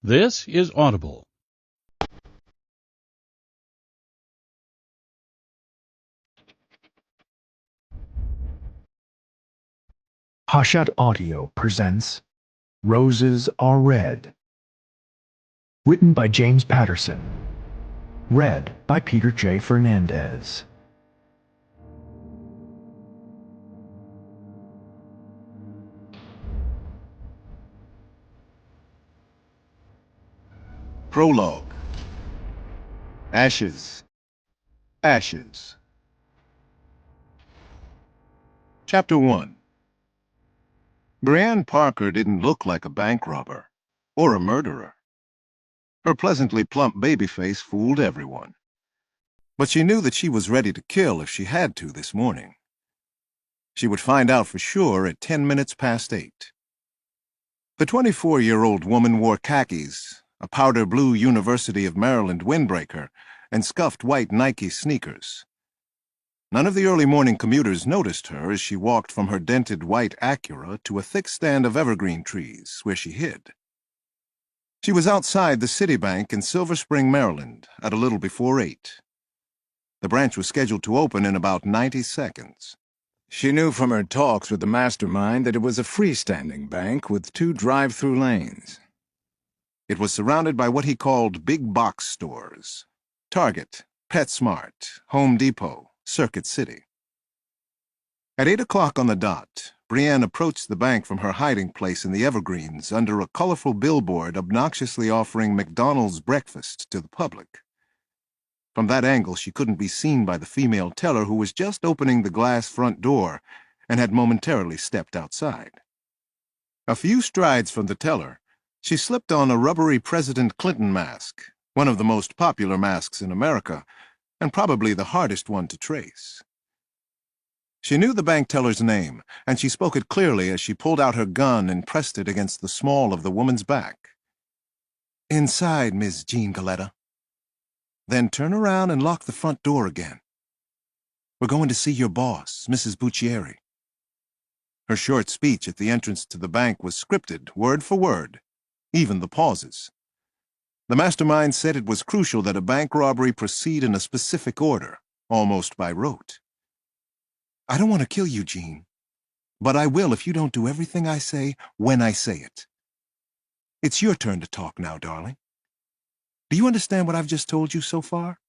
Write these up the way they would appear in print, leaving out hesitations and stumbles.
This is Audible. Hachette Audio presents Roses Are Red. Written by James Patterson. Read by Peter J. Fernandez. Prologue. Ashes. Ashes. Chapter 1. Brienne Parker didn't look like a bank robber or a murderer. Her pleasantly plump baby face fooled everyone. But she knew that she was ready to kill if she had to this morning. She would find out for sure at 10 minutes past 8. The 24-year-old woman wore khakis, a powder blue University of Maryland windbreaker, and scuffed white Nike sneakers. None of the early morning commuters noticed her as she walked from her dented white Acura to a thick stand of evergreen trees, where she hid. She was outside the Citibank in Silver Spring, Maryland, at a little before 8. The branch was scheduled to open in about 90 seconds. She knew from her talks with the mastermind that it was a freestanding bank with 2 drive-through lanes. It was surrounded by what he called big box stores: Target, PetSmart, Home Depot, Circuit City. At 8 o'clock on the dot, Brienne approached the bank from her hiding place in the evergreens under a colorful billboard obnoxiously offering McDonald's breakfast to the public. From that angle, she couldn't be seen by the female teller who was just opening the glass front door and had momentarily stepped outside. A few strides from the teller, she slipped on a rubbery President Clinton mask, one of the most popular masks in America, and probably the hardest one to trace. She knew the bank teller's name, and she spoke it clearly as she pulled out her gun and pressed it against the small of the woman's back. "Inside, Miss Jean Galetta. Then turn around and lock the front door again. We're going to see your boss, Mrs. Buccieri." Her short speech at the entrance to the bank was scripted, word for word, even the pauses. The mastermind said it was crucial that a bank robbery proceed in a specific order, almost by rote. "I don't want to kill you, Jean, but I will if you don't do everything I say when I say it. It's your turn to talk now, darling. Do you understand what I've just told you so far?"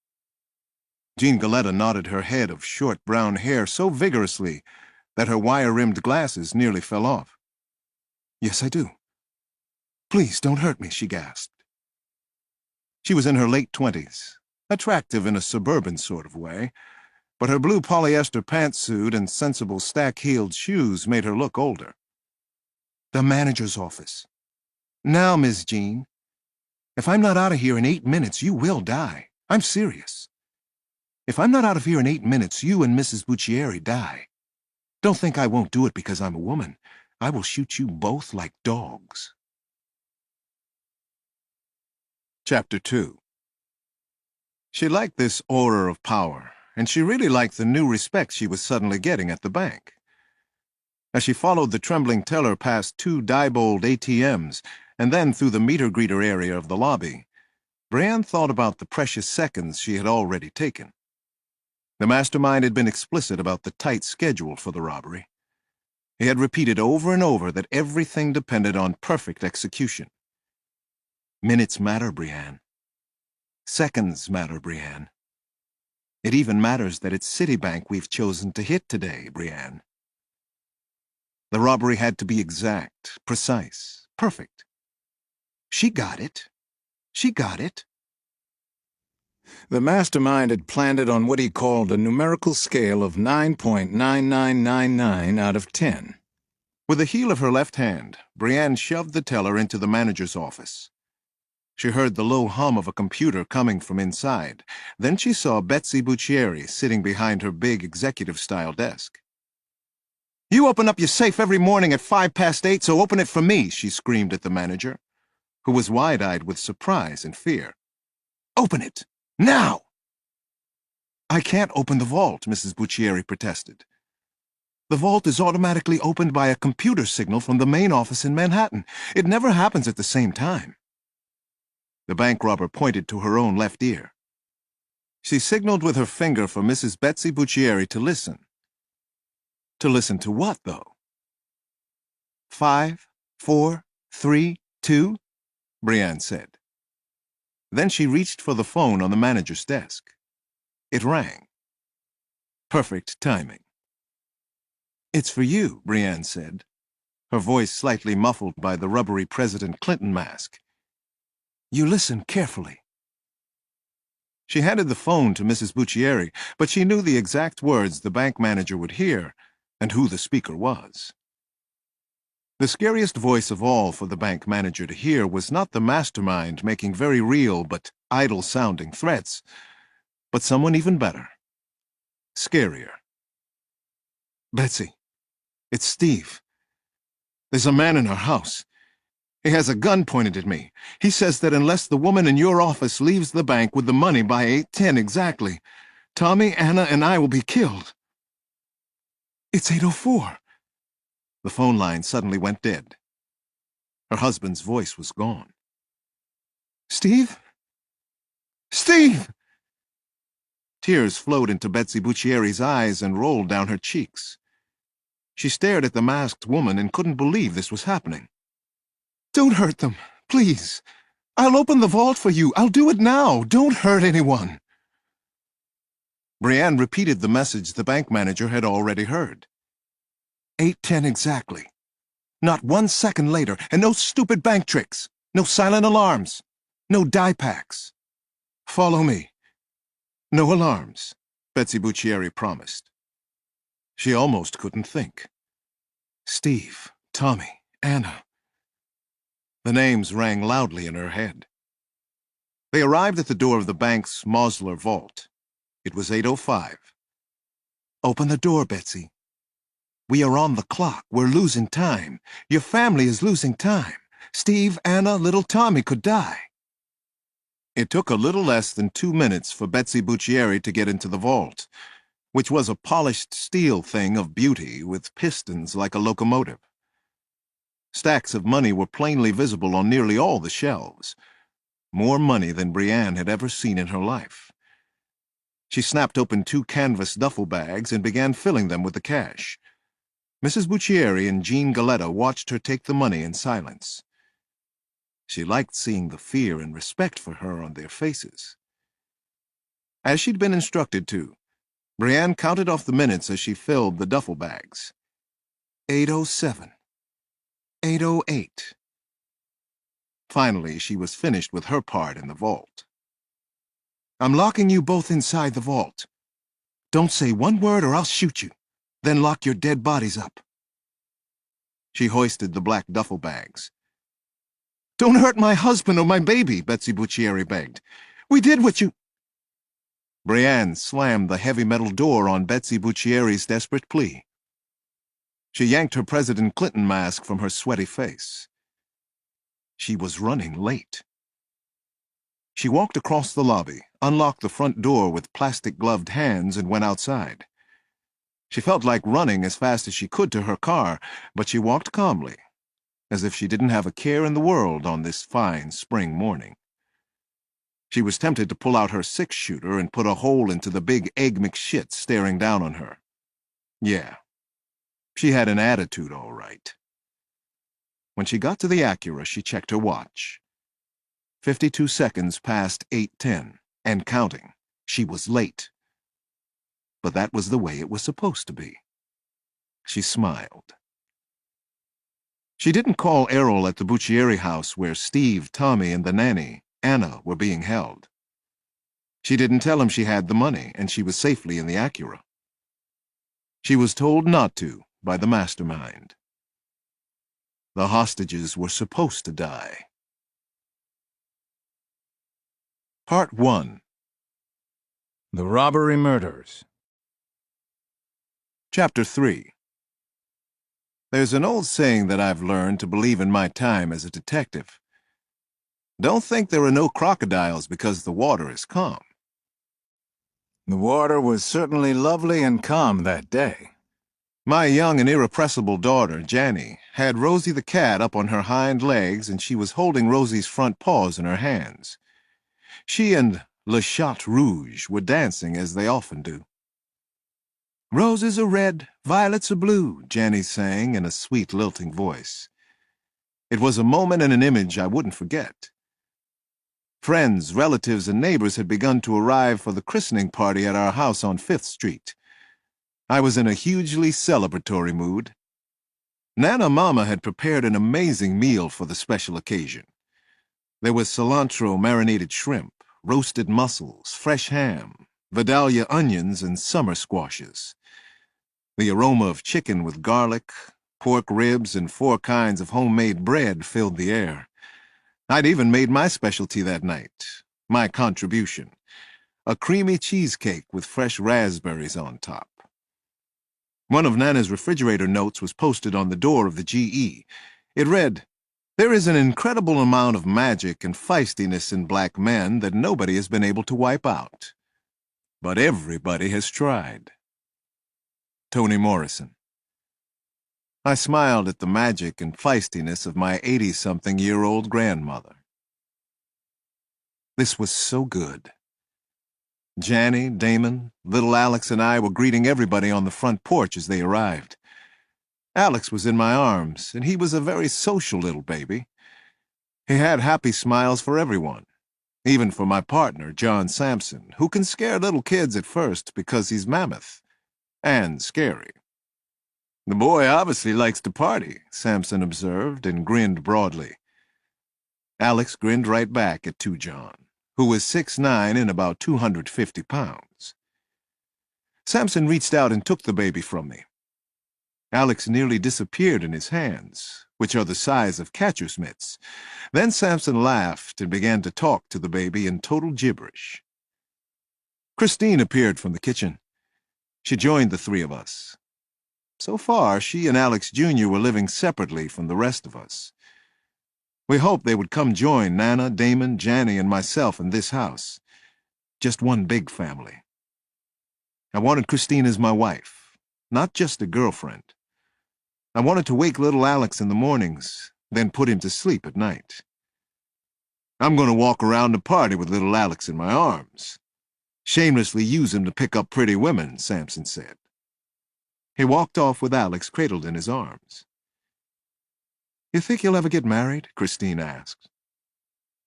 Jean Galetta nodded her head of short brown hair so vigorously that her wire-rimmed glasses nearly fell off. "Yes, I do. Please don't hurt me," she gasped. She was in her late 20s, attractive in a suburban sort of way, but her blue polyester pantsuit and sensible stack-heeled shoes made her look older. "The manager's office. Now, Miss Jean, if I'm not out of here in 8 minutes, you will die. I'm serious. If I'm not out of here in 8 minutes, you and Mrs. Buccieri die. Don't think I won't do it because I'm a woman. I will shoot you both like dogs." Chapter 2. She liked this aura of power, and she really liked the new respect she was suddenly getting at the bank. As she followed the trembling teller past 2 Diebold ATMs and then through the meter greeter area of the lobby, Brienne thought about the precious seconds she had already taken. The mastermind had been explicit about the tight schedule for the robbery. He had repeated over and over that everything depended on perfect execution. Minutes matter, Brienne. Seconds matter, Brienne. It even matters that it's Citibank we've chosen to hit today, Brienne. The robbery had to be exact, precise, perfect. She got it. She got it. The mastermind had planned it on what he called a numerical scale of 9.9999 out of 10. With the heel of her left hand, Brienne shoved the teller into the manager's office. She heard the low hum of a computer coming from inside. Then she saw Betsy Buccieri sitting behind her big executive-style desk. "You open up your safe every morning at 5 past 8, so open it for me," she screamed at the manager, who was wide-eyed with surprise and fear. "Open it! Now!" "I can't open the vault," Mrs. Buccieri protested. "The vault is automatically opened by a computer signal from the main office in Manhattan. It never happens at the same time." The bank robber pointed to her own left ear. She signaled with her finger for Mrs. Betsy Buccieri to listen. To listen to what, though? 5, 4, 3, 2, Brienne said. Then she reached for the phone on the manager's desk. It rang. Perfect timing. "It's for you," Brienne said, her voice slightly muffled by the rubbery President Clinton mask. "You listen carefully." She handed the phone to Mrs. Buccieri, but she knew the exact words the bank manager would hear and who the speaker was. The scariest voice of all for the bank manager to hear was not the mastermind making very real but idle-sounding threats, but someone even better. Scarier. "Betsy, it's Steve. There's a man in our house. He has a gun pointed at me. He says that unless the woman in your office leaves the bank with the money by 8:10 exactly, Tommy, Anna, and I will be killed." "It's 8:04. The phone line suddenly went dead. Her husband's voice was gone. "Steve? Steve!" Tears flowed into Betsy Buccieri's eyes and rolled down her cheeks. She stared at the masked woman and couldn't believe this was happening. "Don't hurt them, please. I'll open the vault for you. I'll do it now. Don't hurt anyone." Brienne repeated the message the bank manager had already heard. 8:10 exactly. Not 1 second later, and no stupid bank tricks. No silent alarms. No die packs. "Follow me. No alarms," Betsy Buccieri promised. She almost couldn't think. Steve, Tommy, Anna. The names rang loudly in her head. They arrived at the door of the bank's Mosler vault. It was 8:05. "Open the door, Betsy. We are on the clock. We're losing time. Your family is losing time. Steve, Anna, little Tommy could die." It took a little less than 2 minutes for Betsy Buccieri to get into the vault, which was a polished steel thing of beauty with pistons like a locomotive. Stacks of money were plainly visible on nearly all the shelves. More money than Brienne had ever seen in her life. She snapped open 2 canvas duffel bags and began filling them with the cash. Mrs. Buccieri and Jean Galetta watched her take the money in silence. She liked seeing the fear and respect for her on their faces. As she'd been instructed to, Brienne counted off the minutes as she filled the duffel bags. 8:07. 8:08. Finally, she was finished with her part in the vault. "I'm locking you both inside the vault. Don't say one word or I'll shoot you. Then lock your dead bodies up." She hoisted the black duffel bags. "Don't hurt my husband or my baby," Betsy Buccieri begged. "We did what you—" Brienne slammed the heavy metal door on Betsy Buccieri's desperate plea. She yanked her President Clinton mask from her sweaty face. She was running late. She walked across the lobby, unlocked the front door with plastic-gloved hands, and went outside. She felt like running as fast as she could to her car, but she walked calmly, as if she didn't have a care in the world on this fine spring morning. She was tempted to pull out her 6-shooter and put a hole into the big Egg McShit staring down on her. Yeah, she had an attitude, all right. When she got to the Acura, she checked her watch. 52 seconds past 8:10, and counting. She was late. But that was the way it was supposed to be. She smiled. She didn't call Errol at the Buccieri house where Steve, Tommy, and the nanny, Anna, were being held. She didn't tell him she had the money and she was safely in the Acura. She was told not to by the mastermind. The hostages were supposed to die. Part 1. The Robbery Murders. Chapter 3. There's an old saying that I've learned to believe in my time as a detective. Don't think there are no crocodiles because the water is calm. The water was certainly lovely and calm that day. My young and irrepressible daughter, Janny, had Rosie the cat up on her hind legs, and she was holding Rosie's front paws in her hands. She and Le Chat Rouge were dancing as they often do. "Roses are red, violets are blue," Janny sang in a sweet, lilting voice. It was a moment and an image I wouldn't forget. Friends, relatives, and neighbors had begun to arrive for the christening party at our house on 5th Street. I was in a hugely celebratory mood. Nana Mama had prepared an amazing meal for the special occasion. There was cilantro marinated shrimp, roasted mussels, fresh ham, Vidalia onions, and summer squashes. The aroma of chicken with garlic, pork ribs, and 4 kinds of homemade bread filled the air. I'd even made my specialty that night, my contribution, a creamy cheesecake with fresh raspberries on top. One of Nana's refrigerator notes was posted on the door of the GE. It read, "There is an incredible amount of magic and feistiness in black men that nobody has been able to wipe out. But everybody has tried." Toni Morrison. I smiled at the magic and feistiness of my 80-something-year-old grandmother. This was so good. Janny, Damon, little Alex, and I were greeting everybody on the front porch as they arrived. Alex was in my arms, and he was a very social little baby. He had happy smiles for everyone, even for my partner, John Sampson, who can scare little kids at first because he's mammoth and scary. "The boy obviously likes to party," Sampson observed and grinned broadly. Alex grinned right back at John, who was 6'9" and about 250 pounds. Sampson reached out and took the baby from me. Alex nearly disappeared in his hands, which are the size of catcher's mitts. Then Sampson laughed and began to talk to the baby in total gibberish. Christine appeared from the kitchen. She joined the 3 of us. So far, she and Alex Jr. were living separately from the rest of us. We hoped they would come join Nana, Damon, Janny, and myself in this house. Just one big family. I wanted Christine as my wife, not just a girlfriend. I wanted to wake little Alex in the mornings, then put him to sleep at night. "I'm going to walk around the party with little Alex in my arms. Shamelessly use him to pick up pretty women," Sampson said. He walked off with Alex cradled in his arms. "You think he'll ever get married?" Christine asked.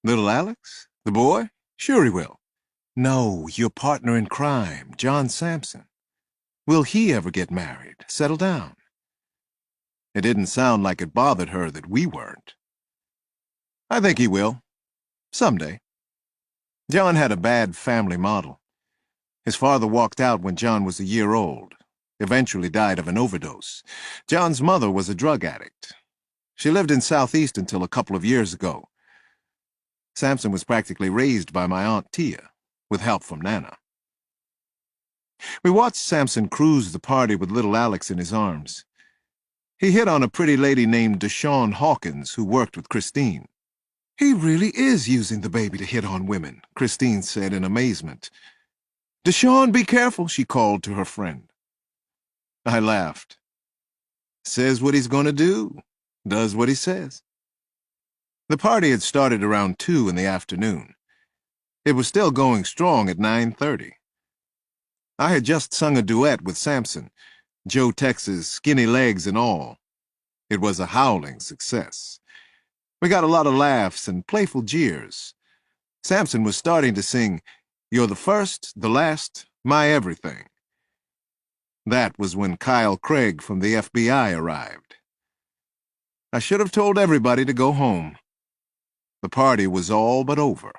"Little Alex? The boy? Sure he will." "No, your partner in crime, John Sampson. Will he ever get married, settle down?" It didn't sound like it bothered her that we weren't. "I think he will. Someday." John had a bad family model. His father walked out when John was a year old, eventually died of an overdose. John's mother was a drug addict. She lived in Southeast until a couple of years ago. Sampson was practically raised by my Aunt Tia, with help from Nana. We watched Sampson cruise the party with little Alex in his arms. He hit on a pretty lady named Deshawn Hawkins who worked with Christine. "He really is using the baby to hit on women," Christine said in amazement. "Deshawn, be careful," she called to her friend. I laughed. Says what he's going to do, does what he says. The party had started around 2 in the afternoon. It was still going strong at 9:30. I had just sung a duet with Sampson, Joe Tex's Skinny Legs and all. It was a howling success. We got a lot of laughs and playful jeers. Sampson was starting to sing, "You're the first, the last, my everything." That was when Kyle Craig from the FBI arrived. I should have told everybody to go home. The party was all but over.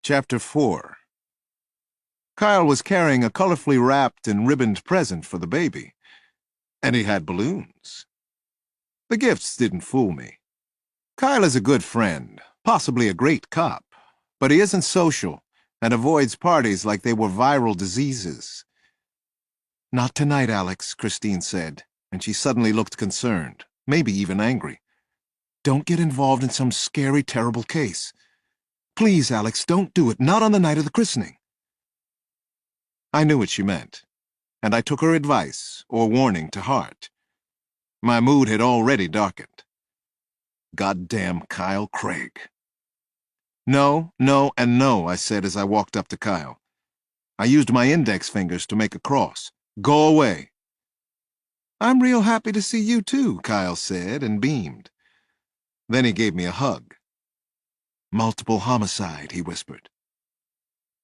Chapter 4. Kyle was carrying a colorfully wrapped and ribboned present for the baby, and he had balloons. The gifts didn't fool me. Kyle is a good friend, possibly a great cop, but he isn't social and avoids parties like they were viral diseases. "Not tonight, Alex," Christine said, and she suddenly looked concerned, maybe even angry. "Don't get involved in some scary, terrible case. Please, Alex, don't do it, not on the night of the christening." I knew what she meant, and I took her advice, or warning, to heart. My mood had already darkened. Goddamn Kyle Craig. No, no, and no, I said as I walked up to Kyle. I used my index fingers to make a cross. Go away. I'm real happy to see you too, Kyle said and beamed. Then he gave me a hug. Multiple homicide, he whispered.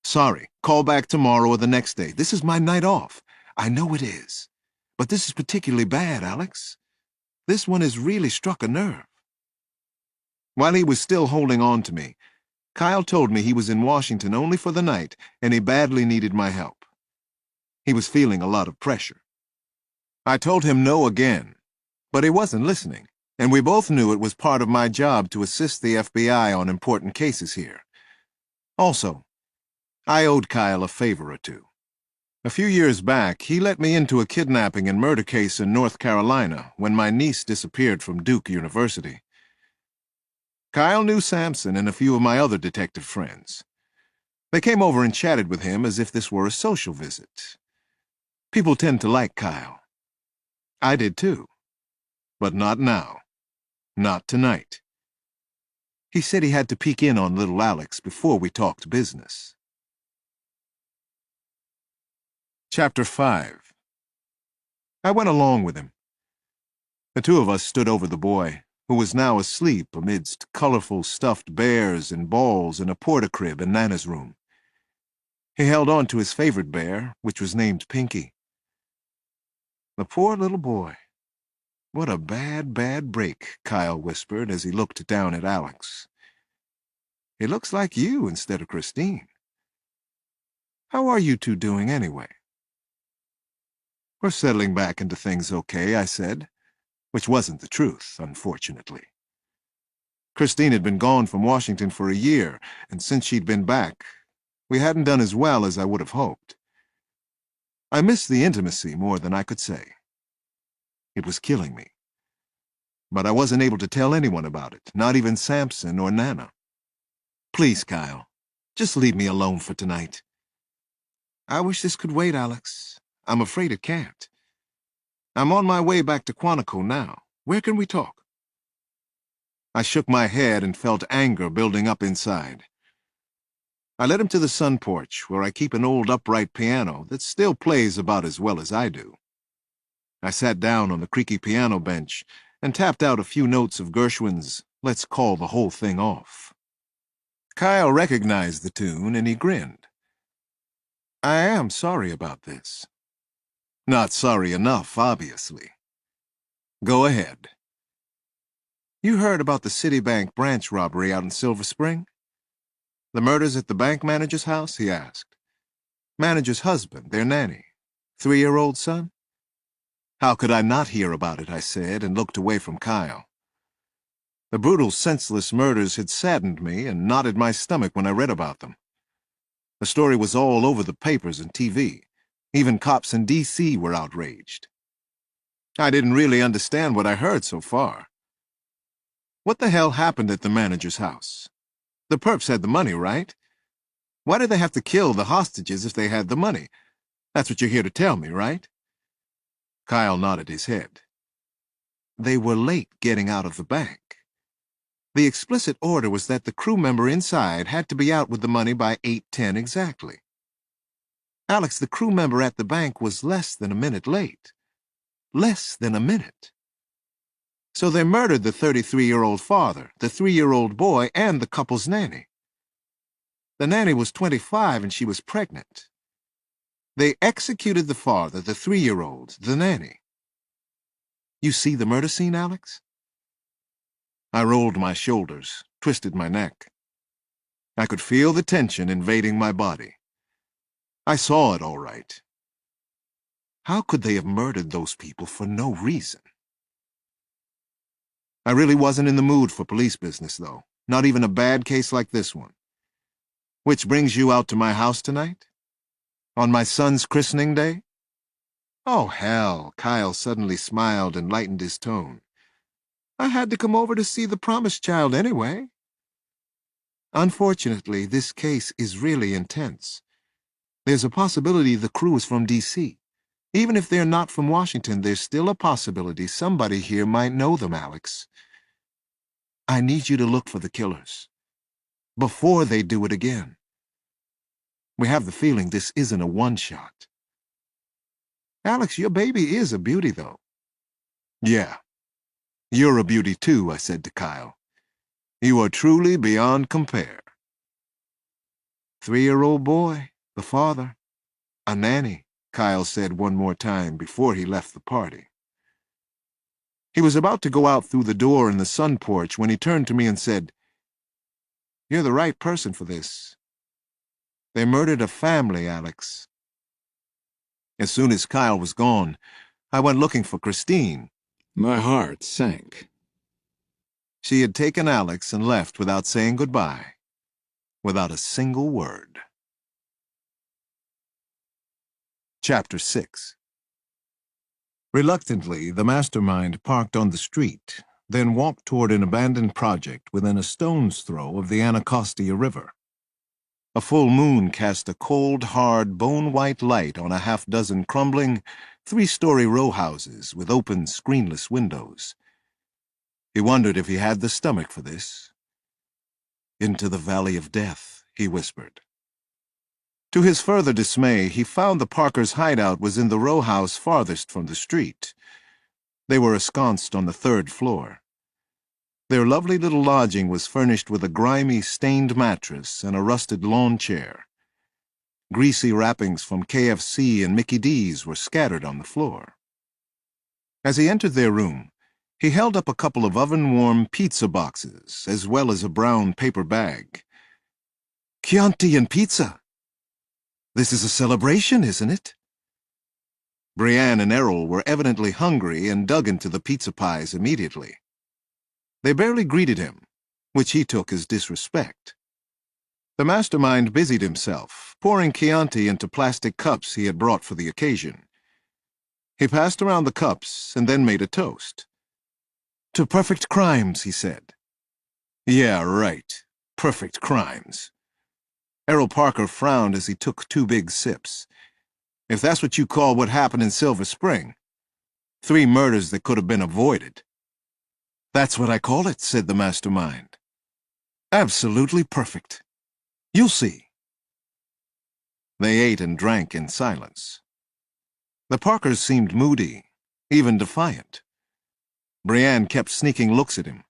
Sorry, call back tomorrow or the next day. This is my night off. I know it is. But this is particularly bad, Alex. This one has really struck a nerve. While he was still holding on to me, Kyle told me he was in Washington only for the night and he badly needed my help. He was feeling a lot of pressure. I told him no again, but he wasn't listening, and we both knew it was part of my job to assist the FBI on important cases here. Also, I owed Kyle a favor or two. A few years back, he let me into a kidnapping and murder case in North Carolina when my niece disappeared from Duke University. Kyle knew Sampson and a few of my other detective friends. They came over and chatted with him as if this were a social visit. People tend to like Kyle. I did too. But not now. Not tonight. He said he had to peek in on little Alex before we talked business. Chapter 5. I went along with him. The two of us stood over the boy, who was now asleep amidst colorful stuffed bears and balls in a porta-crib in Nana's room. He held on to his favorite bear, which was named Pinky. The poor little boy. What a bad, bad break, Kyle whispered as he looked down at Alex. He looks like you instead of Christine. How are you two doing anyway? We're settling back into things okay, I said, which wasn't the truth, unfortunately. Christine had been gone from Washington for a year, and since she'd been back, we hadn't done as well as I would have hoped. I missed the intimacy more than I could say. It was killing me. But I wasn't able to tell anyone about it, not even Sampson or Nana. Please, Kyle, just leave me alone for tonight. I wish this could wait, Alex. I'm afraid it can't. I'm on my way back to Quantico now. Where can we talk? I shook my head and felt anger building up inside. I led him to the sun porch, where I keep an old upright piano that still plays about as well as I do. I sat down on the creaky piano bench and tapped out a few notes of Gershwin's "Let's Call the Whole Thing Off." Kyle recognized the tune and he grinned. I am sorry about this. Not sorry enough, obviously. Go ahead. You heard about the Citibank branch robbery out in Silver Spring? The murders at the bank manager's house? He asked. Manager's husband, their nanny. 3-year-old son? How could I not hear about it, I said, and looked away from Kyle. The brutal, senseless murders had saddened me and knotted my stomach when I read about them. The story was all over the papers and TV. Even cops in D.C. were outraged. I didn't really understand what I heard so far. What the hell happened at the manager's house? The perps had the money, right? Why did they have to kill the hostages if they had the money? That's what you're here to tell me, right? Kyle nodded his head. They were late getting out of the bank. The explicit order was that the crew member inside had to be out with the money by 8:10 exactly. Alex, the crew member at the bank was less than a minute late. Less than a minute. So they murdered the 33-year-old father, the 3-year-old boy, and the couple's nanny. The nanny was 25 and she was pregnant. They executed the father, the 3-year-old, the nanny. You see the murder scene, Alex? I rolled my shoulders, twisted my neck. I could feel the tension invading my body. I saw it all right. How could they have murdered those people for no reason? I really wasn't in the mood for police business, though. Not even a bad case like this one. Which brings you out to my house tonight? On my son's christening day? Oh, hell, Kyle suddenly smiled and lightened his tone. I had to come over to see the promised child anyway. Unfortunately, this case is really intense. There's a possibility the crew is from D.C. Even if they're not from Washington, there's still a possibility somebody here might know them, Alex. I need you to look for the killers. before they do it again. We have the feeling this isn't a one-shot. Alex, your baby is a beauty, though. Yeah, you're a beauty too, I said to Kyle. You are truly beyond compare. 3-year-old boy, the father. A nanny, Kyle said one more time before he left the party. He was about to go out through the door in the sun porch when he turned to me and said, "You're the right person for this. They murdered a family, Alex." As soon as Kyle was gone, I went looking for Christine. My heart sank. She had taken Alex and left without saying goodbye, without a single word. Chapter 6. Reluctantly, the mastermind parked on the street, then walked toward an abandoned project within a stone's throw of the Anacostia River. A full moon cast a cold, hard, bone-white light on a half-dozen crumbling, 3-story row houses with open, screenless windows. He wondered if he had the stomach for this. "Into the valley of death," he whispered. To his further dismay, he found the Parkers' hideout was in the row house farthest from the street. They were ensconced on the 3rd floor. Their lovely little lodging was furnished with a grimy, stained mattress and a rusted lawn chair. Greasy wrappings from KFC and Mickey D's were scattered on the floor. As he entered their room, he held up a couple of oven-warm pizza boxes, as well as a brown paper bag. "Chianti and pizza! This is a celebration, isn't it?" Brienne and Errol were evidently hungry and dug into the pizza pies immediately. They barely greeted him, which he took as disrespect. The mastermind busied himself, pouring Chianti into plastic cups he had brought for the occasion. He passed around the cups and then made a toast. "To perfect crimes," he said. "Yeah, right. Perfect crimes." Errol Parker frowned as he took 2 big sips. "If that's what you call what happened in Silver Spring. 3 murders that could have been avoided." "That's what I call it," said the mastermind. "Absolutely perfect. You'll see." They ate and drank in silence. The Parkers seemed moody, even defiant. Brienne kept sneaking looks at him.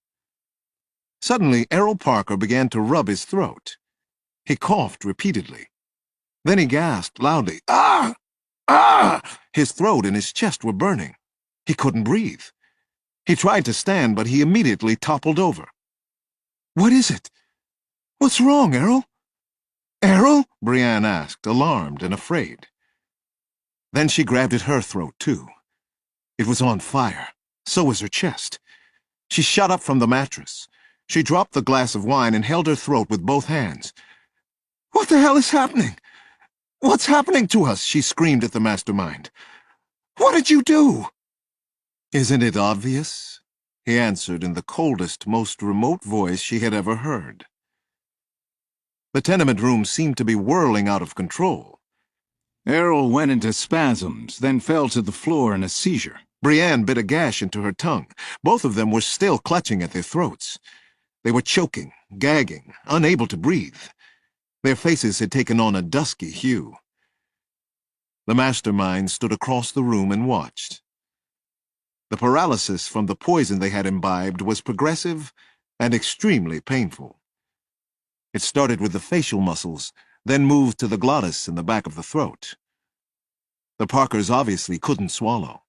Suddenly, Errol Parker began to rub his throat. He coughed repeatedly. Then he gasped loudly, "Ah! Ah!" His throat and his chest were burning. He couldn't breathe. He tried to stand, but he immediately toppled over. "What is it? What's wrong, Errol?" "Errol?" Brienne asked, alarmed and afraid. Then she grabbed at her throat, too. It was on fire. So was her chest. She shot up from the mattress. She dropped the glass of wine and held her throat with both hands. "What the hell is happening? What's happening to us?" she screamed at the mastermind. "What did you do?" "Isn't it obvious?" he answered in the coldest, most remote voice she had ever heard. The tenement room seemed to be whirling out of control. Errol went into spasms, then fell to the floor in a seizure. Brienne bit a gash into her tongue. Both of them were still clutching at their throats. They were choking, gagging, unable to breathe. Their faces had taken on a dusky hue. The mastermind stood across the room and watched. The paralysis from the poison they had imbibed was progressive and extremely painful. It started with the facial muscles, then moved to the glottis in the back of the throat. The Parkers obviously couldn't swallow.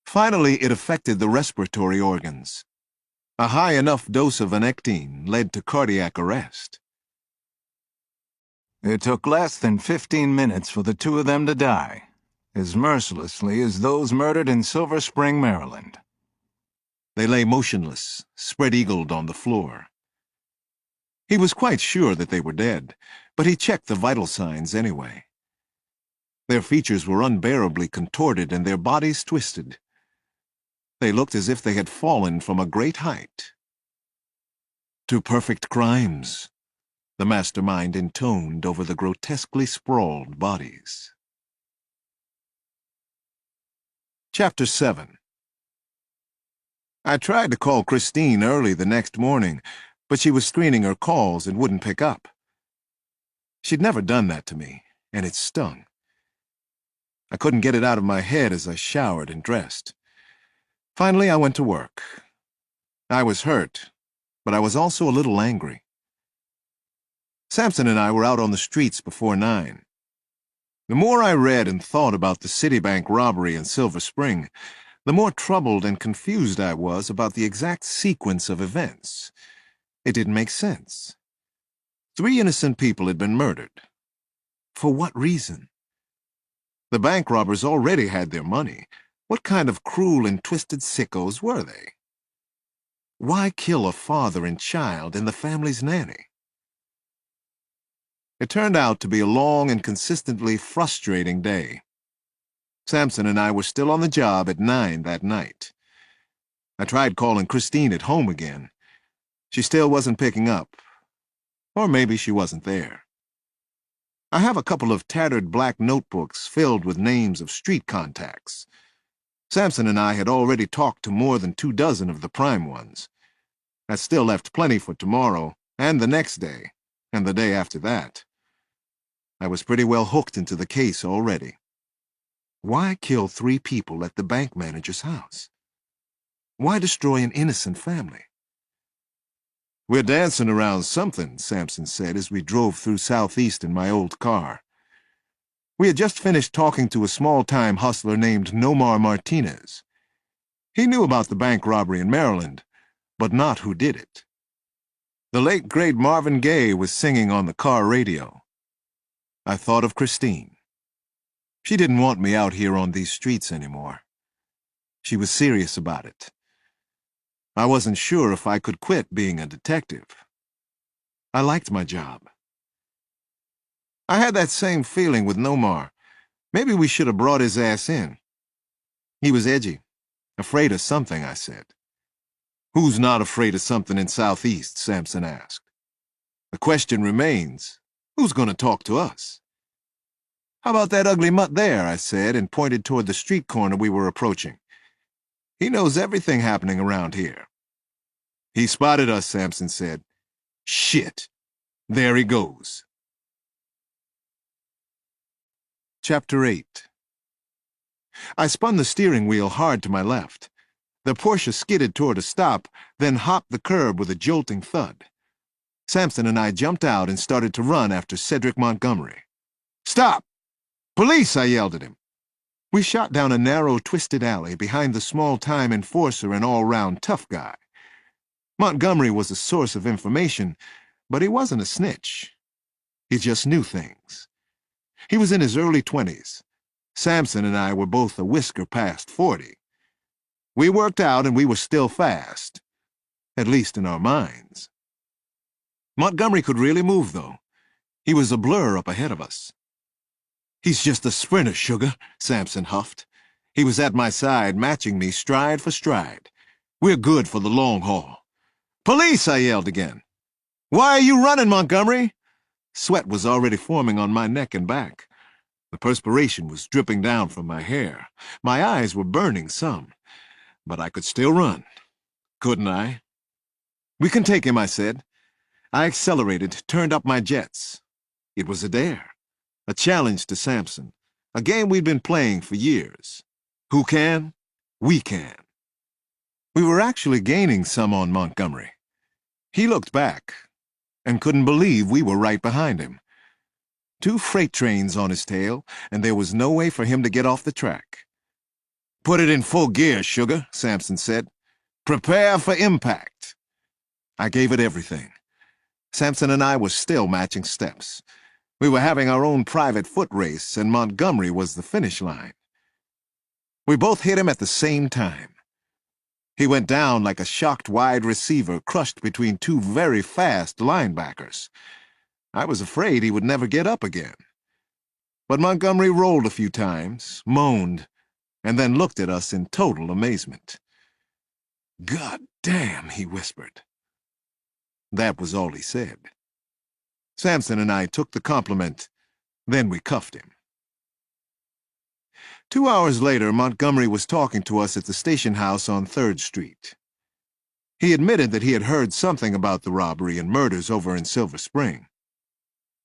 Finally, it affected the respiratory organs. A high enough dose of anectine led to cardiac arrest. It took less than 15 minutes for the 2 of them to die, as mercilessly as those murdered in Silver Spring, Maryland. They lay motionless, spread-eagled on the floor. He was quite sure that they were dead, but he checked the vital signs anyway. Their features were unbearably contorted and their bodies twisted. They looked as if they had fallen from a great height. "To perfect crimes," the mastermind intoned over the grotesquely sprawled bodies. Chapter 7. I tried to call Christine early the next morning, but she was screening her calls and wouldn't pick up. She'd never done that to me, and it stung. I couldn't get it out of my head as I showered and dressed. Finally, I went to work. I was hurt, but I was also a little angry. Sampson and I were out on the streets before 9. The more I read and thought about the Citibank robbery in Silver Spring, the more troubled and confused I was about the exact sequence of events. It didn't make sense. 3 innocent people had been murdered. For what reason? The bank robbers already had their money. What kind of cruel and twisted sickos were they? Why kill a father and child and the family's nanny? It turned out to be a long and consistently frustrating day. Sampson and I were still on the job at 9 that night. I tried calling Christine at home again. She still wasn't picking up. Or maybe she wasn't there. I have a couple of tattered black notebooks filled with names of street contacts. Sampson and I had already talked to more than 24 of the prime ones. That still left plenty for tomorrow, and the next day, and the day after that. I was pretty well hooked into the case already. Why kill 3 people at the bank manager's house? Why destroy an innocent family? "We're dancing around something," Sampson said as we drove through Southeast in my old car. We had just finished talking to a small-time hustler named Nomar Martinez. He knew about the bank robbery in Maryland, but not who did it. The late, great Marvin Gaye was singing on the car radio. I thought of Christine. She didn't want me out here on these streets anymore. She was serious about it. I wasn't sure if I could quit being a detective. I liked my job. I had that same feeling with Nomar. Maybe we should have brought his ass in. He was edgy, afraid of something, I said. "Who's not afraid of something in Southeast?" Sampson asked. "The question remains, who's going to talk to us?" "How about that ugly mutt there?" I said, and pointed toward the street corner we were approaching. "He knows everything happening around here." "He spotted us," Sampson said. "Shit. There he goes." Chapter 8. I spun the steering wheel hard to my left. The Porsche skidded toward a stop, then hopped the curb with a jolting thud. Sampson and I jumped out and started to run after Cedric Montgomery. "Stop! Police!" I yelled at him. We shot down a narrow, twisted alley behind the small-time enforcer and all-round tough guy. Montgomery was a source of information, but he wasn't a snitch. He just knew things. He was in his early 20s. Sampson and I were both a whisker past 40. We worked out and we were still fast, at least in our minds. Montgomery could really move, though. He was a blur up ahead of us. "He's just a sprinter, sugar," Sampson huffed. He was at my side, matching me stride for stride. "We're good for the long haul." "Police!" I yelled again. "Why are you running, Montgomery?" Sweat was already forming on my neck and back. The perspiration was dripping down from my hair. My eyes were burning some. But I could still run, couldn't I? "We can take him," I said. I accelerated, turned up my jets. It was a dare, a challenge to Sampson, a game we'd been playing for years. Who can? We can. We were actually gaining some on Montgomery. He looked back and couldn't believe we were right behind him. 2 freight trains on his tail, and there was no way for him to get off the track. "Put it in full gear, sugar," Sampson said. "Prepare for impact." I gave it everything. Sampson and I were still matching steps. We were having our own private foot race, and Montgomery was the finish line. We both hit him at the same time. He went down like a shocked wide receiver crushed between 2 very fast linebackers. I was afraid he would never get up again. But Montgomery rolled a few times, moaned, and then looked at us in total amazement. "God damn," he whispered. That was all he said. Sampson and I took the compliment, then we cuffed him. 2 hours later, Montgomery was talking to us at the station house on 3rd Street. He admitted that he had heard something about the robbery and murders over in Silver Spring.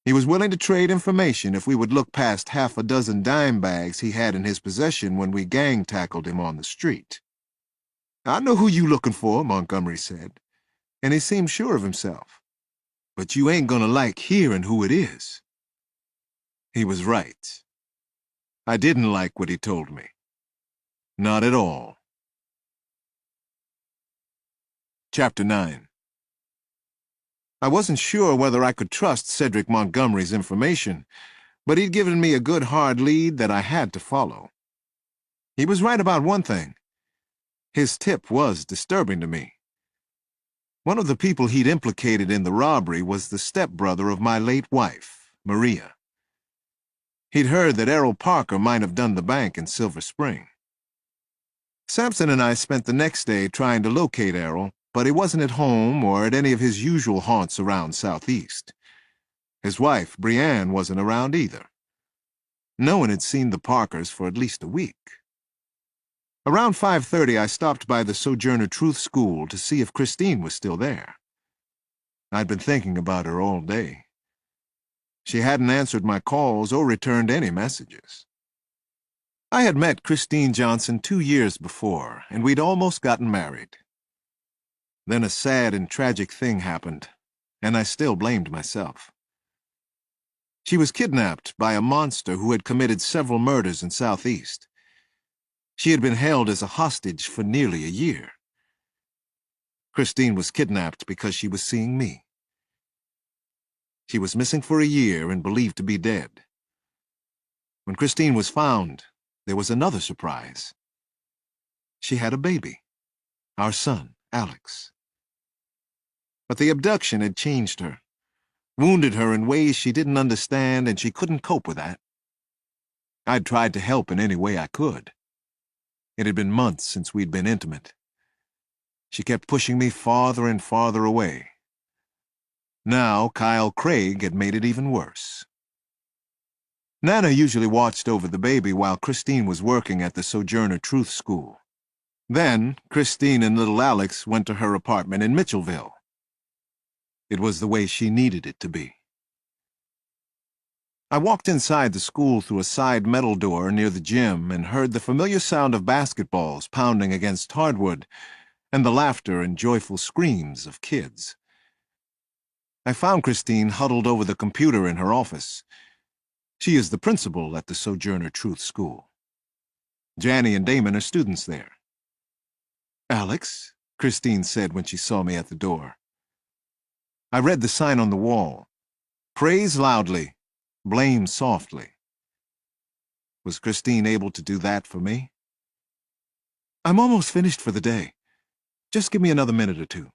He was willing to trade information if we would look past half a dozen dime bags he had in his possession when we gang-tackled him on the street. "I know who you looking for," Montgomery said, and he seemed sure of himself. "But you ain't gonna like hearing who it is." He was right. I didn't like what he told me. Not at all. Chapter 9. I wasn't sure whether I could trust Cedric Montgomery's information, but he'd given me a good hard lead that I had to follow. He was right about one thing. His tip was disturbing to me. One of the people he'd implicated in the robbery was the stepbrother of my late wife, Maria. He'd heard that Errol Parker might have done the bank in Silver Spring. Sampson and I spent the next day trying to locate Errol, but he wasn't at home or at any of his usual haunts around Southeast. His wife, Brienne, wasn't around either. No one had seen the Parkers for at least a week. Around 5:30, I stopped by the Sojourner Truth School to see if Christine was still there. I'd been thinking about her all day. She hadn't answered my calls or returned any messages. I had met Christine Johnson 2 years before, and we'd almost gotten married. Then a sad and tragic thing happened, and I still blamed myself. She was kidnapped by a monster who had committed several murders in Southeast. She had been held as a hostage for nearly a year. Christine was kidnapped because she was seeing me. She was missing for a year and believed to be dead. When Christine was found, there was another surprise. She had a baby, our son, Alex. But the abduction had changed her, wounded her in ways she didn't understand, and she couldn't cope with that. I'd tried to help in any way I could. It had been months since we'd been intimate. She kept pushing me farther and farther away. Now Kyle Craig had made it even worse. Nana usually watched over the baby while Christine was working at the Sojourner Truth School. Then Christine and little Alex went to her apartment in Mitchellville. It was the way she needed it to be. I walked inside the school through a side metal door near the gym and heard the familiar sound of basketballs pounding against hardwood and the laughter and joyful screams of kids. I found Christine huddled over the computer in her office. She is the principal at the Sojourner Truth School. Janny and Damon are students there. "Alex," Christine said when she saw me at the door. I read the sign on the wall. Praise loudly, blame softly. Was Christine able to do that for me? "I'm almost finished for the day. Just give me another minute or two."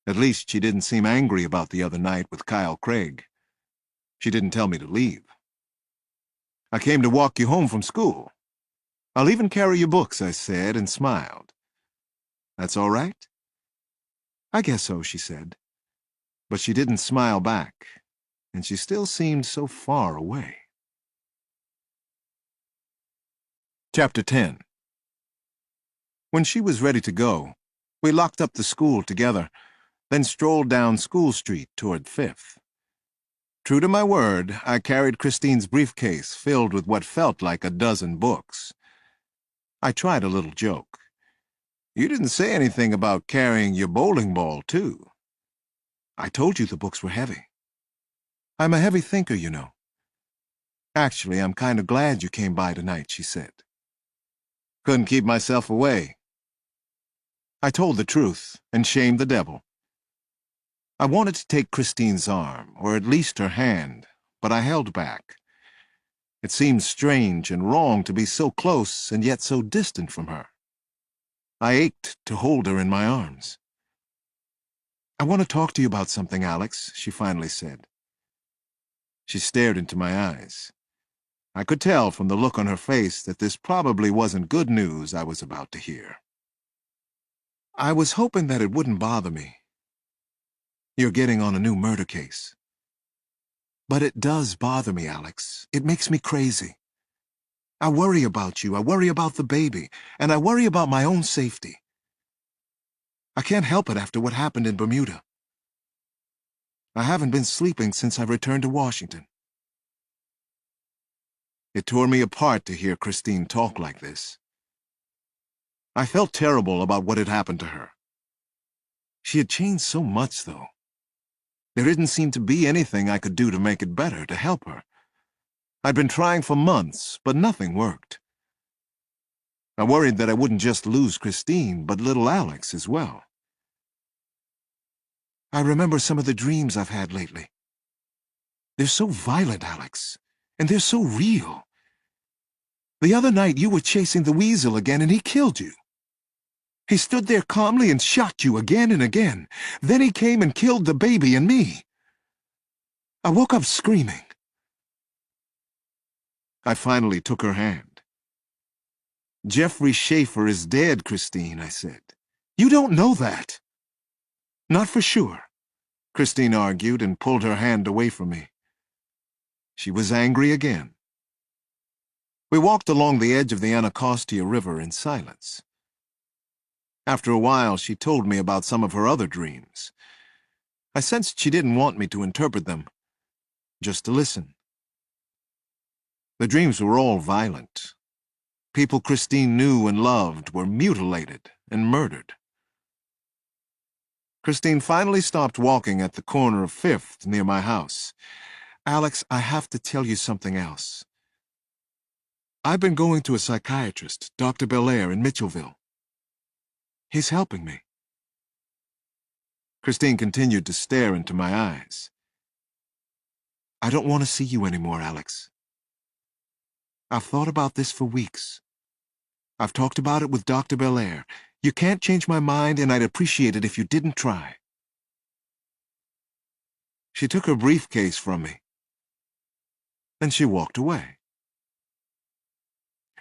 At least she didn't seem angry about the other night with Kyle Craig. She didn't tell me to leave. "I came to walk you home from school. I'll even carry your books," I said, and smiled. "That's all right?" "I guess so," she said. But she didn't smile back, and she still seemed so far away. Chapter 10. When she was ready to go, we locked up the school together, then strolled down School Street toward Fifth. True to my word, I carried Christine's briefcase filled with what felt like a dozen books. I tried a little joke. "You didn't say anything about carrying your bowling ball, too." "I told you the books were heavy. I'm a heavy thinker, you know." "Actually, I'm kind of glad you came by tonight," she said. "Couldn't keep myself away." I told the truth and shamed the devil. I wanted to take Christine's arm, or at least her hand, but I held back. It seemed strange and wrong to be so close and yet so distant from her. I ached to hold her in my arms. "I want to talk to you about something, Alex," she finally said. She stared into my eyes. I could tell from the look on her face that this probably wasn't good news I was about to hear. "I was hoping that it wouldn't bother me. You're getting on a new murder case." "But it does bother me, Alex. It makes me crazy. I worry about you, I worry about the baby, and I worry about my own safety." I can't help it after what happened in Bermuda. I haven't been sleeping since I returned to Washington. It tore me apart to hear Christine talk like this. I felt terrible about what had happened to her. She had changed so much, though. There didn't seem to be anything I could do to make it better, to help her. I'd been trying for months, but nothing worked. I worried that I wouldn't just lose Christine, but little Alex as well. I remember some of the dreams I've had lately. They're so violent, Alex, and they're so real. The other night you were chasing the weasel again and he killed you. He stood there calmly and shot you again and again. Then he came and killed the baby and me. I woke up screaming. I finally took her hand. Jeffrey Schaefer is dead, Christine, I said. You don't know that. Not for sure, Christine argued and pulled her hand away from me. She was angry again. We walked along the edge of the Anacostia River in silence. After a while, she told me about some of her other dreams. I sensed she didn't want me to interpret them, just to listen. The dreams were all violent. People Christine knew and loved were mutilated and murdered. Christine finally stopped walking at the corner of 5th near my house. Alex, I have to tell you something else. I've been going to a psychiatrist, Dr. Belair in Mitchellville. He's helping me. Christine continued to stare into my eyes. I don't want to see you anymore, Alex. I've thought about this for weeks. I've talked about it with Dr. Belair. You can't change my mind, and I'd appreciate it if you didn't try. She took her briefcase from me. Then she walked away.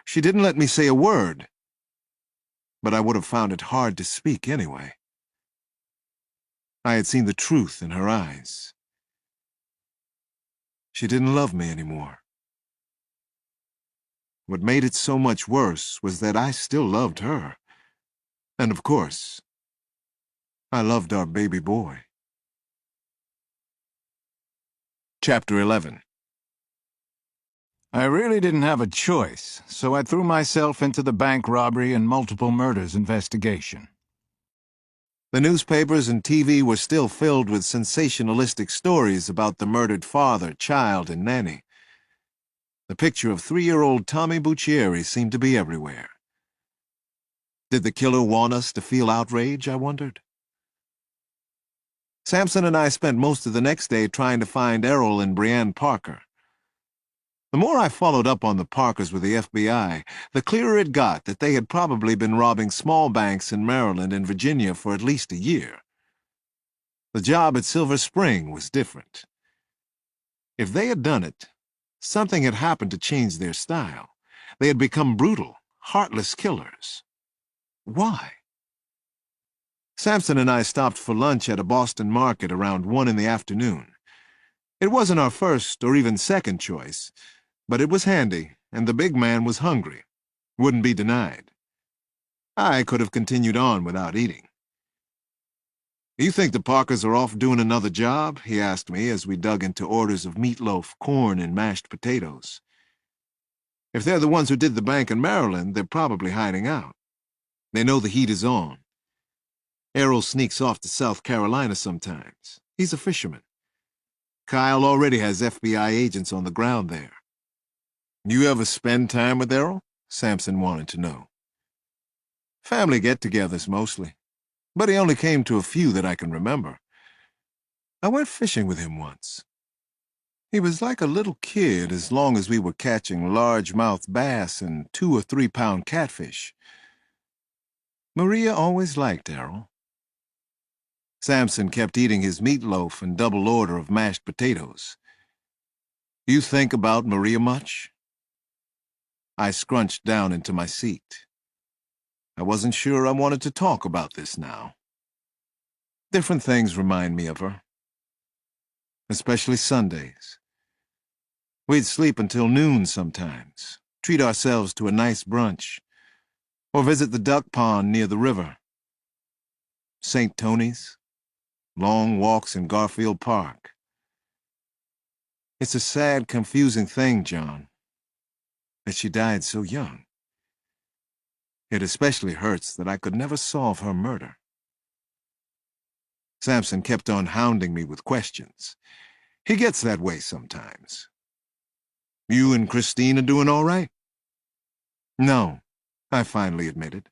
She didn't let me say a word, but I would have found it hard to speak anyway. I had seen the truth in her eyes. She didn't love me anymore. What made it so much worse was that I still loved her. And of course, I loved our baby boy. Chapter 11. I really didn't have a choice, so I threw myself into the bank robbery and multiple murders investigation. The newspapers and TV were still filled with sensationalistic stories about the murdered father, child, and nanny. The picture of 3-year-old Tommy Buccieri seemed to be everywhere. Did the killer want us to feel outrage, I wondered? Sampson and I spent most of the next day trying to find Errol and Brianne Parker. The more I followed up on the Parkers with the FBI, the clearer it got that they had probably been robbing small banks in Maryland and Virginia for at least a year. The job at Silver Spring was different. If they had done it, something had happened to change their style. They had become brutal, heartless killers. Why? Sampson and I stopped for lunch at a Boston market around 1 in the afternoon. It wasn't our first or even second choice, but it was handy, and the big man was hungry. Wouldn't be denied. I could have continued on without eating. "You think the Parkers are off doing another job?" he asked me as we dug into orders of meatloaf, corn, and mashed potatoes. "If they're the ones who did the bank in Maryland, they're probably hiding out. They know the heat is on. Errol sneaks off to South Carolina sometimes. He's a fisherman. Kyle already has FBI agents on the ground there." "You ever spend time with Errol?" Sampson wanted to know. "Family get-togethers mostly, but he only came to a few that I can remember. I went fishing with him once. He was like a little kid as long as we were catching largemouth bass and 2 or 3 pound catfish. Maria always liked Errol." Sampson kept eating his meatloaf and double order of mashed potatoes. "You think about Maria much?" I scrunched down into my seat. I wasn't sure I wanted to talk about this now. Different things remind me of her, especially Sundays. We'd sleep until noon sometimes, treat ourselves to a nice brunch, or visit the duck pond near the river. St. Tony's, long walks in Garfield Park. It's a sad, confusing thing, John, that she died so young. It especially hurts that I could never solve her murder. Sampson kept on hounding me with questions. He gets that way sometimes. You and Christine are doing all right? No, I finally admitted.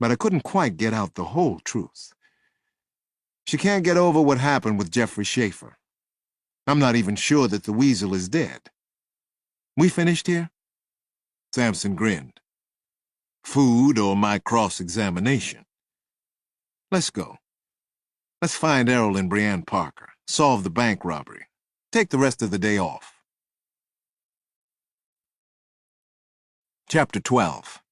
But I couldn't quite get out the whole truth. She can't get over what happened with Jeffrey Schaefer. I'm not even sure that the weasel is dead. We finished here? Sampson grinned. Food or my cross-examination? Let's go. Let's find Errol and Brianne Parker, solve the bank robbery, take the rest of the day off. Chapter 12.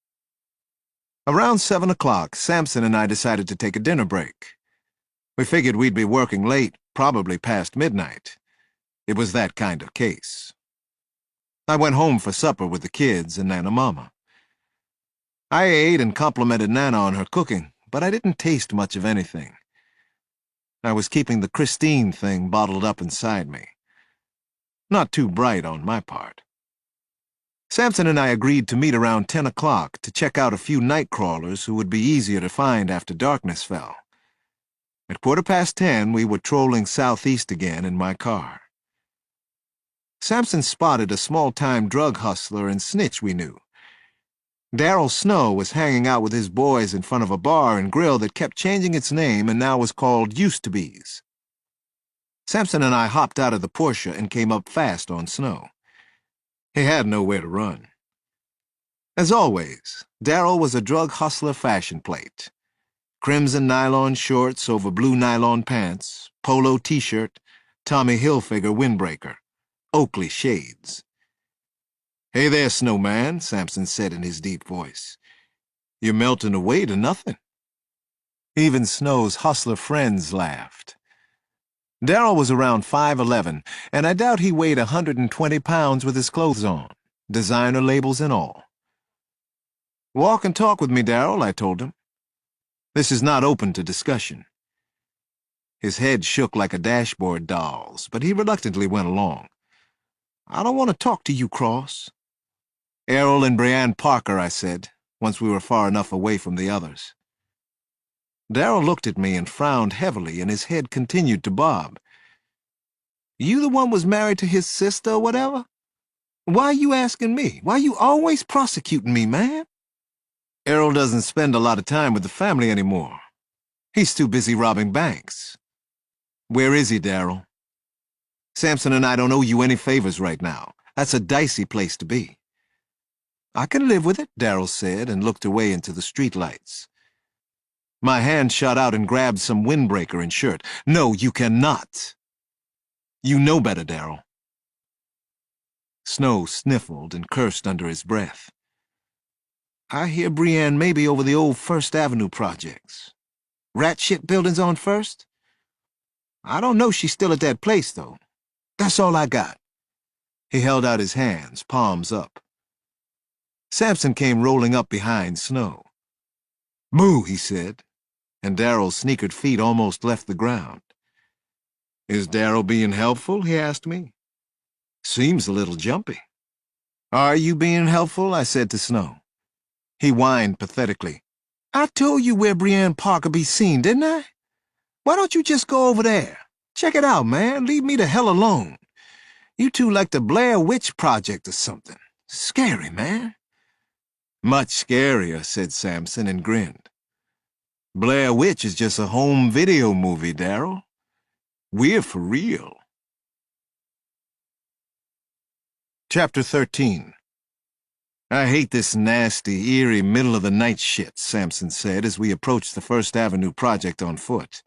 Around 7 o'clock, Sampson and I decided to take a dinner break. We figured we'd be working late, probably past midnight. It was that kind of case. I went home for supper with the kids and Nana Mama. I ate and complimented Nana on her cooking, but I didn't taste much of anything. I was keeping the Christine thing bottled up inside me. Not too bright on my part. Sampson and I agreed to meet around 10 o'clock to check out a few night crawlers who would be easier to find after darkness fell. At 10:15, we were trolling southeast again in my car. Sampson spotted a small-time drug hustler and snitch we knew. Darryl Snow was hanging out with his boys in front of a bar and grill that kept changing its name and now was called Used to Be's. Sampson and I hopped out of the Porsche and came up fast on Snow. He had nowhere to run. As always, Darryl was a drug hustler fashion plate. Crimson nylon shorts over blue nylon pants, polo t-shirt, Tommy Hilfiger windbreaker, Oakley shades. "Hey there, Snowman," Sampson said in his deep voice. "You're melting away to nothing." Even Snow's hustler friends laughed. Darryl was around 5'11", and I doubt he weighed 120 pounds with his clothes on, designer labels and all. "Walk and talk with me, Darryl," I told him. "This is not open to discussion." His head shook like a dashboard doll's, but he reluctantly went along. "I don't want to talk to you, Cross." "Errol and Brianne Parker," I said, once we were far enough away from the others. Darryl looked at me and frowned heavily, and his head continued to bob. "You the one was married to his sister or whatever? Why you asking me? Why you always prosecuting me, man?" "Errol doesn't spend a lot of time with the family anymore. He's too busy robbing banks." "Where is he, Darryl?" "Sampson and I don't owe you any favors right now. That's a dicey place to be." "I can live with it," Darryl said, and looked away into the streetlights. My hand shot out and grabbed some windbreaker and shirt. "No, you cannot." "You know better, Darryl." Snow sniffled and cursed under his breath. "I hear Brianne may be over the old First Avenue projects. Rat shit buildings on First? I don't know she's still at that place, though. That's all I got." He held out his hands, palms up. Sampson came rolling up behind Snow. "Moo," he said, and Darryl's sneakered feet almost left the ground. "Is Darryl being helpful?" he asked me. "Seems a little jumpy." "Are you being helpful?" I said to Snow. He whined pathetically. "I told you where Brianne Parker be seen, didn't I? Why don't you just go over there? Check it out, man. Leave me the hell alone. You two like the Blair Witch Project or something. Scary, man." "Much scarier," said Sampson and grinned. "Blair Witch is just a home video movie, Darryl. We're for real." Chapter 13. "I hate this nasty, eerie, middle-of-the-night shit," Sampson said as we approached the First Avenue project on foot.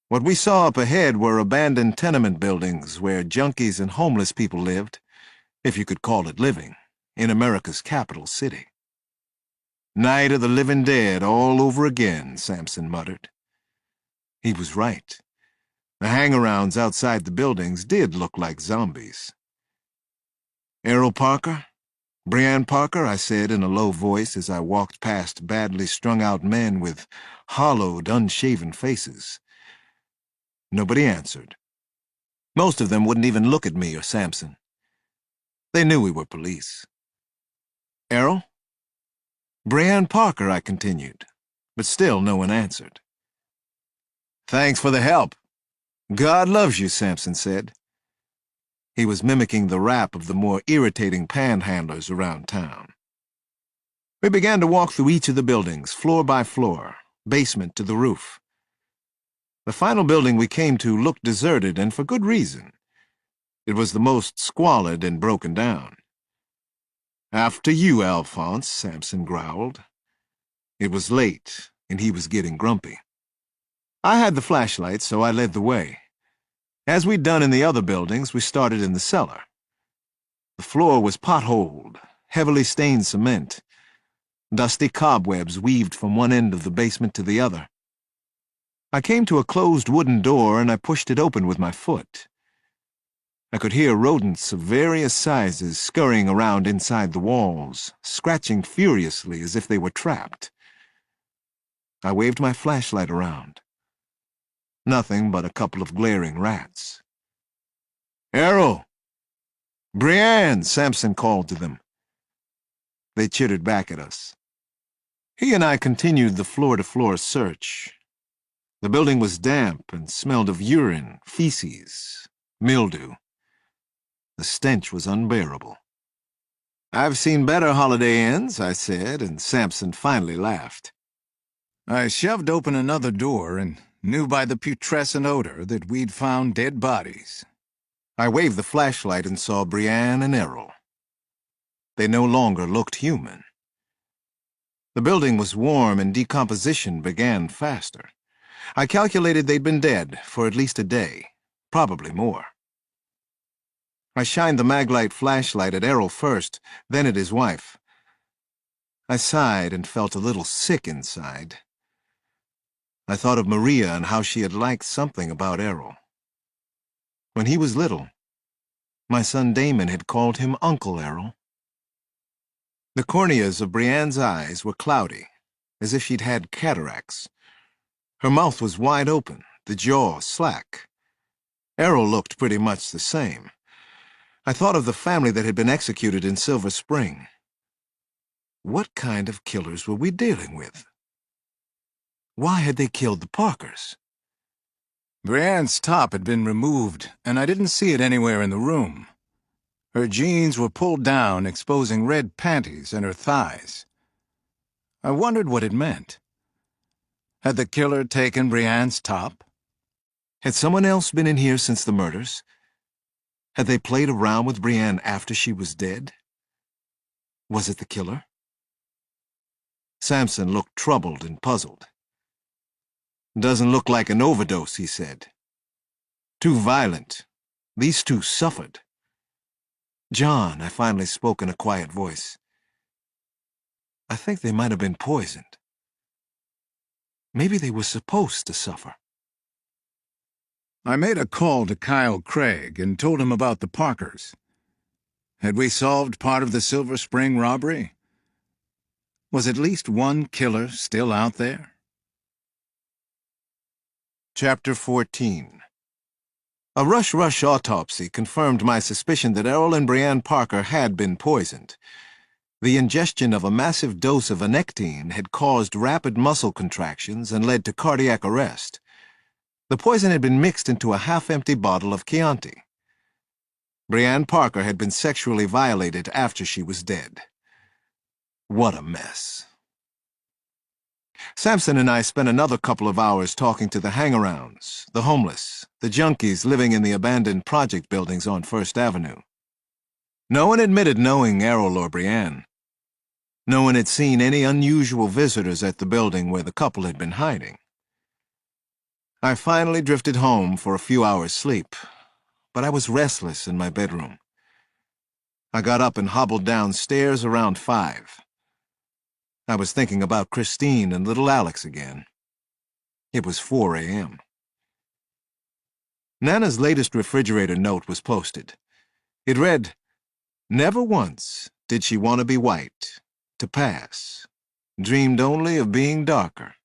What we saw up ahead were abandoned tenement buildings where junkies and homeless people lived, if you could call it living, in America's capital city. "Night of the living dead all over again," Sampson muttered. He was right. The hang-arounds outside the buildings did look like zombies. "Errol Parker? "Brianne Parker," I said in a low voice as I walked past badly strung-out men with hollowed, unshaven faces. Nobody answered. Most of them wouldn't even look at me or Sampson. They knew we were police. "Errol?" "Brianne Parker," I continued, but still no one answered. "Thanks for the help. God loves you," Sampson said. He was mimicking the rap of the more irritating panhandlers around town. We began to walk through each of the buildings, floor by floor, basement to the roof. The final building we came to looked deserted, and for good reason. It was the most squalid and broken down. "After you, Alphonse," Sampson growled. It was late, and he was getting grumpy. I had the flashlight, so I led the way. As we'd done in the other buildings, we started in the cellar. The floor was potholed, heavily stained cement. Dusty cobwebs weaved from one end of the basement to the other. I came to a closed wooden door, and I pushed it open with my foot. I could hear rodents of various sizes scurrying around inside the walls, scratching furiously as if they were trapped. I waved my flashlight around. Nothing but a couple of glaring rats. "Errol! Brianne!" Sampson called to them. They chittered back at us. He and I continued the floor-to-floor search. The building was damp and smelled of urine, feces, mildew. The stench was unbearable. "I've seen better Holiday Inns," I said, and Sampson finally laughed. I shoved open another door and knew by the putrescent odor that we'd found dead bodies. I waved the flashlight and saw Brianne and Errol. They no longer looked human. The building was warm and decomposition began faster. I calculated they'd been dead for at least a day, probably more. I shined the maglite flashlight at Errol first, then at his wife. I sighed and felt a little sick inside. I thought of Maria and how she had liked something about Errol. When he was little, my son Damon had called him Uncle Errol. The corneas of Brianne's eyes were cloudy, as if she'd had cataracts. Her mouth was wide open, the jaw slack. Errol looked pretty much the same. I thought of the family that had been executed in Silver Spring. What kind of killers were we dealing with? Why had they killed the Parkers? Brianne's top had been removed, and I didn't see it anywhere in the room. Her jeans were pulled down, exposing red panties and her thighs. I wondered what it meant. Had the killer taken Brianne's top? Had someone else been in here since the murders? Had they played around with Brianne after she was dead? Was it the killer? Sampson looked troubled and puzzled. "Doesn't look like an overdose," he said. "Too violent. These two suffered." "John," I finally spoke in a quiet voice. "I think they might have been poisoned. Maybe they were supposed to suffer." I made a call to Kyle Craig and told him about the Parkers. Had we solved part of the Silver Spring robbery? Was at least one killer still out there? Chapter 14. A rush autopsy confirmed my suspicion that Errol and Brianne Parker had been poisoned. The ingestion of a massive dose of anectine had caused rapid muscle contractions and led to cardiac arrest. The poison had been mixed into a half-empty bottle of Chianti. Brianne Parker had been sexually violated after she was dead. What a mess. Sampson and I spent another couple of hours talking to the hang-arounds, the homeless, the junkies living in the abandoned project buildings on First Avenue. No one admitted knowing Errol or Brianne. No one had seen any unusual visitors at the building where the couple had been hiding. I finally drifted home for a few hours' sleep, but I was restless in my bedroom. I got up and hobbled downstairs around 5. I was thinking about Christine and little Alex again. It was 4 a.m. Nana's latest refrigerator note was posted. It read, "Never once Did she want to be white, to pass, dreamed only of being darker?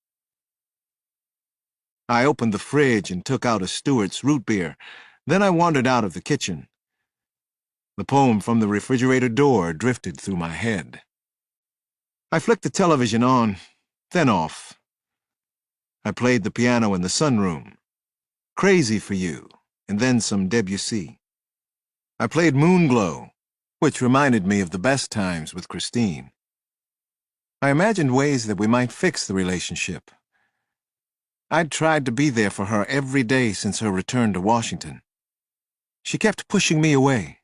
I opened the fridge and took out a Stewart's root beer. Then I wandered out of the kitchen. The poem from the refrigerator door drifted through my head. I flicked the television on, then off. I played the piano in the sunroom. Crazy for You, and then some Debussy. I played Moonglow, which reminded me of the best times with Christine. I imagined ways that we might fix the relationship. I'd tried to be there for her every day since her return to Washington. She kept pushing me away.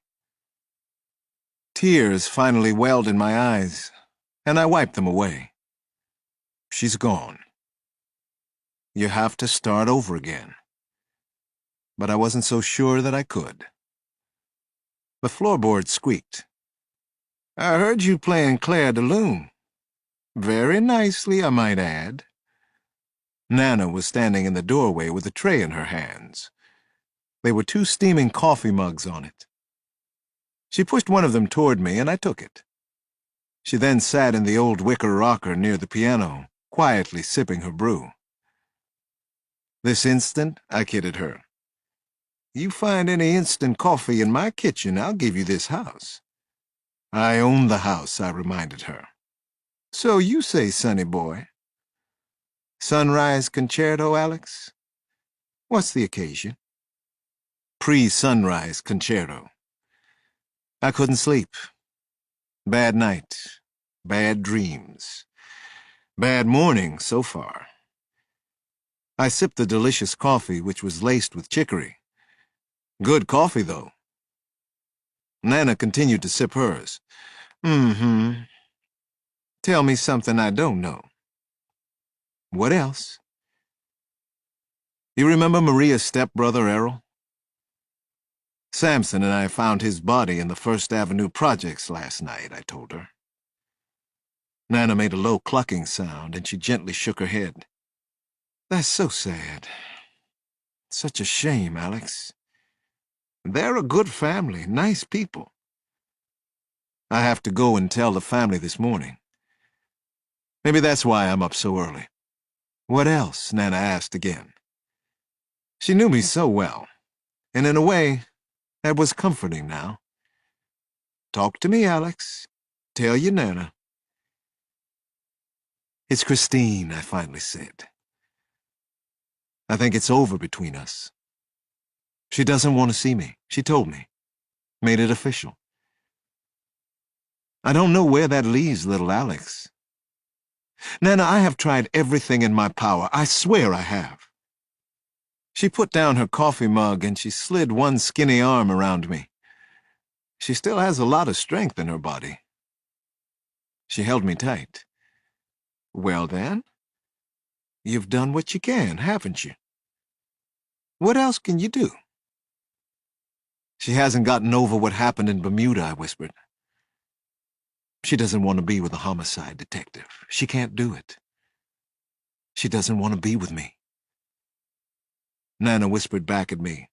Tears finally welled in my eyes, and I wiped them away. She's gone. You have to start over again. But I wasn't so sure that I could. The floorboard squeaked. I heard you playing Clair de Lune. Very nicely, I might add. Nana was standing in the doorway with a tray in her hands. There were 2 steaming coffee mugs on it. She pushed one of them toward me, and I took it. She then sat in the old wicker rocker near the piano, quietly sipping her brew. This instant, I kidded her. You find any instant coffee in my kitchen, I'll give you this house. I own the house, I reminded her. So you say, sonny boy. Sunrise concerto, Alex? What's the occasion? Pre-sunrise concerto. I couldn't sleep. Bad night. Bad dreams. Bad morning so far. I sipped the delicious coffee, which was laced with chicory. Good coffee, though. Nana continued to sip hers. Mm-hmm. Tell me something I don't know. What else? You remember Maria's stepbrother, Errol? Samson and I found his body in the First Avenue projects last night, I told her. Nana made a low clucking sound, and she gently shook her head. That's so sad. Such a shame, Alex. They're a good family, nice people. I have to go and tell the family this morning. Maybe that's why I'm up so early. What else? Nana asked again. She knew me so well, and in a way, that was comforting now. Talk to me, Alex. Tell your Nana. It's Christine, I finally said. I think it's over between us. She doesn't want to see me, she told me. Made it official. I don't know where that leaves little Alex. Nana, I have tried everything in my power. I swear I have. She put down her coffee mug and she slid one skinny arm around me. She still has a lot of strength in her body. She held me tight. Well then, you've done what you can, haven't you? What else can you do? She hasn't gotten over what happened in Bermuda, I whispered. She doesn't want to be with a homicide detective. She can't do it. She doesn't want to be with me. Nana whispered back at me.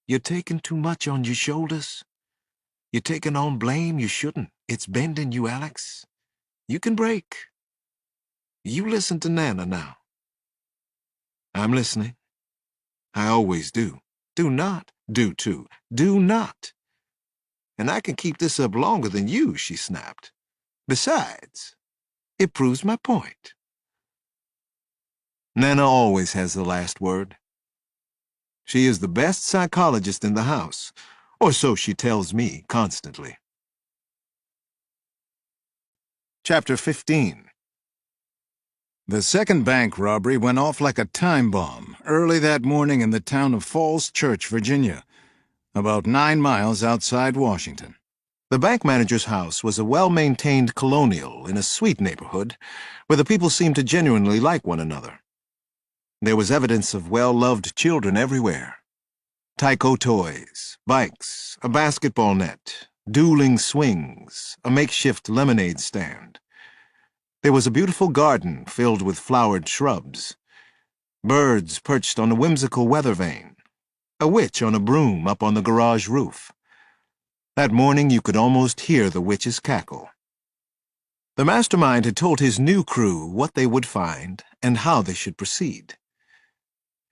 You're taking too much on your shoulders. You're taking on blame you shouldn't. It's bending you, Alex. You can break. You listen to Nana now. I'm listening. I always do. Do not. Do too. Do not. And I can keep this up longer than you, she snapped. Besides, it proves my point. Nana always has the last word. She is the best psychologist in the house, or so she tells me constantly. Chapter 15. The second bank robbery went off like a time bomb early that morning in the town of Falls Church, Virginia, about 9 miles outside Washington. The bank manager's house was a well-maintained colonial in a sweet neighborhood where the people seemed to genuinely like one another. There was evidence of well-loved children everywhere. Tyco toys, bikes, a basketball net, dueling swings, a makeshift lemonade stand. There was a beautiful garden filled with flowered shrubs, birds perched on a whimsical weather vane, a witch on a broom up on the garage roof. That morning you could almost hear the witches cackle. The mastermind had told his new crew what they would find and how they should proceed.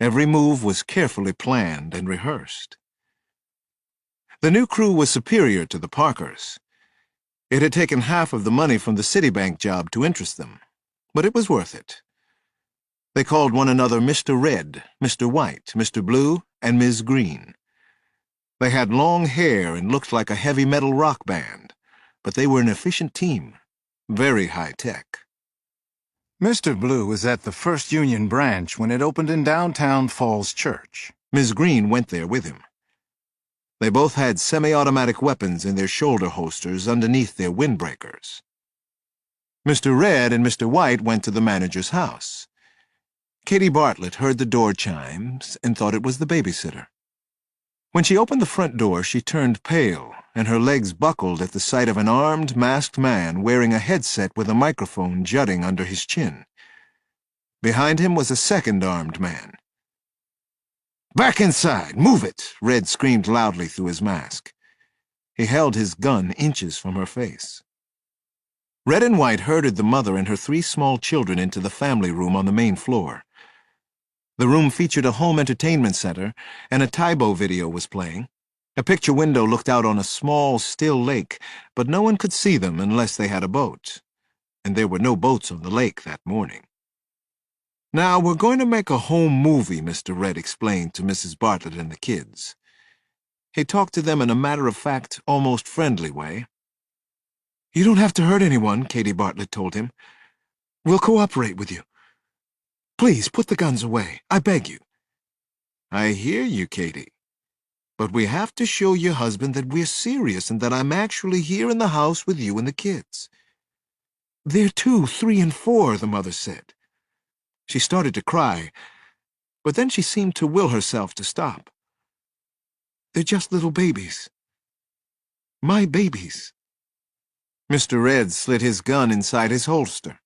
Every move was carefully planned and rehearsed. The new crew was superior to the Parkers. It had taken half of the money from the Citibank job to interest them, but it was worth it. They called one another Mr. Red, Mr. White, Mr. Blue, and Ms. Green. They had long hair and looked like a heavy metal rock band, but they were an efficient team, very high-tech. Mr. Blue was at the First Union branch when it opened in downtown Falls Church. Ms. Green went there with him. They both had semi-automatic weapons in their shoulder holsters underneath their windbreakers. Mr. Red and Mr. White went to the manager's house. Katie Bartlett heard the door chimes and thought it was the babysitter. When she opened the front door, she turned pale, and her legs buckled at the sight of an armed, masked man wearing a headset with a microphone jutting under his chin. Behind him was a second armed man. "Back inside! Move it!" Red screamed loudly through his mask. He held his gun inches from her face. Red and White herded the mother and her 3 small children into the family room on the main floor. The room featured a home entertainment center, and a Tybo video was playing. A picture window looked out on a small, still lake, but no one could see them unless they had a boat. And there were no boats on the lake that morning. "Now, we're going to make a home movie," Mr. Red explained to Mrs. Bartlett and the kids. He talked to them in a matter-of-fact, almost friendly way. "You don't have to hurt anyone," Katie Bartlett told him. "We'll cooperate with you. Please, put the guns away. I beg you." "I hear you, Katie. But we have to show your husband that we're serious and that I'm actually here in the house with you and the kids." "They're 2, 3, and 4, the mother said. She started to cry, but then she seemed to will herself to stop. "They're just little babies. My babies." Mr. Red slid his gun inside his holster.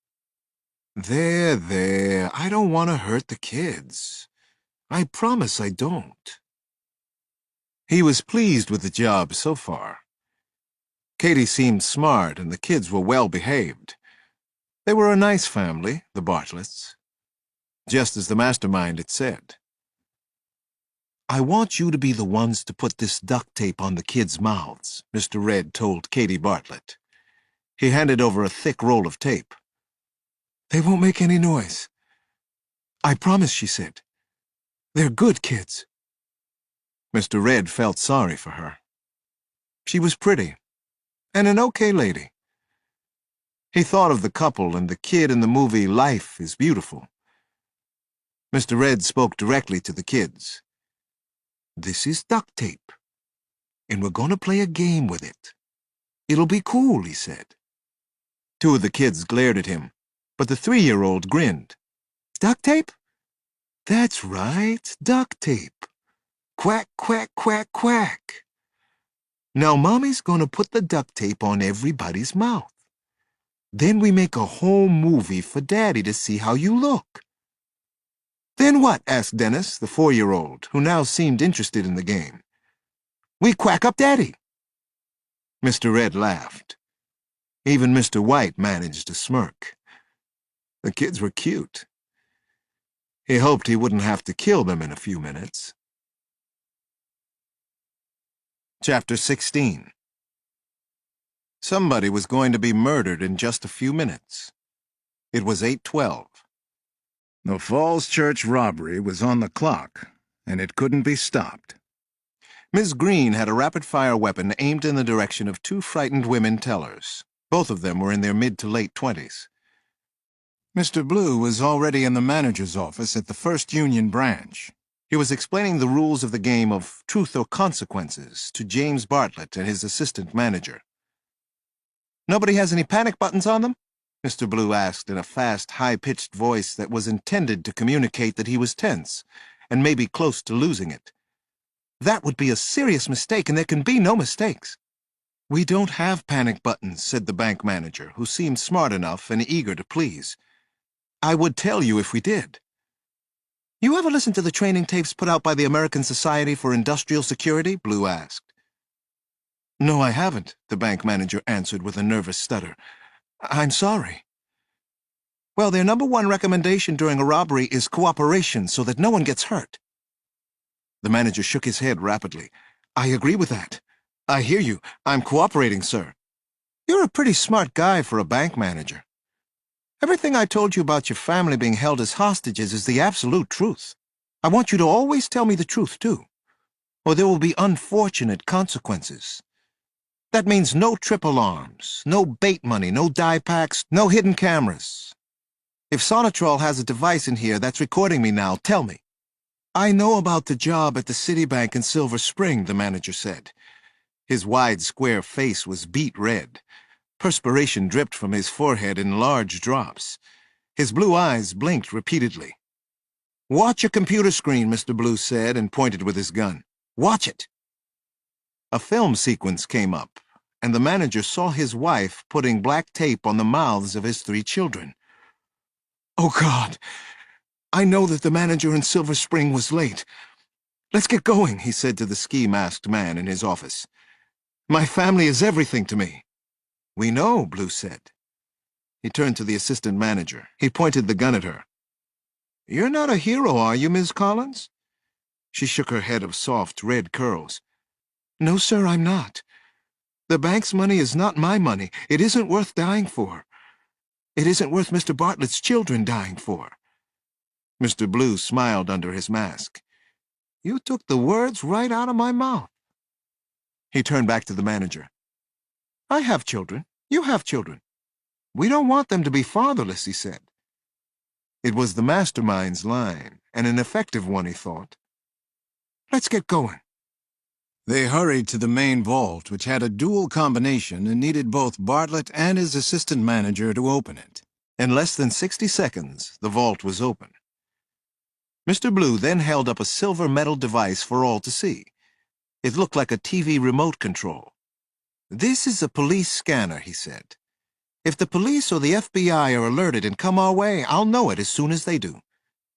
There, I don't want to hurt the kids. I promise I don't." He was pleased with the job so far. Katie seemed smart, and the kids were well-behaved. They were a nice family, the Bartletts, just as the mastermind had said. "I want you to be the ones to put this duct tape on the kids' mouths," Mr. Red told Katie Bartlett. He handed over a thick roll of tape. "They won't make any noise. I promise," she said. "They're good kids." Mr. Red felt sorry for her. She was pretty, and an okay lady. He thought of the couple and the kid in the movie Life is Beautiful. Mr. Red spoke directly to the kids. "This is duct tape, and we're going to play a game with it. It'll be cool," he said. 2 of the kids glared at him, but the 3-year-old grinned. "Duct tape? That's right, duct tape. Quack, quack, quack, quack. Now Mommy's going to put the duct tape on everybody's mouth. Then we make a home movie for Daddy to see how you look." "Then what?" asked Dennis, the 4-year-old, who now seemed interested in the game. "We quack up Daddy." Mr. Red laughed. Even Mr. White managed a smirk. The kids were cute. He hoped he wouldn't have to kill them in a few minutes. Chapter 16. Somebody was going to be murdered in just a few minutes. It was 8:12. The Falls Church robbery was on the clock, and it couldn't be stopped. Ms. Green had a rapid-fire weapon aimed in the direction of 2 frightened women tellers. Both of them were in their mid to late 20s. Mr. Blue was already in the manager's office at the First Union branch. He was explaining the rules of the game of truth or consequences to James Bartlett and his assistant manager. "Nobody has any panic buttons on them?" Mr. Blue asked in a fast, high-pitched voice that was intended to communicate that he was tense and maybe close to losing it. "That would be a serious mistake, and there can be no mistakes." "We don't have panic buttons," said the bank manager, who seemed smart enough and eager to please. "I would tell you if we did." "You ever listen to the training tapes put out by the American Society for Industrial Security?" Blue asked. "No, I haven't," the bank manager answered with a nervous stutter. "I'm sorry." "Well, their number one recommendation during a robbery is cooperation so that no one gets hurt." The manager shook his head rapidly. "I agree with that. I hear you. I'm cooperating, sir." "You're a pretty smart guy for a bank manager. Everything I told you about your family being held as hostages is the absolute truth. I want you to always tell me the truth, too, or there will be unfortunate consequences. That means no trip alarms, no bait money, no dye packs, no hidden cameras. If Sonatrol has a device in here that's recording me now, tell me." "I know about the job at the Citibank in Silver Spring," the manager said. His wide, square face was beet red. Perspiration dripped from his forehead in large drops. His blue eyes blinked repeatedly. "Watch your computer screen," Mr. Blue said and pointed with his gun. "Watch it." A film sequence came up, and the manager saw his wife putting black tape on the mouths of his 3 children. "Oh, God! I know that the manager in Silver Spring was late. Let's get going," he said to the ski-masked man in his office. "My family is everything to me." "We know," Blue said. He turned to the assistant manager. He pointed the gun at her. "You're not a hero, are you, Miss Collins?" She shook her head of soft, red curls. "No, sir, I'm not. The bank's money is not my money. It isn't worth dying for. It isn't worth Mr. Bartlett's children dying for." Mr. Blue smiled under his mask. "You took the words right out of my mouth." He turned back to the manager. "I have children. You have children. We don't want them to be fatherless," he said. It was the mastermind's line, and an effective one, he thought. "Let's get going." They hurried to the main vault, which had a dual combination and needed both Bartlett and his assistant manager to open it. In less than 60 seconds, the vault was open. Mr. Blue then held up a silver metal device for all to see. It looked like a TV remote control. "This is a police scanner," he said. "If the police or the FBI are alerted and come our way, I'll know it as soon as they do.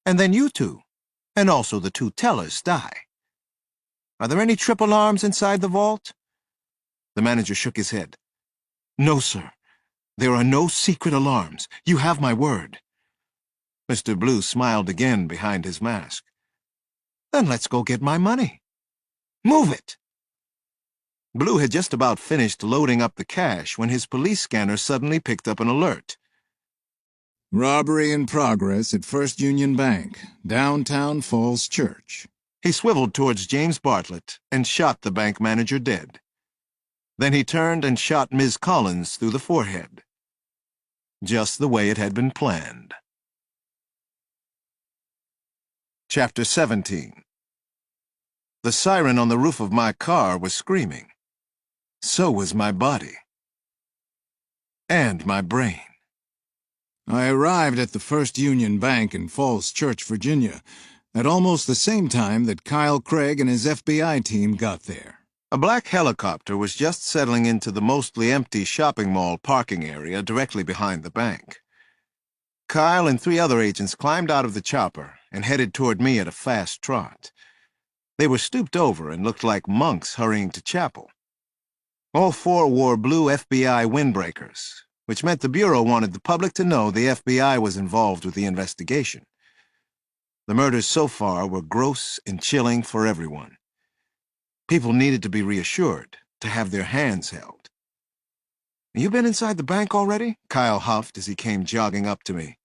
And then you two, and also the 2 tellers, die. Are there any trip alarms inside the vault?" The manager shook his head. "No, sir. There are no secret alarms. You have my word." Mr. Blue smiled again behind his mask. "Then let's go get my money. Move it." Blue had just about finished loading up the cash when his police scanner suddenly picked up an alert. "Robbery in progress at First Union Bank, downtown Falls Church." He swiveled towards James Bartlett and shot the bank manager dead. Then he turned and shot Ms. Collins through the forehead. Just the way it had been planned. Chapter 17. The siren on the roof of my car was screaming. So was my body. And my brain. I arrived at the First Union Bank in Falls Church, Virginia, at almost the same time that Kyle Craig and his FBI team got there. A black helicopter was just settling into the mostly empty shopping mall parking area directly behind the bank. Kyle and 3 other agents climbed out of the chopper and headed toward me at a fast trot. They were stooped over and looked like monks hurrying to chapel. All 4 wore blue FBI windbreakers, which meant the Bureau wanted the public to know the FBI was involved with the investigation. The murders so far were gross and chilling for everyone. People needed to be reassured, to have their hands held. "You been inside the bank already?" Kyle huffed as he came jogging up to me.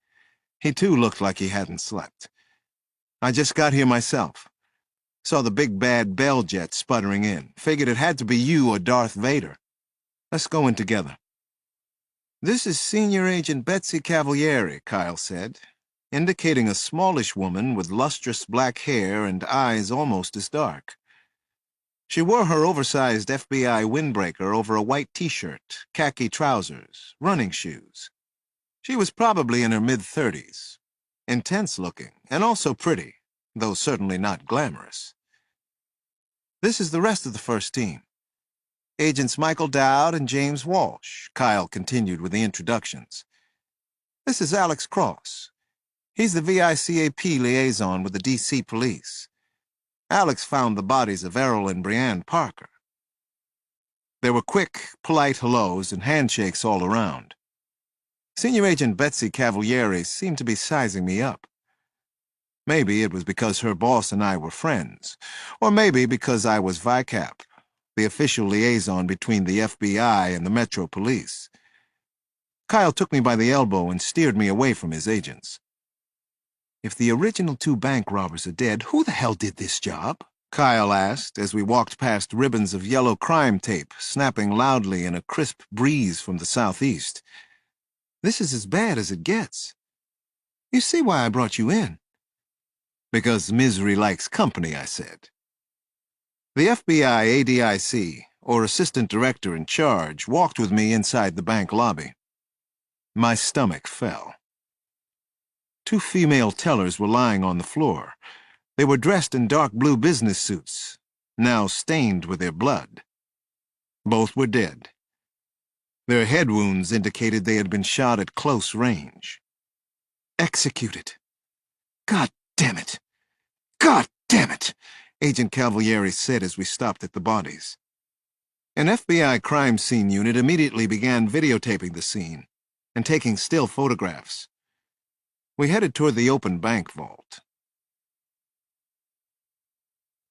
He too looked like he hadn't slept. "I just got here myself. Saw the big bad Bell jet sputtering in. Figured it had to be you or Darth Vader. Let's go in together." "This is Senior Agent Betsy Cavalieri," Kyle said, indicating a smallish woman with lustrous black hair and eyes almost as dark. She wore her oversized FBI windbreaker over a white t-shirt, khaki trousers, running shoes. She was probably in her mid-30s, intense-looking and also pretty, though certainly not glamorous. "This is the rest of the first team. Agents Michael Dowd and James Walsh," Kyle continued with the introductions. "This is Alex Cross. He's the VICAP liaison with the D.C. police. Alex found the bodies of Errol and Brianne Parker." There were quick, polite hellos and handshakes all around. Senior Agent Betsy Cavalieri seemed to be sizing me up. Maybe it was because her boss and I were friends, or maybe because I was VICAP, the official liaison between the FBI and the Metro Police. Kyle took me by the elbow and steered me away from his agents. "If the original 2 bank robbers are dead, who the hell did this job?" Kyle asked as we walked past ribbons of yellow crime tape snapping loudly in a crisp breeze from the southeast. "This is as bad as it gets. You see why I brought you in." "Because misery likes company," I said. The FBI ADIC, or assistant director in charge, walked with me inside the bank lobby. My stomach fell. 2 female tellers were lying on the floor. They were dressed in dark blue business suits, now stained with their blood. Both were dead. Their head wounds indicated they had been shot at close range. "Executed. God damn it! God damn it!" Agent Cavalieri said as we stopped at the bodies. An FBI crime scene unit immediately began videotaping the scene and taking still photographs. We headed toward the open bank vault.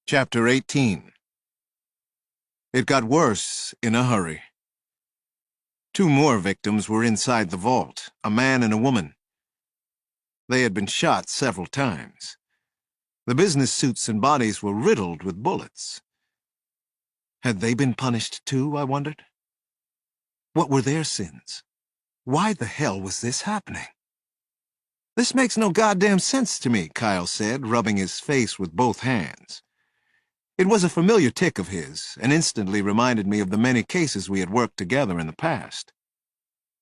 Chapter 18. It got worse in a hurry. 2 more victims were inside the vault, a man and a woman. They had been shot several times. The business suits and bodies were riddled with bullets. Had they been punished too, I wondered? What were their sins? Why the hell was this happening? "This makes no goddamn sense to me," Kyle said, rubbing his face with both hands. It was a familiar tic of his, and instantly reminded me of the many cases we had worked together in the past.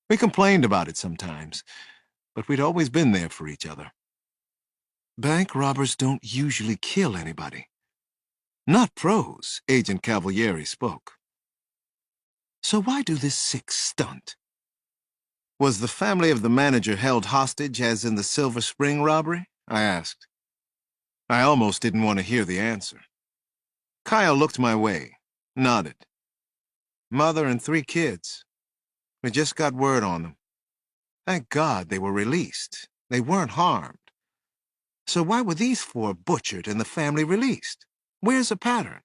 We complained about it sometimes, but we'd always been there for each other. "Bank robbers don't usually kill anybody." "Not pros," Agent Cavalieri spoke. "So why do this sick stunt?" "Was the family of the manager held hostage as in the Silver Spring robbery?" I asked. I almost didn't want to hear the answer. Kyle looked my way, nodded. "Mother and 3 kids. We just got word on them. Thank God they were released. They weren't harmed. So why were these 4 butchered and the family released? Where's a pattern?"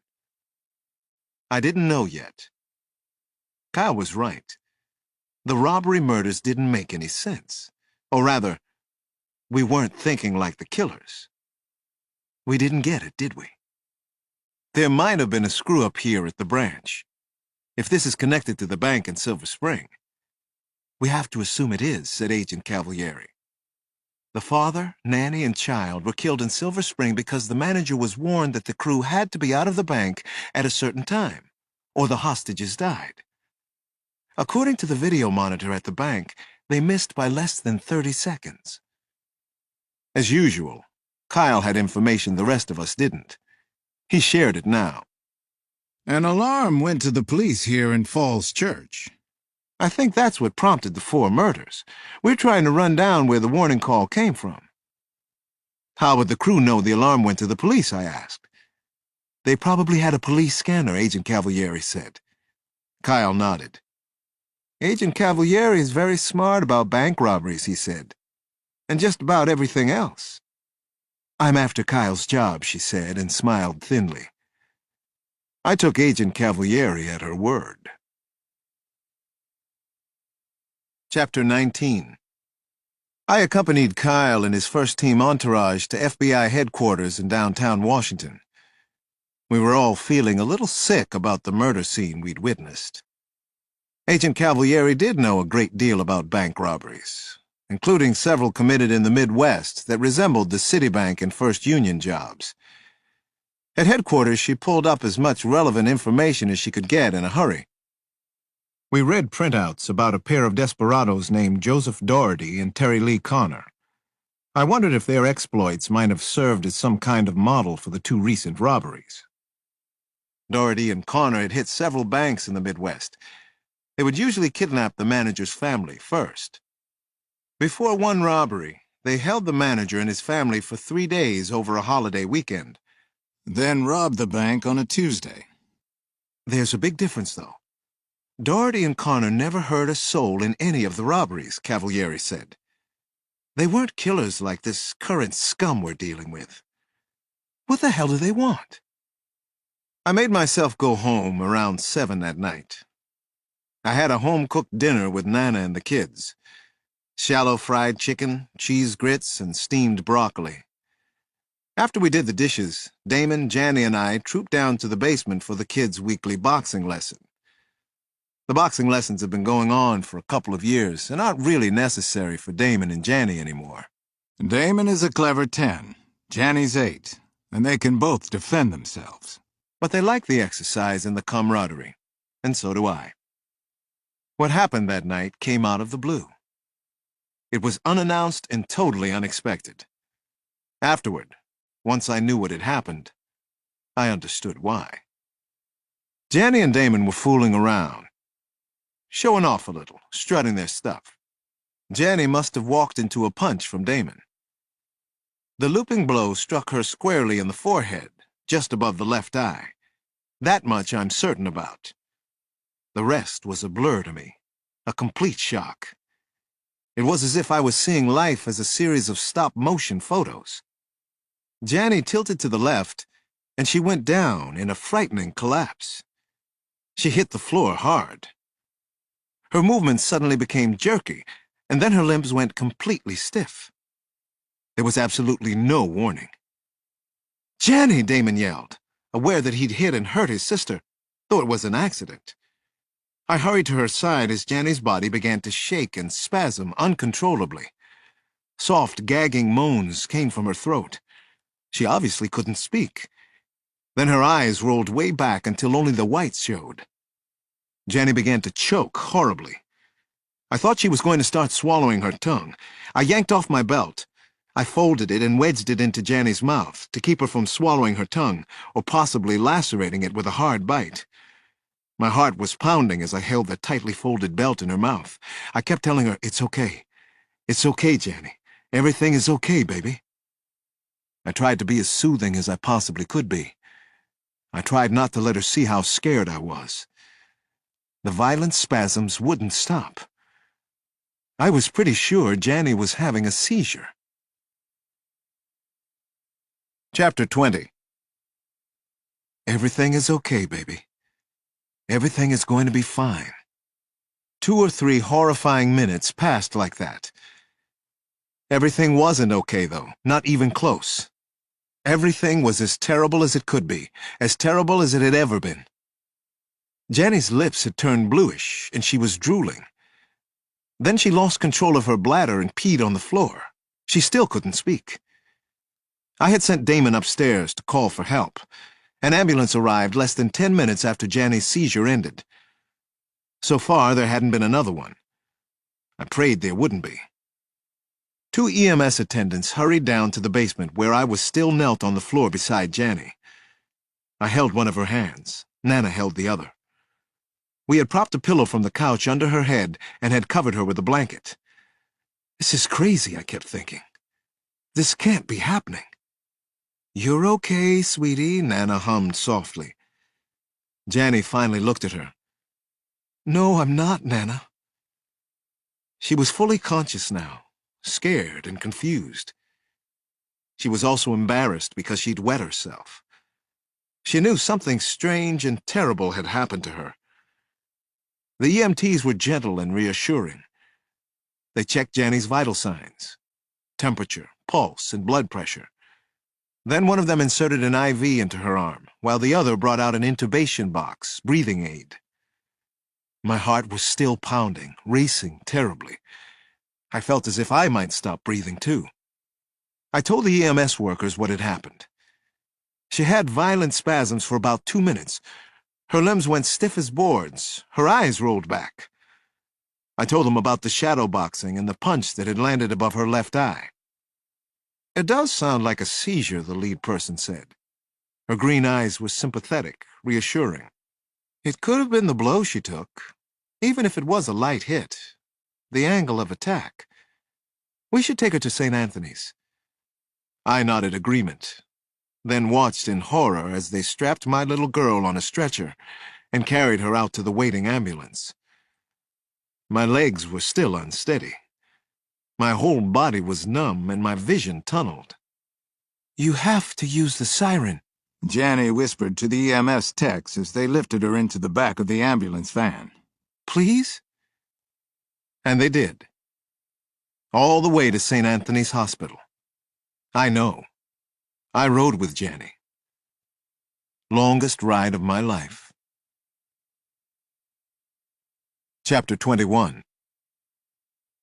I didn't know yet. Kyle was right. The robbery murders didn't make any sense. Or rather, we weren't thinking like the killers. We didn't get it, did we? There might have been a screw-up here at the branch. If this is connected to the bank in Silver Spring. "We have to assume it is," said Agent Cavalieri. "The father, nanny, and child were killed in Silver Spring because the manager was warned that the crew had to be out of the bank at a certain time, or the hostages died. According to the video monitor at the bank, they missed by less than 30 seconds. As usual, Kyle had information the rest of us didn't. He shared it now. An alarm went to the police here in Falls Church. "I think that's what prompted the 4 murders. We're trying to run down where the warning call came from." "How would the crew know the alarm went to the police?" I asked. "They probably had a police scanner," Agent Cavalieri said. Kyle nodded. "Agent Cavalieri is very smart about bank robberies," he said. "And just about everything else." "I'm after Kyle's job," she said, and smiled thinly. I took Agent Cavalieri at her word. Chapter 19. I accompanied Kyle and his first-team entourage to FBI headquarters in downtown Washington. We were all feeling a little sick about the murder scene we'd witnessed. Agent Cavalieri did know a great deal about bank robberies, including several committed in the Midwest that resembled the Citibank and First Union jobs. At headquarters, she pulled up as much relevant information as she could get in a hurry. We read printouts about a pair of desperados named Joseph Doherty and Terry Lee Connor. I wondered if their exploits might have served as some kind of model for the 2 recent robberies. Doherty and Connor had hit several banks in the Midwest. They would usually kidnap the manager's family first. Before one robbery, they held the manager and his family for 3 days over a holiday weekend. Then robbed the bank on a Tuesday. There's a big difference, though. Doherty and Connor never hurt a soul in any of the robberies, Cavalieri said. They weren't killers like this current scum we're dealing with. What the hell do they want? I made myself go home around 7 that night. I had a home-cooked dinner with Nana and the kids. Shallow fried chicken, cheese grits, and steamed broccoli. After we did the dishes, Damon, Janny, and I trooped down to the basement for the kids' weekly boxing lesson. The boxing lessons have been going on for a couple of years and aren't really necessary for Damon and Janny anymore. Damon is a clever 10, Janny's 8, and they can both defend themselves. But they like the exercise and the camaraderie, and so do I. What happened that night came out of the blue. It was unannounced and totally unexpected. Afterward, once I knew what had happened, I understood why. Janny and Damon were fooling around, showing off a little, strutting their stuff. Janny must have walked into a punch from Damon. The looping blow struck her squarely in the forehead, just above the left eye. That much I'm certain about. The rest was a blur to me, a complete shock. It was as if I was seeing life as a series of stop-motion photos. Janny tilted to the left, and she went down in a frightening collapse. She hit the floor hard. Her movements suddenly became jerky, and then her limbs went completely stiff. There was absolutely no warning. "Janny!" Damon yelled, aware that he'd hit and hurt his sister, though it was an accident. I hurried to her side as Janny's body began to shake and spasm uncontrollably. Soft, gagging moans came from her throat. She obviously couldn't speak. Then her eyes rolled way back until only the whites showed. Janny began to choke horribly. I thought she was going to start swallowing her tongue. I yanked off my belt. I folded it and wedged it into Janny's mouth to keep her from swallowing her tongue or possibly lacerating it with a hard bite. My heart was pounding as I held the tightly folded belt in her mouth. I kept telling her, "It's okay. It's okay, Janny. Everything is okay, baby." I tried to be as soothing as I possibly could be. I tried not to let her see how scared I was. The violent spasms wouldn't stop. I was pretty sure Janny was having a seizure. Chapter 20. Everything is okay, baby. Everything is going to be fine. 2 or 3 horrifying minutes passed like that. Everything wasn't okay, though, not even close. Everything was as terrible as it could be, as terrible as it had ever been. Janny's lips had turned bluish, and she was drooling. Then she lost control of her bladder and peed on the floor. She still couldn't speak. I had sent Damon upstairs to call for help. An ambulance arrived less than 10 minutes after Janny's seizure ended. So far, there hadn't been another one. I prayed there wouldn't be. 2 EMS attendants hurried down to the basement where I was still knelt on the floor beside Janny. I held one of her hands. Nana held the other. We had propped a pillow from the couch under her head and had covered her with a blanket. This is crazy, I kept thinking. This can't be happening. "You're okay, sweetie," Nana hummed softly. Janny finally looked at her. "No, I'm not, Nana." She was fully conscious now, scared and confused. She was also embarrassed because she'd wet herself. She knew something strange and terrible had happened to her. The EMTs were gentle and reassuring. They checked Janny's vital signs: temperature, pulse, and blood pressure. Then one of them inserted an IV into her arm, while the other brought out an intubation box, breathing aid. My heart was still pounding, racing terribly. I felt as if I might stop breathing, too. I told the EMS workers what had happened. She had violent spasms for about 2 minutes. Her limbs went stiff as boards. Her eyes rolled back. I told them about the shadow boxing and the punch that had landed above her left eye. "It does sound like a seizure," the lead person said. Her green eyes were sympathetic, reassuring. "It could have been the blow she took, even if it was a light hit. The angle of attack. We should take her to St. Anthony's." I nodded agreement, then watched in horror as they strapped my little girl on a stretcher and carried her out to the waiting ambulance. My legs were still unsteady. My whole body was numb and my vision tunneled. "You have to use the siren," Janny whispered to the EMS techs as they lifted her into the back of the ambulance van. "Please?" And they did. All the way to St. Anthony's Hospital. I know. I rode with Janny. Longest ride of my life. Chapter 21.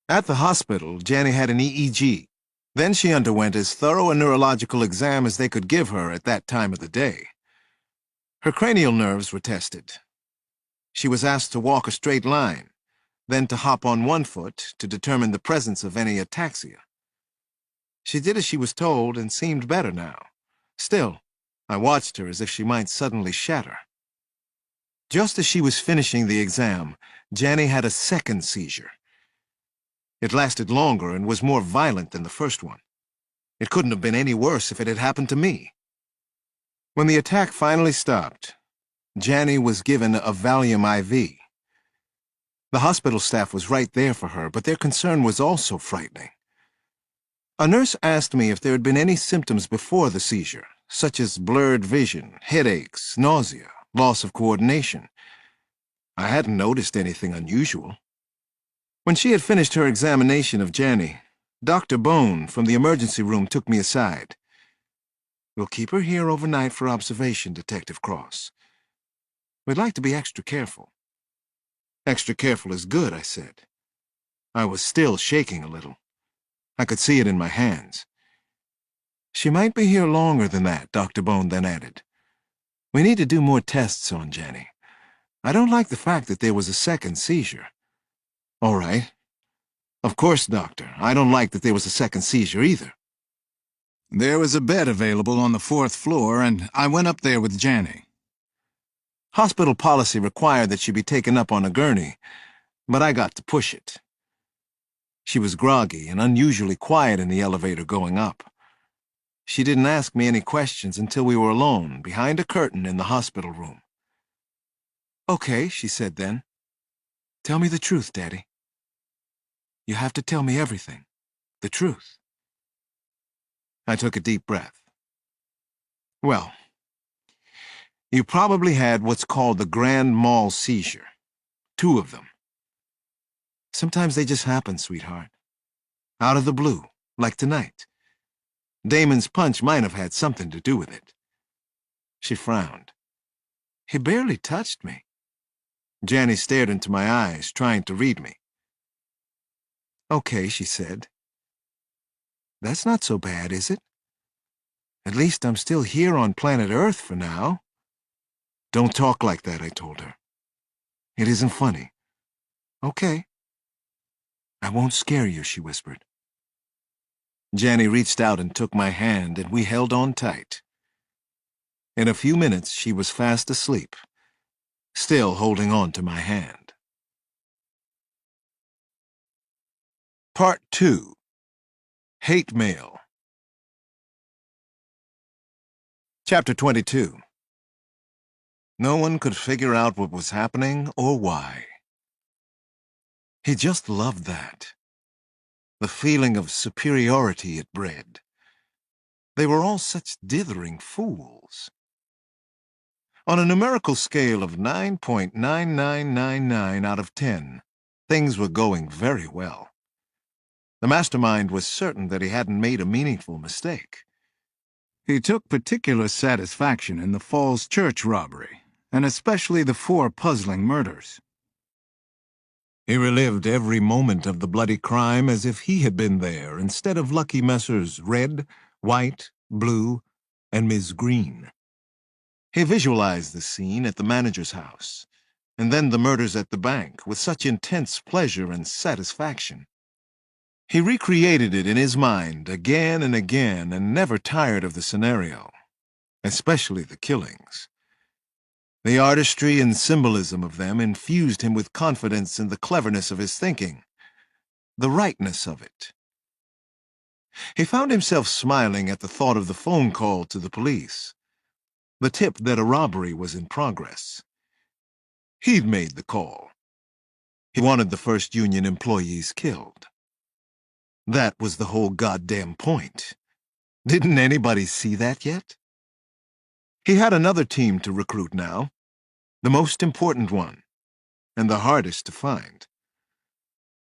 At the hospital, Janny had an EEG. Then she underwent as thorough a neurological exam as they could give her at that time of the day. Her cranial nerves were tested. She was asked to walk a straight line, then to hop on one foot to determine the presence of any ataxia. She did as she was told and seemed better now. Still, I watched her as if she might suddenly shatter. Just as she was finishing the exam, Janny had a second seizure. It lasted longer and was more violent than the first one. It couldn't have been any worse if it had happened to me. When the attack finally stopped, Janny was given a Valium IV. The hospital staff was right there for her, but their concern was also frightening. A nurse asked me if there had been any symptoms before the seizure, such as blurred vision, headaches, nausea, loss of coordination. I hadn't noticed anything unusual. When she had finished her examination of Janny, Dr. Bone from the emergency room took me aside. "We'll keep her here overnight for observation, Detective Cross. We'd like to be extra careful." "Extra careful is good," I said. I was still shaking a little. I could see it in my hands. "She might be here longer than that," Dr. Bone then added. "We need to do more tests on Janny. I don't like the fact that there was a second seizure." "All right. Of course, Doctor. I don't like that there was a second seizure either." There was a bed available on the 4th floor, and I went up there with Janny. Hospital policy required that she be taken up on a gurney, but I got to push it. She was groggy and unusually quiet in the elevator going up. She didn't ask me any questions until we were alone, behind a curtain in the hospital room. "Okay," she said then. "Tell me the truth, Daddy. You have to tell me everything. The truth." I took a deep breath. "Well, you probably had what's called the grand mal seizure. 2 of them. Sometimes they just happen, sweetheart. Out of the blue, like tonight. Damon's punch might have had something to do with it." She frowned. "He barely touched me." Janny stared into my eyes, trying to read me. "Okay," she said. "That's not so bad, is it? At least I'm still here on planet Earth for now." "Don't talk like that," I told her. "It isn't funny." "Okay." "I won't scare you," she whispered. Janny reached out and took my hand, and we held on tight. In a few minutes, she was fast asleep, still holding on to my hand. Part 2. Hate Mail. Chapter 22. No one could figure out what was happening or why. He just loved that. The feeling of superiority it bred. They were all such dithering fools. On a numerical scale of 9.9999 out of 10, things were going very well. The mastermind was certain that he hadn't made a meaningful mistake. He took particular satisfaction in the Falls Church robbery, and especially the 4 puzzling murders. He relived every moment of the bloody crime as if he had been there instead of lucky Messrs. Red, White, Blue, and Ms. Green. He visualized the scene at the manager's house, and then the murders at the bank with such intense pleasure and satisfaction. He recreated it in his mind again and again and never tired of the scenario, especially the killings. The artistry and symbolism of them infused him with confidence in the cleverness of his thinking, the rightness of it. He found himself smiling at the thought of the phone call to the police, the tip that a robbery was in progress. He'd made the call. He wanted the first union employees killed. That was the whole goddamn point. Didn't anybody see that yet? He had another team to recruit now, the most important one, and the hardest to find.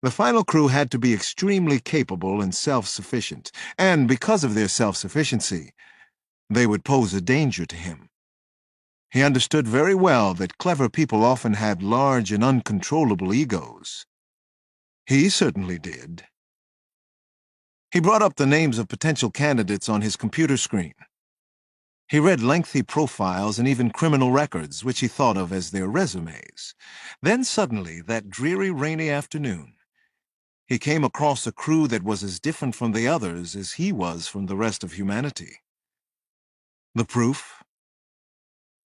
The final crew had to be extremely capable and self-sufficient, and because of their self-sufficiency, they would pose a danger to him. He understood very well that clever people often had large and uncontrollable egos. He certainly did. He brought up the names of potential candidates on his computer screen. He read lengthy profiles and even criminal records, which he thought of as their resumes. Then suddenly, that dreary, rainy afternoon, he came across a crew that was as different from the others as he was from the rest of humanity. The proof?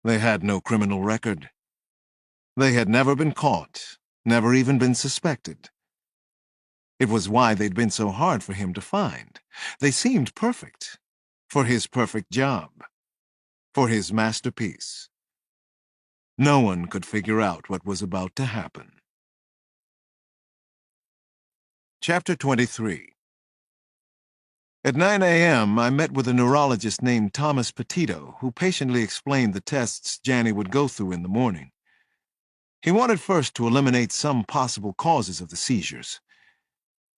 They had no criminal record. They had never been caught, never even been suspected. It was why they'd been so hard for him to find. They seemed perfect for his perfect job, for his masterpiece. No one could figure out what was about to happen. Chapter 23. At 9 a.m., I met with a neurologist named Thomas Petito, who patiently explained the tests Janny would go through in the morning. He wanted first to eliminate some possible causes of the seizures.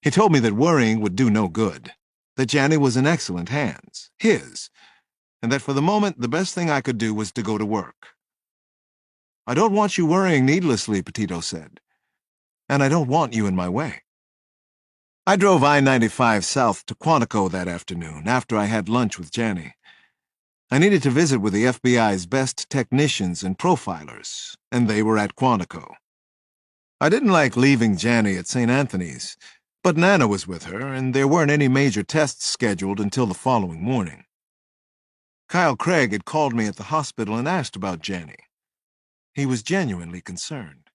He told me that worrying would do no good, that Janny was in excellent hands, his, and that for the moment the best thing I could do was to go to work. "I don't want you worrying needlessly," Petito said, "and I don't want you in my way." I drove I-95 south to Quantico that afternoon after I had lunch with Janny. I needed to visit with the FBI's best technicians and profilers, and they were at Quantico. I didn't like leaving Janny at St. Anthony's, but Nana was with her, and there weren't any major tests scheduled until the following morning. Kyle Craig had called me at the hospital and asked about Janny. He was genuinely concerned.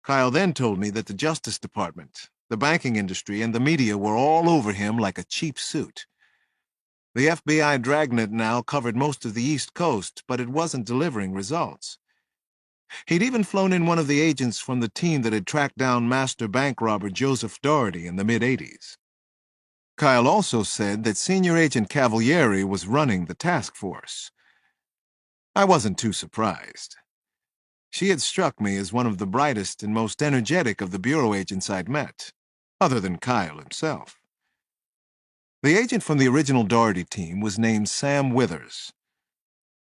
Kyle then told me that the Justice Department, the banking industry, and the media were all over him like a cheap suit. The FBI dragnet now covered most of the East Coast, but it wasn't delivering results. He'd even flown in one of the agents from the team that had tracked down master bank robber Joseph Doherty in the mid-'80s. Kyle also said that Senior Agent Cavalieri was running the task force. I wasn't too surprised. She had struck me as one of the brightest and most energetic of the bureau agents I'd met, other than Kyle himself. The agent from the original Doherty team was named Sam Withers.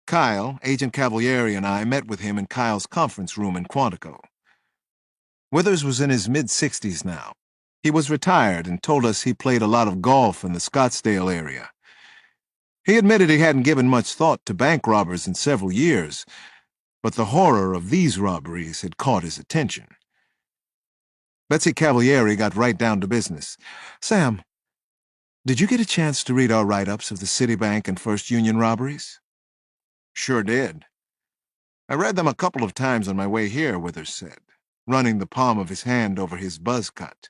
Kyle, Agent Cavalieri, and I met with him in Kyle's conference room in Quantico. Withers was in his mid-60s now. He was retired and told us he played a lot of golf in the Scottsdale area. He admitted he hadn't given much thought to bank robbers in several years, but the horror of these robberies had caught his attention. Betsy Cavalieri got right down to business. "Sam, did you get a chance to read our write-ups of the Citibank and First Union robberies?" "Sure did. I read them a couple of times on my way here," Withers said, running the palm of his hand over his buzz cut.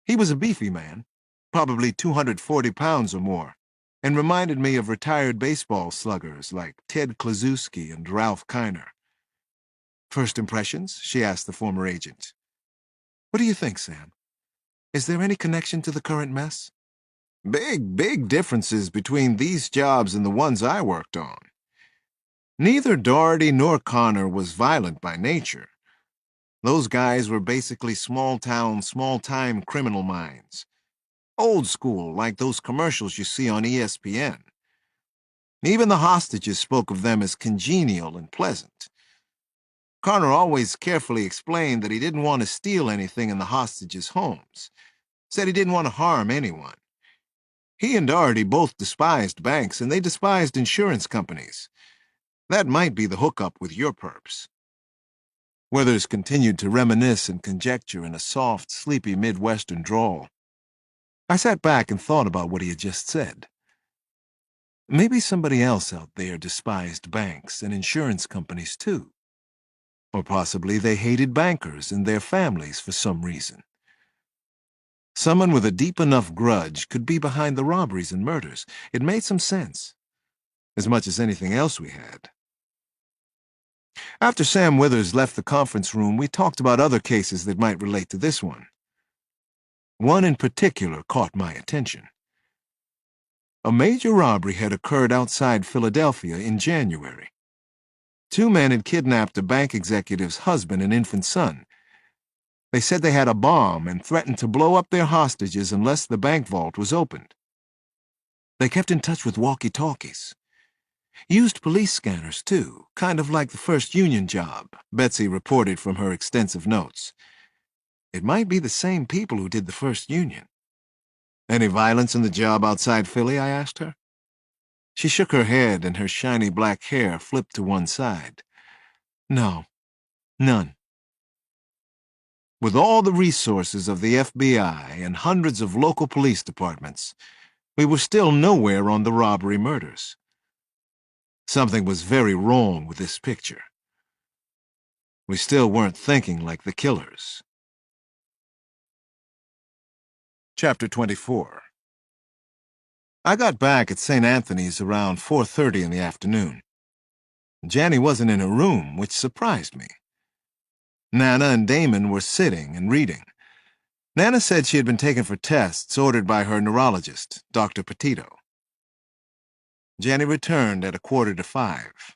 He was a beefy man, probably 240 pounds or more, and reminded me of retired baseball sluggers like Ted Kluszewski and Ralph Kiner. "First impressions?" she asked the former agent. "What do you think, Sam? Is there any connection to the current mess?" Big differences between these jobs and the ones I worked on. Neither Doherty nor Connor was violent by nature. Those guys were basically small-town, small-time criminal minds. Old school, like those commercials you see on ESPN. Even the hostages spoke of them as congenial and pleasant. Connor always carefully explained that he didn't want to steal anything in the hostages' homes. Said he didn't want to harm anyone. He and Doherty both despised banks, and they despised insurance companies. That might be the hookup with your perps. Withers continued to reminisce and conjecture in a soft, sleepy Midwestern drawl. I sat back and thought about what he had just said. Maybe somebody else out there despised banks and insurance companies too. Or possibly they hated bankers and their families for some reason. Someone with a deep enough grudge could be behind the robberies and murders. It made some sense, as much as anything else we had. After Sam Withers left the conference room, we talked about other cases that might relate to this one. One in particular caught my attention. A major robbery had occurred outside Philadelphia in January. 2 men had kidnapped a bank executive's husband and infant son. They said they had a bomb and threatened to blow up their hostages unless the bank vault was opened. They kept in touch with walkie-talkies. Used police scanners, too, kind of like the First Union job, Betsy reported from her extensive notes. It might be the same people who did the First Union. Any violence in the job outside Philly, I asked her. She shook her head and her shiny black hair flipped to one side. No, none. With all the resources of the FBI and hundreds of local police departments, we were still nowhere on the robbery murders. Something was very wrong with this picture. We still weren't thinking like the killers. Chapter 24. I got back at St. Anthony's around 4:30 in the afternoon. Janny wasn't in her room, which surprised me. Nana and Damon were sitting and reading. Nana said she had been taken for tests ordered by her neurologist, Dr. Petito. Janny returned at 4:45.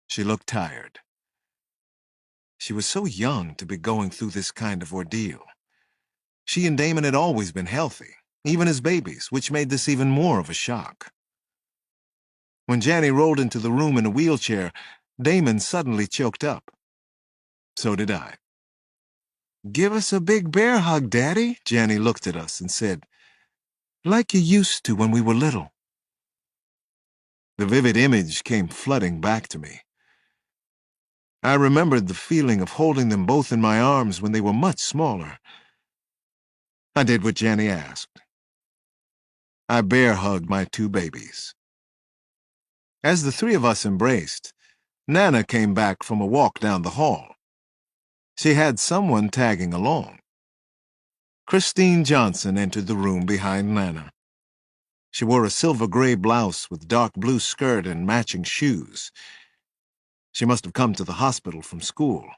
She looked tired. She was so young to be going through this kind of ordeal. She and Damon had always been healthy, even as babies, which made this even more of a shock. When Janny rolled into the room in a wheelchair, Damon suddenly choked up. So did I. "Give us a big bear hug, Daddy," Janny looked at us and said, "like you used to when we were little." The vivid image came flooding back to me. I remembered the feeling of holding them both in my arms when they were much smaller. I did what Janny asked. I bear hugged my 2 babies. As the 3 of us embraced, Nana came back from a walk down the hall. She had someone tagging along. Christine Johnson entered the room behind Nana. She wore a silver-gray blouse with dark blue skirt and matching shoes. She must have come to the hospital from school.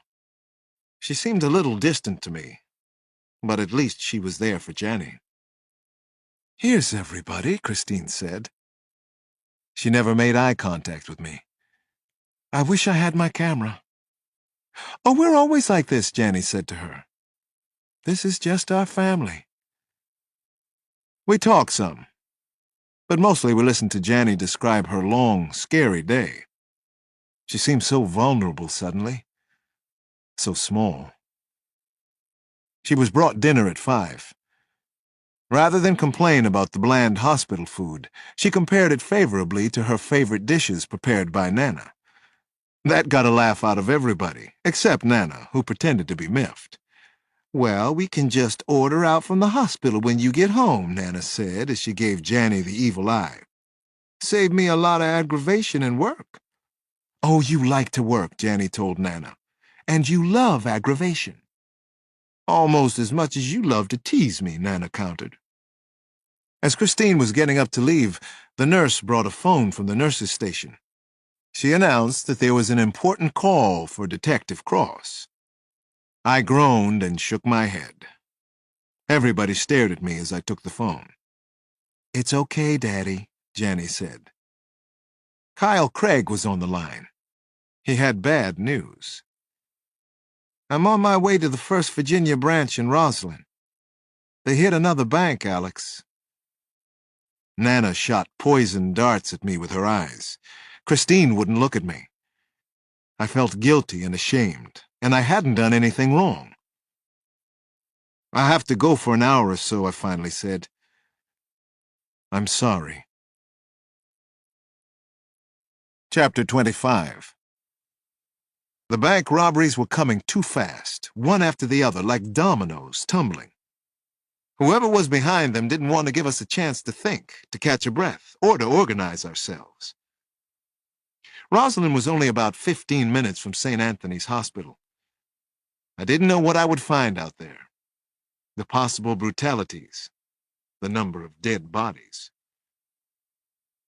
She seemed a little distant to me, but at least she was there for Janny. "Here's everybody," Christine said. She never made eye contact with me. I wish I had my camera. "Oh, we're always like this," Janny said to her. "This is just our family." We talked some, but mostly we listened to Janny describe her long, scary day. She seemed so vulnerable suddenly, so small. She was brought dinner at 5. Rather than complain about the bland hospital food, she compared it favorably to her favorite dishes prepared by Nana. That got a laugh out of everybody, except Nana, who pretended to be miffed. "Well, we can just order out from the hospital when you get home," Nana said as she gave Janny the evil eye. "Save me a lot of aggravation and work." "Oh, you like to work," Janny told Nana. "And you love aggravation." "Almost as much as you love to tease me," Nana countered. As Christine was getting up to leave, the nurse brought a phone from the nurse's station. She announced that there was an important call for Detective Cross. I groaned and shook my head. Everybody stared at me as I took the phone. "It's okay, Daddy," Janny said. Kyle Craig was on the line. He had bad news. "I'm on my way to the 1st Virginia branch in Roslyn. They hit another bank, Alex." Nana shot poison darts at me with her eyes. Christine wouldn't look at me. I felt guilty and ashamed, and I hadn't done anything wrong. "I have to go for an hour or so," I finally said. "I'm sorry." Chapter 25. The bank robberies were coming too fast, one after the other, like dominoes tumbling. Whoever was behind them didn't want to give us a chance to think, to catch a breath, or to organize ourselves. Roslyn was only about 15 minutes from St. Anthony's Hospital. I didn't know what I would find out there. The possible brutalities, the number of dead bodies.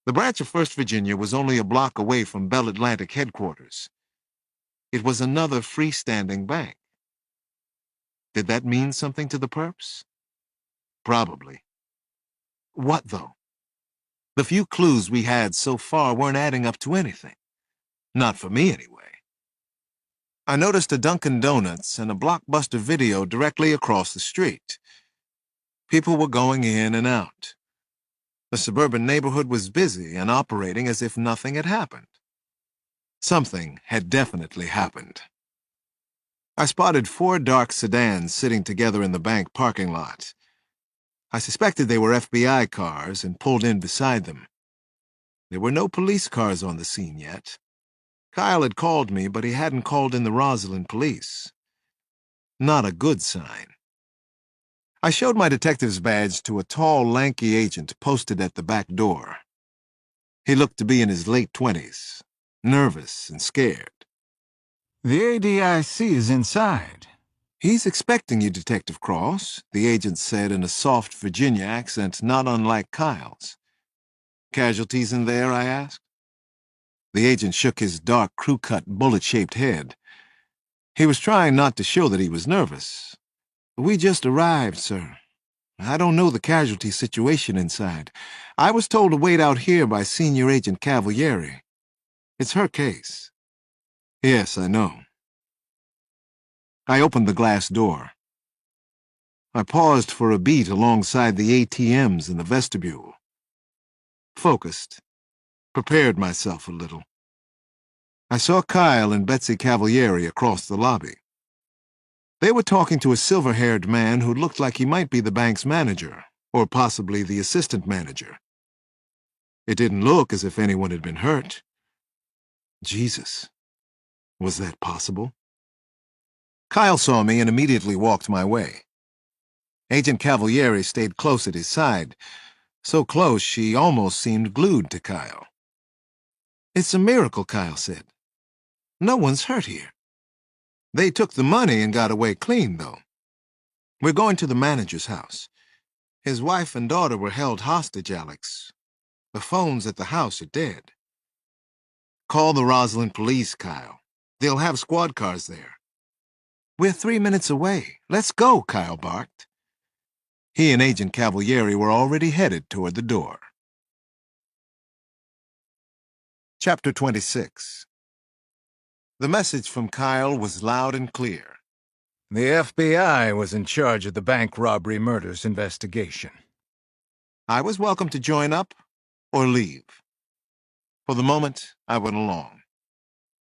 The branch of 1st Virginia was only a block away from Bell Atlantic headquarters. It was another freestanding bank. Did that mean something to the perps? Probably. What, though? The few clues we had so far weren't adding up to anything. Not for me, anyway. I noticed a Dunkin' Donuts and a Blockbuster Video directly across the street. People were going in and out. The suburban neighborhood was busy and operating as if nothing had happened. Something had definitely happened. I spotted 4 dark sedans sitting together in the bank parking lot. I suspected they were FBI cars and pulled in beside them. There were no police cars on the scene yet. Kyle had called me, but he hadn't called in the Rosalind police. Not a good sign. I showed my detective's badge to a tall, lanky agent posted at the back door. He looked to be in his late 20s, nervous and scared. The ADIC is inside. He's expecting you, Detective Cross, the agent said in a soft Virginia accent not unlike Kyle's. Casualties in there, I asked. The agent shook his dark, crew-cut, bullet-shaped head. He was trying not to show that he was nervous. We just arrived, sir. I don't know the casualty situation inside. I was told to wait out here by Senior Agent Cavalieri. It's her case. Yes, I know. I opened the glass door. I paused for a beat alongside the ATMs in the vestibule. Focused. Prepared myself a little. I saw Kyle and Betsy Cavalieri across the lobby. They were talking to a silver-haired man who looked like he might be the bank's manager, or possibly the assistant manager. It didn't look as if anyone had been hurt. Jesus. Was that possible? Kyle saw me and immediately walked my way. Agent Cavalieri stayed close at his side, so close she almost seemed glued to Kyle. It's a miracle, Kyle said. No one's hurt here. They took the money and got away clean, though. We're going to the manager's house. His wife and daughter were held hostage, Alex. The phones at the house are dead. Call the Rosalind police, Kyle. They'll have squad cars there. We're 3 minutes away. Let's go, Kyle barked. He and Agent Cavalieri were already headed toward the door. Chapter 26. The message from Kyle was loud and clear. The FBI was in charge of the bank robbery murders investigation. I was welcome to join up or leave. For the moment, I went along.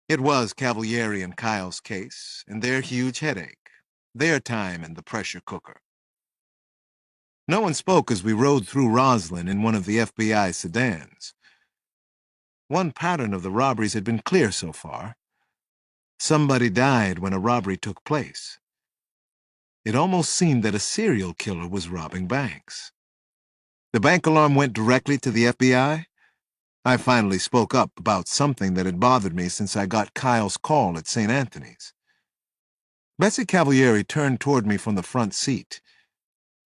It was Cavalieri and Kyle's case, and their huge headache, their time in the pressure cooker. No one spoke as we rode through Roslyn in one of the FBI sedans. One pattern of the robberies had been clear so far. Somebody died when a robbery took place. It almost seemed that a serial killer was robbing banks. The bank alarm went directly to the FBI. I finally spoke up about something that had bothered me since I got Kyle's call at St. Anthony's. Betsy Cavalieri turned toward me from the front seat.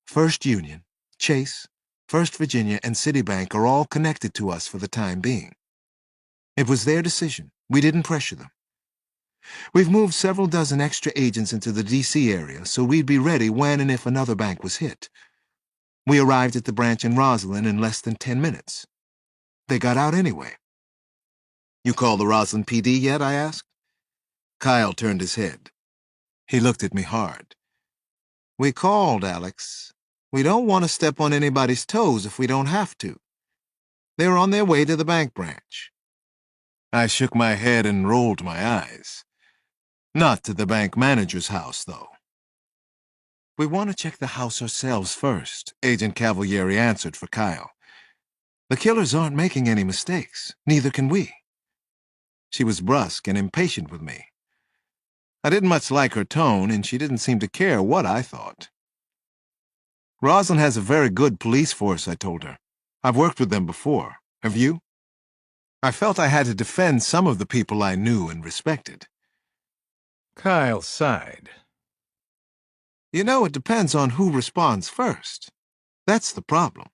First Union, Chase, First Virginia, and Citibank are all connected to us for the time being. It was their decision. We didn't pressure them. We've moved several dozen extra agents into the D.C. area, so we'd be ready when and if another bank was hit. We arrived at the branch in Roslyn in less than 10 minutes. They got out anyway. You called the Roslyn PD yet? I asked. Kyle turned his head. He looked at me hard. We called, Alex. We don't want to step on anybody's toes if we don't have to. They're on their way to the bank branch. I shook my head and rolled my eyes. Not to the bank manager's house, though. We want to check the house ourselves first, Agent Cavalieri answered for Kyle. The killers aren't making any mistakes. Neither can we. She was brusque and impatient with me. I didn't much like her tone, and she didn't seem to care what I thought. Roslyn has a very good police force, I told her. I've worked with them before. Have you? I felt I had to defend some of the people I knew and respected. Kyle sighed. You know, it depends on who responds first. That's the problem.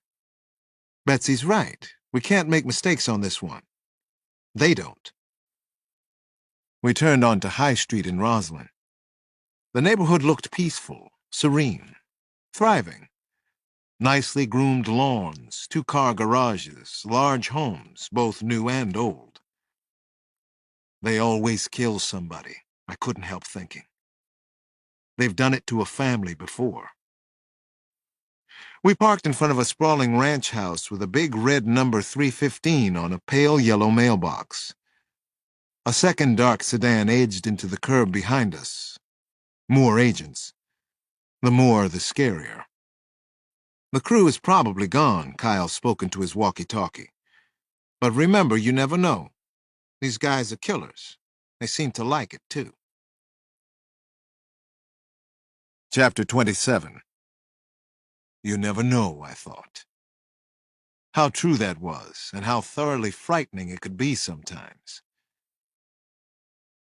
Betsy's right. We can't make mistakes on this one. They don't. We turned onto High Street in Roslyn. The neighborhood looked peaceful, serene, thriving. Nicely groomed lawns, two-car garages, large homes, both new and old. They always kill somebody, I couldn't help thinking. They've done it to a family before. We parked in front of a sprawling ranch house with a big red number 315 on a pale yellow mailbox. A second dark sedan edged into the curb behind us. More agents. The more, the scarier. The crew is probably gone, Kyle spoke into his walkie-talkie. But remember, you never know. These guys are killers. They seem to like it, too. Chapter 27. You never know, I thought. How true that was, and how thoroughly frightening it could be sometimes.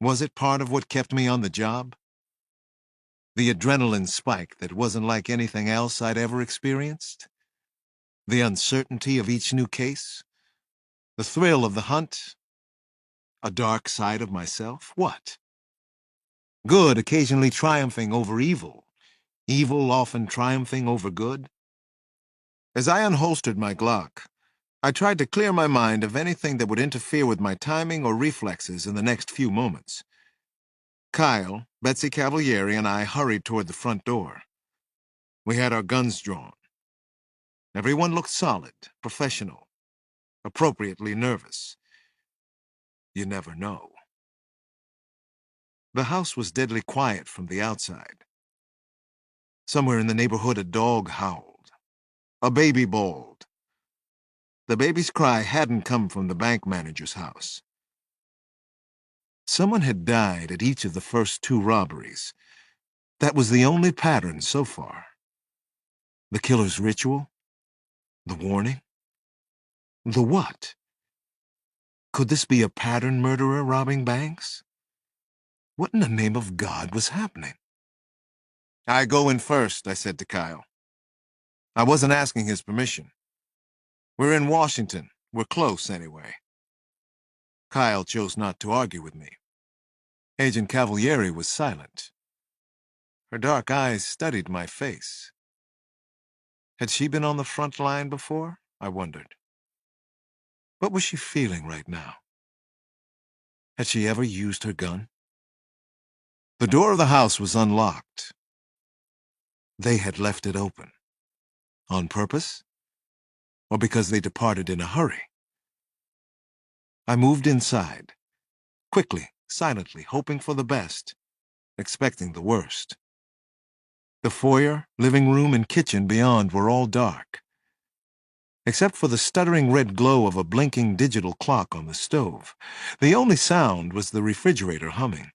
Was it part of what kept me on the job? The adrenaline spike that wasn't like anything else I'd ever experienced? The uncertainty of each new case? The thrill of the hunt? A dark side of myself? What? Good occasionally triumphing over evil. Evil often triumphing over good? As I unholstered my Glock, I tried to clear my mind of anything that would interfere with my timing or reflexes in the next few moments. Kyle, Betsy Cavalieri, and I hurried toward the front door. We had our guns drawn. Everyone looked solid, professional, appropriately nervous. You never know. The house was deadly quiet from the outside. Somewhere in the neighborhood, a dog howled. A baby bawled. The baby's cry hadn't come from the bank manager's house. Someone had died at each of the first two robberies. That was the only pattern so far. The killer's ritual? The warning? The what? Could this be a pattern murderer robbing banks? What in the name of God was happening? I go in first, I said to Kyle. I wasn't asking his permission. We're in Washington. We're close, anyway. Kyle chose not to argue with me. Agent Cavalieri was silent. Her dark eyes studied my face. Had she been on the front line before? I wondered. What was she feeling right now? Had she ever used her gun? The door of the house was unlocked. They had left it open. On purpose? Or because they departed in a hurry? I moved inside, quickly, silently, hoping for the best, expecting the worst. The foyer, living room, and kitchen beyond were all dark, except for the stuttering red glow of a blinking digital clock on the stove. The only sound was the refrigerator humming.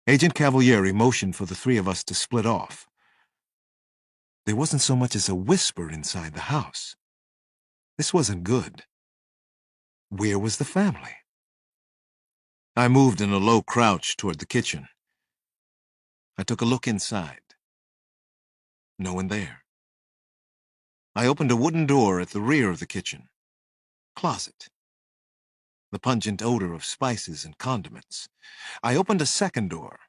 Agent Cavalieri motioned for the three of us to split off. There wasn't so much as a whisper inside the house. This wasn't good. Where was the family? I moved in a low crouch toward the kitchen. I took a look inside. No one there. I opened a wooden door at the rear of the kitchen. Closet. The pungent odor of spices and condiments. I opened a second door.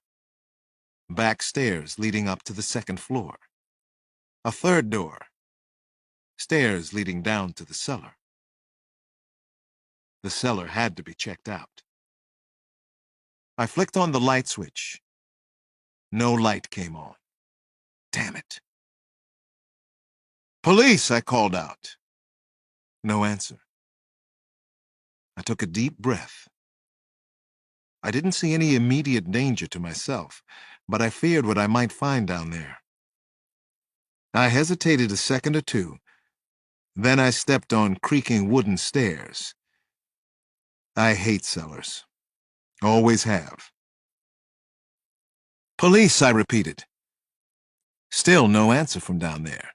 Back stairs leading up to the second floor. A third door. Stairs leading down to the cellar. The cellar had to be checked out. I flicked on the light switch. No light came on. Damn it. Police, I called out. No answer. I took a deep breath. I didn't see any immediate danger to myself, but I feared what I might find down there. I hesitated a second or two. Then I stepped on creaking wooden stairs. I hate cellars. Always have. Police, I repeated. Still no answer from down there.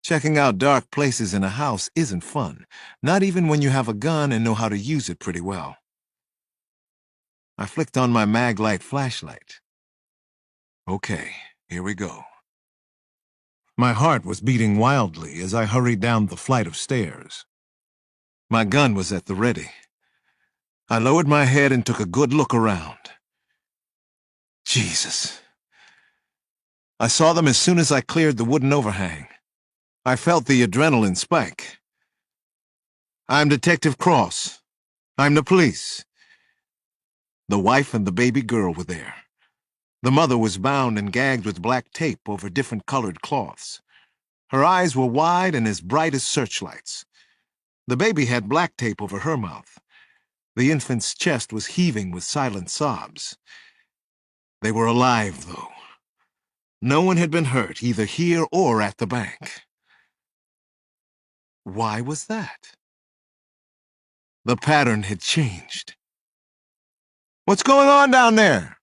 Checking out dark places in a house isn't fun, not even when you have a gun and know how to use it pretty well. I flicked on my Maglite flashlight. Okay, here we go. My heart was beating wildly as I hurried down the flight of stairs. My gun was at the ready. I lowered my head and took a good look around. Jesus. I saw them as soon as I cleared the wooden overhang. I felt the adrenaline spike. I'm Detective Cross. I'm the police. The wife and the baby girl were there. The mother was bound and gagged with black tape over different colored cloths. Her eyes were wide and as bright as searchlights. The baby had black tape over her mouth. The infant's chest was heaving with silent sobs. They were alive, though. No one had been hurt, either here or at the bank. Why was that? The pattern had changed. "What's going on down there?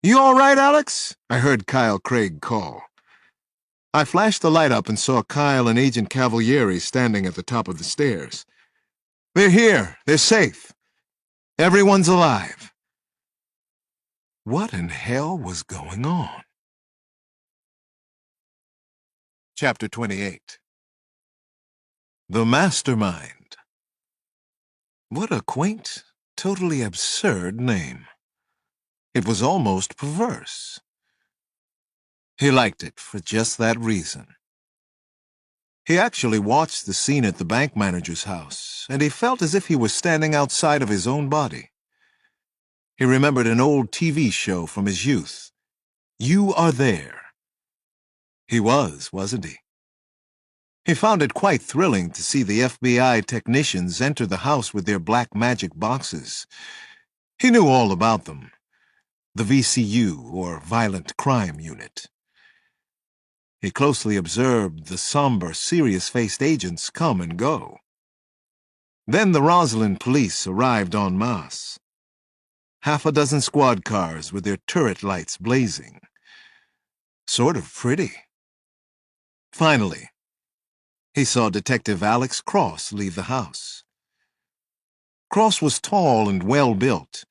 You all right, Alex?" I heard Kyle Craig call. I flashed the light up and saw Kyle and Agent Cavalieri standing at the top of the stairs. "They're here. They're safe. Everyone's alive." What in hell was going on? Chapter 28. The Mastermind. What a quaint, totally absurd name. It was almost perverse. He liked it for just that reason. He actually watched the scene at the bank manager's house, and he felt as if he was standing outside of his own body. He remembered an old TV show from his youth. You Are There. He was, wasn't he? He found it quite thrilling to see the FBI technicians enter the house with their black magic boxes. He knew all about them. The VCU, or Violent Crime Unit. He closely observed the somber, serious-faced agents come and go. Then the Roslyn police arrived en masse. Half a dozen squad cars with their turret lights blazing. Sort of pretty. Finally, he saw Detective Alex Cross leave the house. Cross was tall and well-built.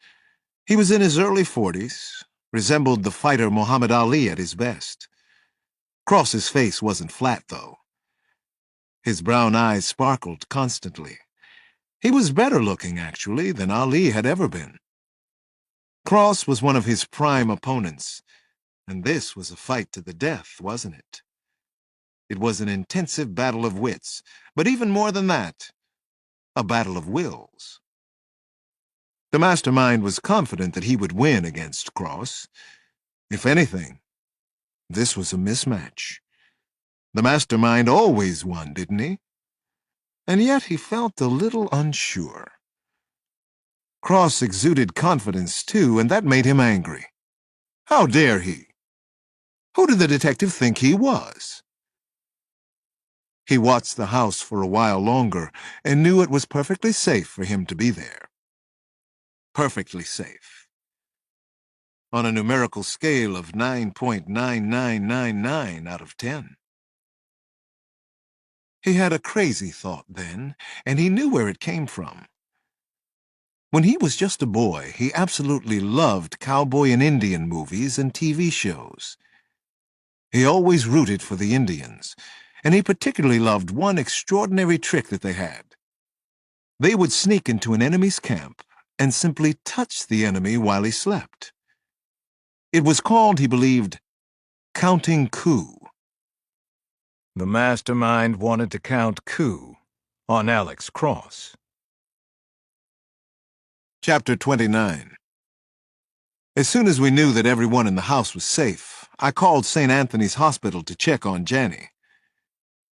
He was in his early 40s, resembled the fighter Muhammad Ali at his best. Cross's face wasn't flat, though. His brown eyes sparkled constantly. He was better looking, actually, than Ali had ever been. Cross was one of his prime opponents, and this was a fight to the death, wasn't it? It was an intensive battle of wits, but even more than that, a battle of wills. The mastermind was confident that he would win against Cross. If anything, this was a mismatch. The mastermind always won, didn't he? And yet he felt a little unsure. Cross exuded confidence, too, and that made him angry. How dare he? Who did the detective think he was? He watched the house for a while longer and knew it was perfectly safe for him to be there. Perfectly safe. On a numerical scale of 9.9999 out of 10. He had a crazy thought then, and he knew where it came from. When he was just a boy, he absolutely loved cowboy and Indian movies and TV shows. He always rooted for the Indians, and he particularly loved one extraordinary trick that they had. They would sneak into an enemy's camp and simply touch the enemy while he slept. It was called, he believed, counting coup. The mastermind wanted to count coup on Alex Cross. Chapter 29. As soon as we knew that everyone in the house was safe, I called St. Anthony's Hospital to check on Jenny.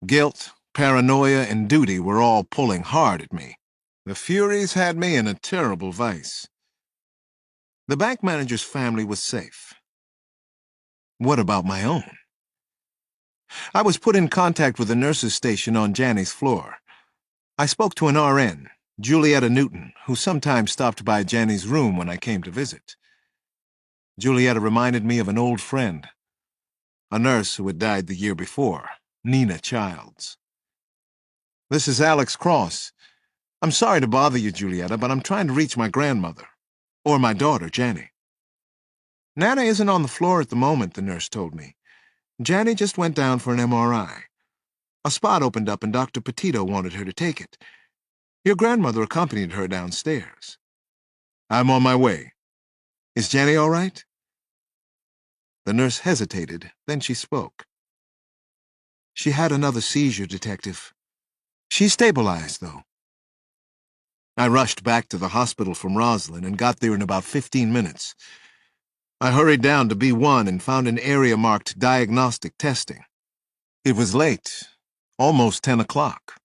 Guilt, paranoia, and duty were all pulling hard at me. The Furies had me in a terrible vice. The bank manager's family was safe. What about my own? I was put in contact with the nurses' station on Janny's floor. I spoke to an RN, Julietta Newton, who sometimes stopped by Janny's room when I came to visit. Julietta reminded me of an old friend, a nurse who had died the year before, Nina Childs. "This is Alex Cross. I'm sorry to bother you, Julietta, but I'm trying to reach my grandmother, or my daughter, Janny." "Nana isn't on the floor at the moment," the nurse told me. "Janny just went down for an MRI. A spot opened up and Dr. Petito wanted her to take it. Your grandmother accompanied her downstairs." I'm on my way. Is Jenny all right? The nurse hesitated, then she spoke. She had another seizure, Detective. She's stabilized, though. I rushed back to the hospital from Roslyn and got there in about 15 minutes. I hurried down to B1 and found an area marked diagnostic testing. It was late, almost 10 o'clock.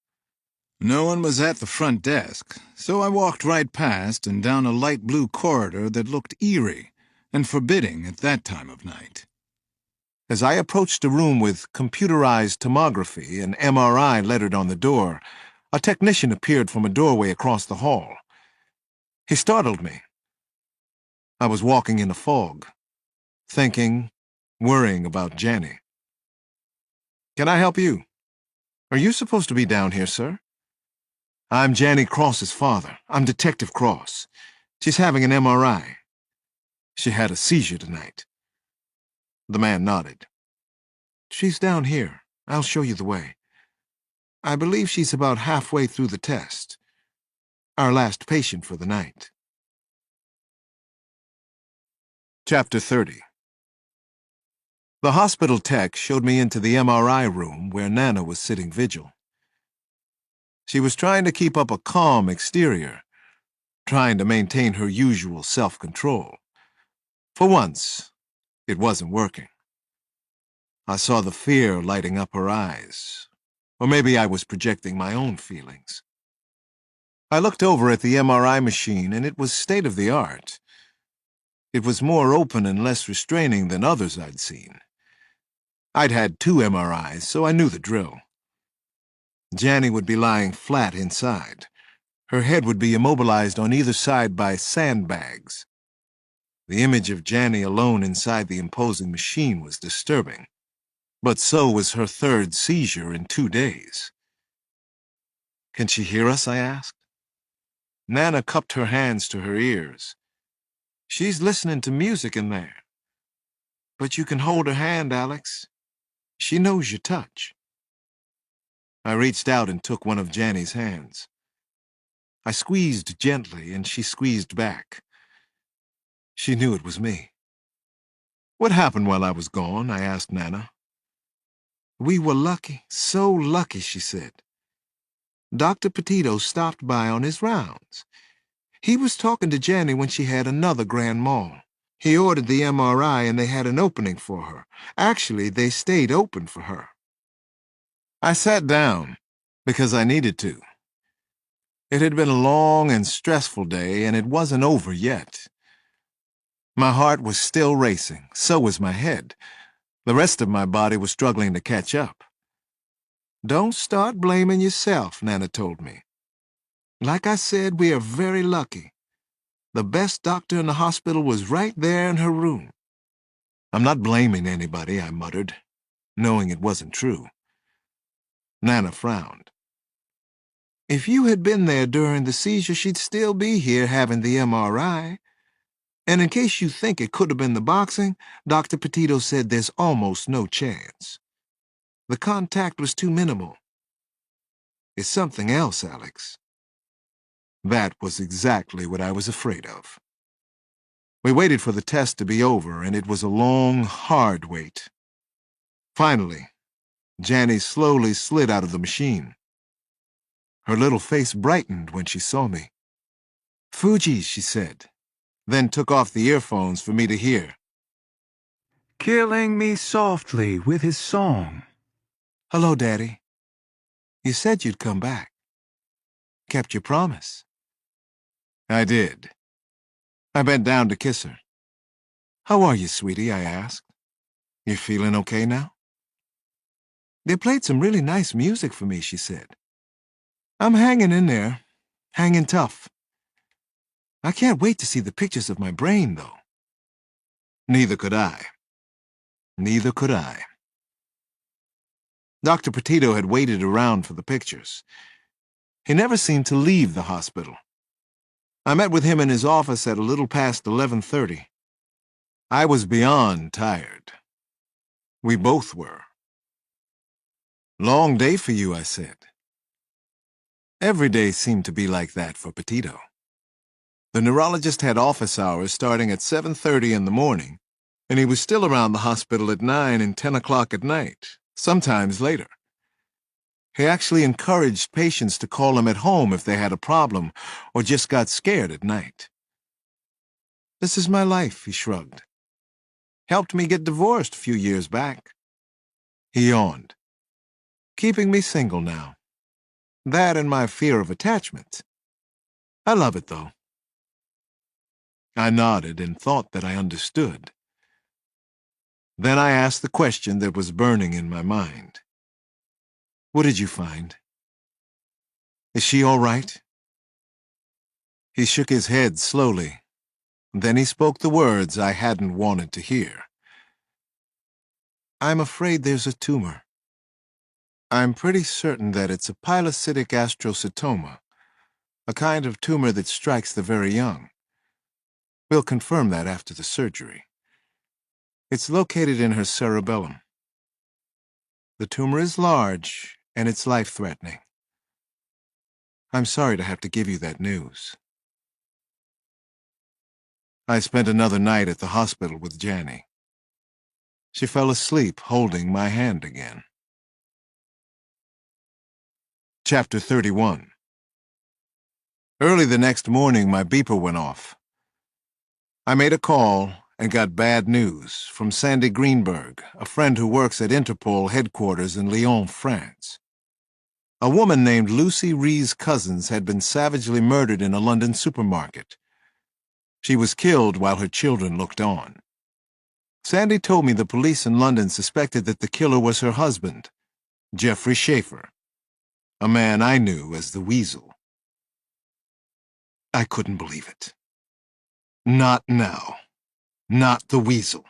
No one was at the front desk, so I walked right past and down a light blue corridor that looked eerie and forbidding at that time of night. As I approached a room with computerized tomography and MRI lettered on the door, a technician appeared from a doorway across the hall. He startled me. I was walking in a fog, thinking, worrying about Jenny. Can I help you? Are you supposed to be down here, sir? I'm Jenny Cross's father. I'm Detective Cross. She's having an MRI. She had a seizure tonight. The man nodded. She's down here. I'll show you the way. I believe she's about halfway through the test. Our last patient for the night. Chapter 30. The hospital tech showed me into the MRI room where Nana was sitting vigil. She was trying to keep up a calm exterior, trying to maintain her usual self-control. For once, it wasn't working. I saw the fear lighting up her eyes, or maybe I was projecting my own feelings. I looked over at the MRI machine, and it was state-of-the-art. It was more open and less restraining than others I'd seen. I'd had 2 MRIs, so I knew the drill. Jenny would be lying flat inside. Her head would be immobilized on either side by sandbags. The image of Jenny alone inside the imposing machine was disturbing. But so was her 3rd seizure in 2 days. Can she hear us? I asked. Nana cupped her hands to her ears. She's listening to music in there. But you can hold her hand, Alex. She knows your touch. I reached out and took one of Jenny's hands. I squeezed gently, and she squeezed back. She knew it was me. What happened while I was gone? I asked Nana. We were lucky, so lucky, she said. Dr. Petito stopped by on his rounds. He was talking to Jenny when she had another grand mal. He ordered the MRI, and they had an opening for her. Actually, they stayed open for her. I sat down because I needed to. It had been a long and stressful day, and it wasn't over yet. My heart was still racing, so was my head. The rest of my body was struggling to catch up. Don't start blaming yourself, Nana told me. Like I said, we are very lucky. The best doctor in the hospital was right there in her room. I'm not blaming anybody, I muttered, knowing it wasn't true. Nana frowned. If you had been there during the seizure, she'd still be here having the MRI. And in case you think it could have been the boxing, Dr. Petito said there's almost no chance. The contact was too minimal. It's something else, Alex. That was exactly what I was afraid of. We waited for the test to be over, and it was a long, hard wait. Finally, Jenny slowly slid out of the machine. Her little face brightened when she saw me. Fuji, she said, then took off the earphones for me to hear. Killing me softly with his song. Hello, Daddy. You said you'd come back. Kept your promise. I did. I bent down to kiss her. How are you, sweetie? I asked. You feeling okay now? They played some really nice music for me, she said. I'm hanging in there, hanging tough. I can't wait to see the pictures of my brain, though. Neither could I. Neither could I. Dr. Petito had waited around for the pictures. He never seemed to leave the hospital. I met with him in his office at a little past 11:30. I was beyond tired. We both were. Long day for you, I said. Every day seemed to be like that for Petito. The neurologist had office hours starting at 7:30 in the morning, and he was still around the hospital at 9 and 10 o'clock at night, sometimes later. He actually encouraged patients to call him at home if they had a problem or just got scared at night. "This is my life," he shrugged. "Helped me get divorced a few years back." He yawned. "Keeping me single now. That and my fear of attachment. I love it, though." I nodded and thought that I understood. Then I asked the question that was burning in my mind. "What did you find? Is she all right?" He shook his head slowly. Then he spoke the words I hadn't wanted to hear. "I'm afraid there's a tumor. I'm pretty certain that it's a pilocytic astrocytoma, a kind of tumor that strikes the very young. We'll confirm that after the surgery. It's located in her cerebellum. The tumor is large, and it's life-threatening. I'm sorry to have to give you that news." I spent another night at the hospital with Janny. She fell asleep holding my hand again. Chapter 31. Early the next morning, my beeper went off. I made a call and got bad news from Sandy Greenberg, a friend who works at Interpol headquarters in Lyon, France. A woman named Lucy Rees Cousins had been savagely murdered in a London supermarket. She was killed while her children looked on. Sandy told me the police in London suspected that the killer was her husband, Jeffrey Schaefer, a man I knew as the Weasel. I couldn't believe it. Not now. Not the Weasel.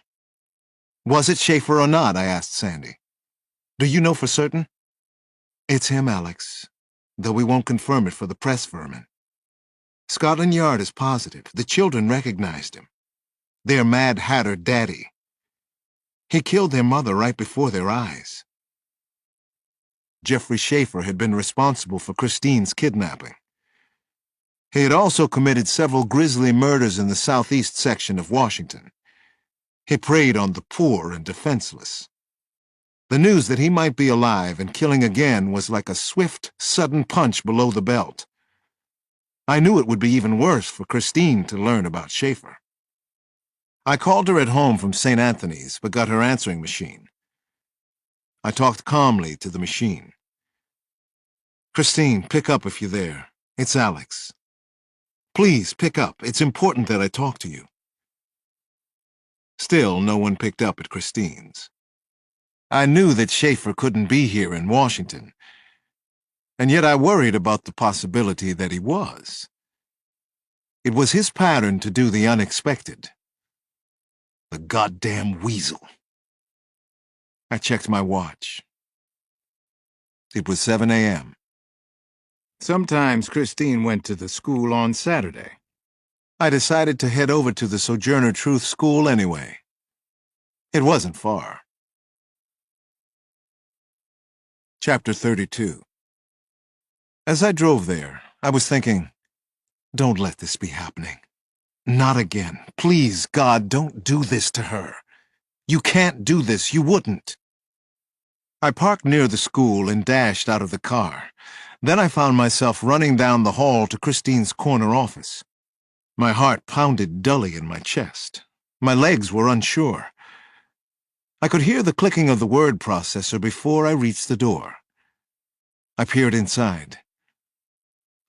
"Was it Schaefer or not?" I asked Sandy. "Do you know for certain?" "It's him, Alex, though we won't confirm it for the press vermin. Scotland Yard is positive. The children recognized him. Their Mad Hatter daddy. He killed their mother right before their eyes." Jeffrey Schaefer had been responsible for Christine's kidnapping. He had also committed several grisly murders in the southeast section of Washington. He preyed on the poor and defenseless. The news that he might be alive and killing again was like a swift, sudden punch below the belt. I knew it would be even worse for Christine to learn about Schaefer. I called her at home from St. Anthony's, but got her answering machine. I talked calmly to the machine. "Christine, pick up if you're there. It's Alex. Please, pick up. It's important that I talk to you." Still, no one picked up at Christine's. I knew that Schaefer couldn't be here in Washington, and yet I worried about the possibility that he was. It was his pattern to do the unexpected. The goddamn Weasel. I checked my watch. It was 7 a.m. Sometimes Christine went to the school on Saturday. I decided to head over to the Sojourner Truth School anyway. It wasn't far. Chapter 32. As I drove there, I was thinking, don't let this be happening. Not again. Please, God, don't do this to her. You can't do this. You wouldn't. I parked near the school and dashed out of the car. Then I found myself running down the hall to Christine's corner office. My heart pounded dully in my chest. My legs were unsure. I could hear the clicking of the word processor before I reached the door. I peered inside.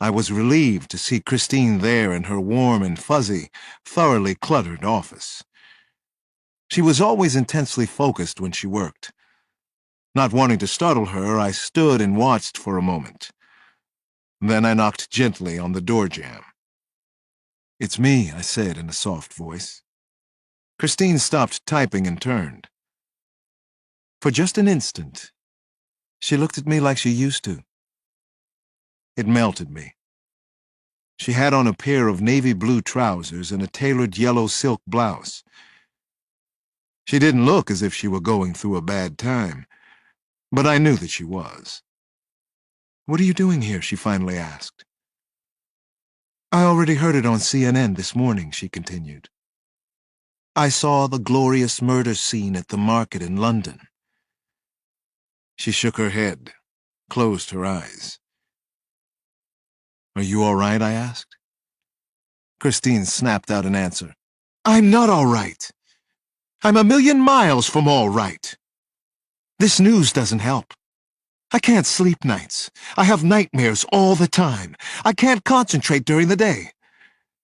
I was relieved to see Christine there in her warm and fuzzy, thoroughly cluttered office. She was always intensely focused when she worked. Not wanting to startle her, I stood and watched for a moment. Then I knocked gently on the door jamb. "It's me," I said in a soft voice. Christine stopped typing and turned. For just an instant, she looked at me like she used to. It melted me. She had on a pair of navy blue trousers and a tailored yellow silk blouse. She didn't look as if she were going through a bad time, but I knew that she was. "What are you doing here?" she finally asked. I already heard it on CNN this morning, she continued. I saw the glorious murder scene at the market in London. She shook her head, closed her eyes. Are you all right? I asked. Christine snapped out an answer. I'm not all right. I'm a million miles from all right. This news doesn't help. I can't sleep nights. I have nightmares all the time. I can't concentrate during the day.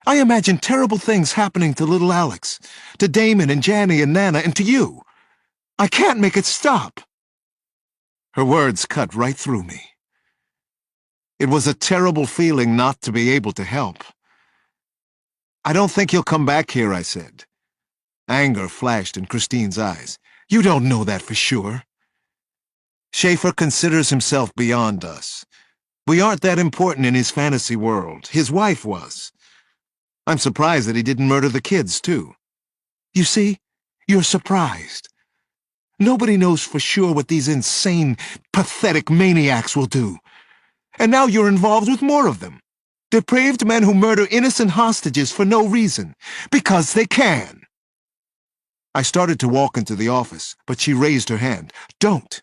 I imagine terrible things happening to little Alex, to Damon and Janny and Nana, and to you. I can't make it stop. Her words cut right through me. It was a terrible feeling not to be able to help. I don't think he'll come back here, I said. Anger flashed in Christine's eyes. You don't know that for sure. Schaefer considers himself beyond us. We aren't that important in his fantasy world. His wife was. I'm surprised that he didn't murder the kids, too. You see, you're surprised. Nobody knows for sure what these insane, pathetic maniacs will do. And now you're involved with more of them. Depraved men who murder innocent hostages for no reason, because they can. I started to walk into the office, but she raised her hand. Don't.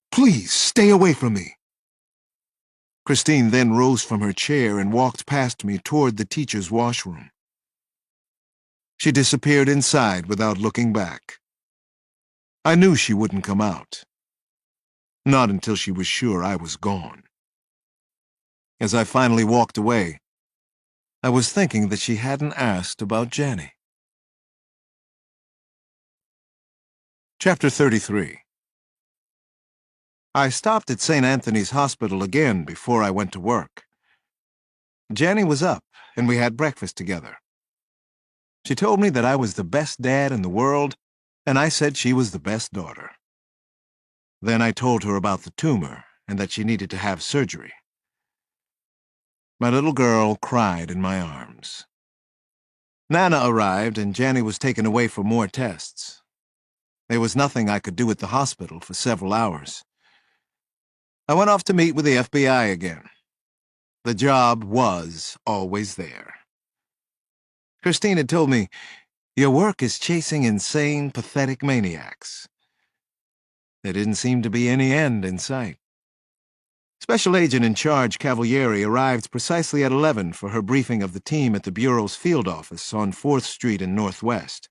Please, stay away from me. Christine then rose from her chair and walked past me toward the teacher's washroom. She disappeared inside without looking back. I knew she wouldn't come out. Not until she was sure I was gone. As I finally walked away, I was thinking that she hadn't asked about Janny. Chapter 33. I stopped at St. Anthony's Hospital again before I went to work. Janny was up, and we had breakfast together. She told me that I was the best dad in the world, and I said she was the best daughter. Then I told her about the tumor and that she needed to have surgery. My little girl cried in my arms. Nana arrived, and Janny was taken away for more tests. There was nothing I could do at the hospital for several hours. I went off to meet with the FBI again. The job was always there. Christine had told me, your work is chasing insane, pathetic maniacs. There didn't seem to be any end in sight. Special Agent in Charge Cavalieri arrived precisely at 11 for her briefing of the team at the Bureau's field office on 4th Street in Northwest.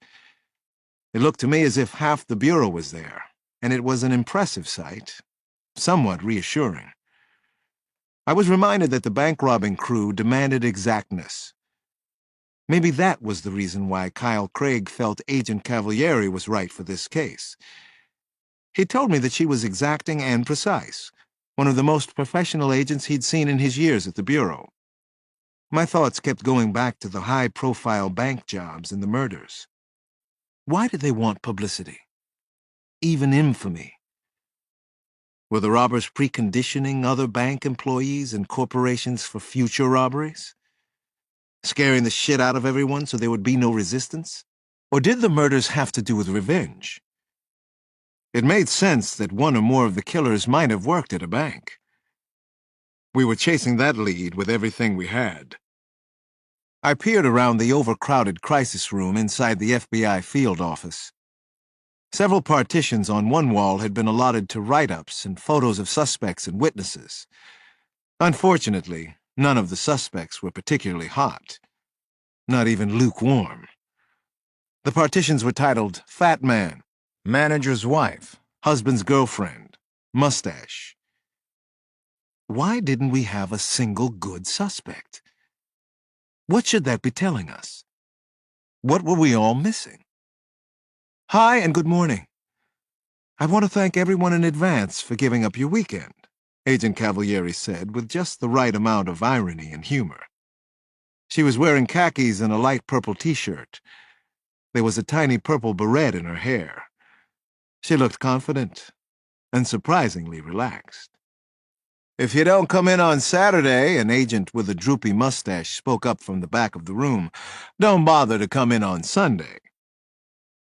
It looked to me as if half the Bureau was there, and it was an impressive sight, somewhat reassuring. I was reminded that the bank-robbing crew demanded exactness. Maybe that was the reason why Kyle Craig felt Agent Cavalieri was right for this case. He told me that she was exacting and precise, one of the most professional agents he'd seen in his years at the Bureau. My thoughts kept going back to the high-profile bank jobs and the murders. Why did they want publicity? Even infamy? Were the robbers preconditioning other bank employees and corporations for future robberies? Scaring the shit out of everyone so there would be no resistance? Or did the murders have to do with revenge? It made sense that one or more of the killers might have worked at a bank. We were chasing that lead with everything we had. I peered around the overcrowded crisis room inside the FBI field office. Several partitions on one wall had been allotted to write-ups and photos of suspects and witnesses. Unfortunately, none of the suspects were particularly hot. Not even lukewarm. The partitions were titled Fat Man, Manager's Wife, Husband's Girlfriend, Mustache. Why didn't we have a single good suspect? What should that be telling us? What were we all missing? Hi and good morning. I want to thank everyone in advance for giving up your weekend, Agent Cavalieri said with just the right amount of irony and humor. She was wearing khakis and a light purple t-shirt. There was a tiny purple beret in her hair. She looked confident and surprisingly relaxed. If you don't come in on Saturday, an agent with a droopy mustache spoke up from the back of the room, don't bother to come in on Sunday.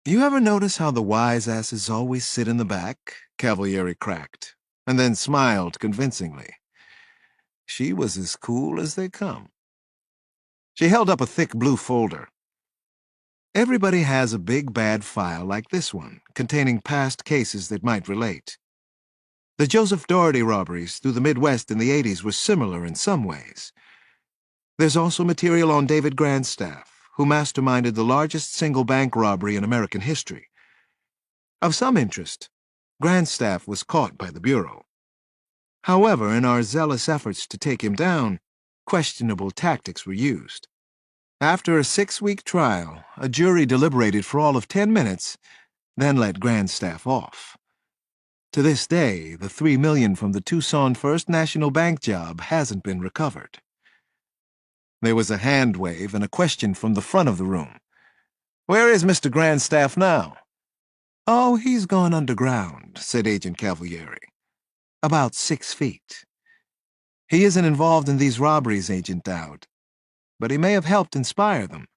You ever notice how the wise asses always sit in the back? Cavalieri cracked, and then smiled convincingly. She was as cool as they come. She held up a thick blue folder. Everybody has a big bad file like this one, containing past cases that might relate. The Joseph Doherty robberies through the Midwest in the 80s were similar in some ways. There's also material on David Grandstaff, who masterminded the largest single bank robbery in American history. Of some interest, Grandstaff was caught by the Bureau. However, in our zealous efforts to take him down, questionable tactics were used. After a 6-week trial, a jury deliberated for all of 10 minutes, then let Grandstaff off. To this day, the $3 million from the Tucson First National Bank job hasn't been recovered. There was a hand wave and a question from the front of the room. "Where is Mr. Grandstaff now?" "Oh, he's gone underground," said Agent Cavalieri. "About 6 feet. He isn't involved in these robberies, Agent Dowd, but he may have helped inspire them.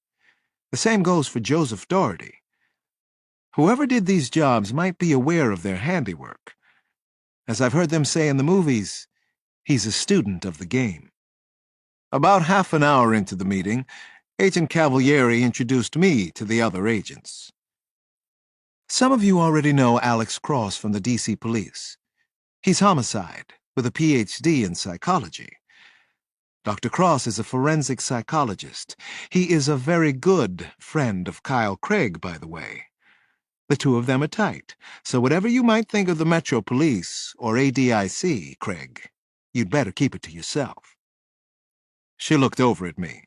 The same goes for Joseph Doherty. Whoever did these jobs might be aware of their handiwork. As I've heard them say in the movies, he's a student of the game." About half an hour into the meeting, Agent Cavalieri introduced me to the other agents. "Some of you already know Alex Cross from the D.C. Police. He's homicide, with a Ph.D. in psychology. Dr. Cross is a forensic psychologist. He is a very good friend of Kyle Craig, by the way. The two of them are tight, so whatever you might think of the Metro Police or ADIC, Craig, you'd better keep it to yourself." She looked over at me.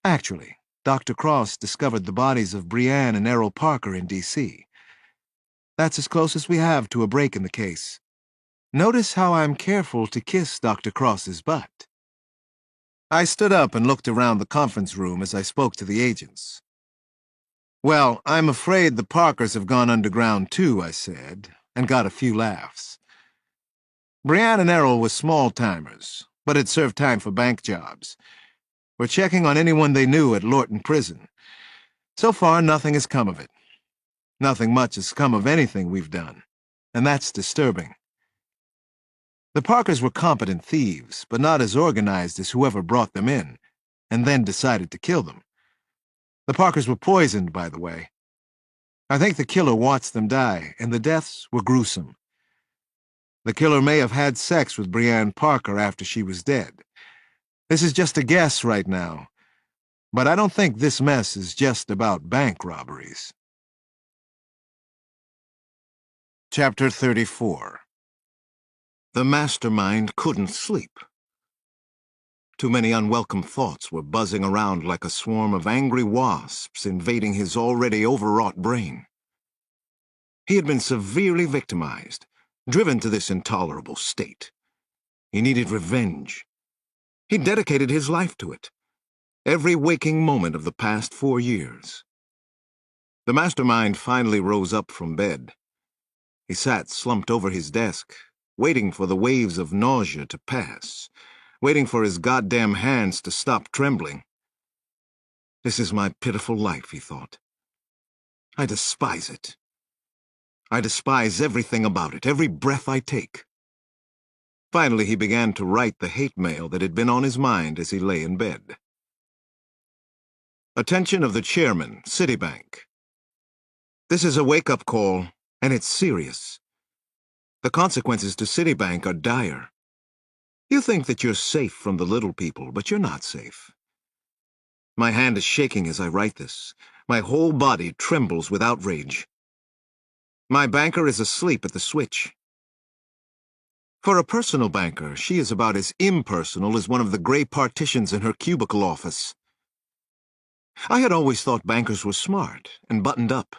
"Actually, Dr. Cross discovered the bodies of Brianne and Errol Parker in D.C. That's as close as we have to a break in the case. Notice how I'm careful to kiss Dr. Cross's butt." I stood up and looked around the conference room as I spoke to the agents. "Well, I'm afraid the Parkers have gone underground too," I said, and got a few laughs. "Brianne and Errol were small-timers, but had served time for bank jobs. We're checking on anyone they knew at Lorton Prison. So far, nothing has come of it. Nothing much has come of anything we've done, and that's disturbing. The Parkers were competent thieves, but not as organized as whoever brought them in, and then decided to kill them. The Parkers were poisoned, by the way. I think the killer watched them die, and the deaths were gruesome. The killer may have had sex with Brianne Parker after she was dead. This is just a guess right now, but I don't think this mess is just about bank robberies." Chapter 34. The mastermind couldn't sleep. Too many unwelcome thoughts were buzzing around like a swarm of angry wasps invading his already overwrought brain. He had been severely victimized, driven to this intolerable state. He needed revenge. He dedicated his life to it, every waking moment of the past 4 years. The mastermind finally rose up from bed. He sat slumped over his desk, waiting for the waves of nausea to pass, waiting for his goddamn hands to stop trembling. "This is my pitiful life," he thought. "I despise it. I despise everything about it, every breath I take." Finally, he began to write the hate mail that had been on his mind as he lay in bed. Attention of the chairman, Citibank. This is a wake-up call, and it's serious. The consequences to Citibank are dire. You think that you're safe from the little people, but you're not safe. My hand is shaking as I write this. My whole body trembles with outrage. My banker is asleep at the switch. For a personal banker, she is about as impersonal as one of the gray partitions in her cubicle office. I had always thought bankers were smart and buttoned up.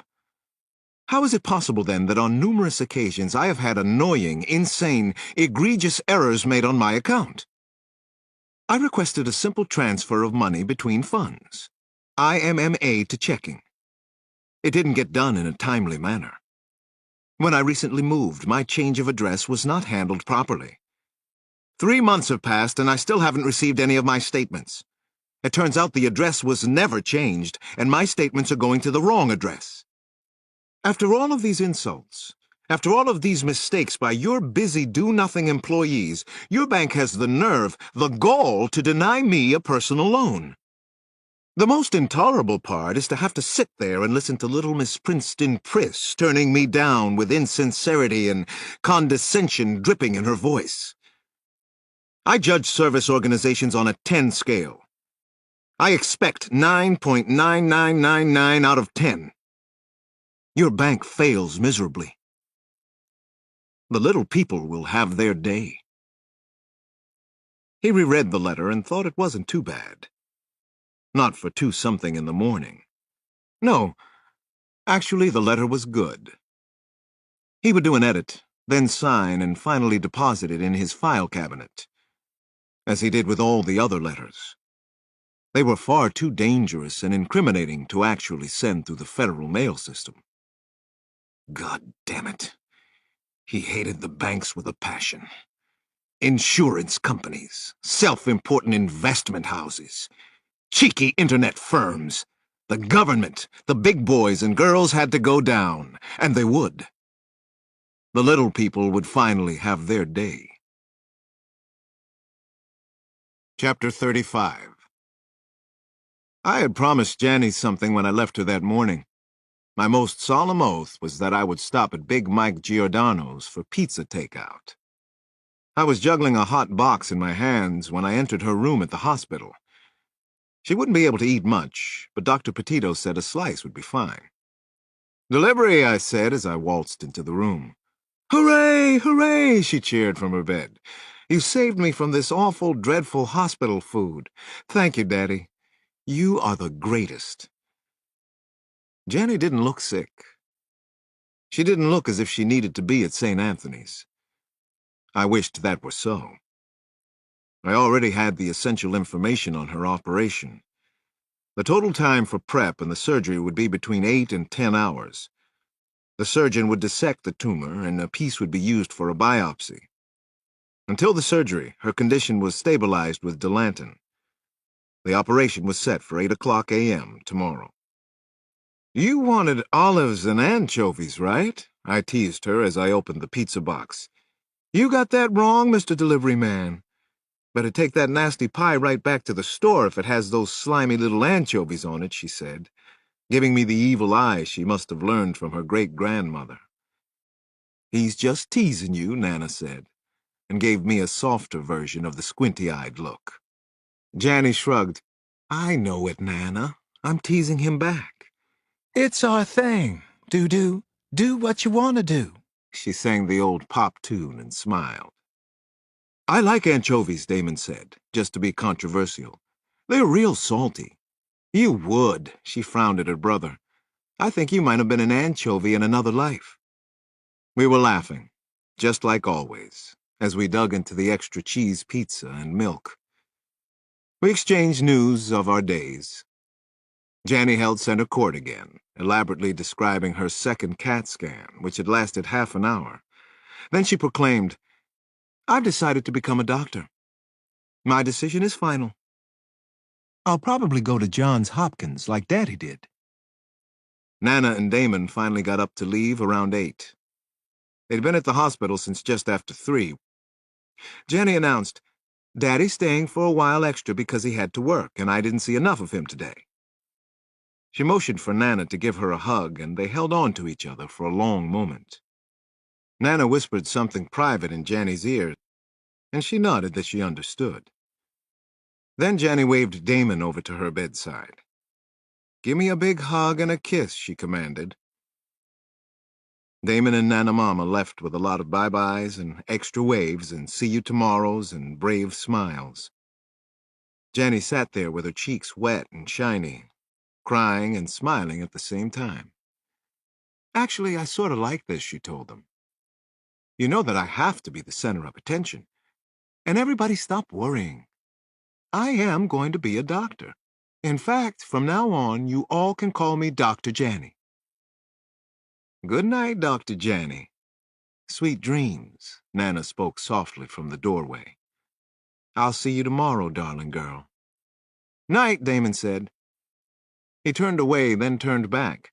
How is it possible, then, that on numerous occasions I have had annoying, insane, egregious errors made on my account? I requested a simple transfer of money between funds, IMMA to checking. It didn't get done in a timely manner. When I recently moved, my change of address was not handled properly. 3 months have passed, and I still haven't received any of my statements. It turns out the address was never changed, and my statements are going to the wrong address. After all of these insults, after all of these mistakes by your busy do-nothing employees, your bank has the nerve, the gall, to deny me a personal loan. The most intolerable part is to have to sit there and listen to little Miss Princeton Priss turning me down with insincerity and condescension dripping in her voice. I judge service organizations on a 10 scale. I expect 9.9999 out of 10. Your bank fails miserably. The little people will have their day. He reread the letter and thought it wasn't too bad. Not for 2-something in the morning. No, actually the letter was good. He would do an edit, then sign and finally deposit it in his file cabinet, as he did with all the other letters. They were far too dangerous and incriminating to actually send through the federal mail system. God damn it. He hated the banks with a passion. Insurance companies, self-important investment houses, cheeky internet firms. The government, the big boys and girls had to go down, and they would. The little people would finally have their day. Chapter 35. I had promised Janie something when I left her that morning. My most solemn oath was that I would stop at Big Mike Giordano's for pizza takeout. I was juggling a hot box in my hands when I entered her room at the hospital. She wouldn't be able to eat much, but Dr. Petito said a slice would be fine. "Delivery," I said as I waltzed into the room. "Hooray, hooray," she cheered from her bed. "You saved me from this awful, dreadful hospital food. Thank you, Daddy. You are the greatest." Janie didn't look sick. She didn't look as if she needed to be at St. Anthony's. I wished that were so. I already had the essential information on her operation. The total time for prep and the surgery would be between 8 and 10 hours. The surgeon would dissect the tumor, and a piece would be used for a biopsy. Until the surgery, her condition was stabilized with Dilantin. The operation was set for 8:00 a.m. tomorrow. "You wanted olives and anchovies, right?" I teased her as I opened the pizza box. "You got that wrong, Mr. Delivery Man. Better take that nasty pie right back to the store if it has those slimy little anchovies on it," she said, giving me the evil eye she must have learned from her great-grandmother. "He's just teasing you," Nana said, and gave me a softer version of the squinty-eyed look. Janie shrugged. "I know it, Nana. I'm teasing him back." "It's our thing. Do what you want to do." She sang the old pop tune and smiled. "I like anchovies," Damon said, just to be controversial. "They're real salty." "You would," she frowned at her brother. "I think you might have been an anchovy in another life." We were laughing, just like always, as we dug into the extra cheese pizza and milk. We exchanged news of our days. Janie held center court again, elaborately describing her second CAT scan, which had lasted half an hour. Then she proclaimed, "I've decided to become a doctor. My decision is final. I'll probably go to Johns Hopkins like Daddy did." Nana and Damon finally got up to leave around 8. They'd been at the hospital since just after 3. Jenny announced, "Daddy's staying for a while extra because he had to work, and I didn't see enough of him today." She motioned for Nana to give her a hug, and they held on to each other for a long moment. Nana whispered something private in Jannie's ear, and she nodded that she understood. Then Jannie waved Damon over to her bedside. "Give me a big hug and a kiss," she commanded. Damon and Nana Mama left with a lot of bye-byes and extra waves and see-you-tomorrows and brave smiles. Jannie sat there with her cheeks wet and shiny, crying and smiling at the same time. "Actually, I sort of like this," she told them. "You know that I have to be the center of attention. And everybody stop worrying. I am going to be a doctor. In fact, from now on, you all can call me Dr. Janie." "Good night, Dr. Janie." "Sweet dreams," Nana spoke softly from the doorway. "I'll see you tomorrow, darling girl." "Night," Damon said. He turned away, then turned back.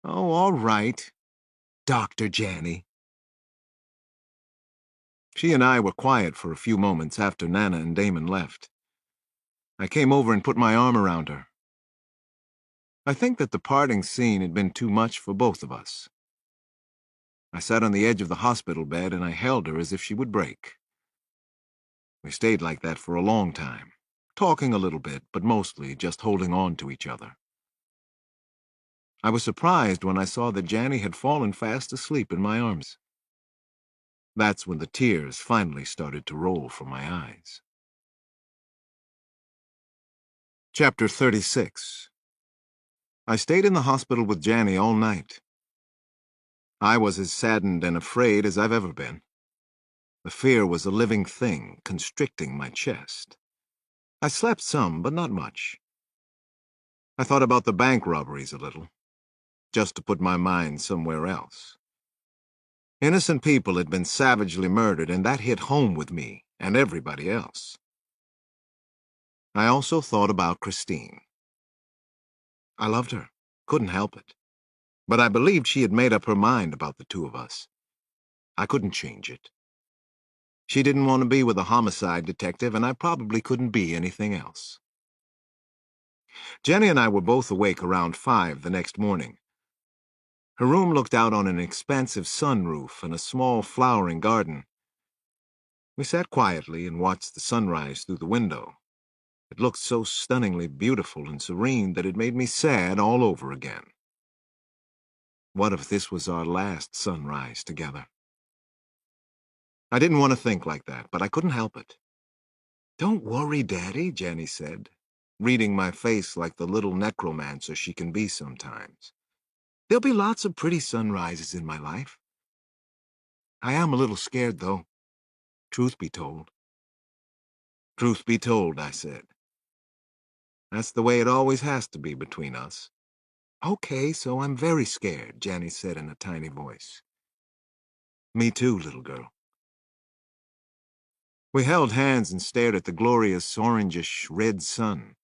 "Oh, all right, Dr. Janie." She and I were quiet for a few moments after Nana and Damon left. I came over and put my arm around her, I think that the parting scene had been too much for both of us. I sat on the edge of the hospital bed and I held her as if she would break. We stayed like that for a long time, talking a little bit, but mostly just holding on to each other. I was surprised when I saw that Janny had fallen fast asleep in my arms. That's when the tears finally started to roll from my eyes. Chapter 36. I stayed in the hospital with Janny all night. I was as saddened and afraid as I've ever been. The fear was a living thing, constricting my chest. I slept some, but not much. I thought about the bank robberies a little, just to put my mind somewhere else. Innocent people had been savagely murdered, and that hit home with me and everybody else. I also thought about Christine. I loved her, couldn't help it. But I believed she had made up her mind about the two of us. I couldn't change it. She didn't want to be with a homicide detective, and I probably couldn't be anything else. Jenny and I were both awake around 5 the next morning. Her room looked out on an expansive sunroof and a small flowering garden. We sat quietly and watched the sunrise through the window. It looked so stunningly beautiful and serene that it made me sad all over again. What if this was our last sunrise together? I didn't want to think like that, but I couldn't help it. "Don't worry, Daddy," Janny said, reading my face like the little necromancer she can be sometimes. "There'll be lots of pretty sunrises in my life. I am a little scared, though, truth be told." "Truth be told," I said. "That's the way it always has to be between us." "Okay, so I'm very scared," Janny said in a tiny voice. "Me too, little girl." We held hands and stared at the glorious orangish red sun.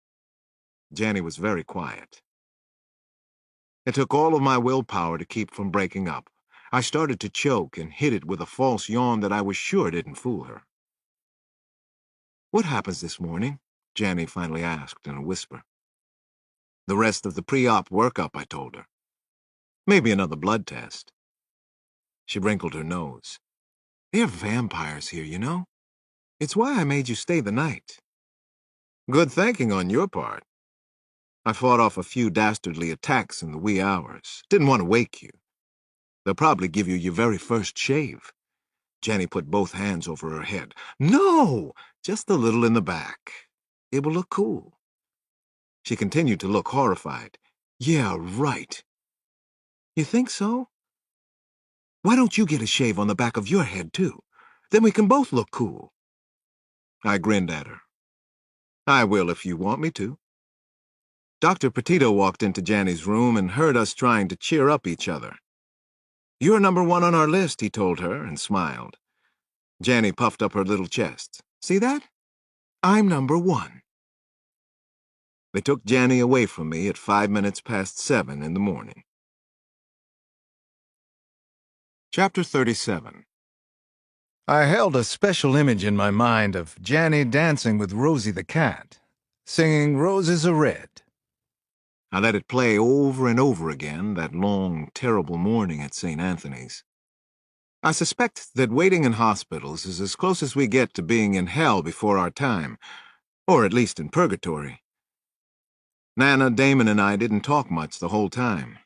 Janny was very quiet. It took all of my willpower to keep from breaking up. I started to choke and hit it with a false yawn that I was sure didn't fool her. "What happens this morning?" Janny finally asked in a whisper. "The rest of the pre-op workup," I told her. "Maybe another blood test." She wrinkled her nose. "They're vampires here, you know. It's why I made you stay the night." "Good thinking on your part. I fought off a few dastardly attacks in the wee hours. Didn't want to wake you. They'll probably give you your very first shave." Janny put both hands over her head. "No! Just a little in the back. It will look cool." She continued to look horrified. "Yeah, right. You think so? Why don't you get a shave on the back of your head, too? Then we can both look cool." I grinned at her. "I will if you want me to." Dr. Petito walked into Janny's room and heard us trying to cheer up each other. "You're number 1 on our list," he told her, and smiled. Janny puffed up her little chest. "See that? I'm number 1. They took Janny away from me at 5 minutes past 7 in the morning. Chapter 37. I held a special image in my mind of Janny dancing with Rosie the cat, singing "Roses Are Red." I let it play over and over again that long, terrible morning at St. Anthony's. I suspect that waiting in hospitals is as close as we get to being in hell before our time, or at least in purgatory. Nana, Damon, and I didn't talk much the whole time.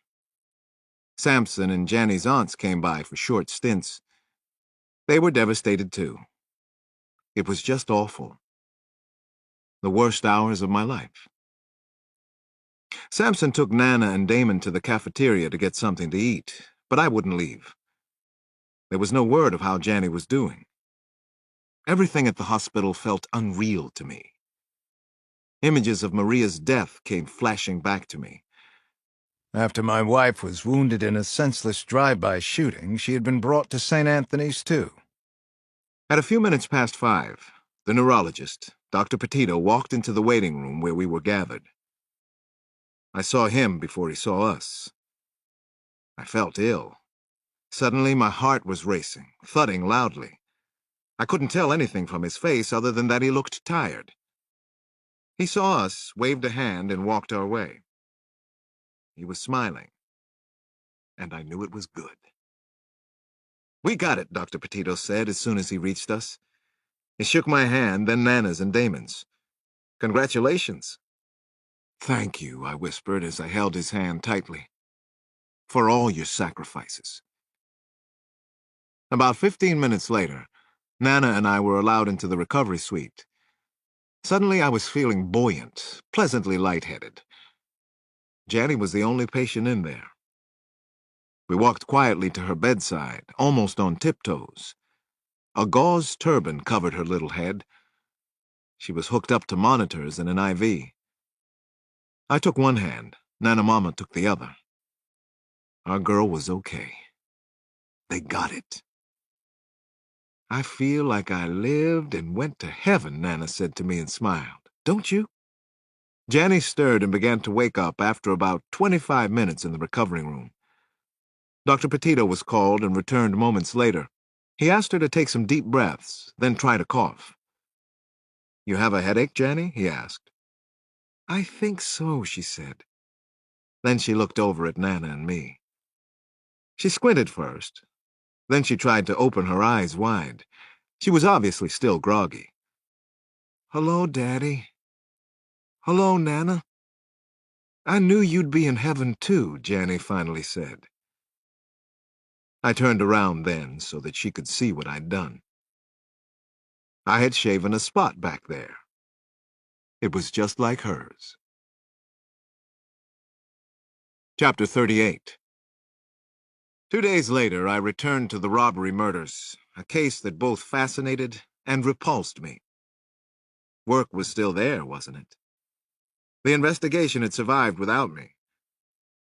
Samson and Janny's aunts came by for short stints. They were devastated too. It was just awful. The worst hours of my life. Samson took Nana and Damon to the cafeteria to get something to eat, but I wouldn't leave. There was no word of how Janny was doing. Everything at the hospital felt unreal to me. Images of Maria's death came flashing back to me. After my wife was wounded in a senseless drive-by shooting, she had been brought to St. Anthony's too. At a few minutes past 5, the neurologist, Dr. Petito, walked into the waiting room where we were gathered. I saw him before he saw us. I felt ill. Suddenly my heart was racing, thudding loudly. I couldn't tell anything from his face other than that he looked tired. He saw us, waved a hand, and walked our way. He was smiling, and I knew it was good. "We got it," Dr. Petito said as soon as he reached us. He shook my hand, then Nana's and Damon's. "Congratulations." "Thank you," I whispered as I held his hand tightly, "for all your sacrifices." About 15 minutes later, Nana and I were allowed into the recovery suite. Suddenly I was feeling buoyant, pleasantly lightheaded. Janny was the only patient in there. We walked quietly to her bedside, almost on tiptoes. A gauze turban covered her little head. She was hooked up to monitors and an IV. I took one hand, Nana Mama took the other. Our girl was okay. They got it. "I feel like I lived and went to heaven," Nana said to me and smiled. "Don't you?" Janny stirred and began to wake up after about 25 minutes in the recovery room. Dr. Petito was called and returned moments later. He asked her to take some deep breaths, then try to cough. "You have a headache, Janny?" he asked. "I think so," she said. Then she looked over at Nana and me. She squinted first. Then she tried to open her eyes wide. She was obviously still groggy. "Hello, Daddy. Hello, Nana. I knew you'd be in heaven too," Janny finally said. I turned around then so that she could see what I'd done. I had shaven a spot back there. It was just like hers. Chapter 38. 2 days later, I returned to the robbery murders, a case that both fascinated and repulsed me. Work was still there, wasn't it? The investigation had survived without me.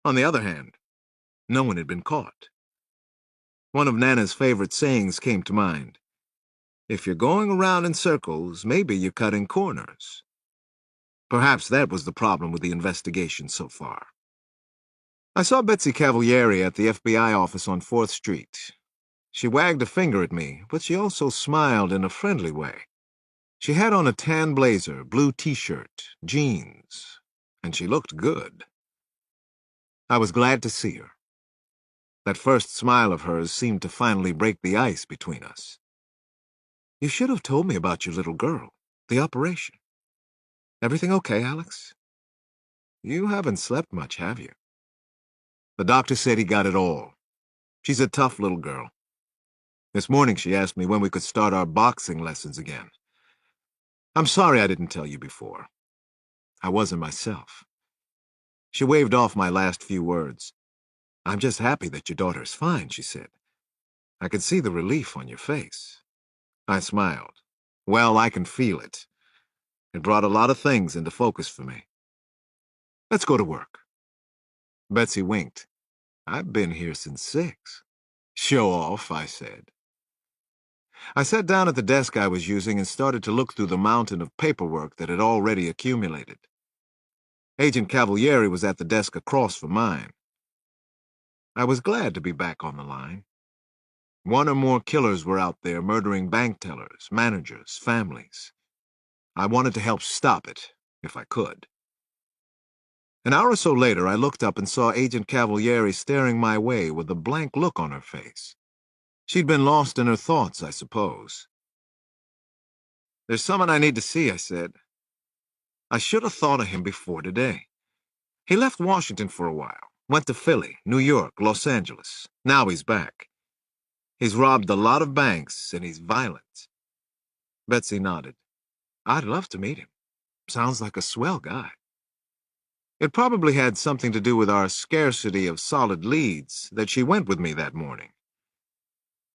On the other hand, no one had been caught. One of Nana's favorite sayings came to mind. If you're going around in circles, maybe you're cutting corners. Perhaps that was the problem with the investigation so far. I saw Betsy Cavalieri at the FBI office on 4th Street. She wagged a finger at me, but she also smiled in a friendly way. She had on a tan blazer, blue t-shirt, jeans, and she looked good. I was glad to see her. That first smile of hers seemed to finally break the ice between us. "You should have told me about your little girl, the operation. Everything okay, Alex? You haven't slept much, have you?" The doctor said he got it all. She's a tough little girl. This morning she asked me when we could start our boxing lessons again. "I'm sorry I didn't tell you before. I wasn't myself." She waved off my last few words. "I'm just happy that your daughter's fine," she said. "I could see the relief on your face." I smiled. "Well, I can feel it. It brought a lot of things into focus for me. Let's go to work." Betsy winked. "I've been here since 6. "Show off," I said. I sat down at the desk I was using and started to look through the mountain of paperwork that had already accumulated. Agent Cavalieri was at the desk across from mine. I was glad to be back on the line. One or more killers were out there murdering bank tellers, managers, families. I wanted to help stop it, if I could. An hour or so later, I looked up and saw Agent Cavalieri staring my way with a blank look on her face. She'd been lost in her thoughts, I suppose. "There's someone I need to see," I said. I should have thought of him before today. He left Washington for a while, went to Philly, New York, Los Angeles. Now he's back. He's robbed a lot of banks, and he's violent. Betsy nodded. "I'd love to meet him. Sounds like a swell guy." It probably had something to do with our scarcity of solid leads that she went with me that morning.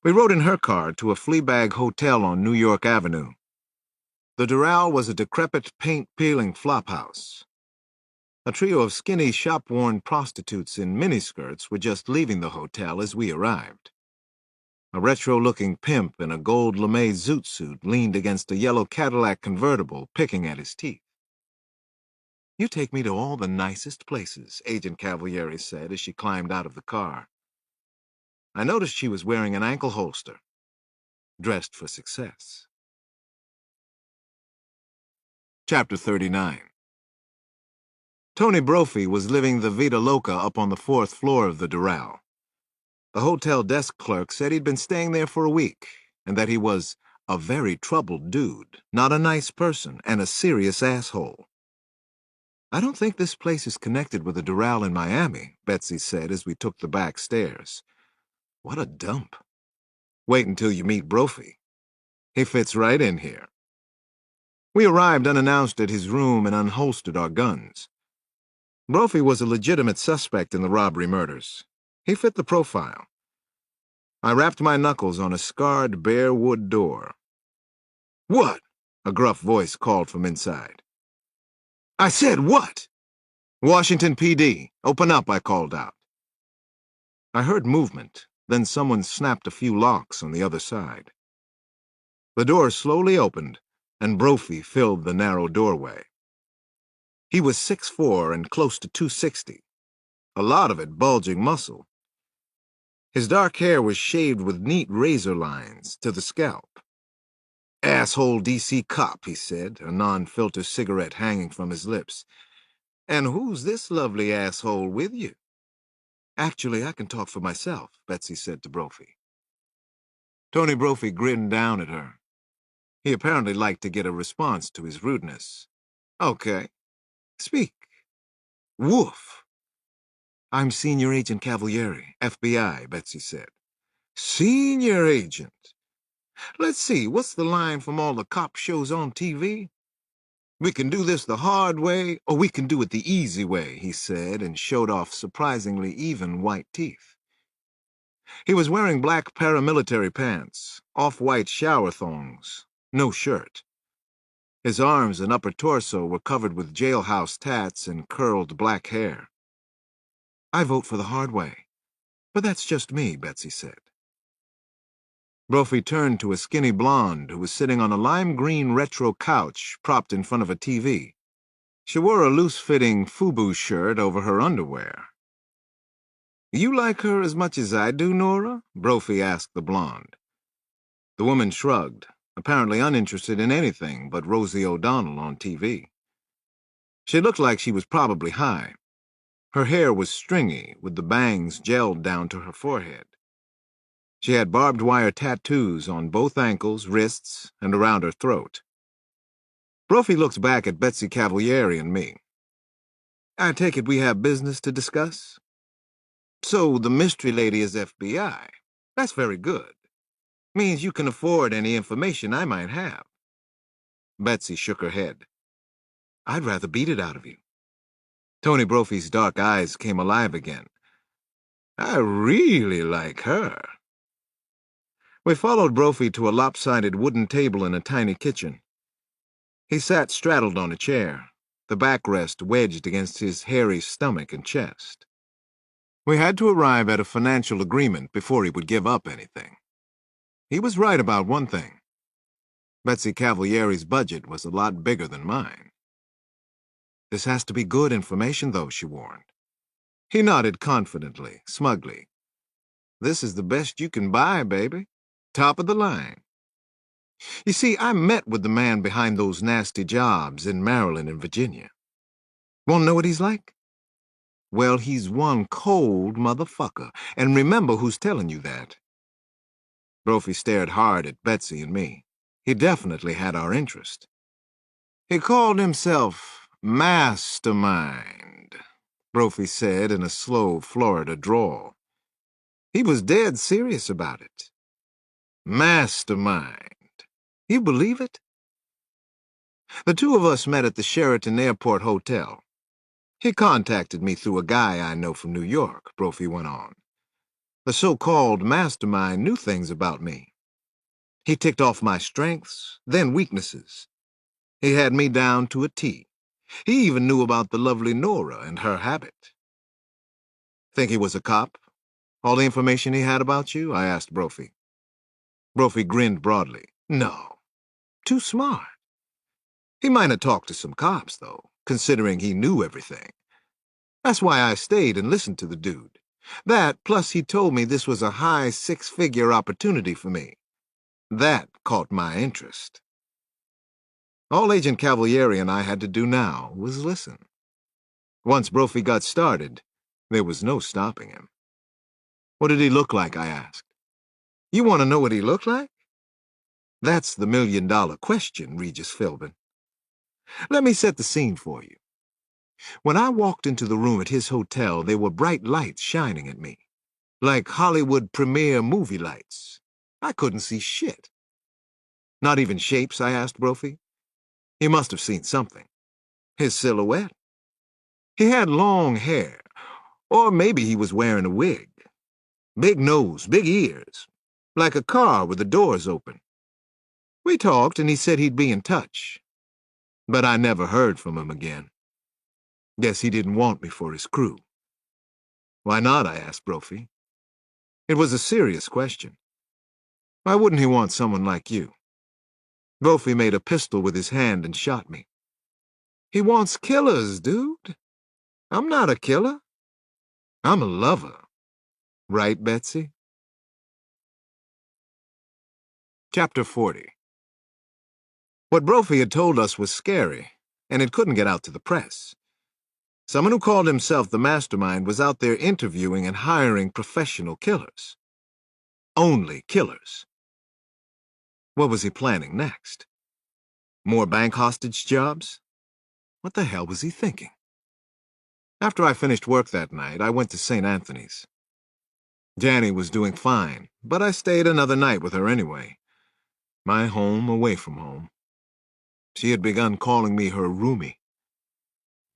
We rode in her car to a Fleabag hotel on New York Avenue. The Doral was a decrepit, paint-peeling flophouse. A trio of skinny, shop-worn prostitutes in miniskirts were just leaving the hotel as we arrived. A retro-looking pimp in a gold lame zoot suit leaned against a yellow Cadillac convertible, picking at his teeth. "You take me to all the nicest places," Agent Cavalieri said as she climbed out of the car. I noticed she was wearing an ankle holster, dressed for success. Chapter 39. Tony Brophy was living the Vida Loca up on the 4th floor of the Doral. The hotel desk clerk said he'd been staying there for a week, and that he was a very troubled dude, not a nice person, and a serious asshole. "I don't think this place is connected with the Doral in Miami," Betsy said as we took the back stairs. "What a dump. Wait until you meet Brophy. He fits right in here." We arrived unannounced at his room and unholstered our guns. Brophy was a legitimate suspect in the robbery murders. He fit the profile. I rapped my knuckles on a scarred bare wood door. "What?" a gruff voice called from inside. "I said what?" "Washington PD. Open up," I called out. I heard movement, then someone snapped a few locks on the other side. The door slowly opened, and Brophy filled the narrow doorway. He was 6'4" and close to 260, a lot of it bulging muscle. His dark hair was shaved with neat razor lines to the scalp. "Asshole DC cop," he said, a non-filter cigarette hanging from his lips. "And who's this lovely asshole with you?" "Actually, I can talk for myself," Betsy said to Brophy. Tony Brophy grinned down at her. He apparently liked to get a response to his rudeness. "Okay. Speak." "Woof." "I'm Senior Agent Cavalieri, FBI," Betsy said. "Senior Agent? Let's see, what's the line from all the cop shows on TV? 'We can do this the hard way, or we can do it the easy way,'" he said, and showed off surprisingly even white teeth. He was wearing black paramilitary pants, off-white shower thongs, no shirt. His arms and upper torso were covered with jailhouse tats and curled black hair. "I vote for the hard way, but that's just me," Betsy said. Brophy turned to a skinny blonde who was sitting on a lime-green retro couch propped in front of a TV. She wore a loose-fitting FUBU shirt over her underwear. "You like her as much as I do, Nora?" Brophy asked the blonde. The woman shrugged, apparently uninterested in anything but Rosie O'Donnell on TV. She looked like she was probably high. Her hair was stringy, with the bangs gelled down to her forehead. She had barbed wire tattoos on both ankles, wrists, and around her throat. Brophy looked back at Betsy Cavalieri and me. "I take it we have business to discuss?" "So the mystery lady is FBI. That's very good. Means you can afford any information I might have." Betsy shook her head. "I'd rather beat it out of you." Tony Brophy's dark eyes came alive again. "I really like her." We followed Brophy to a lopsided wooden table in a tiny kitchen. He sat straddled on a chair, the backrest wedged against his hairy stomach and chest. We had to arrive at a financial agreement before he would give up anything. He was right about one thing. Betsy Cavalieri's budget was a lot bigger than mine. "This has to be good information, though," she warned. He nodded confidently, smugly. "This is the best you can buy, baby. Top of the line. You see, I met with the man behind those nasty jobs in Maryland and Virginia. Want to know what he's like? Well, he's one cold motherfucker, and remember who's telling you that." Brophy stared hard at Betsy and me. He definitely had our interest. "He called himself Mastermind," Brophy said in a slow Florida drawl. He was dead serious about it. Mastermind. You believe it? The two of us met at the Sheraton Airport Hotel. "He contacted me through a guy I know from New York," Brophy went on. "The so-called mastermind knew things about me. He ticked off my strengths, then weaknesses. He had me down to a T. He even knew about the lovely Nora and her habit." "Think he was a cop? All the information he had about you?" I asked Brophy. Brophy grinned broadly. "No. Too smart. He might have talked to some cops, though, considering he knew everything. That's why I stayed and listened to the dude. That, plus he told me this was a high six-figure opportunity for me. That caught my interest." All Agent Cavalieri and I had to do now was listen. Once Brophy got started, there was no stopping him. What did he look like, I asked. You want to know what he looked like? That's the million-dollar question, Regis Philbin. Let me set the scene for you. When I walked into the room at his hotel, there were bright lights shining at me, like Hollywood premiere movie lights. I couldn't see shit. Not even shapes, I asked Brophy. He must have seen something. His silhouette. He had long hair, or maybe he was wearing a wig. Big nose, big ears, like a car with the doors open. We talked, and he said he'd be in touch. But I never heard from him again. Guess he didn't want me for his crew. Why not, I asked Brophy. It was a serious question. Why wouldn't he want someone like you? Brophy made a pistol with his hand and shot me. He wants killers, dude. I'm not a killer. I'm a lover. Right, Betsy? Chapter 40. What Brophy had told us was scary, and it couldn't get out to the press. Someone who called himself the mastermind was out there interviewing and hiring professional killers. Only killers. What was he planning next? More bank hostage jobs? What the hell was he thinking? After I finished work that night, I went to St. Anthony's. Janny was doing fine, but I stayed another night with her anyway. My home away from home. She had begun calling me her roomie.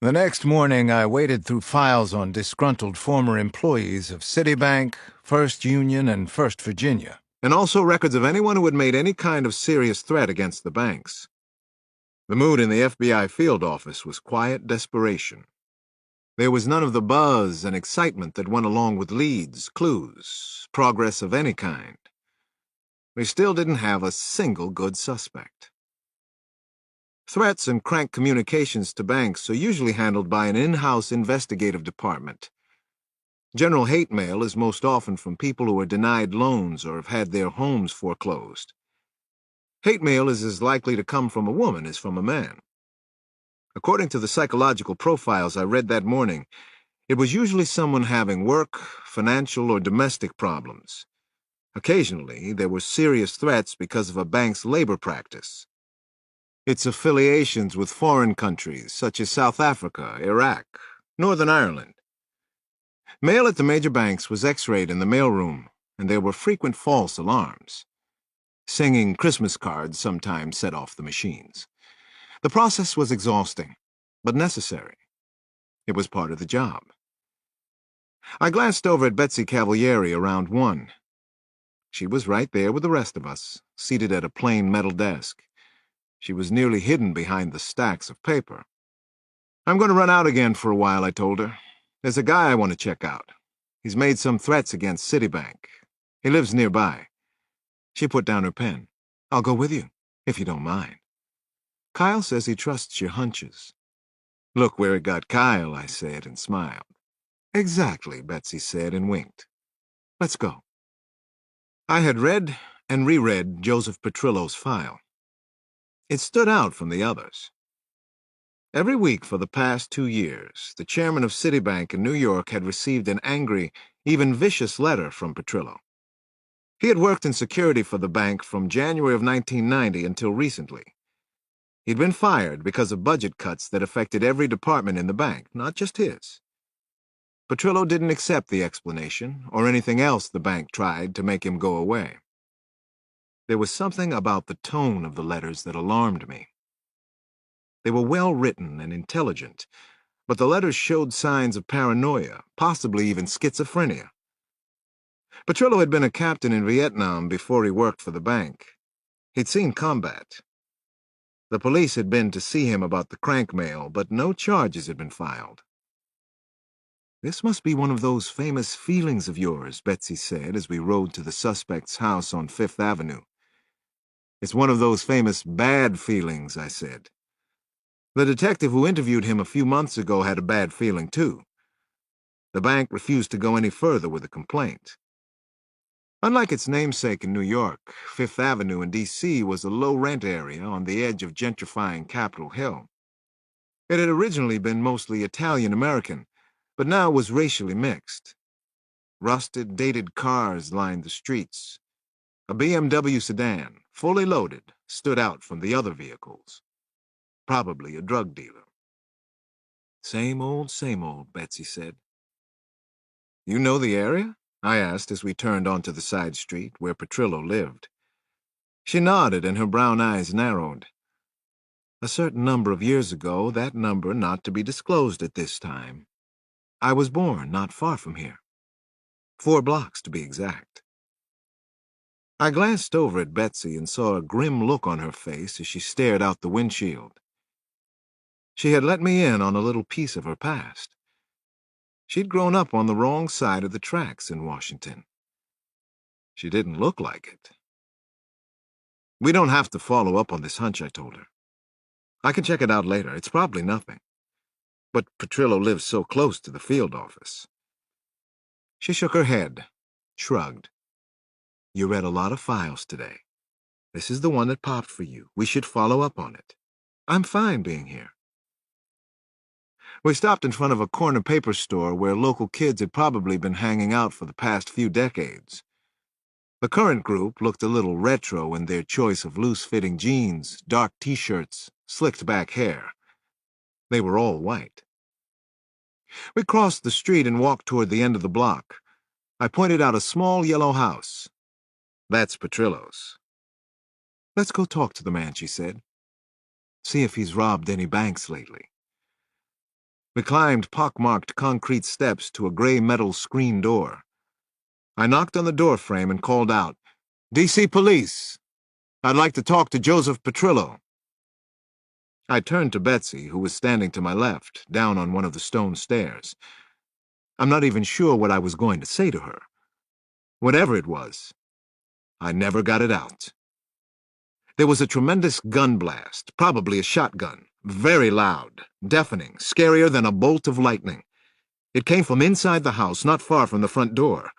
The next morning, I waded through files on disgruntled former employees of Citibank, First Union, and First Virginia. And also records of anyone who had made any kind of serious threat against the banks. The mood in the FBI field office was quiet desperation. There was none of the buzz and excitement that went along with leads, clues, progress of any kind. We still didn't have a single good suspect. Threats and crank communications to banks are usually handled by an in-house investigative department. General hate mail is most often from people who are denied loans or have had their homes foreclosed. Hate mail is as likely to come from a woman as from a man. According to the psychological profiles I read that morning, it was usually someone having work, financial, or domestic problems. Occasionally, there were serious threats because of a bank's labor practice. Its affiliations with foreign countries such as South Africa, Iraq, Northern Ireland. Mail at the major banks was x-rayed in the mailroom, and there were frequent false alarms. Singing Christmas cards sometimes set off the machines. The process was exhausting, but necessary. It was part of the job. I glanced over at Betsy Cavalieri around 1. She was right there with the rest of us, seated at a plain metal desk. She was nearly hidden behind the stacks of paper. I'm going to run out again for a while, I told her. There's a guy I want to check out. He's made some threats against Citibank. He lives nearby. She put down her pen. I'll go with you, if you don't mind. Kyle says he trusts your hunches. Look where it got Kyle, I said, and smiled. Exactly, Betsy said and winked. Let's go. I had read and reread Joseph Petrillo's file. It stood out from the others. Every week for the past 2 years, the chairman of Citibank in New York had received an angry, even vicious letter from Petrillo. He had worked in security for the bank from January of 1990 until recently. He'd been fired because of budget cuts that affected every department in the bank, not just his. Petrillo didn't accept the explanation or anything else the bank tried to make him go away. There was something about the tone of the letters that alarmed me. They were well-written and intelligent, but the letters showed signs of paranoia, possibly even schizophrenia. Petrillo had been a captain in Vietnam before he worked for the bank. He'd seen combat. The police had been to see him about the crank mail, but no charges had been filed. This must be one of those famous feelings of yours, Betsy said as we rode to the suspect's house on Fifth Avenue. It's one of those famous bad feelings, I said. The detective who interviewed him a few months ago had a bad feeling, too. The bank refused to go any further with the complaint. Unlike its namesake in New York, Fifth Avenue in D.C. was a low-rent area on the edge of gentrifying Capitol Hill. It had originally been mostly Italian-American, but now was racially mixed. Rusted, dated cars lined the streets. A BMW sedan, fully loaded, stood out from the other vehicles. Probably a drug dealer. Same old, Betsy said. You know the area? I asked as we turned onto the side street where Petrillo lived. She nodded and her brown eyes narrowed. A certain number of years ago, that number not to be disclosed at this time. I was born not far from here. 4 blocks to be exact. I glanced over at Betsy and saw a grim look on her face as she stared out the windshield. She had let me in on a little piece of her past. She'd grown up on the wrong side of the tracks in Washington. She didn't look like it. We don't have to follow up on this hunch, I told her. I can check it out later. It's probably nothing. But Petrillo lives so close to the field office. She shook her head, shrugged. You read a lot of files today. This is the one that popped for you. We should follow up on it. I'm fine being here. We stopped in front of a corner paper store where local kids had probably been hanging out for the past few decades. The current group looked a little retro in their choice of loose-fitting jeans, dark t-shirts, slicked-back hair. They were all white. We crossed the street and walked toward the end of the block. I pointed out a small yellow house. That's Petrillo's. Let's go talk to the man, she said. See if he's robbed any banks lately. We climbed pockmarked concrete steps to a gray metal screen door. I knocked on the door frame and called out, DC Police! I'd like to talk to Joseph Petrillo. I turned to Betsy, who was standing to my left, down on one of the stone stairs. I'm not even sure what I was going to say to her. Whatever it was, I never got it out. There was a tremendous gun blast, probably a shotgun, very loud, deafening, scarier than a bolt of lightning. It came from inside the house, not far from the front door.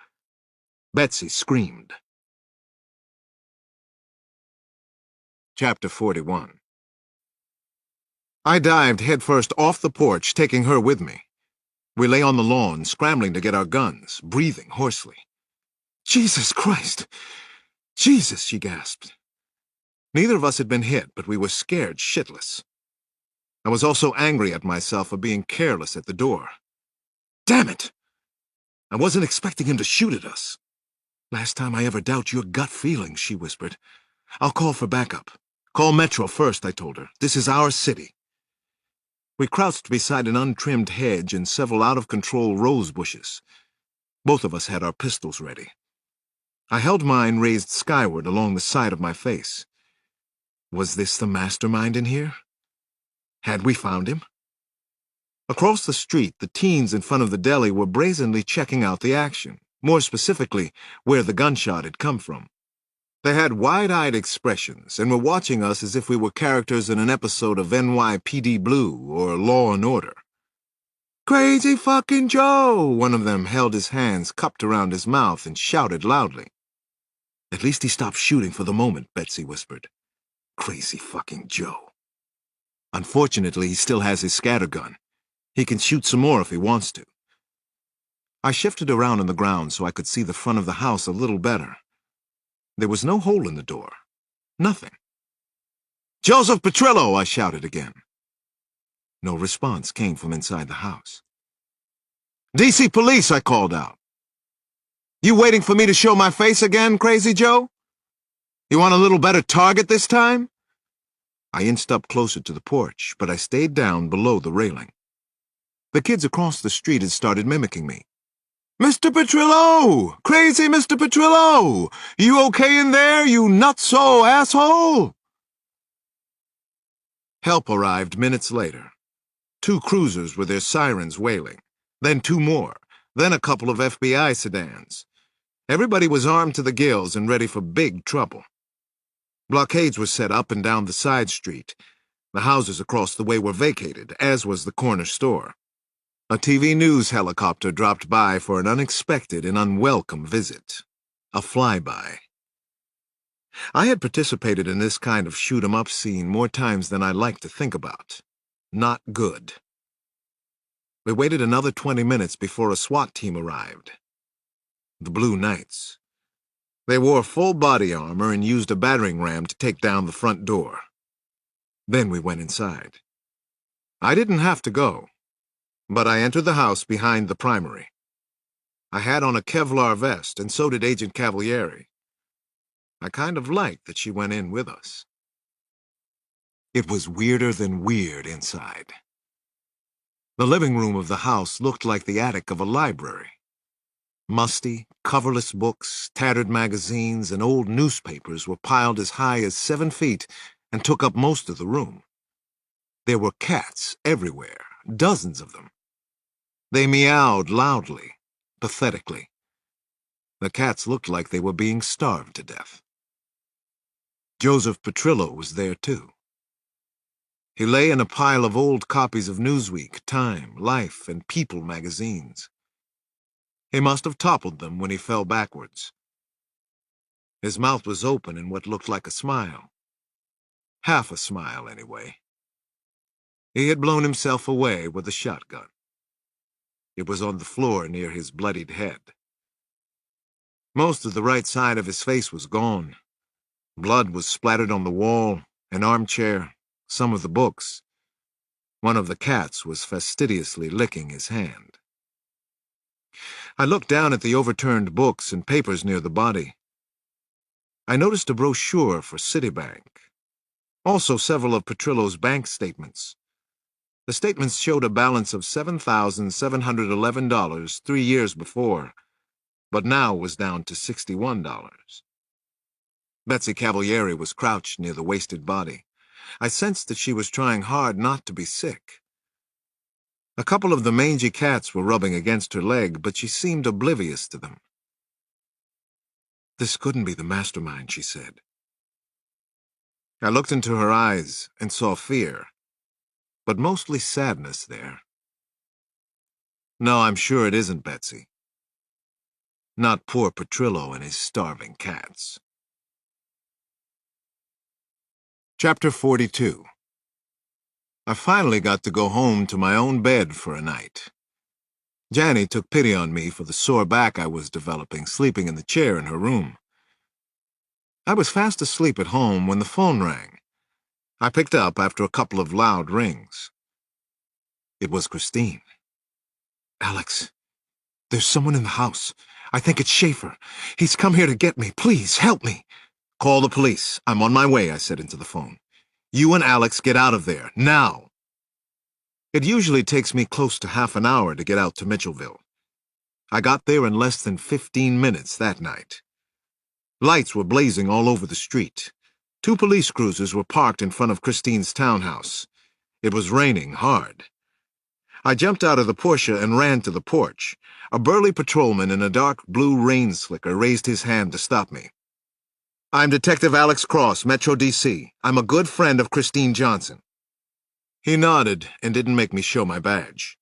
Betsy screamed. Chapter 41. I dived headfirst off the porch, taking her with me. We lay on the lawn, scrambling to get our guns, breathing hoarsely. Jesus Christ! Jesus, she gasped. Neither of us had been hit, but we were scared shitless. I was also angry at myself for being careless at the door. Damn it! I wasn't expecting him to shoot at us. Last time I ever doubt your gut feelings, she whispered. I'll call for backup. Call Metro first, I told her. This is our city. We crouched beside an untrimmed hedge and several out-of-control rose bushes. Both of us had our pistols ready. I held mine raised skyward along the side of my face. Was this the mastermind in here? Had we found him? Across the street, the teens in front of the deli were brazenly checking out the action, more specifically, where the gunshot had come from. They had wide-eyed expressions and were watching us as if we were characters in an episode of NYPD Blue or Law and Order. Crazy fucking Joe! One of them held his hands cupped around his mouth and shouted loudly. At least he stopped shooting for the moment, Betsy whispered. Crazy fucking Joe. Unfortunately, he still has his scattergun. He can shoot some more if he wants to. I shifted around on the ground so I could see the front of the house a little better. There was no hole in the door. Nothing. Joseph Petrillo! I shouted again. No response came from inside the house. DC Police! I called out. You waiting for me to show my face again, Crazy Joe? You want a little better target this time? I inched up closer to the porch, but I stayed down below the railing. The kids across the street had started mimicking me. Mr. Petrillo! Crazy Mr. Petrillo! You okay in there, you nutso asshole? Help arrived minutes later. 2 cruisers with their sirens wailing, then 2 more, then a couple of FBI sedans. Everybody was armed to the gills and ready for big trouble. Blockades were set up and down the side street. The houses across the way were vacated, as was the corner store. A TV news helicopter dropped by for an unexpected and unwelcome visit. A flyby. I had participated in this kind of shoot-'em-up scene more times than I like to think about. not good. We waited another 20 minutes before a SWAT team arrived. The Blue Knights. They wore full body armor and used a battering ram to take down the front door. Then we went inside. I didn't have to go, but I entered the house behind the primary. I had on a Kevlar vest, and so did Agent Cavalieri. I kind of liked that she went in with us. It was weirder than weird inside. The living room of the house looked like the attic of a library. Musty, coverless books, tattered magazines, and old newspapers were piled as high as 7 feet and took up most of the room. There were cats everywhere, dozens of them. They meowed loudly, pathetically. The cats looked like they were being starved to death. Joseph Petrillo was there, too. He lay in a pile of old copies of Newsweek, Time, Life, and People magazines. He must have toppled them when he fell backwards. His mouth was open in what looked like a smile. Half a smile, anyway. He had blown himself away with a shotgun. It was on the floor near his bloodied head. Most of the right side of his face was gone. Blood was splattered on the wall, an armchair, some of the books. One of the cats was fastidiously licking his hand. I looked down at the overturned books and papers near the body. I noticed a brochure for Citibank. Also several of Petrillo's bank statements. The statements showed a balance of $7,711 3 years before, but now was down to $61. Betsy Cavalieri was crouched near the wasted body. I sensed that she was trying hard not to be sick. A couple of the mangy cats were rubbing against her leg, but she seemed oblivious to them. "This couldn't be the mastermind," she said. I looked into her eyes and saw fear, but mostly sadness there. "No, I'm sure it isn't, Betsy. Not poor Petrillo and his starving cats." Chapter 42. I finally got to go home to my own bed for a night. Janny took pity on me for the sore back I was developing, sleeping in the chair in her room. I was fast asleep at home when the phone rang. I picked up after a couple of loud rings. It was Christine. "Alex, there's someone in the house. I think it's Schaefer. He's come here to get me. Please, help me." "Call the police. I'm on my way," I said into the phone. "You and Alex get out of there, now." It usually takes me close to half an hour to get out to Mitchellville. I got there in less than 15 minutes that night. Lights were blazing all over the street. 2 police cruisers were parked in front of Christine's townhouse. It was raining hard. I jumped out of the Porsche and ran to the porch. A burly patrolman in a dark blue rain slicker raised his hand to stop me. "I'm Detective Alex Cross, Metro D.C. I'm a good friend of Christine Johnson." He nodded and didn't make me show my badge.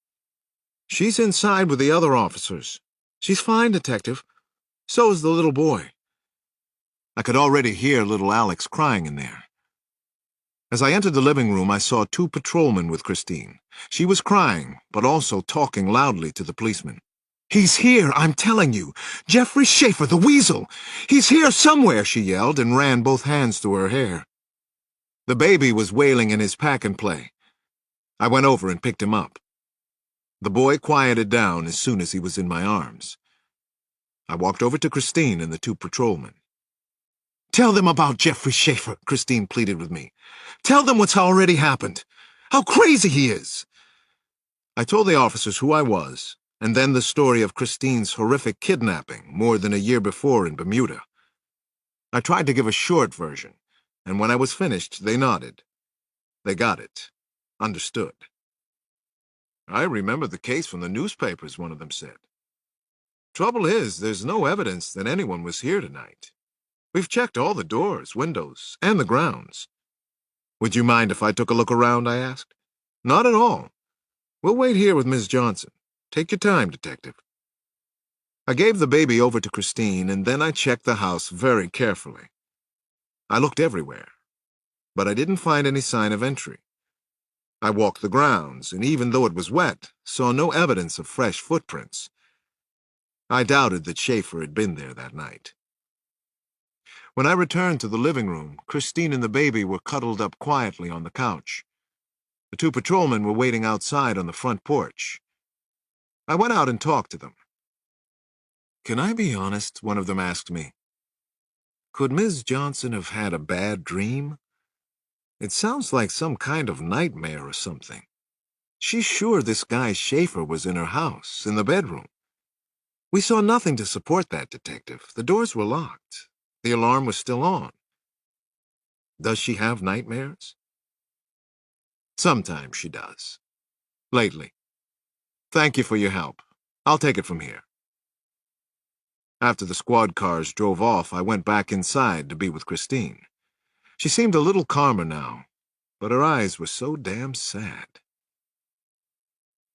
"She's inside with the other officers. She's fine, Detective. So is the little boy." I could already hear little Alex crying in there. As I entered the living room, I saw 2 patrolmen with Christine. She was crying, but also talking loudly to the policeman. "He's here, I'm telling you. Jeffrey Schaefer, the weasel. He's here somewhere," she yelled and ran both hands through her hair. The baby was wailing in his pack-and-play. I went over and picked him up. The boy quieted down as soon as he was in my arms. I walked over to Christine and the 2 patrolmen. "Tell them about Jeffrey Schaefer," Christine pleaded with me. "Tell them what's already happened. How crazy he is." I told the officers who I was, and then the story of Christine's horrific kidnapping more than a year before in Bermuda. I tried to give a short version, and when I was finished, they nodded. They got it. Understood. "I remember the case from the newspapers," one of them said. "Trouble is, there's no evidence that anyone was here tonight. We've checked all the doors, windows, and the grounds." "Would you mind if I took a look around?" I asked. "Not at all. We'll wait here with Miss Johnson. Take your time, Detective." I gave the baby over to Christine, and then I checked the house very carefully. I looked everywhere, but I didn't find any sign of entry. I walked the grounds, and even though it was wet, saw no evidence of fresh footprints. I doubted that Schaefer had been there that night. When I returned to the living room, Christine and the baby were cuddled up quietly on the couch. The two patrolmen were waiting outside on the front porch. I went out and talked to them. "Can I be honest?" one of them asked me. "Could Ms. Johnson have had a bad dream? It sounds like some kind of nightmare or something. She's sure this guy Schaefer was in her house, in the bedroom. We saw nothing to support that, Detective. The doors were locked. The alarm was still on. Does she have nightmares?" "Sometimes she does. Lately. Thank you for your help. I'll take it from here." After the squad cars drove off, I went back inside to be with Christine. She seemed a little calmer now, but her eyes were so damn sad.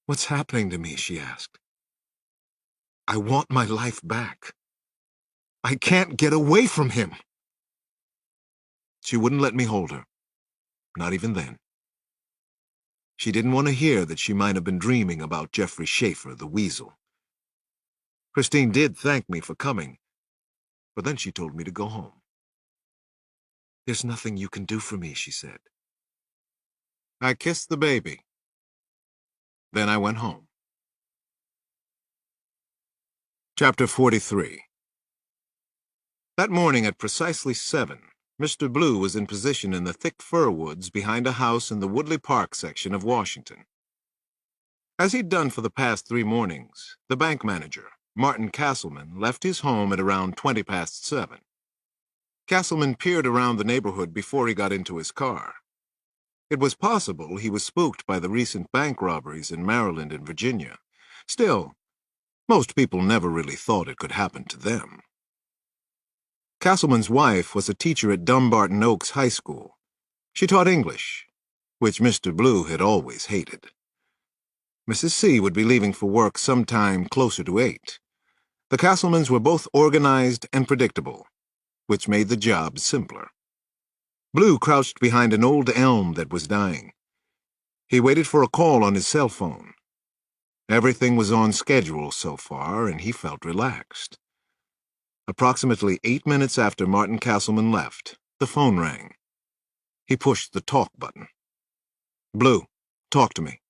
"What's happening to me?" she asked. "I want my life back. I can't get away from him." She wouldn't let me hold her. Not even then. She didn't want to hear that she might have been dreaming about Jeffrey Schaefer, the weasel. Christine did thank me for coming, but then she told me to go home. "There's nothing you can do for me," she said. I kissed the baby. Then I went home. Chapter 43. That morning at precisely 7, Mr. Blue was in position in the thick fir woods behind a house in the Woodley Park section of Washington. As he'd done for the past 3 mornings, the bank manager, Martin Castleman, left his home at around 20 past 7. Castleman peered around the neighborhood before he got into his car. It was possible he was spooked by the recent bank robberies in Maryland and Virginia. Still, most people never really thought it could happen to them. Castleman's wife was a teacher at Dumbarton Oaks High School. She taught English, which Mr. Blue had always hated. Mrs. C would be leaving for work sometime closer to 8. The Castlemans were both organized and predictable, which made the job simpler. Blue crouched behind an old elm that was dying. He waited for a call on his cell phone. Everything was on schedule so far, and he felt relaxed. Approximately 8 minutes after Martin Castleman left, the phone rang. He pushed the talk button. "Blue, talk to me."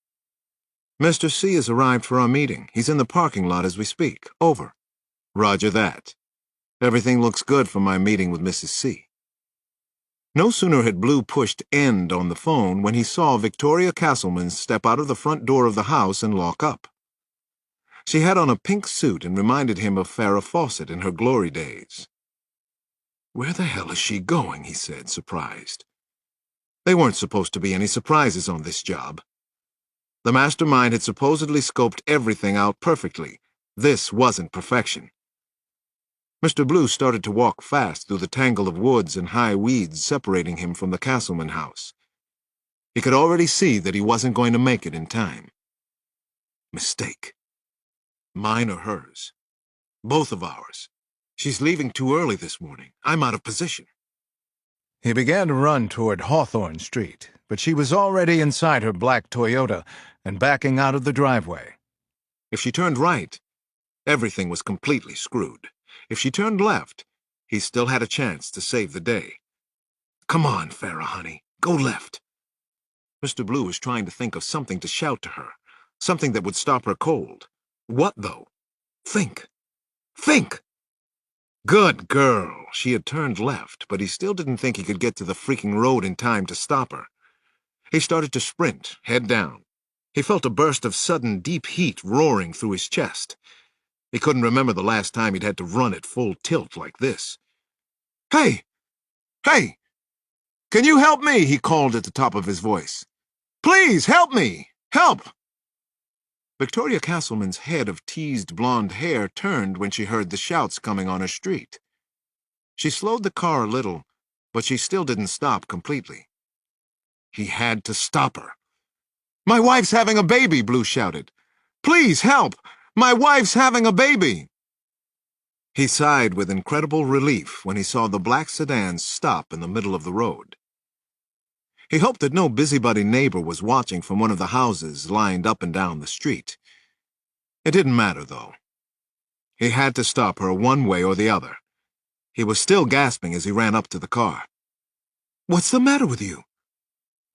"Mr. C has arrived for our meeting. He's in the parking lot as we speak. Over." "Roger that. Everything looks good for my meeting with Mrs. C." No sooner had Blue pushed end on the phone when he saw Victoria Castleman step out of the front door of the house and lock up. She had on a pink suit and reminded him of Farrah Fawcett in her glory days. "Where the hell is she going?" he said, surprised. They weren't supposed to be any surprises on this job. The mastermind had supposedly scoped everything out perfectly. This wasn't perfection. Mr. Blue started to walk fast through the tangle of woods and high weeds separating him from the Castleman house. He could already see that he wasn't going to make it in time. Mistake. Mine or hers? Both of ours. She's leaving too early this morning. I'm out of position. He began to run toward Hawthorne Street, but she was already inside her black Toyota and backing out of the driveway. If she turned right, everything was completely screwed. If she turned left, he still had a chance to save the day. "Come on, Farrah, honey. Go left." Mr. Blue was trying to think of something to shout to her, something that would stop her cold. What, though? Think. Think! Good girl. She had turned left, but he still didn't think he could get to the freaking road in time to stop her. He started to sprint, head down. He felt a burst of sudden deep heat roaring through his chest. He couldn't remember the last time he'd had to run at full tilt like this. "Hey! Hey! Can you help me?" he called at the top of his voice. "Please, help me! Help!" Victoria Castleman's head of teased blonde hair turned when she heard the shouts coming on her street. She slowed the car a little, but she still didn't stop completely. He had to stop her. "My wife's having a baby," Blue shouted. "Please help! My wife's having a baby!" He sighed with incredible relief when he saw the black sedan stop in the middle of the road. He hoped that no busybody neighbor was watching from one of the houses lined up and down the street. It didn't matter, though. He had to stop her one way or the other. He was still gasping as he ran up to the car. "What's the matter with you?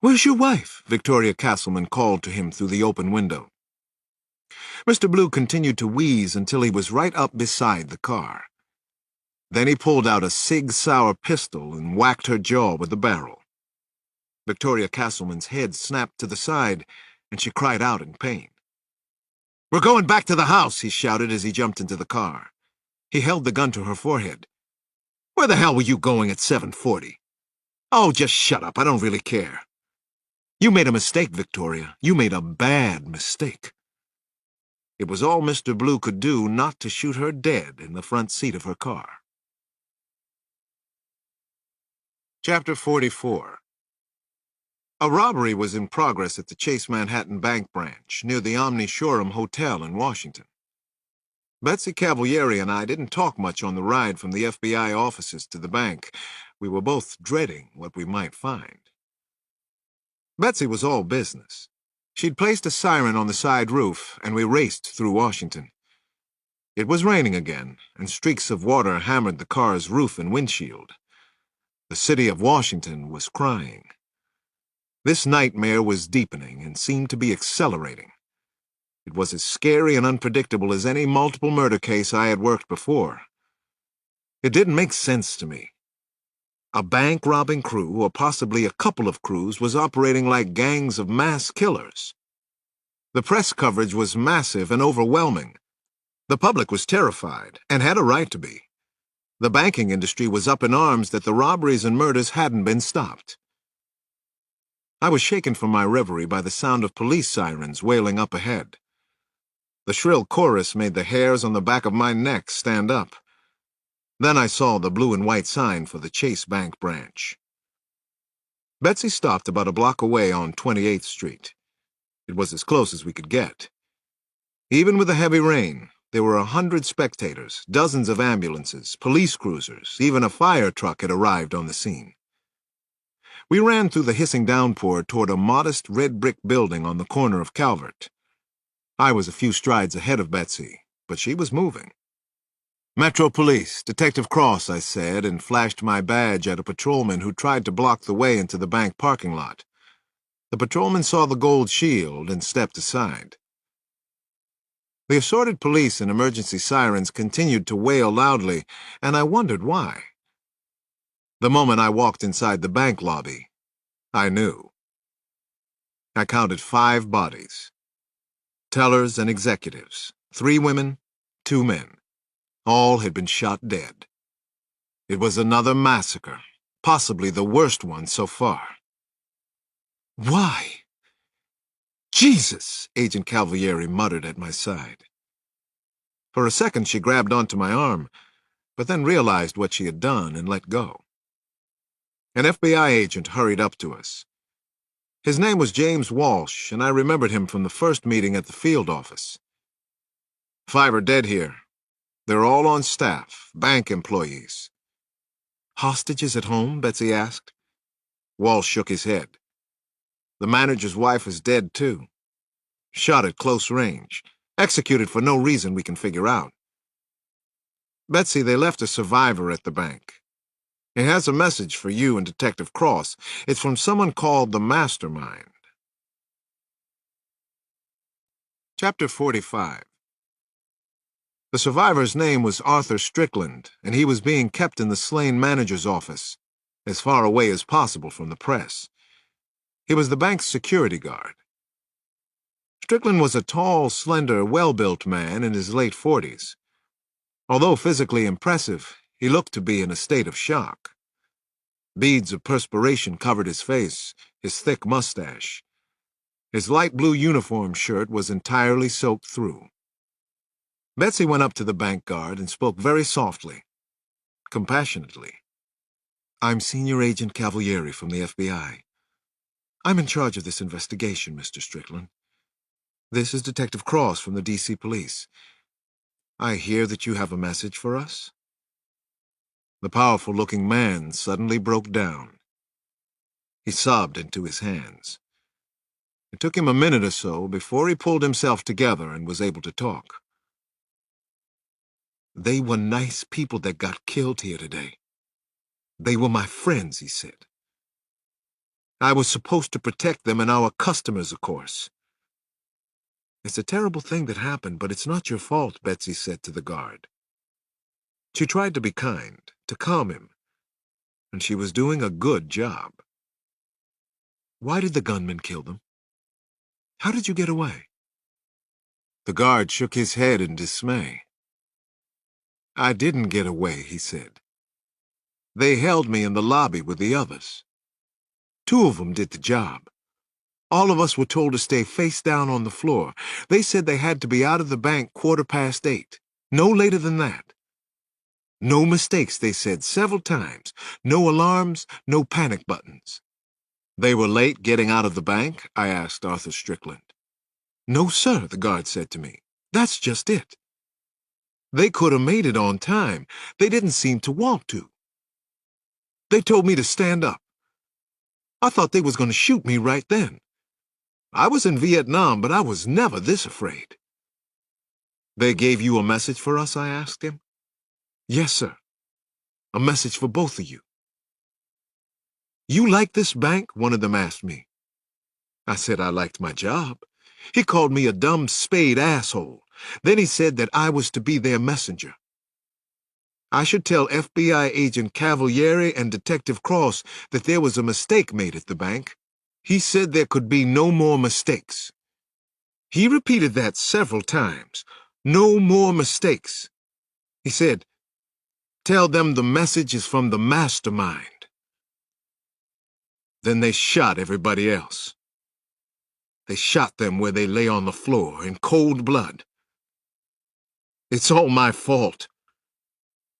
Where's your wife?" Victoria Castleman called to him through the open window. Mr. Blue continued to wheeze until he was right up beside the car. Then he pulled out a Sig Sauer pistol and whacked her jaw with the barrel. Victoria Castleman's head snapped to the side, and she cried out in pain. "We're going back to the house," he shouted as he jumped into the car. He held the gun to her forehead. "Where the hell were you going at 7:40? Oh, just shut up. I don't really care. You made a mistake, Victoria. You made a bad mistake." It was all Mr. Blue could do not to shoot her dead in the front seat of her car. Chapter 44. A robbery was in progress at the Chase Manhattan Bank branch, near the Omni Shoreham Hotel in Washington. Betsy Cavalieri and I didn't talk much on the ride from the FBI offices to the bank. We were both dreading what we might find. Betsy was all business. She'd placed a siren on the side roof, and we raced through Washington. It was raining again, and streaks of water hammered the car's roof and windshield. The city of Washington was crying. This nightmare was deepening and seemed to be accelerating. It was as scary and unpredictable as any multiple murder case I had worked before. It didn't make sense to me. A bank-robbing crew, or possibly a couple of crews, was operating like gangs of mass killers. The press coverage was massive and overwhelming. The public was terrified, and had a right to be. The banking industry was up in arms that the robberies and murders hadn't been stopped. I was shaken from my reverie by the sound of police sirens wailing up ahead. The shrill chorus made the hairs on the back of my neck stand up. Then I saw the blue and white sign for the Chase Bank branch. Betsy stopped about a block away on 28th Street. It was as close as we could get. Even with the heavy rain, there were 100 spectators, dozens of ambulances, police cruisers, even a fire truck had arrived on the scene. We ran through the hissing downpour toward a modest red brick building on the corner of Calvert. I was a few strides ahead of Betsy, but she was moving. "Metro Police, Detective Cross," I said, and flashed my badge at a patrolman who tried to block the way into the bank parking lot. The patrolman saw the gold shield and stepped aside. The assorted police and emergency sirens continued to wail loudly, and I wondered why. The moment I walked inside the bank lobby, I knew. I counted 5 bodies. Tellers and executives, 3 women, 2 men. All had been shot dead. It was another massacre, possibly the worst one so far. "Why?" "Jesus!" Agent Cavalieri muttered at my side. For a second she grabbed onto my arm, but then realized what she had done and let go. An FBI agent hurried up to us. His name was James Walsh, and I remembered him from the first meeting at the field office. "5 are dead here. They're all on staff, bank employees." "Hostages at home?" Betsy asked. Walsh shook his head. "The manager's wife is dead, too. Shot at close range. Executed for no reason we can figure out. Betsy, they left a survivor at the bank. He has a message for you and Detective Cross. It's from someone called the Mastermind." Chapter 45. The survivor's name was Arthur Strickland, and he was being kept in the slain manager's office, as far away as possible from the press. He was the bank's security guard. Strickland was a tall, slender, well-built man in his late 40s. Although physically impressive, he looked to be in a state of shock. Beads of perspiration covered his face, his thick mustache. His light blue uniform shirt was entirely soaked through. Betsy went up to the bank guard and spoke very softly, compassionately. "I'm Senior Agent Cavalieri from the FBI. I'm in charge of this investigation, Mr. Strickland. This is Detective Cross from the D.C. Police. I hear that you have a message for us?" The powerful-looking man suddenly broke down. He sobbed into his hands. It took him a minute or so before he pulled himself together and was able to talk. "They were nice people that got killed here today. They were my friends," he said. "I was supposed to protect them and our customers, of course." "It's a terrible thing that happened, but it's not your fault," Betsy said to the guard. She tried to be kind, to calm him, and she was doing a good job. "Why did the gunman kill them? How did you get away?" The guard shook his head in dismay. "I didn't get away," he said. "They held me in the lobby with the others. 2 of them did the job. All of us were told to stay face down on the floor. They said they had to be out of the bank 8:15, no later than that. No mistakes, they said several times. No alarms, no panic buttons." "They were late getting out of the bank?" I asked Arthur Strickland. "No, sir," the guard said to me. "That's just it. They could have made it on time. They didn't seem to want to. They told me to stand up. I thought they was going to shoot me right then. I was in Vietnam, but I was never this afraid." "They gave you a message for us?" I asked him. "Yes, sir. A message for both of you." "You like this bank?" one of them asked me. I said I liked my job. He called me a dumb spade asshole. Then he said that I was to be their messenger. I should tell FBI agent Cavalieri and Detective Cross that there was a mistake made at the bank. He said there could be no more mistakes. He repeated that several times. No more mistakes. He said, "Tell them the message is from the mastermind." Then they shot everybody else. They shot them where they lay on the floor in cold blood. It's all my fault.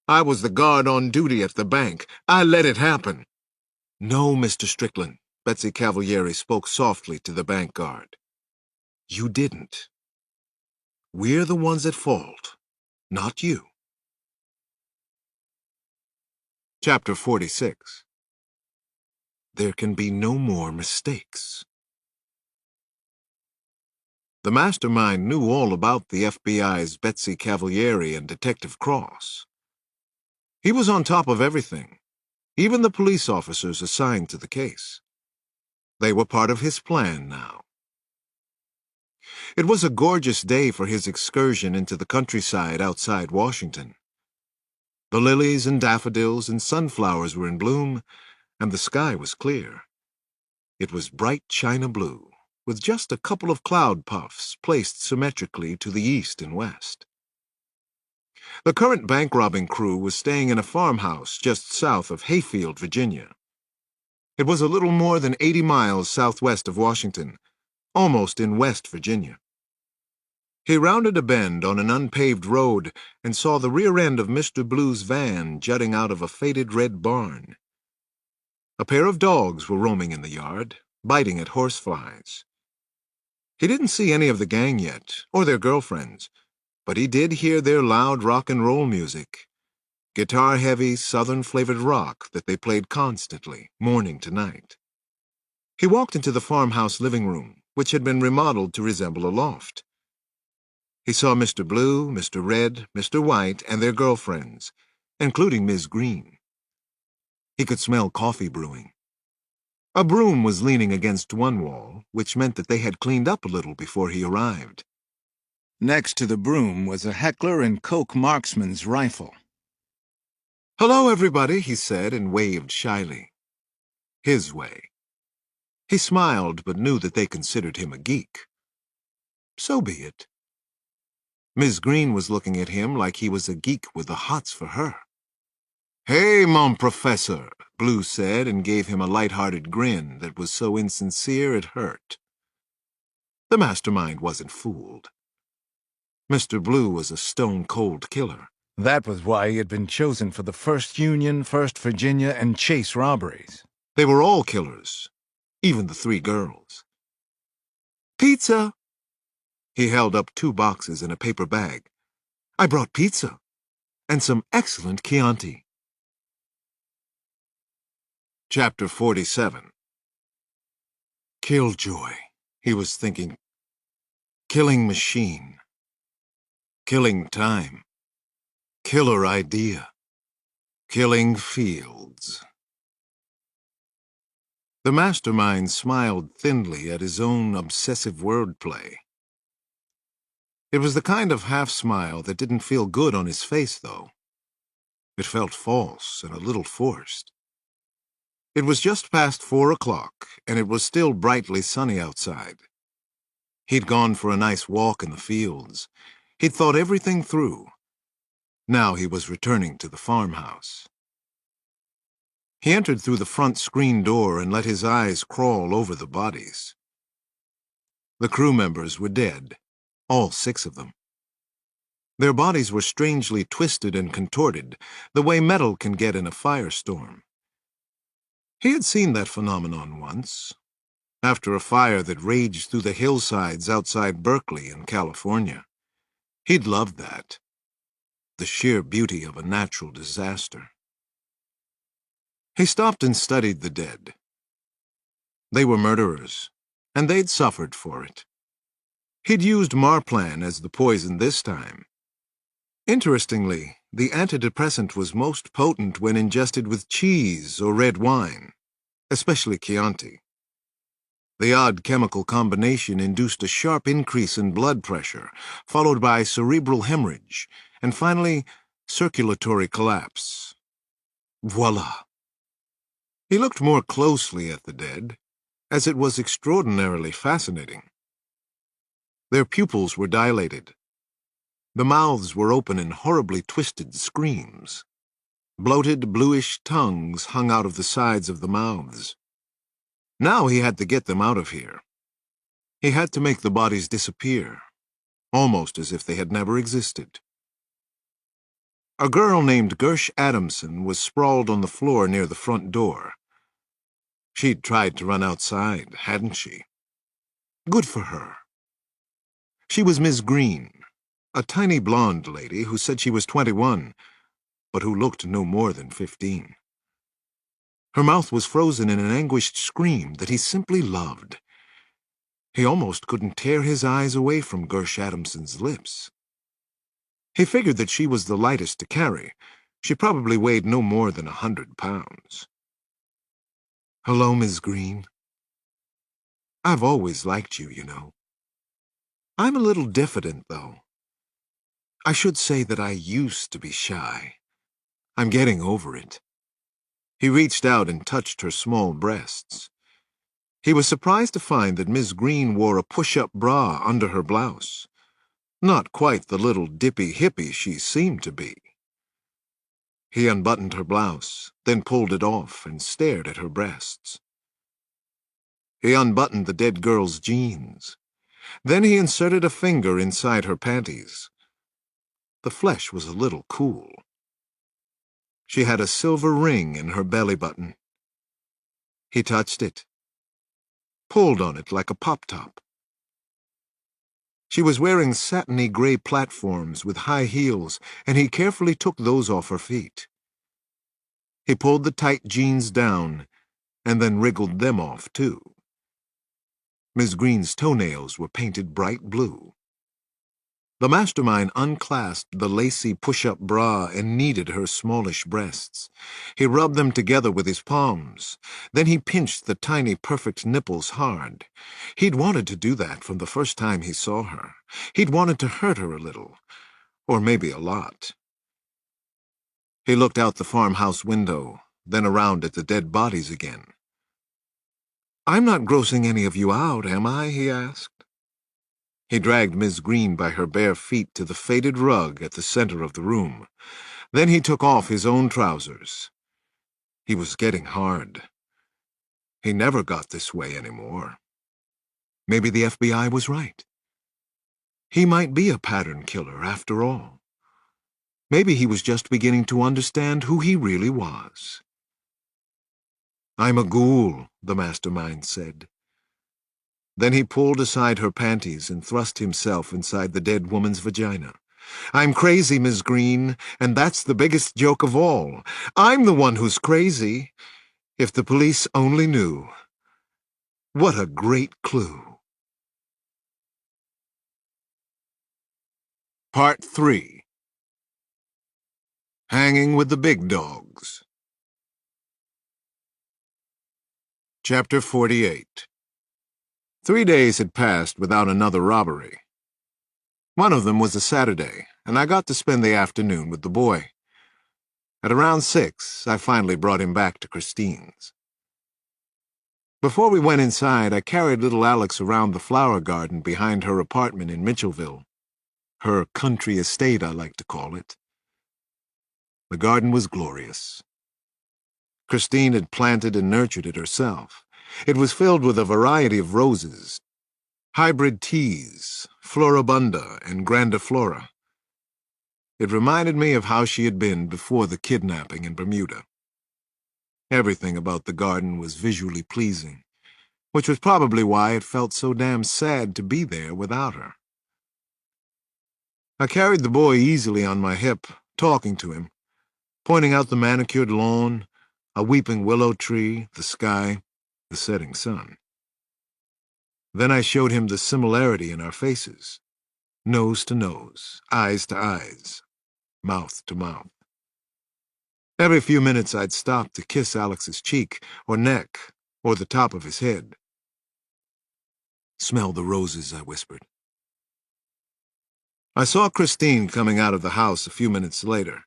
I was the guard on duty at the bank. I let it happen. "No, Mr. Strickland," Betsy Cavalieri spoke softly to the bank guard. "You didn't. We're the ones at fault, not you." Chapter 46. There can be no more mistakes. The mastermind knew all about the FBI's Betsy Cavalieri and Detective Cross. He was on top of everything, even the police officers assigned to the case. They were part of his plan now. It was a gorgeous day for his excursion into the countryside outside Washington. The lilies and daffodils and sunflowers were in bloom, and the sky was clear. It was bright china blue, with just a couple of cloud puffs placed symmetrically to the east and west. The current bank-robbing crew was staying in a farmhouse just south of Hayfield, Virginia. It was a little more than 80 miles southwest of Washington, almost in West Virginia. He rounded a bend on an unpaved road and saw the rear end of Mr. Blue's van jutting out of a faded red barn. A pair of dogs were roaming in the yard, biting at horseflies. He didn't see any of the gang yet, or their girlfriends, but he did hear their loud rock and roll music, guitar-heavy, southern-flavored rock that they played constantly, morning to night. He walked into the farmhouse living room, which had been remodeled to resemble a loft. He saw Mr. Blue, Mr. Red, Mr. White, and their girlfriends, including Ms. Green. He could smell coffee brewing. A broom was leaning against one wall, which meant that they had cleaned up a little before he arrived. Next to the broom was a Heckler & Koch marksman's rifle. "Hello, everybody," he said and waved shyly. His way. He smiled, but knew that they considered him a geek. So be it. Ms. Green was looking at him like he was a geek with the hots for her. "Hey, mon professor," Blue said and gave him a light-hearted grin that was so insincere it hurt. The mastermind wasn't fooled. Mr. Blue was a stone-cold killer. That was why he had been chosen for the 1st Union, 1st Virginia, and Chase robberies. They were all killers, even the 3 girls. "Pizza!" He held up 2 boxes and a paper bag. "I brought pizza, and some excellent Chianti." Chapter 47. Killjoy, he was thinking. Killing machine. Killing time. Killer idea. Killing fields. The mastermind smiled thinly at his own obsessive wordplay. It was the kind of half-smile that didn't feel good on his face, though. It felt false and a little forced. It was just past 4 o'clock, and it was still brightly sunny outside. He'd gone for a nice walk in the fields. He'd thought everything through. Now he was returning to the farmhouse. He entered through the front screen door and let his eyes crawl over the bodies. The crew members were dead, all 6 of them. Their bodies were strangely twisted and contorted, the way metal can get in a firestorm. He had seen that phenomenon once, after a fire that raged through the hillsides outside Berkeley in California. He'd loved that, the sheer beauty of a natural disaster. He stopped and studied the dead. They were murderers, and they'd suffered for it. He'd used Marplan as the poison this time. Interestingly, the antidepressant was most potent when ingested with cheese or red wine, especially Chianti. The odd chemical combination induced a sharp increase in blood pressure, followed by cerebral hemorrhage, and finally, circulatory collapse. Voila! He looked more closely at the dead, as it was extraordinarily fascinating. Their pupils were dilated. The mouths were open in horribly twisted screams. Bloated, bluish tongues hung out of the sides of the mouths. Now he had to get them out of here. He had to make the bodies disappear, almost as if they had never existed. A girl named Gersh Adamson was sprawled on the floor near the front door. She'd tried to run outside, hadn't she? Good for her. She was Ms. Green, a tiny blonde lady who said she was 21, but who looked no more than 15. Her mouth was frozen in an anguished scream that he simply loved. He almost couldn't tear his eyes away from Gersh Adamson's lips. He figured that she was the lightest to carry. She probably weighed no more than 100 pounds. Hello, Ms. Green. I've always liked you, you know. I'm a little diffident, though. I should say that I used to be shy. I'm getting over it. He reached out and touched her small breasts. He was surprised to find that Ms. Green wore a push-up bra under her blouse. Not quite the little dippy hippie she seemed to be. He unbuttoned her blouse, then pulled it off and stared at her breasts. He unbuttoned the dead girl's jeans. Then he inserted a finger inside her panties. The flesh was a little cool. She had a silver ring in her belly button. He touched it, pulled on it like a pop-top. She was wearing satiny gray platforms with high heels, and he carefully took those off her feet. He pulled the tight jeans down, and then wriggled them off, too. Ms. Green's toenails were painted bright blue. The mastermind unclasped the lacy push-up bra and kneaded her smallish breasts. He rubbed them together with his palms. Then he pinched the tiny, perfect nipples hard. He'd wanted to do that from the first time he saw her. He'd wanted to hurt her a little, or maybe a lot. He looked out the farmhouse window, then around at the dead bodies again. "I'm not grossing any of you out, am I?" he asked. He dragged Ms. Green by her bare feet to the faded rug at the center of the room. Then he took off his own trousers. He was getting hard. He never got this way anymore. Maybe the FBI was right. He might be a pattern killer after all. Maybe he was just beginning to understand who he really was. "I'm a ghoul," the mastermind said. Then he pulled aside her panties and thrust himself inside the dead woman's vagina. "I'm crazy, Ms. Green, and that's the biggest joke of all. I'm the one who's crazy. If the police only knew." What a great clue. Part 3. Hanging with the Big Dogs. Chapter 48. 3 days had passed without another robbery. One of them was a Saturday, and I got to spend the afternoon with the boy. At around 6, I finally brought him back to Christine's. Before we went inside, I carried little Alex around the flower garden behind her apartment in Mitchellville. Her country estate, I like to call it. The garden was glorious. Christine had planted and nurtured it herself. It was filled with a variety of roses, hybrid teas, floribunda, and grandiflora. It reminded me of how she had been before the kidnapping in Bermuda. Everything about the garden was visually pleasing, which was probably why it felt so damn sad to be there without her. I carried the boy easily on my hip, talking to him, pointing out the manicured lawn, a weeping willow tree, the sky, the setting sun. Then I showed him the similarity in our faces, nose to nose, eyes to eyes, mouth to mouth. Every few minutes I'd stop to kiss Alex's cheek, or neck, or the top of his head. "Smell the roses," I whispered. I saw Christine coming out of the house a few minutes later.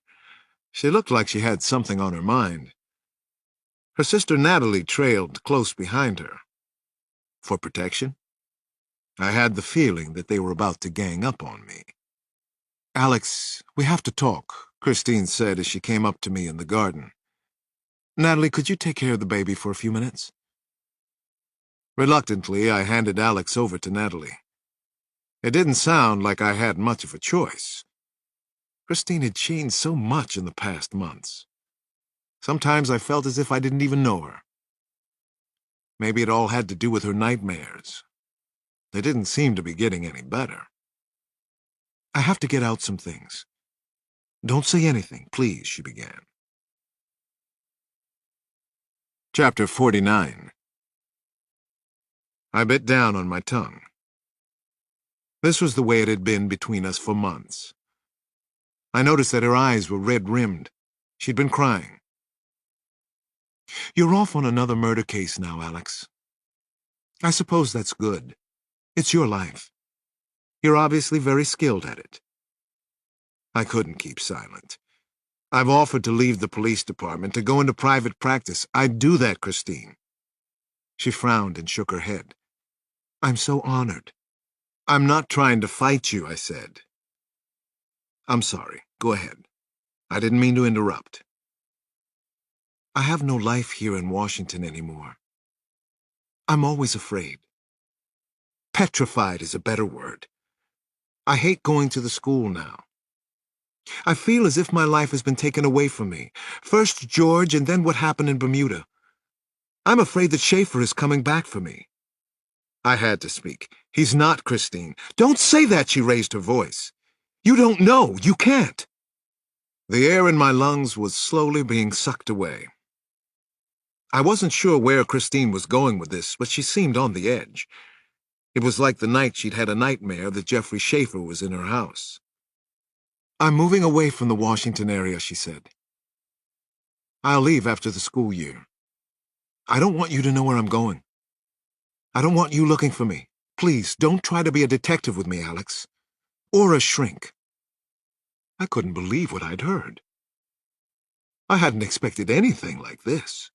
She looked like she had something on her mind. Her sister Natalie trailed close behind her. For protection? I had the feeling that they were about to gang up on me. "Alex, we have to talk," Christine said as she came up to me in the garden. "Natalie, could you take care of the baby for a few minutes?" Reluctantly, I handed Alex over to Natalie. It didn't sound like I had much of a choice. Christine had changed so much in the past months. Sometimes I felt as if I didn't even know her. Maybe it all had to do with her nightmares. They didn't seem to be getting any better. "I have to get out some things." "Don't say anything, please," she began. Chapter 49. I bit down on my tongue. This was the way it had been between us for months. I noticed that her eyes were red-rimmed. She'd been crying. "You're off on another murder case now, Alex. I suppose that's good. It's your life. You're obviously very skilled at it." I couldn't keep silent. "I've offered to leave the police department, to go into private practice. I'd do that, Christine." She frowned and shook her head. "I'm so honored." "I'm not trying to fight you," I said. "I'm sorry. Go ahead. I didn't mean to interrupt." "I have no life here in Washington anymore. I'm always afraid. Petrified is a better word. I hate going to the school now. I feel as if my life has been taken away from me. First George, and then what happened in Bermuda. I'm afraid that Schaefer is coming back for me." I had to speak. "He's not, Christine." "Don't say that," she raised her voice. "You don't know. You can't." The air in my lungs was slowly being sucked away. I wasn't sure where Christine was going with this, but she seemed on the edge. It was like the night she'd had a nightmare that Jeffrey Schaefer was in her house. "I'm moving away from the Washington area," she said. "I'll leave after the school year. I don't want you to know where I'm going. I don't want you looking for me. Please, don't try to be a detective with me, Alex. Or a shrink." I couldn't believe what I'd heard. I hadn't expected anything like this.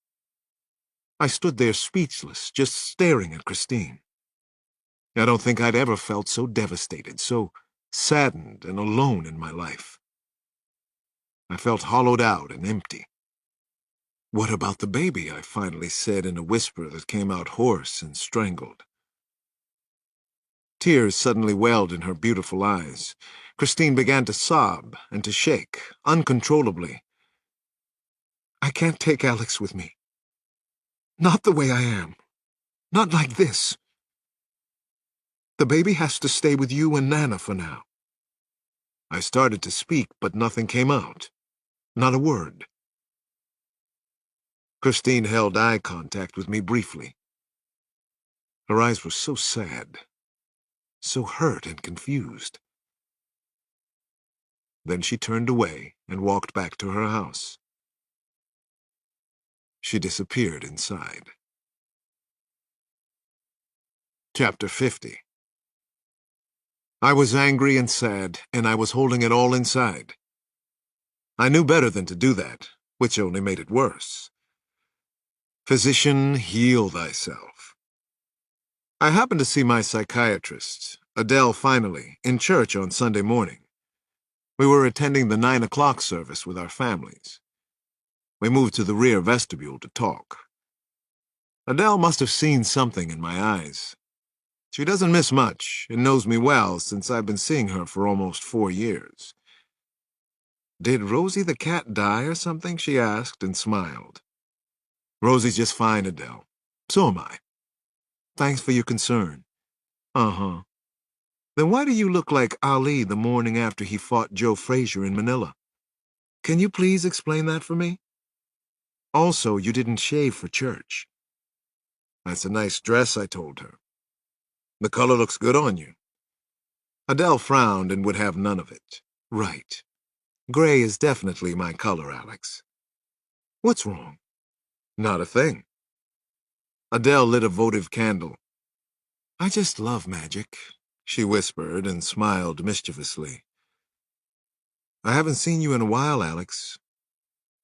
I stood there speechless, just staring at Christine. I don't think I'd ever felt so devastated, so saddened and alone in my life. I felt hollowed out and empty. "What about the baby?" I finally said in a whisper that came out hoarse and strangled. Tears suddenly welled in her beautiful eyes. Christine began to sob and to shake, uncontrollably. "I can't take Alex with me. Not the way I am. Not like this. The baby has to stay with you and Nana for now." I started to speak, but nothing came out. Not a word. Christine held eye contact with me briefly. Her eyes were so sad, so hurt and confused. Then she turned away and walked back to her house. She disappeared inside. Chapter 50. I was angry and sad, and I was holding it all inside. I knew better than to do that, which only made it worse. Physician, heal thyself. I happened to see my psychiatrist, Adele finally, in church on Sunday morning. We were attending the 9 o'clock service with our families. We moved to the rear vestibule to talk. Adele must have seen something in my eyes. She doesn't miss much and knows me well since I've been seeing her for almost 4 years. "Did Rosie the cat die or something?" she asked and smiled. "Rosie's just fine, Adele. So am I. Thanks for your concern." "Uh-huh. Then why do you look like Ali the morning after he fought Joe Frazier in Manila? Can you please explain that for me? Also, you didn't shave for church." "That's a nice dress," I told her. "The color looks good on you." Adele frowned and would have none of it. "Right. Gray is definitely my color, Alex." "What's wrong?" "Not a thing." Adele lit a votive candle. "I just love magic," she whispered and smiled mischievously. "I haven't seen you in a while, Alex.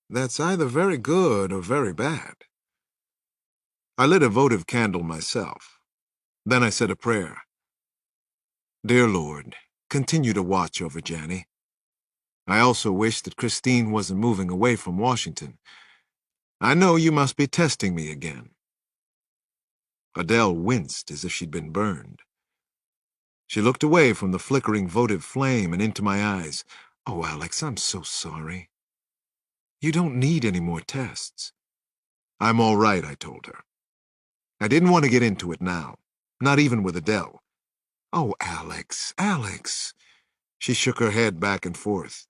That's either very good or very bad." I lit a votive candle myself. Then I said a prayer. "Dear Lord, continue to watch over Janny. I also wish that Christine wasn't moving away from Washington. I know you must be testing me again." Adele winced as if she'd been burned. She looked away from the flickering votive flame and into my eyes. "Oh, Alex, I'm so sorry. You don't need any more tests." "I'm all right," I told her. I didn't want to get into it now, not even with Adele. "Oh, Alex, Alex." She shook her head back and forth.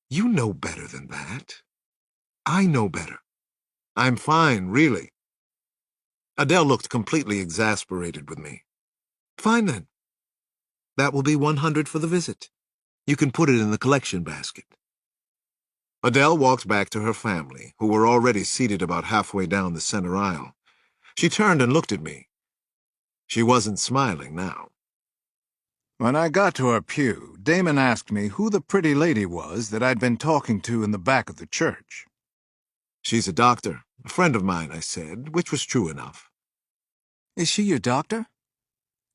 "You know better than that. I know better. I'm fine, really." Adele looked completely exasperated with me. "Fine, then. That will be 100 for the visit. You can put it in the collection basket." Adele walked back to her family, who were already seated about halfway down the center aisle. She turned and looked at me. She wasn't smiling now. When I got to our pew, Damon asked me who the pretty lady was that I'd been talking to in the back of the church. "She's a doctor, a friend of mine," I said, which was true enough. "Is she your doctor?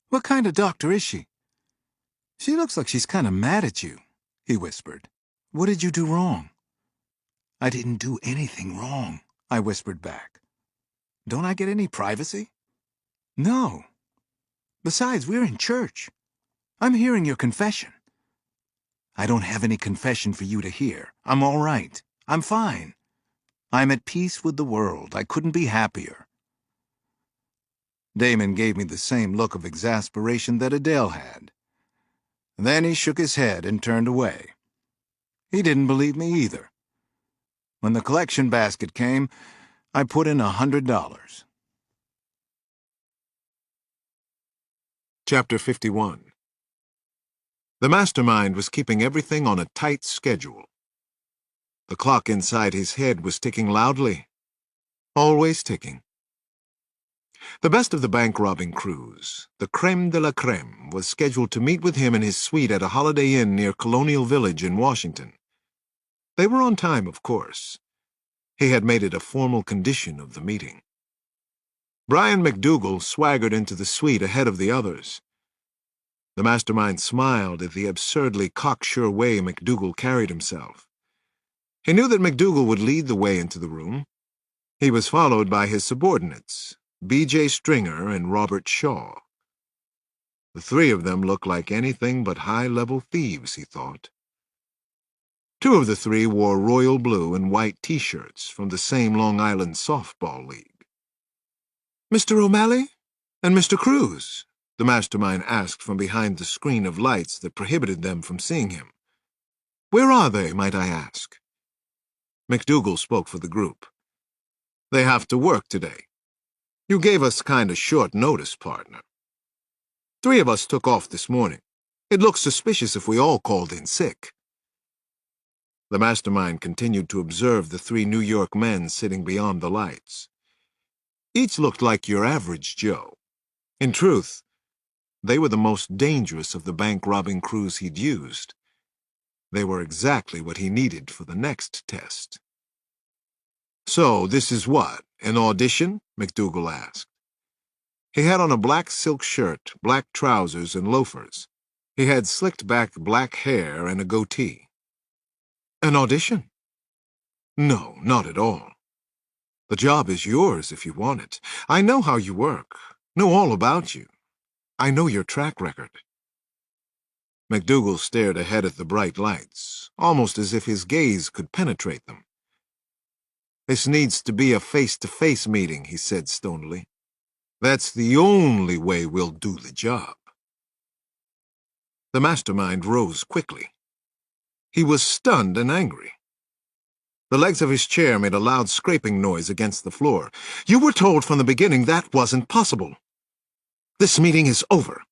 What kind of doctor is she?" "She looks like she's kind of mad at you," he whispered. "What did you do wrong?" "I didn't do anything wrong," I whispered back. "Don't I get any privacy?" "No. Besides, we're in church. I'm hearing your confession." "I don't have any confession for you to hear. I'm all right. I'm fine. I'm at peace with the world. I couldn't be happier." Damon gave me the same look of exasperation that Adele had. Then he shook his head and turned away. He didn't believe me either. When the collection basket came, I put in $100. Chapter 51. The mastermind was keeping everything on a tight schedule. The clock inside his head was ticking loudly. Always ticking. The best of the bank-robbing crews, the creme de la creme, was scheduled to meet with him in his suite at a Holiday Inn near Colonial Village in Washington. They were on time, of course. He had made it a formal condition of the meeting. Brian McDougal swaggered into the suite ahead of the others. The mastermind smiled at the absurdly cocksure way McDougal carried himself. He knew that McDougal would lead the way into the room. He was followed by his subordinates, B.J. Stringer and Robert Shaw. The three of them looked like anything but high-level thieves, he thought. Two of the three wore royal blue and white T-shirts from the same Long Island softball league. "Mr. O'Malley and Mr. Cruz?" the mastermind asked from behind the screen of lights that prohibited them from seeing him. "Where are they, might I ask?" McDougal spoke for the group. "They have to work today." You gave us kind of short notice, partner. 3 of us took off this morning. It looks suspicious if we all called in sick. The mastermind continued to observe the 3 New York men sitting beyond the lights. Each looked like your average Joe. In truth, they were the most dangerous of the bank-robbing crews he'd used. They were exactly what he needed for the next test. "So, this is what, an audition?" McDougal asked. He had on a black silk shirt, black trousers, and loafers. He had slicked-back black hair and a goatee. "An audition?" "No, not at all. The job is yours if you want it. I know how you work, know all about you. I know your track record." McDougal stared ahead at the bright lights, almost as if his gaze could penetrate them. "This needs to be a face-to-face meeting," he said stonily. "That's the only way we'll do the job." The mastermind rose quickly. He was stunned and angry. The legs of his chair made a loud scraping noise against the floor. "You were told from the beginning that wasn't possible. This meeting is over."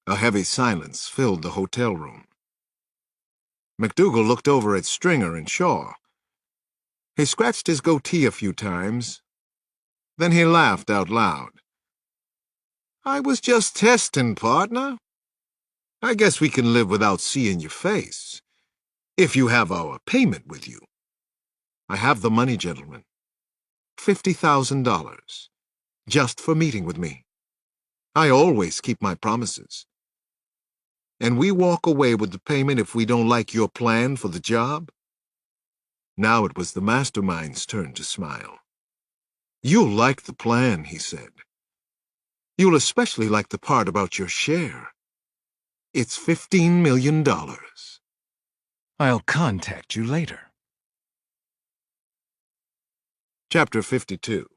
A heavy silence filled the hotel room. McDougal looked over at Stringer and Shaw. He scratched his goatee a few times. Then he laughed out loud. "I was just testing, partner. I guess we can live without seeing your face, if you have our payment with you. I have the money, gentlemen. $50,000, just for meeting with me. I always keep my promises. And we walk away with the payment if we don't like your plan for the job." Now it was the mastermind's turn to smile. "You'll like the plan," he said. "You'll especially like the part about your share. It's $15 million. I'll contact you later. Chapter 52.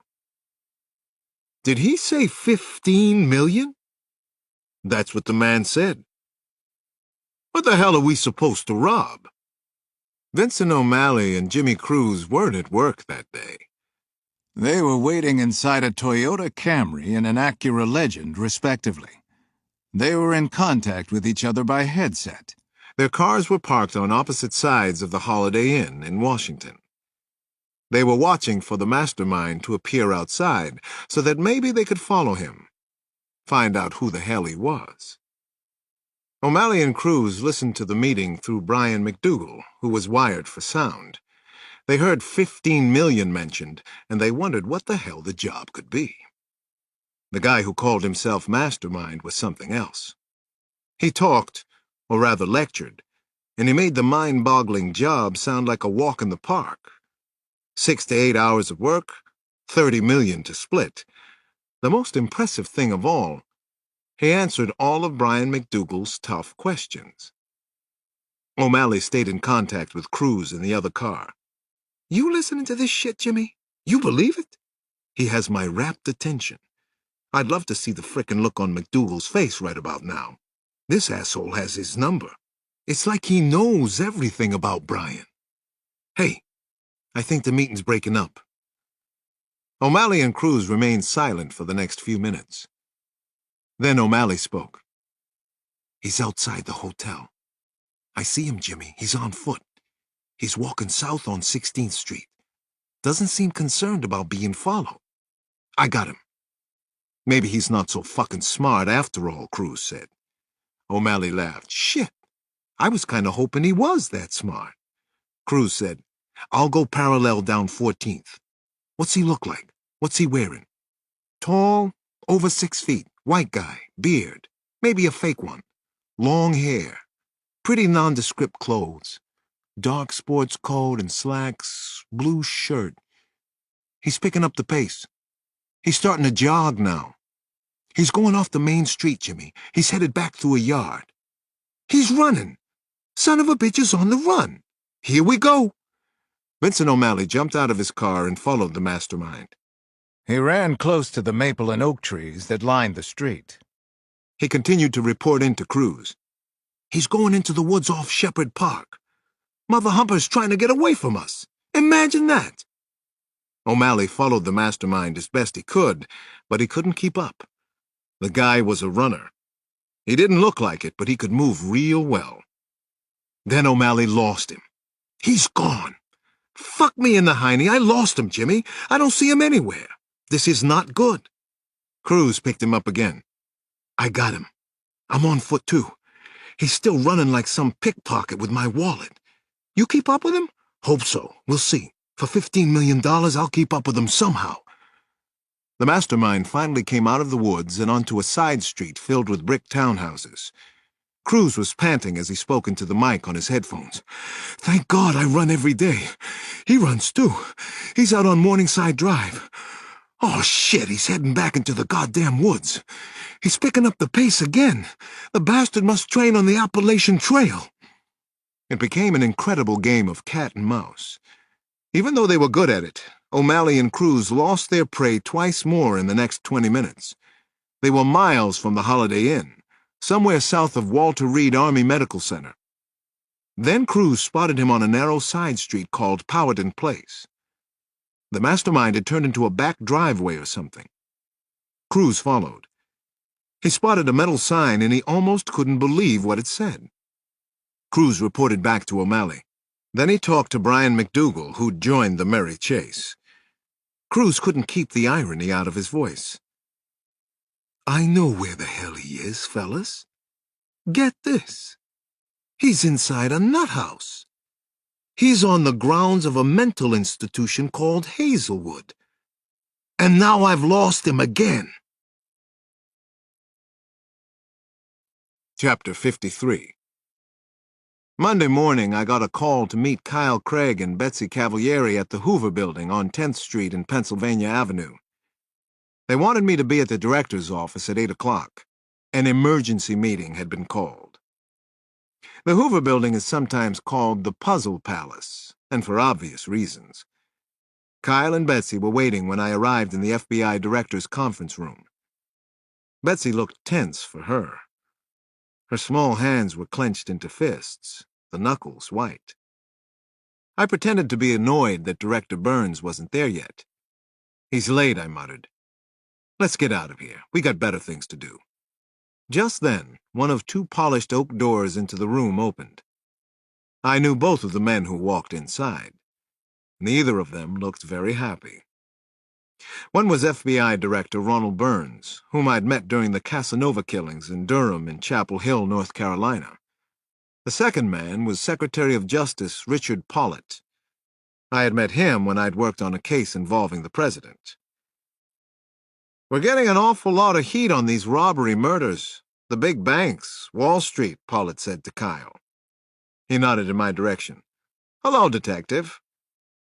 Did he say 15 million? That's what the man said. What the hell are we supposed to rob? Vincent O'Malley and Jimmy Cruz weren't at work that day. They were waiting inside a Toyota Camry and an Acura Legend, respectively. They were in contact with each other by headset. Their cars were parked on opposite sides of the Holiday Inn in Washington. They were watching for the mastermind to appear outside so that maybe they could follow him, find out who the hell he was. O'Malley and Cruz listened to the meeting through Brian McDougal, who was wired for sound. They heard 15 million mentioned, and they wondered what the hell the job could be. The guy who called himself Mastermind was something else. He talked, or rather lectured, and he made the mind-boggling job sound like a walk in the park. 6 to 8 hours of work, 30 million to split. The most impressive thing of all, he answered all of Brian McDougal's tough questions. O'Malley stayed in contact with Cruz in the other car. "You listening to this shit, Jimmy? You believe it?" "He has my rapt attention. I'd love to see the frickin' look on McDougal's face right about now. This asshole has his number. It's like he knows everything about Brian. Hey, I think the meeting's breaking up." O'Malley and Cruz remained silent for the next few minutes. Then O'Malley spoke. "He's outside the hotel. I see him, Jimmy. He's on foot. He's walking south on 16th Street. Doesn't seem concerned about being followed. I got him." "Maybe he's not so fucking smart after all," Cruz said. O'Malley laughed. "Shit, I was kind of hoping he was that smart." Cruz said, "I'll go parallel down 14th. What's he look like? What's he wearing?" "Tall, over 6 feet, white guy, beard, maybe a fake one, long hair, pretty nondescript clothes, dark sports coat and slacks, blue shirt. He's picking up the pace. He's starting to jog now. He's going off the main street, Jimmy. He's headed back through a yard. He's running. Son of a bitch is on the run. Here we go." Vincent O'Malley jumped out of his car and followed the mastermind. He ran close to the maple and oak trees that lined the street. He continued to report into Cruz. "He's going into the woods off Shepherd Park. Mother Humper's trying to get away from us. Imagine that." O'Malley followed the mastermind as best he could, but he couldn't keep up. The guy was a runner. He didn't look like it, but he could move real well. Then O'Malley lost him. He's gone. Fuck me in the hiney. I lost him, Jimmy. I don't see him anywhere. This is not good. Cruz picked him up again. I got him. I'm on foot, too. He's still running like some pickpocket with my wallet. You keep up with him? Hope so. We'll see. For $15 million, I'll keep up with him somehow. The mastermind finally came out of the woods and onto a side street filled with brick townhouses. Cruz was panting as he spoke into the mic on his headphones. Thank God I run every day. He runs, too. He's out on Morningside Drive. Oh, shit, he's heading back into the goddamn woods. He's picking up the pace again. The bastard must train on the Appalachian Trail. It became an incredible game of cat and mouse. Even though they were good at it, O'Malley and Cruz lost their prey twice more in the next 20 minutes. They were miles from the Holiday Inn, somewhere south of Walter Reed Army Medical Center. Then Cruz spotted him on a narrow side street called Powhatan Place. The mastermind had turned into a back driveway or something. Cruz followed. He spotted a metal sign and he almost couldn't believe what it said. Cruz reported back to O'Malley. Then he talked to Brian McDougal, who'd joined the merry chase. Cruz couldn't keep the irony out of his voice. I know where the hell he is, fellas. Get this. He's inside a nut house. He's on the grounds of a mental institution called Hazelwood. And now I've lost him again. Chapter 53. Monday morning, I got a call to meet Kyle Craig and Betsy Cavalieri at the Hoover Building on 10th Street and Pennsylvania Avenue. They wanted me to be at the director's office at 8 o'clock. An emergency meeting had been called. The Hoover Building is sometimes called the Puzzle Palace, and for obvious reasons. Kyle and Betsy were waiting when I arrived in the FBI director's conference room. Betsy looked tense for her. Her small hands were clenched into fists, the knuckles white. I pretended to be annoyed that Director Burns wasn't there yet. He's late, I muttered. Let's get out of here. We got better things to do. Just then, one of two polished oak doors into the room opened. I knew both of the men who walked inside. Neither of them looked very happy. One was FBI Director Ronald Burns, whom I'd met during the Casanova killings in Durham and Chapel Hill, North Carolina. The second man was Secretary of Justice Richard Pollitt. I had met him when I'd worked on a case involving the president. We're getting an awful lot of heat on these robbery murders. The big banks, Wall Street, Pollitt said to Kyle. He nodded in my direction. Hello, Detective.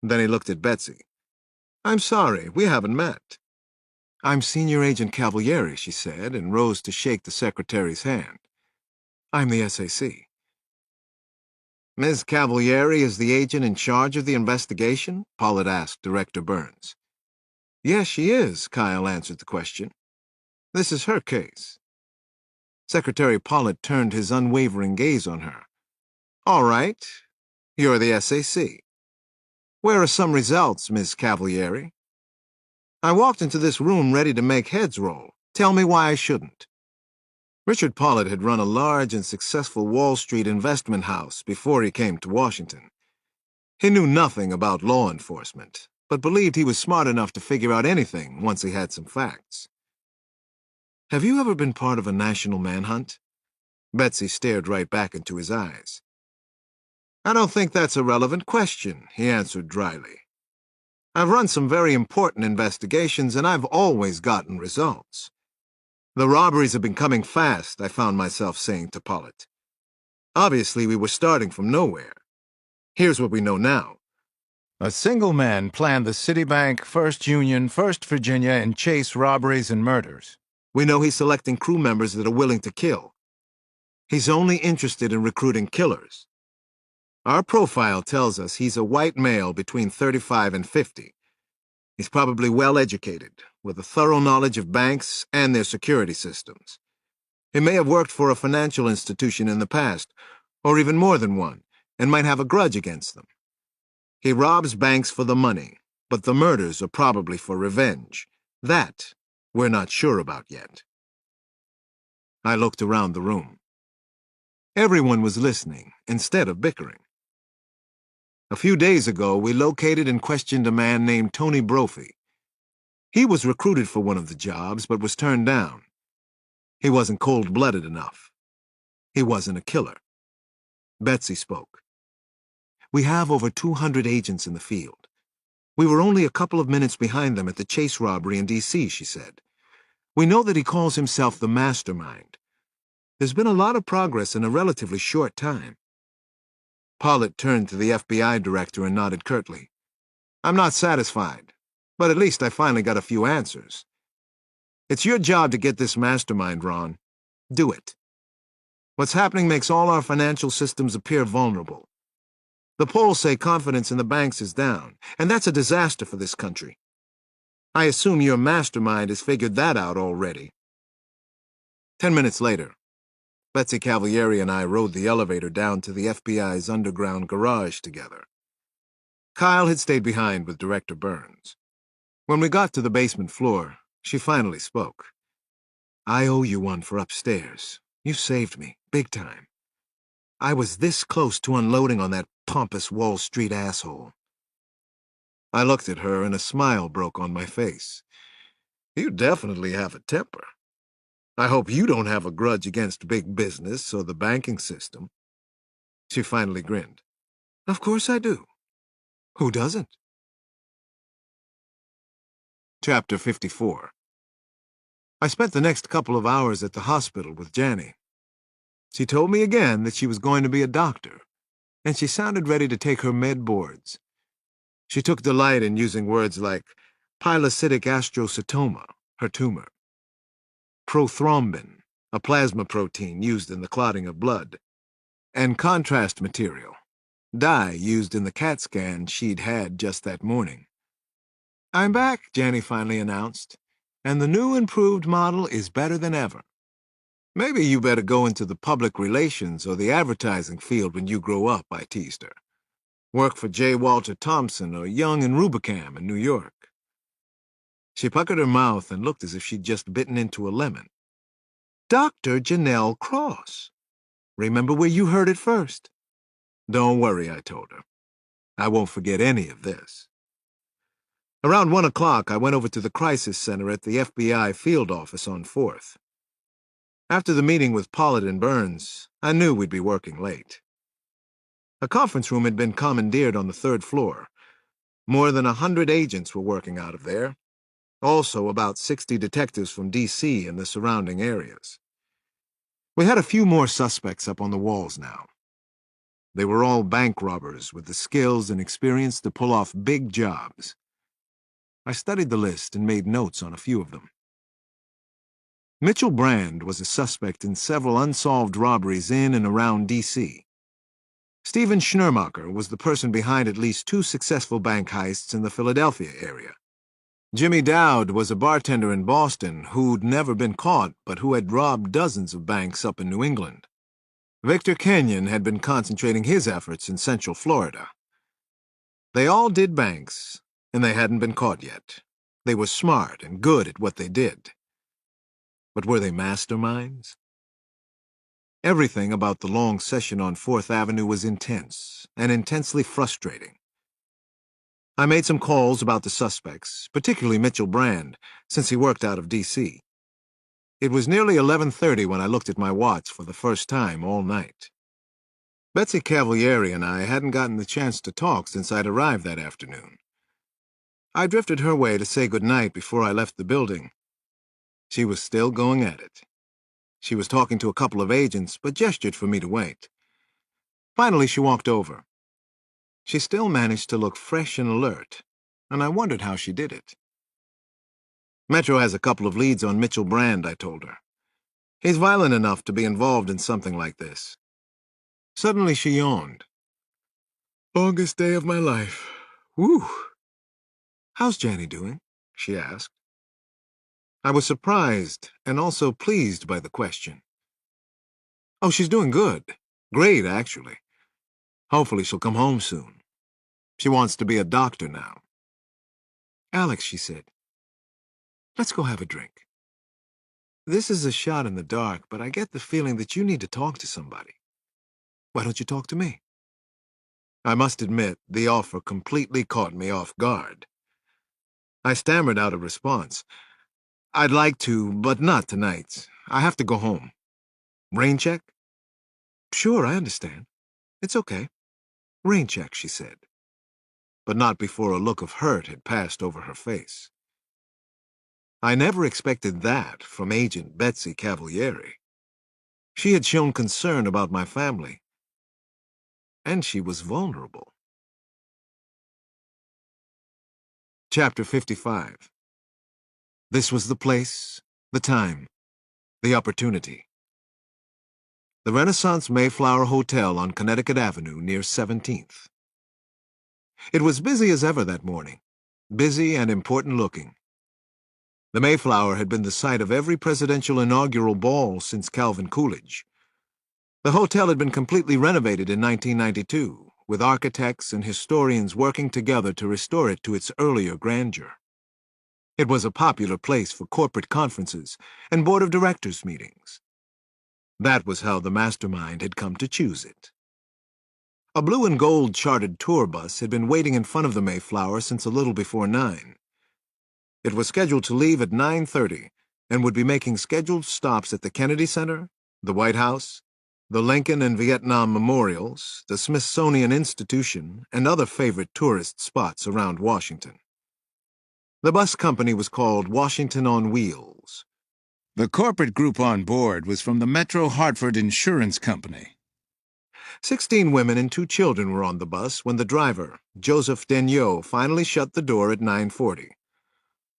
Then he looked at Betsy. I'm sorry, we haven't met. I'm Senior Agent Cavalieri, she said, and rose to shake the secretary's hand. I'm the SAC. Ms. Cavalieri is the agent in charge of the investigation? Pollitt asked Director Burns. Yes, she is, Kyle answered the question. This is her case. Secretary Pollitt turned his unwavering gaze on her. All right, you're the SAC. Where are some results, Miss Cavalieri? I walked into this room ready to make heads roll. Tell me why I shouldn't. Richard Pollitt had run a large and successful Wall Street investment house before he came to Washington. He knew nothing about law enforcement, but believed he was smart enough to figure out anything once he had some facts. Have you ever been part of a national manhunt? Betsy stared right back into his eyes. I don't think that's a relevant question, he answered dryly. I've run some very important investigations, and I've always gotten results. The robberies have been coming fast, I found myself saying to Pollitt. Obviously, we were starting from nowhere. Here's what we know now. A single man planned the Citibank, First Union, First Virginia, and Chase robberies and murders. We know he's selecting crew members that are willing to kill. He's only interested in recruiting killers. Our profile tells us he's a white male between 35 and 50. He's probably well-educated, with a thorough knowledge of banks and their security systems. He may have worked for a financial institution in the past, or even more than one, and might have a grudge against them. He robs banks for the money, but the murders are probably for revenge. That we're not sure about yet. I looked around the room. Everyone was listening instead of bickering. A few days ago, we located and questioned a man named Tony Brophy. He was recruited for one of the jobs, but was turned down. He wasn't cold-blooded enough. He wasn't a killer. Betsy spoke. We have over 200 agents in the field. We were only a couple of minutes behind them at the Chase robbery in D.C., she said. We know that he calls himself the mastermind. There's been a lot of progress in a relatively short time. Pollitt turned to the FBI director and nodded curtly. I'm not satisfied, but at least I finally got a few answers. It's your job to get this mastermind, Ron. Do it. What's happening makes all our financial systems appear vulnerable. The polls say confidence in the banks is down, and that's a disaster for this country. I assume your mastermind has figured that out already. 10 minutes later, Betsy Cavalieri and I rode the elevator down to the FBI's underground garage together. Kyle had stayed behind with Director Burns. When we got to the basement floor, she finally spoke. I owe you one for upstairs. You saved me, big time. I was this close to unloading on that pompous Wall Street asshole. I looked at her and a smile broke on my face. You definitely have a temper. I hope you don't have a grudge against big business or the banking system. She finally grinned. Of course I do. Who doesn't? Chapter 54. I spent the next couple of hours at the hospital with Janny. She told me again that she was going to be a doctor, and she sounded ready to take her med boards. She took delight in using words like pilocytic astrocytoma, her tumor, prothrombin, a plasma protein used in the clotting of blood, and contrast material, dye used in the CAT scan she'd had just that morning. I'm back, Janny finally announced, and the new improved model is better than ever. Maybe you better go into the public relations or the advertising field when you grow up, I teased her. Work for J. Walter Thompson or Young and Rubicam in New York. She puckered her mouth and looked as if she'd just bitten into a lemon. Dr. Janelle Cross. Remember where you heard it first? Don't worry, I told her. I won't forget any of this. Around 1 o'clock, I went over to the crisis center at the FBI field office on 4th. After the meeting with Pollitt and Burns, I knew we'd be working late. A conference room had been commandeered on the 3rd floor. More than 100 agents were working out of there. Also about 60 detectives from D.C. and the surrounding areas. We had a few more suspects up on the walls now. They were all bank robbers with the skills and experience to pull off big jobs. I studied the list and made notes on a few of them. Mitchell Brand was a suspect in several unsolved robberies in and around D.C. Stephen Schnermacher was the person behind at least 2 successful bank heists in the Philadelphia area. Jimmy Dowd was a bartender in Boston who'd never been caught but who had robbed dozens of banks up in New England. Victor Kenyon had been concentrating his efforts in Central Florida. They all did banks, and they hadn't been caught yet. They were smart and good at what they did. But were they masterminds? Everything about the long session on 4th Avenue was intense and intensely frustrating. I made some calls about the suspects, particularly Mitchell Brand, since he worked out of D.C. It was nearly 11:30 when I looked at my watch for the first time all night. Betsy Cavalieri and I hadn't gotten the chance to talk since I'd arrived that afternoon. I drifted her way to say goodnight before I left the building. She was still going at it. She was talking to a couple of agents, but gestured for me to wait. Finally, she walked over. She still managed to look fresh and alert, and I wondered how she did it. Metro has a couple of leads on Mitchell Brand, I told her. He's violent enough to be involved in something like this. Suddenly she yawned. Longest day of my life. Whew. How's Janny doing? She asked. I was surprised and also pleased by the question. Oh, she's doing good. Great, actually. Hopefully she'll come home soon. She wants to be a doctor now. "Alex," she said, "let's go have a drink. This is a shot in the dark, but I get the feeling that you need to talk to somebody. Why don't you talk to me?" I must admit, the offer completely caught me off guard. I stammered out a response. "I'd like to, but not tonight. I have to go home." "Rain check?" "Sure, I understand. It's okay. Rain check," she said, but not before a look of hurt had passed over her face. I never expected that from Agent Betsy Cavalieri. She had shown concern about my family, and she was vulnerable. Chapter 55. This was the place, the time, the opportunity. The Renaissance Mayflower Hotel on Connecticut Avenue near 17th. It was busy as ever that morning, busy and important looking. The Mayflower had been the site of every presidential inaugural ball since Calvin Coolidge. The hotel had been completely renovated in 1992, with architects and historians working together to restore it to its earlier grandeur. It was a popular place for corporate conferences and board of directors meetings. That was how the mastermind had come to choose it. A blue and gold chartered tour bus had been waiting in front of the Mayflower since a little before 9. It was scheduled to leave at 9:30 and would be making scheduled stops at the Kennedy Center, the White House, the Lincoln and Vietnam Memorials, the Smithsonian Institution, and other favorite tourist spots around Washington. The bus company was called Washington on Wheels. The corporate group on board was from the Metro Hartford Insurance Company. 16 women and 2 children were on the bus when the driver, Joseph Denyeau, finally shut the door at 9:40.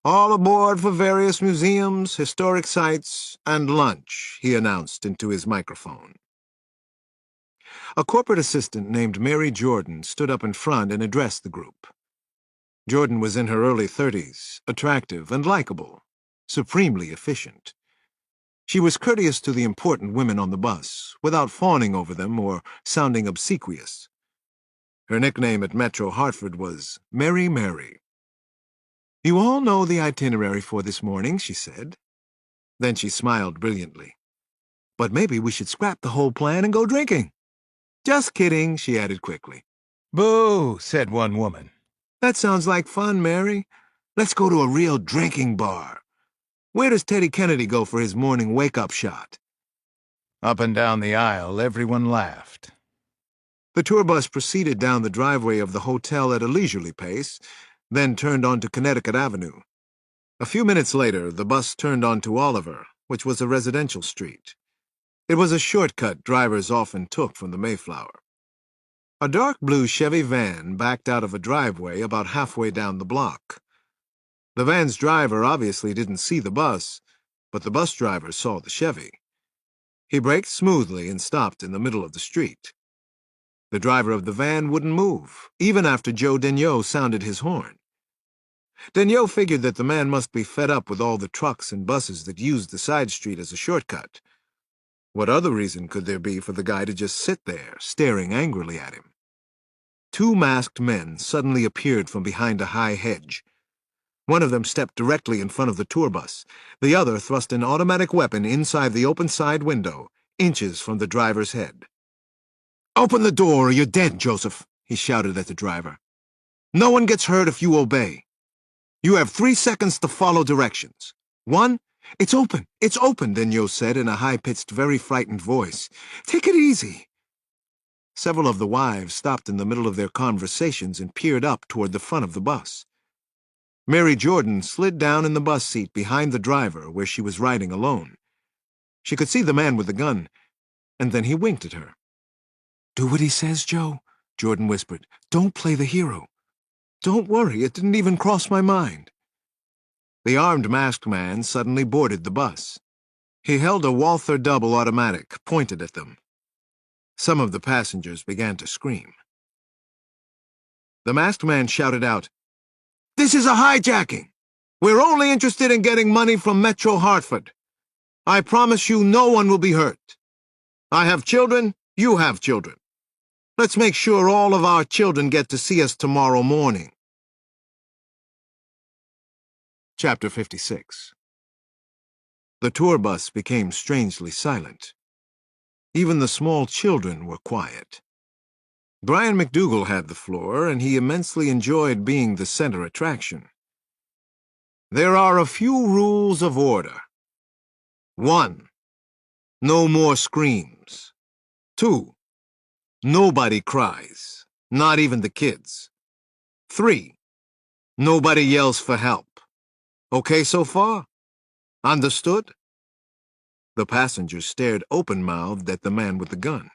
"All aboard for various museums, historic sites, and lunch," he announced into his microphone. A corporate assistant named Mary Jordan stood up in front and addressed the group. Jordan was in her early 30s, attractive and likable, supremely efficient. She was courteous to the important women on the bus, without fawning over them or sounding obsequious. Her nickname at Metro Hartford was Mary Mary. "You all know the itinerary for this morning," she said. Then she smiled brilliantly. "But maybe we should scrap the whole plan and go drinking." "Just kidding," she added quickly. "Boo," said one woman. "That sounds like fun, Mary. Let's go to a real drinking bar. Where does Teddy Kennedy go for his morning wake-up shot?" Up and down the aisle, everyone laughed. The tour bus proceeded down the driveway of the hotel at a leisurely pace, then turned onto Connecticut Avenue. A few minutes later, the bus turned onto Oliver, which was a residential street. It was a shortcut drivers often took from the Mayflower. A dark blue Chevy van backed out of a driveway about halfway down the block. The van's driver obviously didn't see the bus, but the bus driver saw the Chevy. He braked smoothly and stopped in the middle of the street. The driver of the van wouldn't move, even after Joe Denyeau sounded his horn. Denyeau figured that the man must be fed up with all the trucks and buses that used the side street as a shortcut. What other reason could there be for the guy to just sit there, staring angrily at him? 2 masked men suddenly appeared from behind a high hedge. One of them stepped directly in front of the tour bus. The other thrust an automatic weapon inside the open side window, inches from the driver's head. "Open the door or you're dead, Joseph," he shouted at the driver. "No one gets hurt if you obey. You have 3 seconds to follow directions. 1, it's open, Denyeau said in a high-pitched, very frightened voice. "Take it easy." Several of the wives stopped in the middle of their conversations and peered up toward the front of the bus. Mary Jordan slid down in the bus seat behind the driver where she was riding alone. She could see the man with the gun, and then he winked at her. "Do what he says, Joe," Jordan whispered. "Don't play the hero." "Don't worry, it didn't even cross my mind." The armed masked man suddenly boarded the bus. He held a Walther double automatic, pointed at them. Some of the passengers began to scream. The masked man shouted out, "This is a hijacking! We're only interested in getting money from Metro Hartford. I promise you no one will be hurt. I have children, you have children. Let's make sure all of our children get to see us tomorrow morning." Chapter 56. The tour bus became strangely silent. Even the small children were quiet. Brian McDougal had the floor, and he immensely enjoyed being the center attraction. There are a few rules of order. 1. No more screams. 2. Nobody cries, not even the kids. 3. Nobody yells for help. Okay so far? Understood? The passengers stared open-mouthed at the man with the gun.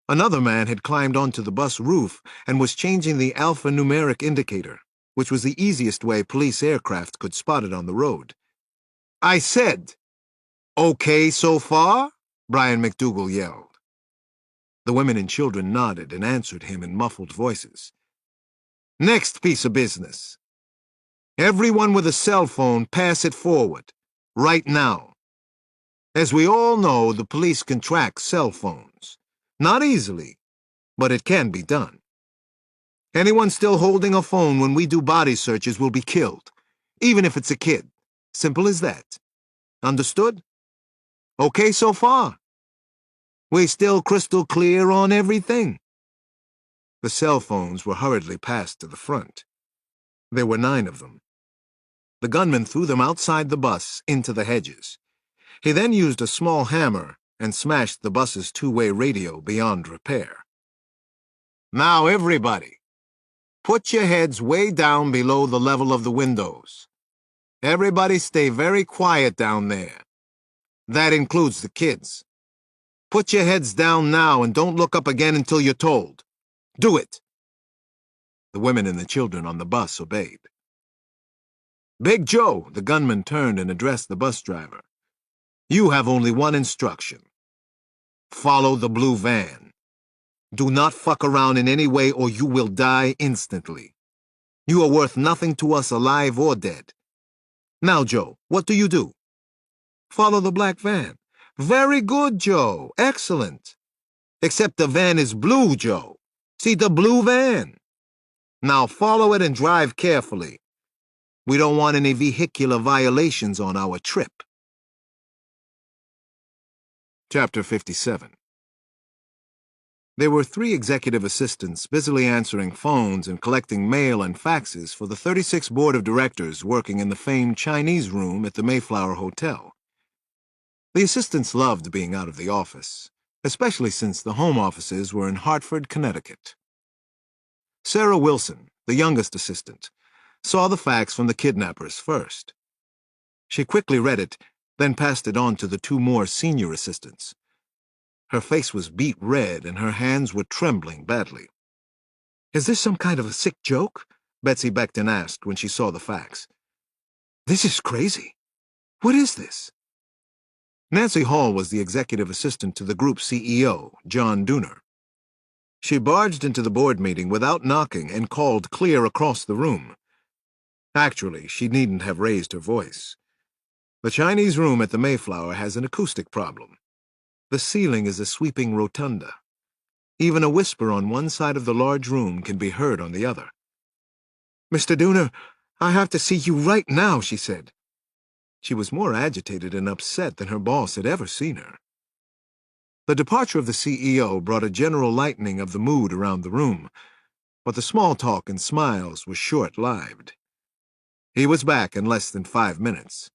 Another man had climbed onto the bus roof and was changing the alphanumeric indicator, which was the easiest way police aircraft could spot it on the road. I said, okay so far? Brian McDougal yelled. The women and children nodded and answered him in muffled voices. Next piece of business. Everyone with a cell phone, pass it forward. Right now. As we all know, the police can track cell phones. Not easily, but it can be done. Anyone still holding a phone when we do body searches will be killed, even if it's a kid. Simple as that. Understood? Okay so far? We still crystal clear on everything? The cell phones were hurriedly passed to the front. There were 9 of them. The gunman threw them outside the bus into the hedges. He then used a small hammer and smashed the bus's two-way radio beyond repair. Now everybody, put your heads way down below the level of the windows. Everybody stay very quiet down there. That includes the kids. Put your heads down now and don't look up again until you're told. Do it. The women and the children on the bus obeyed. Big Joe, the gunman turned and addressed the bus driver. You have only one instruction. Follow the blue van. Do not fuck around in any way or you will die instantly. You are worth nothing to us alive or dead. Now, Joe, what do? Follow the black van. Very good, Joe. Excellent. Except the van is blue, Joe. See the blue van? Now follow it and drive carefully. We don't want any vehicular violations on our trip. Chapter 57. There were 3 executive assistants busily answering phones and collecting mail and faxes for the 36 board of directors working in the famed Chinese room at the Mayflower Hotel. The assistants loved being out of the office, especially since the home offices were in Hartford, Connecticut. Sarah Wilson, the youngest assistant, saw the fax from the kidnappers first. She quickly read it, then passed it on to the 2 more senior assistants. Her face was beet red and her hands were trembling badly. Is this some kind of a sick joke? Betsy Becton asked when she saw the fax. This is crazy. What is this? Nancy Hall was the executive assistant to the group CEO, John Dooner. She barged into the board meeting without knocking and called clear across the room. Actually, she needn't have raised her voice. The Chinese room at the Mayflower has an acoustic problem. The ceiling is a sweeping rotunda. Even a whisper on one side of the large room can be heard on the other. Mr. Dooner, I have to see you right now, she said. She was more agitated and upset than her boss had ever seen her. The departure of the CEO brought a general lightening of the mood around the room, but the small talk and smiles were short-lived. He was back in less than 5 minutes.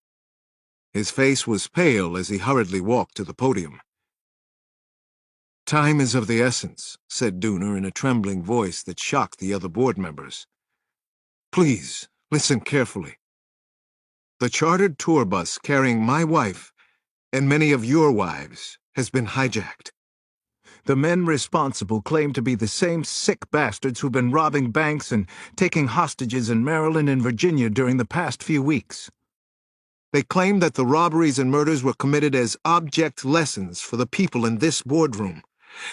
His face was pale as he hurriedly walked to the podium. Time is of the essence, said Dooner in a trembling voice that shocked the other board members. Please, listen carefully. The chartered tour bus carrying my wife and many of your wives has been hijacked. The men responsible claim to be the same sick bastards who've been robbing banks and taking hostages in Maryland and Virginia during the past few weeks. They claim that the robberies and murders were committed as object lessons for the people in this boardroom.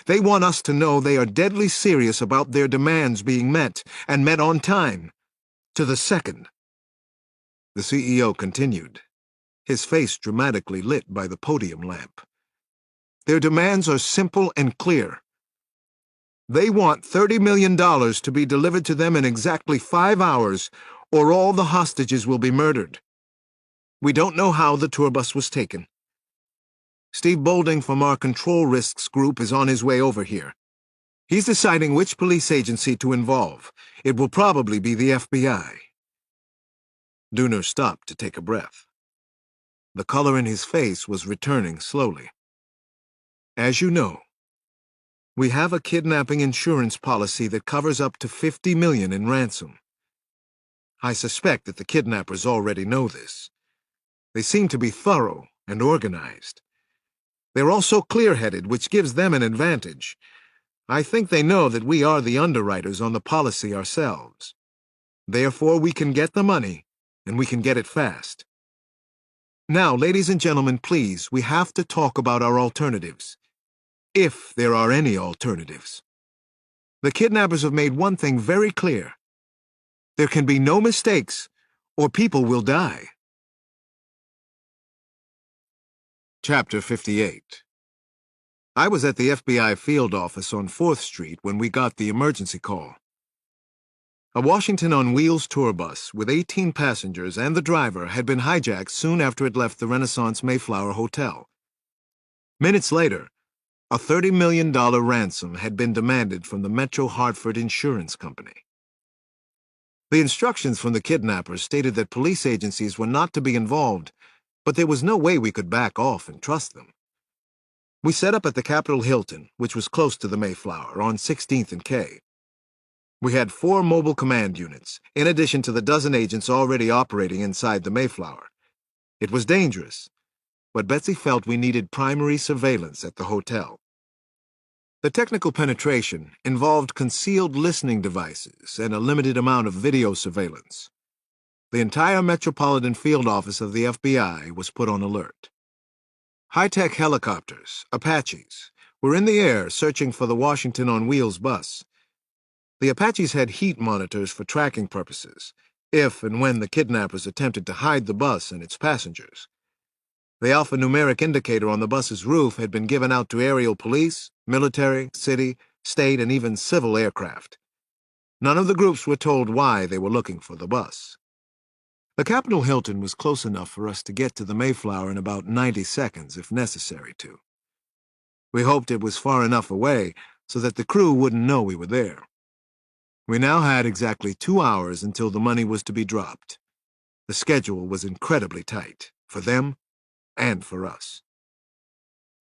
They want us to know they are deadly serious about their demands being met, and met on time, to the second. The CEO continued, his face dramatically lit by the podium lamp. Their demands are simple and clear. They want $30 million to be delivered to them in exactly 5 hours, or all the hostages will be murdered. We don't know how the tour bus was taken. Steve Boulding from our Control Risks group is on his way over here. He's deciding which police agency to involve. It will probably be the FBI. Dooner stopped to take a breath. The color in his face was returning slowly. As you know, we have a kidnapping insurance policy that covers up to $50 million in ransom. I suspect that the kidnappers already know this. They seem to be thorough and organized. They're also clear-headed, which gives them an advantage. I think they know that we are the underwriters on the policy ourselves. Therefore, we can get the money, and we can get it fast. Now, ladies and gentlemen, please, we have to talk about our alternatives. If there are any alternatives. The kidnappers have made one thing very clear. There can be no mistakes, or people will die. Chapter 58. I was at the FBI field office on 4th Street when we got the emergency call. A Washington on Wheels tour bus with 18 passengers and the driver had been hijacked soon after it left the Renaissance Mayflower Hotel. Minutes later, a $30 million ransom had been demanded from the Metro Hartford Insurance Company. The instructions from the kidnappers stated that police agencies were not to be involved, but there was no way we could back off and trust them. We set up at the Capitol Hilton, which was close to the Mayflower, on 16th and K. We had 4 mobile command units, in addition to the dozen agents already operating inside the Mayflower. It was dangerous, but Betsy felt we needed primary surveillance at the hotel. The technical penetration involved concealed listening devices and a limited amount of video surveillance. The entire Metropolitan Field Office of the FBI was put on alert. High-tech helicopters, Apaches, were in the air searching for the Washington on Wheels bus. The Apaches had heat monitors for tracking purposes, if and when the kidnappers attempted to hide the bus and its passengers. The alphanumeric indicator on the bus's roof had been given out to aerial police, military, city, state, and even civil aircraft. None of the groups were told why they were looking for the bus. The Capitol Hilton was close enough for us to get to the Mayflower in about 90 seconds if necessary to. We hoped it was far enough away so that the crew wouldn't know we were there. We now had exactly 2 hours until the money was to be dropped. The schedule was incredibly tight, for them and for us.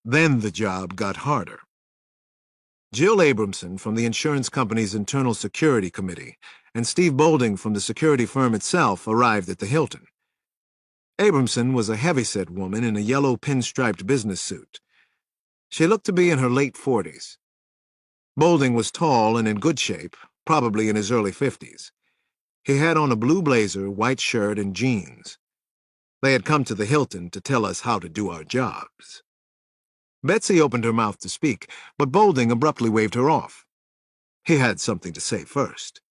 Then the job got harder. Jill Abramson from the insurance company's Internal Security Committee and Steve Boulding from the security firm itself arrived at the Hilton. Abramson was a heavyset woman in a yellow pinstriped business suit. She looked to be in her late 40s. Boulding was tall and in good shape, probably in his early 50s. He had on a blue blazer, white shirt, and jeans. They had come to the Hilton to tell us how to do our jobs. Betsy opened her mouth to speak, but Boulding abruptly waved her off. He had something to say first.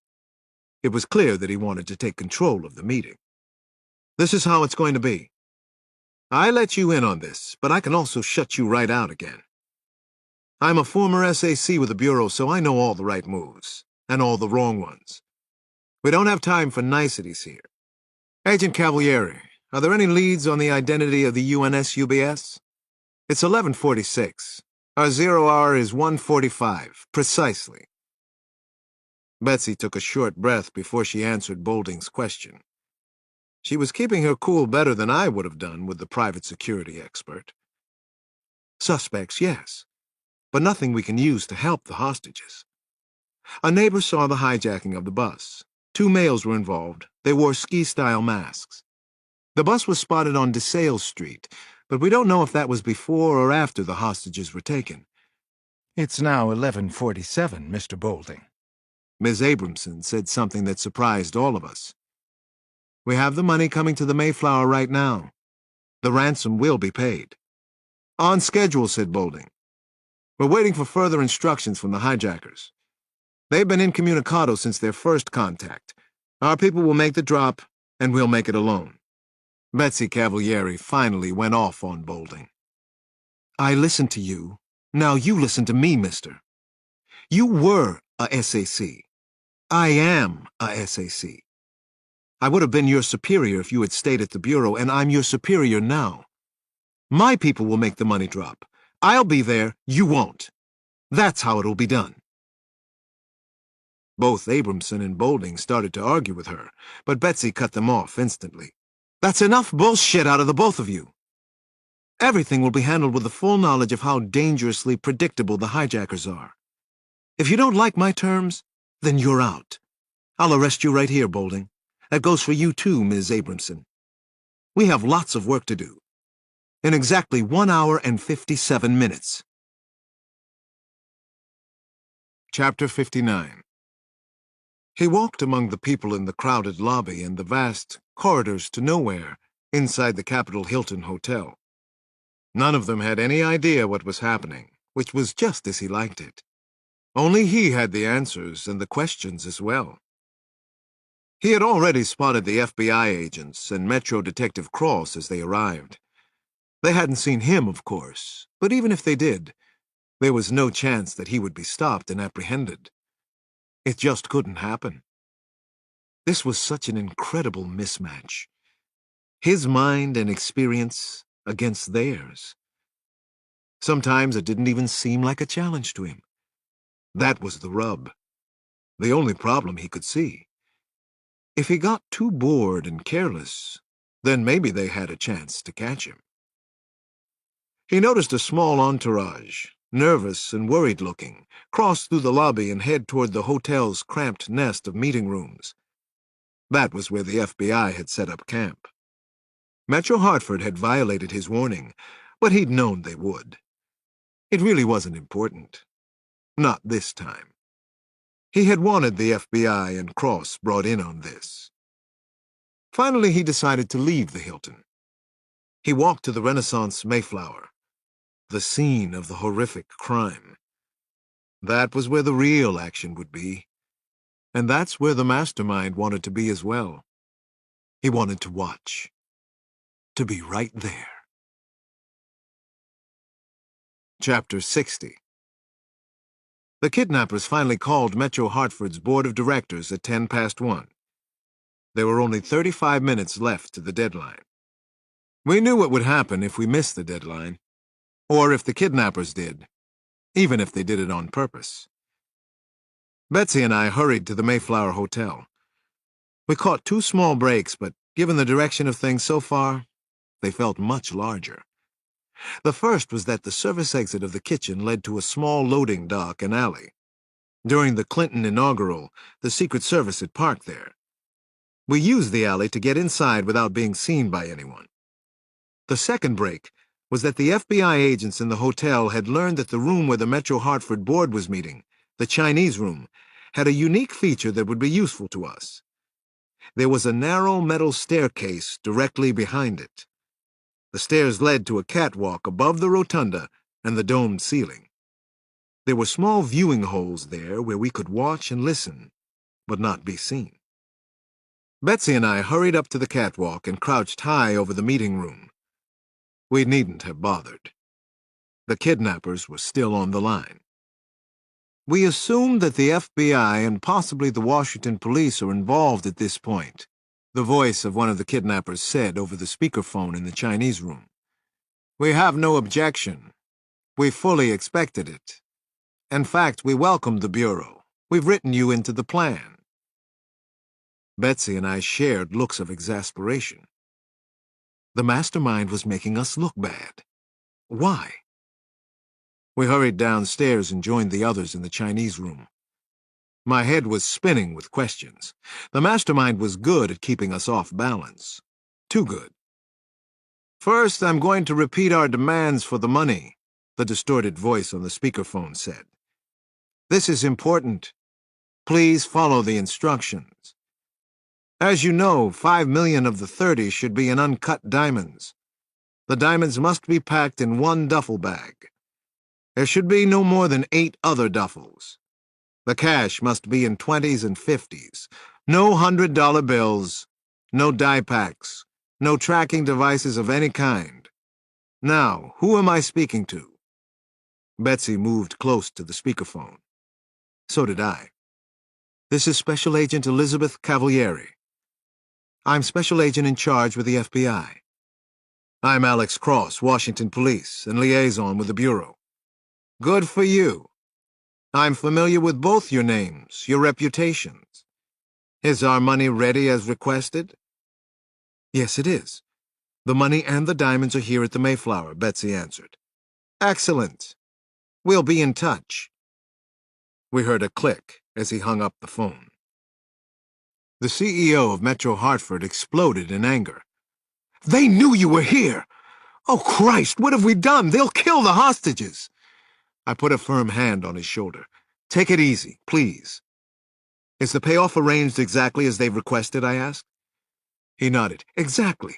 It was clear that he wanted to take control of the meeting. This is how it's going to be. I let you in on this, but I can also shut you right out again. I'm a former SAC with the Bureau, so I know all the right moves, and all the wrong ones. We don't have time for niceties here. Agent Cavalieri, are there any leads on the identity of the UNS-UBS? It's 11:46. Our 0 hour is 1:45, precisely. Betsy took a short breath before she answered Boulding's question. She was keeping her cool better than I would have done with the private security expert. Suspects, yes, but nothing we can use to help the hostages. A neighbor saw the hijacking of the bus. 2 males were involved. They wore ski-style masks. The bus was spotted on DeSales Street, but we don't know if that was before or after the hostages were taken. It's now 11:47, Mr. Boulding. Ms. Abramson said something that surprised all of us. We have the money coming to the Mayflower right now. The ransom will be paid. On schedule, said Boulding. We're waiting for further instructions from the hijackers. They've been incommunicado since their first contact. Our people will make the drop, and we'll make it alone. Betsy Cavalieri finally went off on Boulding. I listened to you. Now you listen to me, mister. You were a SAC. I am a SAC. I would have been your superior if you had stayed at the bureau, and I'm your superior now. My people will make the money drop. I'll be there, you won't. That's how it'll be done." Both Abramson and Boulding started to argue with her, but Betsy cut them off instantly. "That's enough bullshit out of the both of you. Everything will be handled with the full knowledge of how dangerously predictable the hijackers are. If you don't like my terms, then you're out. I'll arrest you right here, Boulding. That goes for you too, Ms. Abramson. We have lots of work to do. In exactly 1 hour and 57 minutes. Chapter 59. He walked among the people in the crowded lobby and the vast corridors to nowhere inside the Capitol Hilton Hotel. None of them had any idea what was happening, which was just as he liked it. Only he had the answers and the questions as well. He had already spotted the FBI agents and Metro Detective Cross as they arrived. They hadn't seen him, of course, but even if they did, there was no chance that he would be stopped and apprehended. It just couldn't happen. This was such an incredible mismatch. His mind and experience against theirs. Sometimes it didn't even seem like a challenge to him. That was the rub. The only problem he could see. If he got too bored and careless, then maybe they had a chance to catch him. He noticed a small entourage, nervous and worried-looking, cross through the lobby and head toward the hotel's cramped nest of meeting rooms. That was where the FBI had set up camp. Metro Hartford had violated his warning, but he'd known they would. It really wasn't important. Not this time. He had wanted the FBI and Cross brought in on this. Finally, he decided to leave the Hilton. He walked to the Renaissance Mayflower, the scene of the horrific crime. That was where the real action would be. And that's where the mastermind wanted to be as well. He wanted to watch. To be right there. Chapter 60. The kidnappers finally called Metro Hartford's board of directors at 1:10. There were only 35 minutes left to the deadline. We knew what would happen if we missed the deadline, or if the kidnappers did, even if they did it on purpose. Betsy and I hurried to the Mayflower Hotel. We caught 2 small breaks, but given the direction of things so far, they felt much larger. The first was that the service exit of the kitchen led to a small loading dock and alley. During the Clinton inaugural, the Secret Service had parked there. We used the alley to get inside without being seen by anyone. The second break was that the FBI agents in the hotel had learned that the room where the Metro Hartford board was meeting, the Chinese room, had a unique feature that would be useful to us. There was a narrow metal staircase directly behind it. The stairs led to a catwalk above the rotunda and the domed ceiling. There were small viewing holes there where we could watch and listen, but not be seen. Betsy and I hurried up to the catwalk and crouched high over the meeting room. We needn't have bothered. The kidnappers were still on the line. We assumed that the FBI and possibly the Washington police are involved at this point, the voice of one of the kidnappers said over the speakerphone in the Chinese room. We have no objection. We fully expected it. In fact, we welcomed the Bureau. We've written you into the plan. Betsy and I shared looks of exasperation. The mastermind was making us look bad. Why? We hurried downstairs and joined the others in the Chinese room. My head was spinning with questions. The mastermind was good at keeping us off balance. Too good. First, I'm going to repeat our demands for the money, the distorted voice on the speakerphone said. This is important. Please follow the instructions. As you know, 5 million of the 30 should be in uncut diamonds. The diamonds must be packed in 1 duffel bag. There should be no more than 8 other duffels. The cash must be in 20s and 50s. No $100 bills, no die packs, no tracking devices of any kind. Now, who am I speaking to? Betsy moved close to the speakerphone. So did I. This is Special Agent Elizabeth Cavalieri. I'm Special Agent in charge with the FBI. I'm Alex Cross, Washington Police, and liaison with the Bureau. Good for you. I'm familiar with both your names, your reputations. Is our money ready as requested? Yes, it is. The money and the diamonds are here at the Mayflower, Betsy answered. Excellent. We'll be in touch. We heard a click as he hung up the phone. The CEO of Metro Hartford exploded in anger. They knew you were here! Oh, Christ, what have we done? They'll kill the hostages! I put a firm hand on his shoulder. Take it easy, please. Is the payoff arranged exactly as they've requested, I asked. He nodded. Exactly.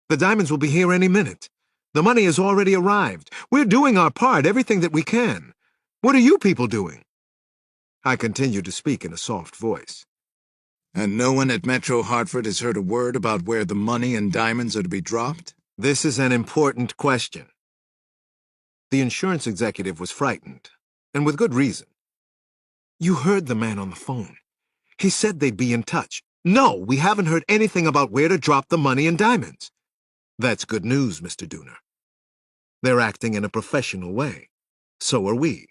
The diamonds will be here any minute. The money has already arrived. We're doing our part, everything that we can. What are you people doing? I continued to speak in a soft voice. And no one at Metro Hartford has heard a word about where the money and diamonds are to be dropped? This is an important question. The insurance executive was frightened, and with good reason. You heard the man on the phone. He said they'd be in touch. No, we haven't heard anything about where to drop the money and diamonds. That's good news, Mr. Dooner. They're acting in a professional way. So are we.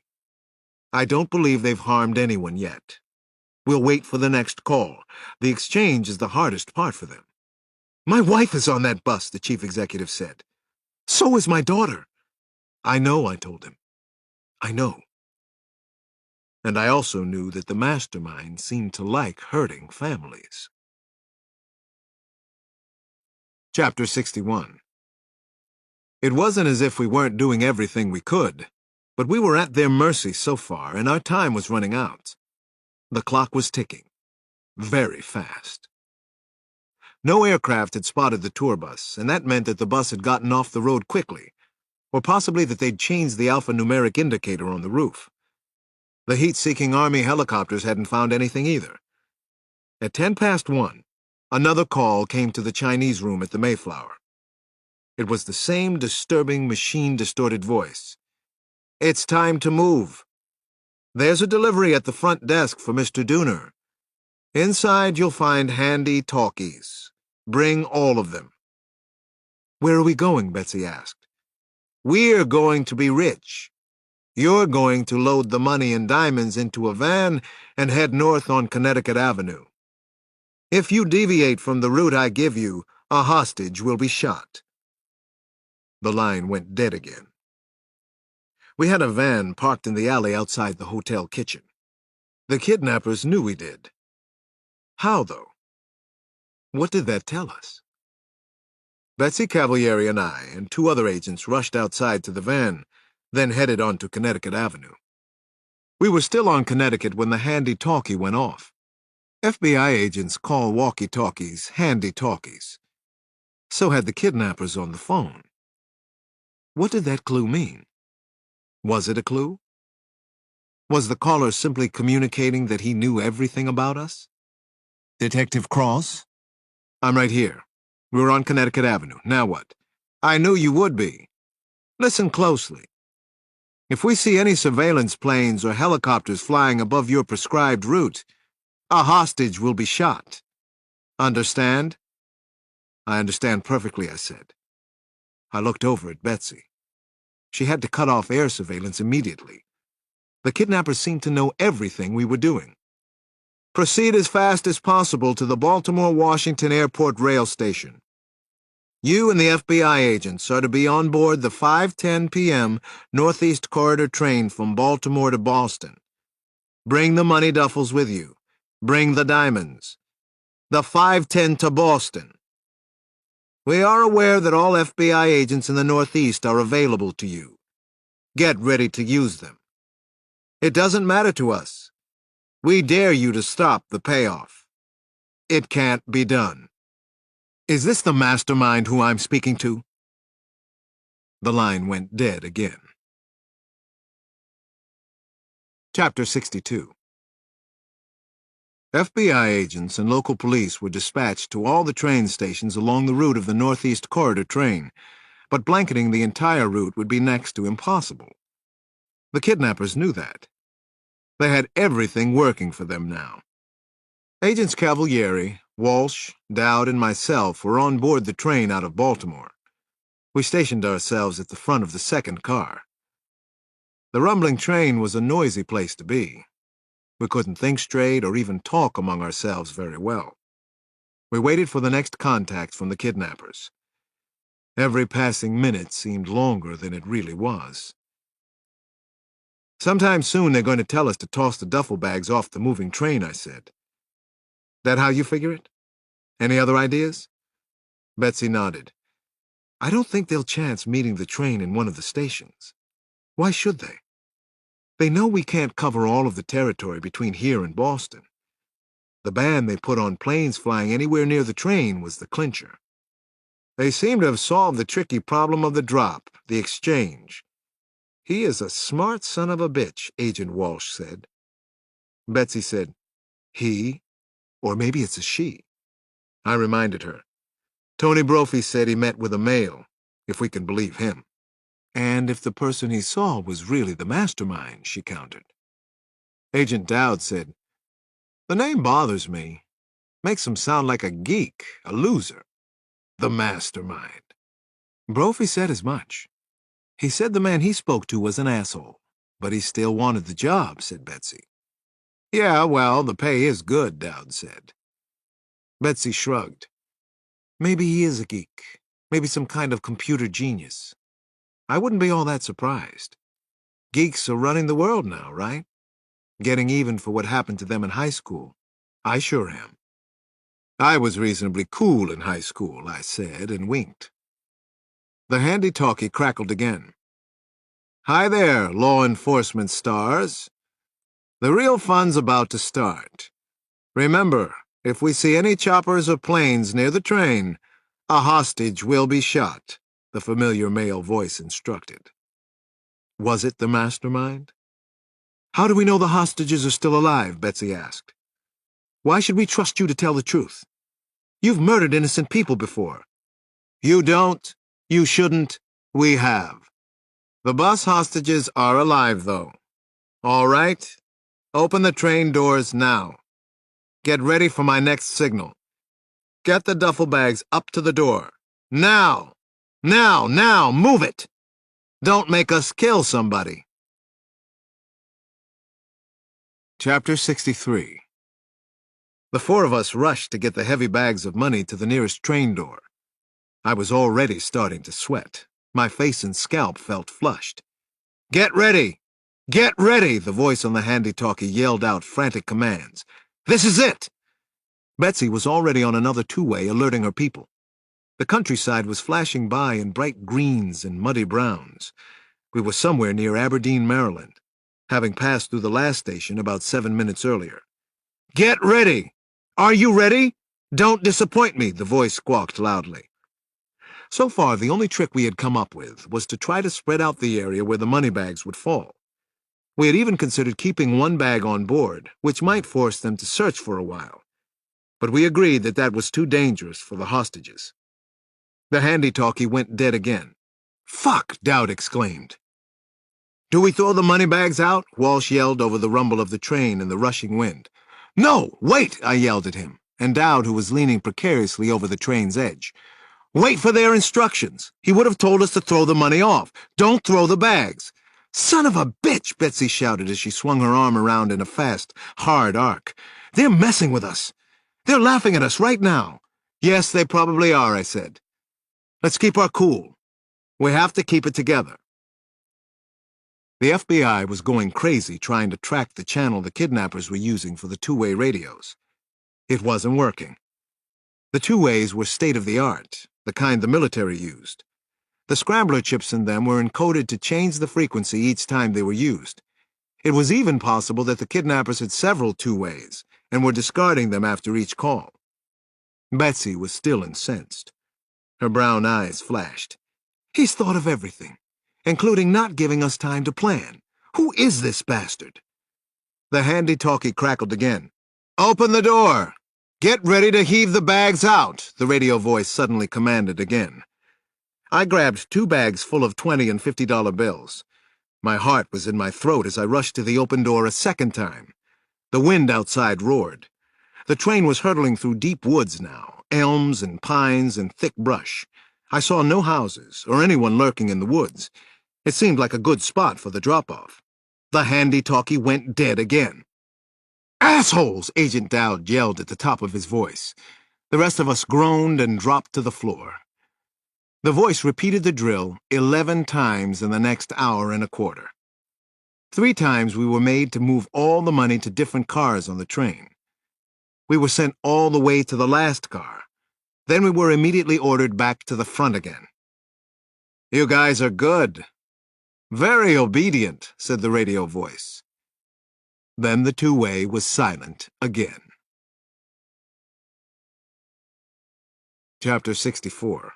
I don't believe they've harmed anyone yet. We'll wait for the next call. The exchange is the hardest part for them. My wife is on that bus, the chief executive said. So is my daughter. I know, I told him. I know. And I also knew that the mastermind seemed to like hurting families. Chapter 61. It wasn't as if we weren't doing everything we could, but we were at their mercy so far, and our time was running out. The clock was ticking. Very fast. No aircraft had spotted the tour bus, and that meant that the bus had gotten off the road quickly, or possibly that they'd changed the alphanumeric indicator on the roof. The heat-seeking Army helicopters hadn't found anything either. At 1:10, another call came to the Chinese room at the Mayflower. It was the same disturbing, machine-distorted voice. It's time to move. There's a delivery at the front desk for Mr. Dooner. Inside you'll find handy talkies. Bring all of them. Where are we going? Betsy asked. We're going to be rich. You're going to load the money and diamonds into a van and head north on Connecticut Avenue. If you deviate from the route I give you, a hostage will be shot. The line went dead again. We had a van parked in the alley outside the hotel kitchen. The kidnappers knew we did. How, though? What did that tell us? Betsy Cavalieri and I and 2 other agents rushed outside to the van, then headed on to Connecticut Avenue. We were still on Connecticut when the handy-talkie went off. FBI agents call walkie-talkies handy-talkies. So had the kidnappers on the phone. What did that clue mean? Was it a clue? Was the caller simply communicating that he knew everything about us? Detective Cross? I'm right here. We're on Connecticut Avenue. Now what? I knew you would be. Listen closely. If we see any surveillance planes or helicopters flying above your prescribed route, a hostage will be shot. Understand? I understand perfectly, I said. I looked over at Betsy. She had to cut off air surveillance immediately. The kidnappers seemed to know everything we were doing. Proceed as fast as possible to the Baltimore-Washington Airport Rail Station. You and the FBI agents are to be on board the 5:10 p.m. Northeast Corridor train from Baltimore to Boston. Bring the money duffels with you. Bring the diamonds. The 5:10 to Boston. We are aware that all FBI agents in the Northeast are available to you. Get ready to use them. It doesn't matter to us. We dare you to stop the payoff. It can't be done. Is this the mastermind who I'm speaking to? The line went dead again. Chapter 62. FBI agents and local police were dispatched to all the train stations along the route of the Northeast Corridor train, but blanketing the entire route would be next to impossible. The kidnappers knew that. They had everything working for them now. Agents Cavalieri, Walsh, Dowd, and myself were on board the train out of Baltimore. We stationed ourselves at the front of the second car. The rumbling train was a noisy place to be. We couldn't think straight or even talk among ourselves very well. We waited for the next contact from the kidnappers. Every passing minute seemed longer than it really was. "Sometime soon they're going to tell us to toss the duffel bags off the moving train," I said. "That how you figure it? Any other ideas?" Betsy nodded. "I don't think they'll chance meeting the train in one of the stations. Why should they? They know we can't cover all of the territory between here and Boston. The ban they put on planes flying anywhere near the train was the clincher. They seem to have solved the tricky problem of the drop, the exchange. He is a smart son of a bitch," Agent Walsh said. Betsy said, "He? Or maybe it's a she." I reminded her. "Tony Brophy said he met with a male, if we can believe him." "And if the person he saw was really the mastermind," she countered. Agent Dowd said, "The name bothers me. Makes him sound like a geek, a loser. The mastermind." Brophy said as much. "He said the man he spoke to was an asshole, but he still wanted the job," said Betsy. "Yeah, well, the pay is good," Dowd said. Betsy shrugged. "Maybe he is a geek. Maybe some kind of computer genius. I wouldn't be all that surprised. Geeks are running the world now, right? Getting even for what happened to them in high school. I sure am." "I was reasonably cool in high school," I said, and winked. The handy-talkie crackled again. "Hi there, law enforcement stars. The real fun's about to start. Remember, if we see any choppers or planes near the train, a hostage will be shot," the familiar male voice instructed. Was it the mastermind? "How do we know the hostages are still alive?" Betsy asked. "Why should we trust you to tell the truth? You've murdered innocent people before." "You don't. You shouldn't. We have. The bus hostages are alive, though. All right? Open the train doors now. Get ready for my next signal. Get the duffel bags up to the door. Now! Now! Now! Move it! Don't make us kill somebody." Chapter 63. The four of us rushed to get the heavy bags of money to the nearest train door. I was already starting to sweat. My face and scalp felt flushed. "Get ready! Get ready!" the voice on the handy-talkie yelled out frantic commands. "This is it!" Betsy was already on another two-way, alerting her people. The countryside was flashing by in bright greens and muddy browns. We were somewhere near Aberdeen, Maryland, having passed through the last station about 7 minutes earlier. "Get ready! Are you ready? Don't disappoint me," the voice squawked loudly. So far, the only trick we had come up with was to try to spread out the area where the money bags would fall. We had even considered keeping one bag on board, which might force them to search for a while. But we agreed that that was too dangerous for the hostages. The handy-talkie went dead again. "Fuck!" Dowd exclaimed. "Do we throw the money bags out?" Walsh yelled over the rumble of the train and the rushing wind. "No! Wait!" I yelled at him, and Dowd, who was leaning precariously over the train's edge. "Wait for their instructions. He would have told us to throw the money off. Don't throw the bags." "Son of a bitch!" Betsy shouted as she swung her arm around in a fast, hard arc. "They're messing with us. They're laughing at us right now." "Yes, they probably are," I said. "Let's keep our cool. We have to keep it together." The FBI was going crazy trying to track the channel the kidnappers were using for the two-way radios. It wasn't working. The two-ways were state-of-the-art, the kind the military used. The scrambler chips in them were encoded to change the frequency each time they were used. It was even possible that the kidnappers had several two-ways and were discarding them after each call. Betsy was still incensed. Her brown eyes flashed. "He's thought of everything, including not giving us time to plan. Who is this bastard?" The handy-talkie crackled again. "Open the door! Get ready to heave the bags out," the radio voice suddenly commanded again. I grabbed 2 bags full of $20 and $50 bills. My heart was in my throat as I rushed to the open door a second time. The wind outside roared. The train was hurtling through deep woods now, elms and pines and thick brush. I saw no houses or anyone lurking in the woods. It seemed like a good spot for the drop-off. The handy-talkie went dead again. "Assholes!" Agent Dowd yelled at the top of his voice. The rest of us groaned and dropped to the floor. The voice repeated the drill 11 times in the next hour and a quarter. 3 times we were made to move all the money to different cars on the train. We were sent all the way to the last car. Then we were immediately ordered back to the front again. "You guys are good. Very obedient," said the radio voice. Then the two-way was silent again. Chapter 64.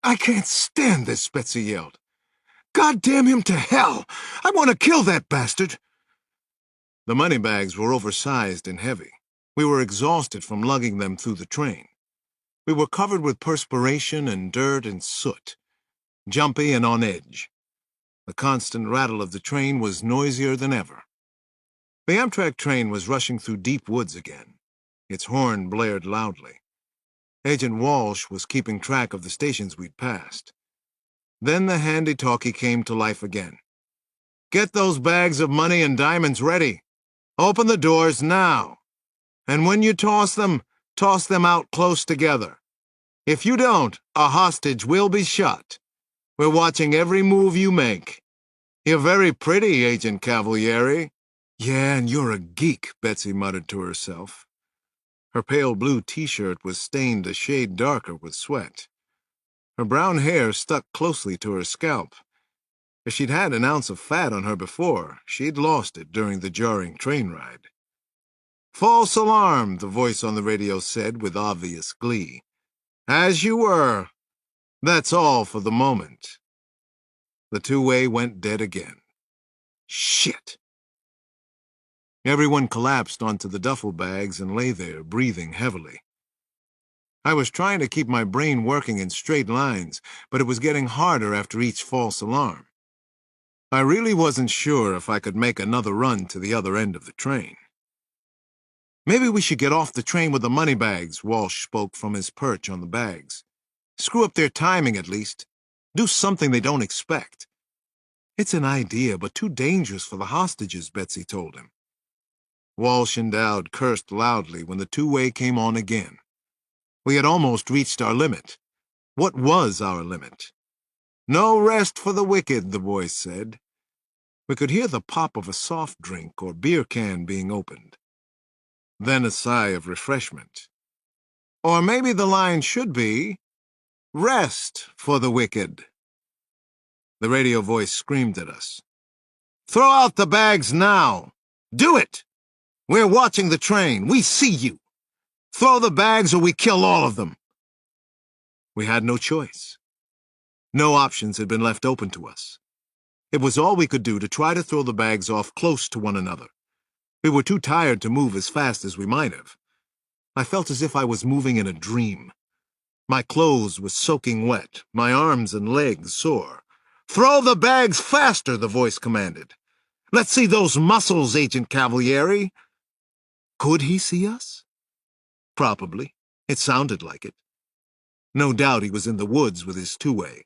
"I can't stand this," Betsy yelled. "God damn him to hell! I want to kill that bastard!" The money bags were oversized and heavy. We were exhausted from lugging them through the train. We were covered with perspiration and dirt and soot, jumpy and on edge. The constant rattle of the train was noisier than ever. The Amtrak train was rushing through deep woods again. Its horn blared loudly. Agent Walsh was keeping track of the stations we'd passed. Then the handy-talkie came to life again. "Get those bags of money and diamonds ready. Open the doors now. And when you toss them out close together. If you don't, a hostage will be shot. We're watching every move you make. You're very pretty, Agent Cavalieri." "Yeah, and you're a geek," Betsy muttered to herself. Her pale blue T-shirt was stained a shade darker with sweat. Her brown hair stuck closely to her scalp. If she'd had an ounce of fat on her before, she'd lost it during the jarring train ride. "False alarm," the voice on the radio said with obvious glee. "As you were. That's all for the moment." The two-way went dead again. Shit! Everyone collapsed onto the duffel bags and lay there, breathing heavily. I was trying to keep my brain working in straight lines, but it was getting harder after each false alarm. I really wasn't sure if I could make another run to the other end of the train. "Maybe we should get off the train with the money bags," Walsh spoke from his perch on the bags. "Screw up their timing, at least. Do something they don't expect." "It's an idea, but too dangerous for the hostages," Betsy told him. Walsh and Dowd cursed loudly when the two-way came on again. We had almost reached our limit. What was our limit? "No rest for the wicked," the voice said. We could hear the pop of a soft drink or beer can being opened. Then a sigh of refreshment. Or maybe the line should be, "Rest for the wicked." The radio voice screamed at us. "Throw out the bags now! Do it! We're watching the train. We see you. Throw the bags or we kill all of them." We had no choice. No options had been left open to us. It was all we could do to try to throw the bags off close to one another. We were too tired to move as fast as we might have. I felt as if I was moving in a dream. My clothes were soaking wet, my arms and legs sore. "Throw the bags faster," the voice commanded. "Let's see those muscles, Agent Cavalieri." Could he see us? Probably. It sounded like it. No doubt he was in the woods with his two-way.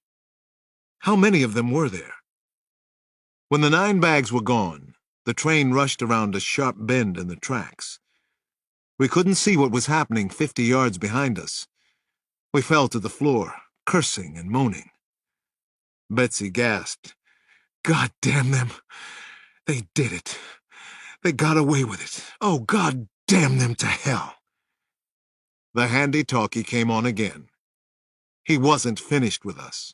How many of them were there? When the 9 bags were gone, the train rushed around a sharp bend in the tracks. We couldn't see what was happening 50 yards behind us. We fell to the floor, cursing and moaning. Betsy gasped. "God damn them! They did it! They got away with it! Oh, God damn them to hell!" The handy-talkie came on again. He wasn't finished with us.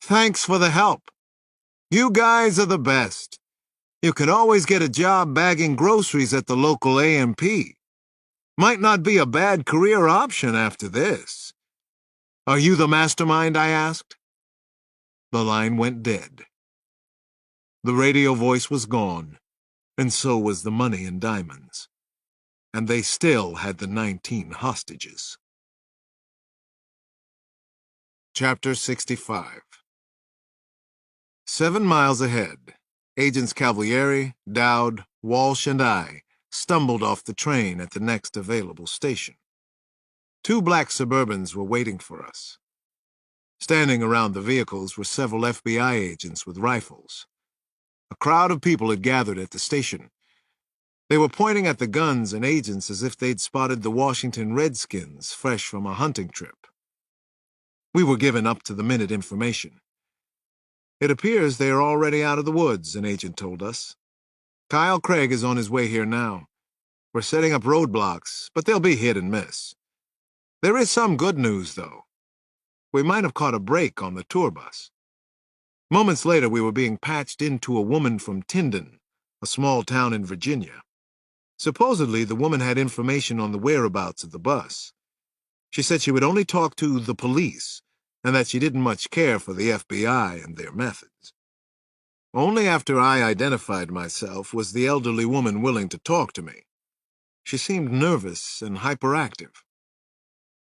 "Thanks for the help. You guys are the best. You can always get a job bagging groceries at the local A&P. Might not be a bad career option after this." "Are you the mastermind?" I asked. The line went dead. The radio voice was gone, and so was the money and diamonds. And they still had the 19 hostages. Chapter 65. 7 miles ahead, Agents Cavalieri, Dowd, Walsh, and I stumbled off the train at the next available station. 2 black Suburbans were waiting for us. Standing around the vehicles were several FBI agents with rifles. A crowd of people had gathered at the station. They were pointing at the guns and agents as if they'd spotted the Washington Redskins fresh from a hunting trip. We were given up-to-the-minute information. It appears they are already out of the woods, an agent told us. Kyle Craig is on his way here now. We're setting up roadblocks, but they'll be hit and miss. There is some good news, though. We might have caught a break on the tour bus. Moments later, we were being patched into a woman from Tyndon, a small town in Virginia. Supposedly, the woman had information on the whereabouts of the bus. She said she would only talk to the police, and that she didn't much care for the FBI and their methods. Only after I identified myself was the elderly woman willing to talk to me. She seemed nervous and hyperactive.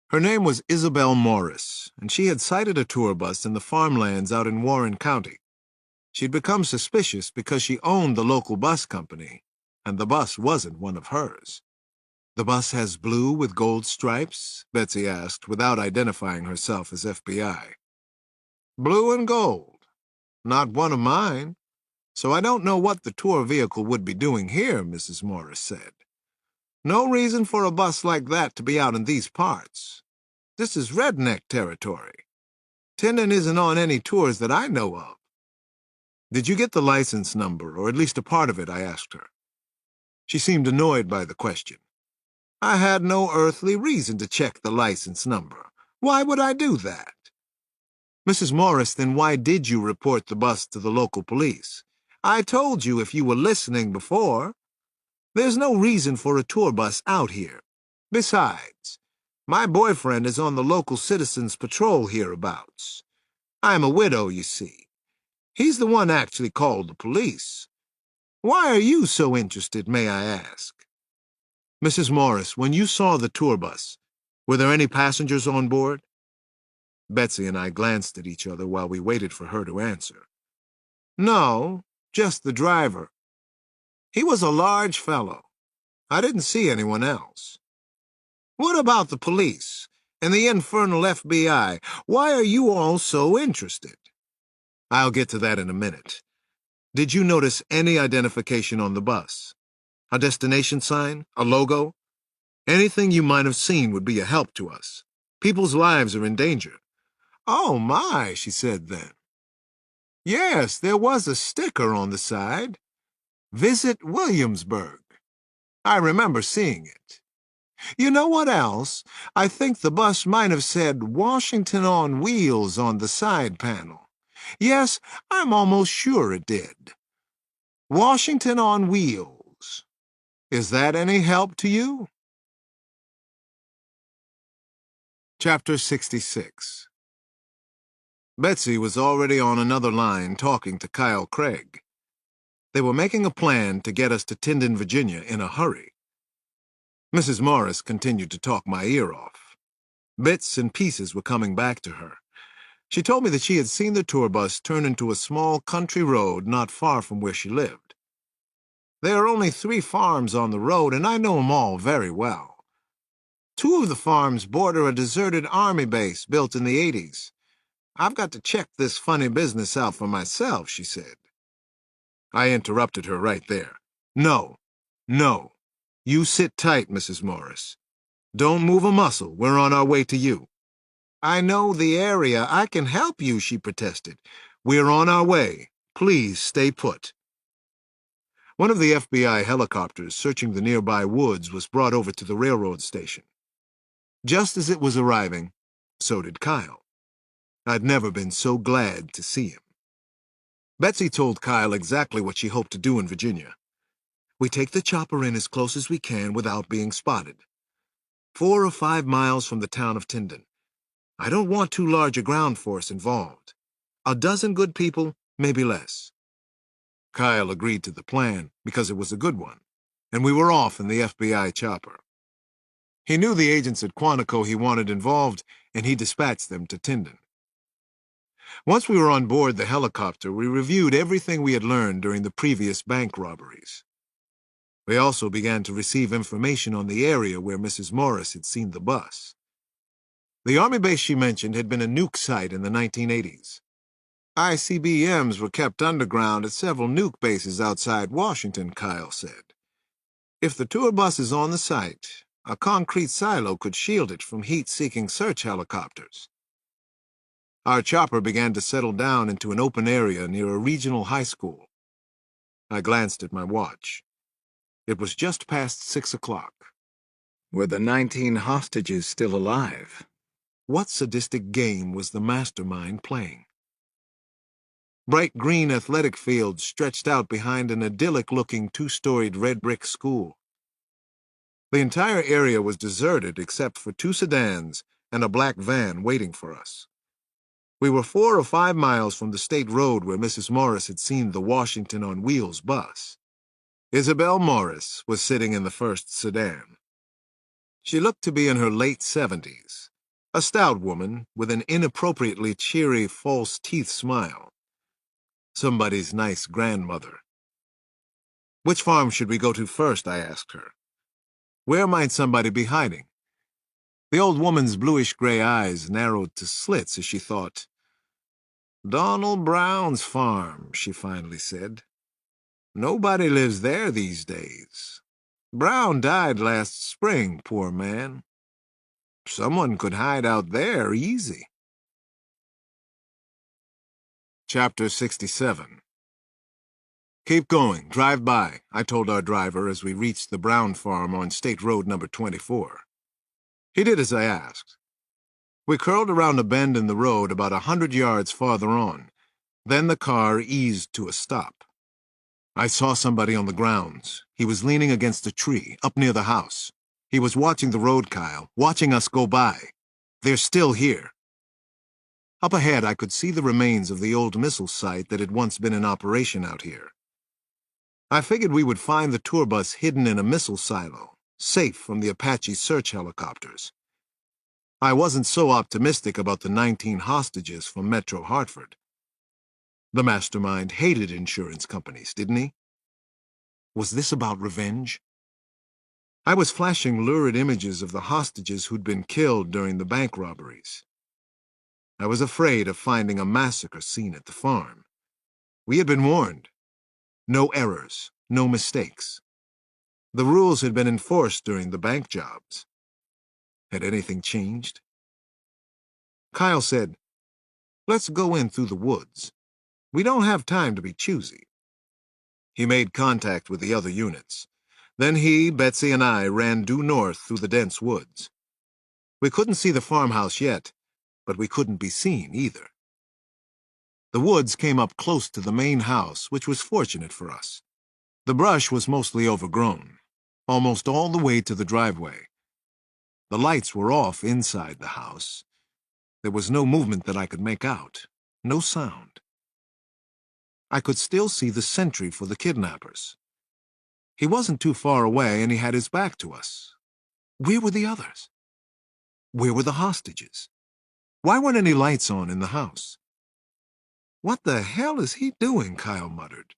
Her name was Isabel Morris, and she had sighted a tour bus in the farmlands out in Warren County. She'd become suspicious because she owned the local bus company, and the bus wasn't one of hers. "The bus has blue with gold stripes?" Betsy asked, without identifying herself as FBI. "Blue and gold. Not one of mine. So I don't know what the tour vehicle would be doing here," Mrs. Morris said. "No reason for a bus like that to be out in these parts. This is redneck territory. Tyndon isn't on any tours that I know of." "Did you get the license number, or at least a part of it?" I asked her. She seemed annoyed by the question. "I had no earthly reason to check the license number. Why would I do that?" "Mrs. Morris, then why did you report the bus to the local police?" "I told you if you were listening before. There's no reason for a tour bus out here. Besides, my boyfriend is on the local citizens' patrol hereabouts. I'm a widow, you see. He's the one actually called the police. Why are you so interested, may I ask?" "Mrs. Morris, when you saw the tour bus, were there any passengers on board?" Betsy and I glanced at each other while we waited for her to answer. "No, just the driver. He was a large fellow. I didn't see anyone else." "What about the police and the infernal FBI? Why are you all so interested?" "I'll get to that in a minute. Did you notice any identification on the bus? A destination sign? A logo? Anything you might have seen would be a help to us. People's lives are in danger." "Oh, my," she said then. "Yes, there was a sticker on the side. Visit Williamsburg. I remember seeing it. You know what else? I think the bus might have said Washington on Wheels on the side panel. Yes, I'm almost sure it did. Washington on Wheels. Is that any help to you?" Chapter 66. Betsy was already on another line talking to Kyle Craig. They were making a plan to get us to Tyndon, Virginia in a hurry. Mrs. Morris continued to talk my ear off. Bits and pieces were coming back to her. She told me that she had seen the tour bus turn into a small country road not far from where she lived. "There are only 3 farms on the road, and I know them all very well. 2 of the farms border a deserted army base built in the 80s. I've got to check this funny business out for myself," she said. I interrupted her right there. "No, no. You sit tight, Mrs. Morris. Don't move a muscle. We're on our way to you." "I know the area. I can help you," she protested. "We're on our way. Please stay put." One of the FBI helicopters searching the nearby woods was brought over to the railroad station. Just as it was arriving, so did Kyle. I'd never been so glad to see him. Betsy told Kyle exactly what she hoped to do in Virginia. "We take the chopper in as close as we can without being spotted. 4 or 5 miles from the town of Tyndon. I don't want too large a ground force involved. A dozen good people, maybe less." Kyle agreed to the plan because it was a good one, and we were off in the FBI chopper. He knew the agents at Quantico he wanted involved, and he dispatched them to Tyndon. Once we were on board the helicopter, we reviewed everything we had learned during the previous bank robberies. We also began to receive information on the area where Mrs. Morris had seen the bus. The Army base she mentioned had been a nuke site in the 1980s. ICBMs were kept underground at several nuke bases outside Washington, Kyle said. If the tour bus is on the site, a concrete silo could shield it from heat-seeking search helicopters. Our chopper began to settle down into an open area near a regional high school. I glanced at my watch. It was just past 6 o'clock. Were the 19 hostages still alive? What sadistic game was the mastermind playing? Bright green athletic fields stretched out behind an idyllic-looking two-storied red brick school. The entire area was deserted except for 2 sedans and a black van waiting for us. We were 4 or 5 miles from the state road where Mrs. Morris had seen the Washington on Wheels bus. Isabel Morris was sitting in the first sedan. She looked to be in her late 70s, a stout woman with an inappropriately cheery false teeth smile. Somebody's nice grandmother. Which farm should we go to first? I asked her. Where might somebody be hiding? The old woman's bluish-gray eyes narrowed to slits as she thought. Donald Brown's farm, she finally said. Nobody lives there these days. Brown died last spring, poor man. Someone could hide out there easy. Chapter 67. Keep going, drive by, I told our driver as we reached the Brown farm on State Road number 24. He did as I asked. We curled around a bend in the road about 100 yards farther on. Then the car eased to a stop. I saw somebody on the grounds. He was leaning against a tree, up near the house. He was watching the road, Kyle, watching us go by. They're still here. Up ahead, I could see the remains of the old missile site that had once been in operation out here. I figured we would find the tour bus hidden in a missile silo, safe from the Apache search helicopters. I wasn't so optimistic about the 19 hostages from Metro Hartford. The mastermind hated insurance companies, didn't he? Was this about revenge? I was flashing lurid images of the hostages who'd been killed during the bank robberies. I was afraid of finding a massacre scene at the farm. We had been warned. No errors, no mistakes. The rules had been enforced during the bank jobs. Had anything changed? Kyle said, "Let's go in through the woods. We don't have time to be choosy." He made contact with the other units. Then he, Betsy, and I ran due north through the dense woods. We couldn't see the farmhouse yet, but we couldn't be seen either. The woods came up close to the main house, which was fortunate for us. The brush was mostly overgrown, almost all the way to the driveway. The lights were off inside the house. There was no movement that I could make out, no sound. I could still see the sentry for the kidnappers. He wasn't too far away, and he had his back to us. Where were the others? Where were the hostages? Why weren't any lights on in the house? "What the hell is he doing?" Kyle muttered.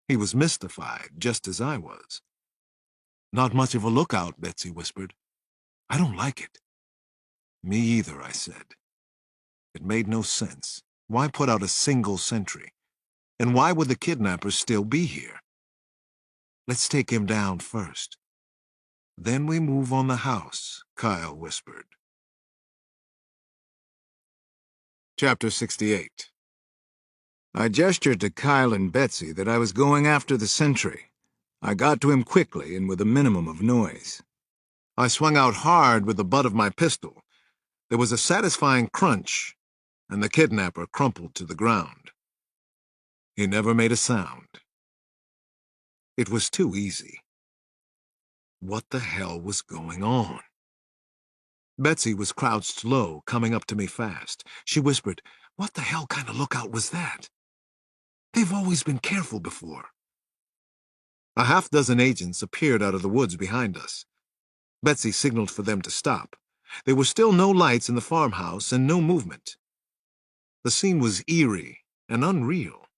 He was mystified, just as I was. "Not much of a lookout," Betsy whispered. "I don't like it." "Me either," I said. It made no sense. Why put out a single sentry? And why would the kidnappers still be here? "Let's take him down first. Then we move on the house," Kyle whispered. Chapter 68. I gestured to Kyle and Betsy that I was going after the sentry. I got to him quickly and with a minimum of noise. I swung out hard with the butt of my pistol. There was a satisfying crunch, and the kidnapper crumpled to the ground. He never made a sound. It was too easy. What the hell was going on? Betsy was crouched low, coming up to me fast. She whispered, "What the hell kind of lookout was that? They've always been careful before." A half-dozen agents appeared out of the woods behind us. Betsy signaled for them to stop. There were still no lights in the farmhouse and no movement. The scene was eerie and unreal.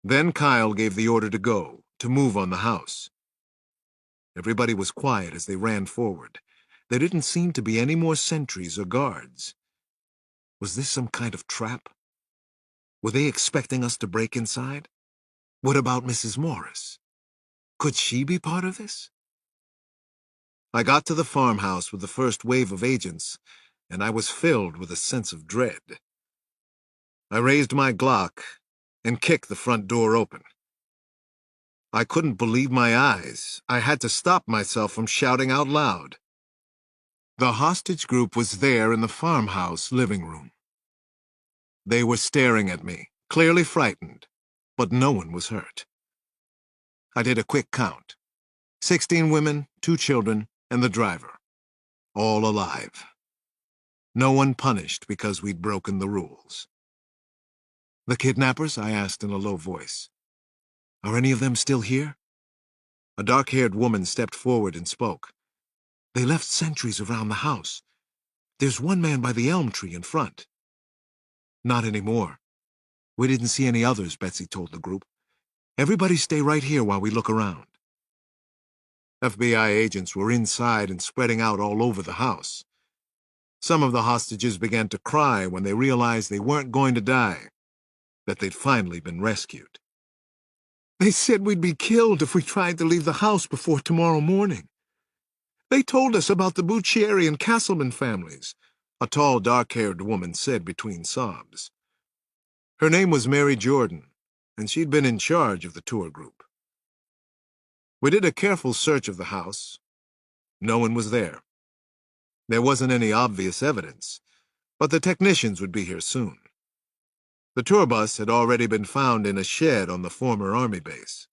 Then Kyle gave the order to go, to move on the house. Everybody was quiet as they ran forward. There didn't seem to be any more sentries or guards. Was this some kind of trap? Were they expecting us to break inside? What about Mrs. Morris? Could she be part of this? I got to the farmhouse with the first wave of agents, and I was filled with a sense of dread. I raised my Glock and kicked the front door open. I couldn't believe my eyes. I had to stop myself from shouting out loud. The hostage group was there in the farmhouse living room. They were staring at me, clearly frightened, but no one was hurt. I did a quick count. 16 women, 2 children, and the driver. All alive. No one punished because we'd broken the rules. The kidnappers? I asked in a low voice. Are any of them still here? A dark-haired woman stepped forward and spoke. They left sentries around the house. There's one man by the elm tree in front. Not anymore. We didn't see any others, Betsy told the group. Everybody stay right here while we look around. FBI agents were inside and spreading out all over the house. Some of the hostages began to cry when they realized they weren't going to die, that they'd finally been rescued. They said we'd be killed if we tried to leave the house before tomorrow morning. They told us about the Buccieri and Castleman families, a tall, dark-haired woman said between sobs. Her name was Mary Jordan, and she'd been in charge of the tour group. We did a careful search of the house. No one was there. There wasn't any obvious evidence, but the technicians would be here soon. The tour bus had already been found in a shed on the former Army base.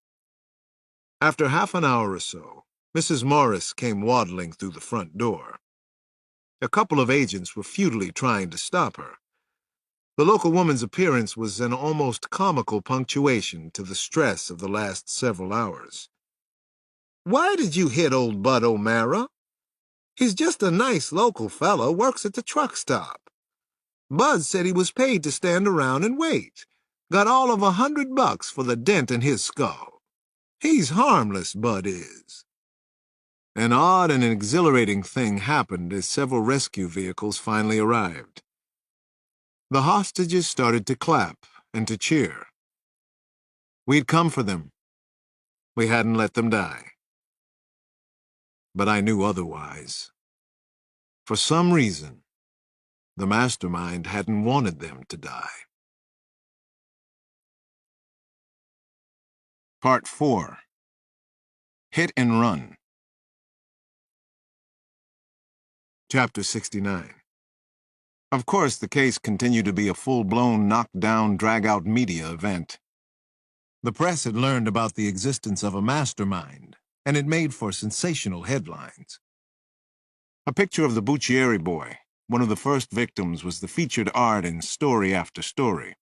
After half an hour or so, Mrs. Morris came waddling through the front door. A couple of agents were futilely trying to stop her. The local woman's appearance was an almost comical punctuation to the stress of the last several hours. Why did you hit old Bud O'Mara? He's just a nice local fellow, works at the truck stop. Bud said he was paid to stand around and wait. Got all of $100 for the dent in his skull. He's harmless, Bud is. An odd and exhilarating thing happened as several rescue vehicles finally arrived. The hostages started to clap and to cheer. We'd come for them. We hadn't let them die. But I knew otherwise. For some reason, the mastermind hadn't wanted them to die. Part 4. Hit and Run. Chapter 69. Of course, the case continued to be a full-blown, knock-down, drag-out media event. The press had learned about the existence of a mastermind, and it made for sensational headlines. A picture of the Buccieri boy, one of the first victims, was the featured art in story after story.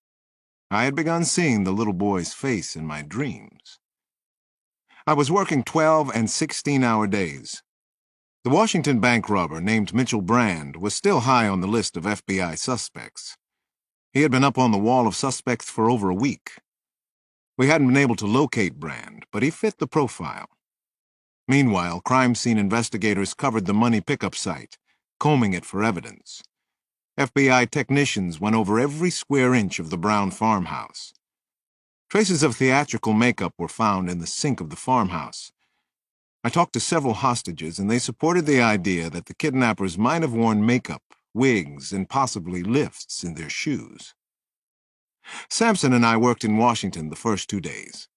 I had begun seeing the little boy's face in my dreams. I was working 12- and 16-hour days. The Washington bank robber named Mitchell Brand was still high on the list of FBI suspects. He had been up on the wall of suspects for over a week. We hadn't been able to locate Brand, but he fit the profile. Meanwhile, crime scene investigators covered the money pickup site, combing it for evidence. FBI technicians went over every square inch of the Brown farmhouse. Traces of theatrical makeup were found in the sink of the farmhouse. I talked to several hostages, and they supported the idea that the kidnappers might have worn makeup, wigs, and possibly lifts in their shoes. Sampson and I worked in Washington the first 2 days.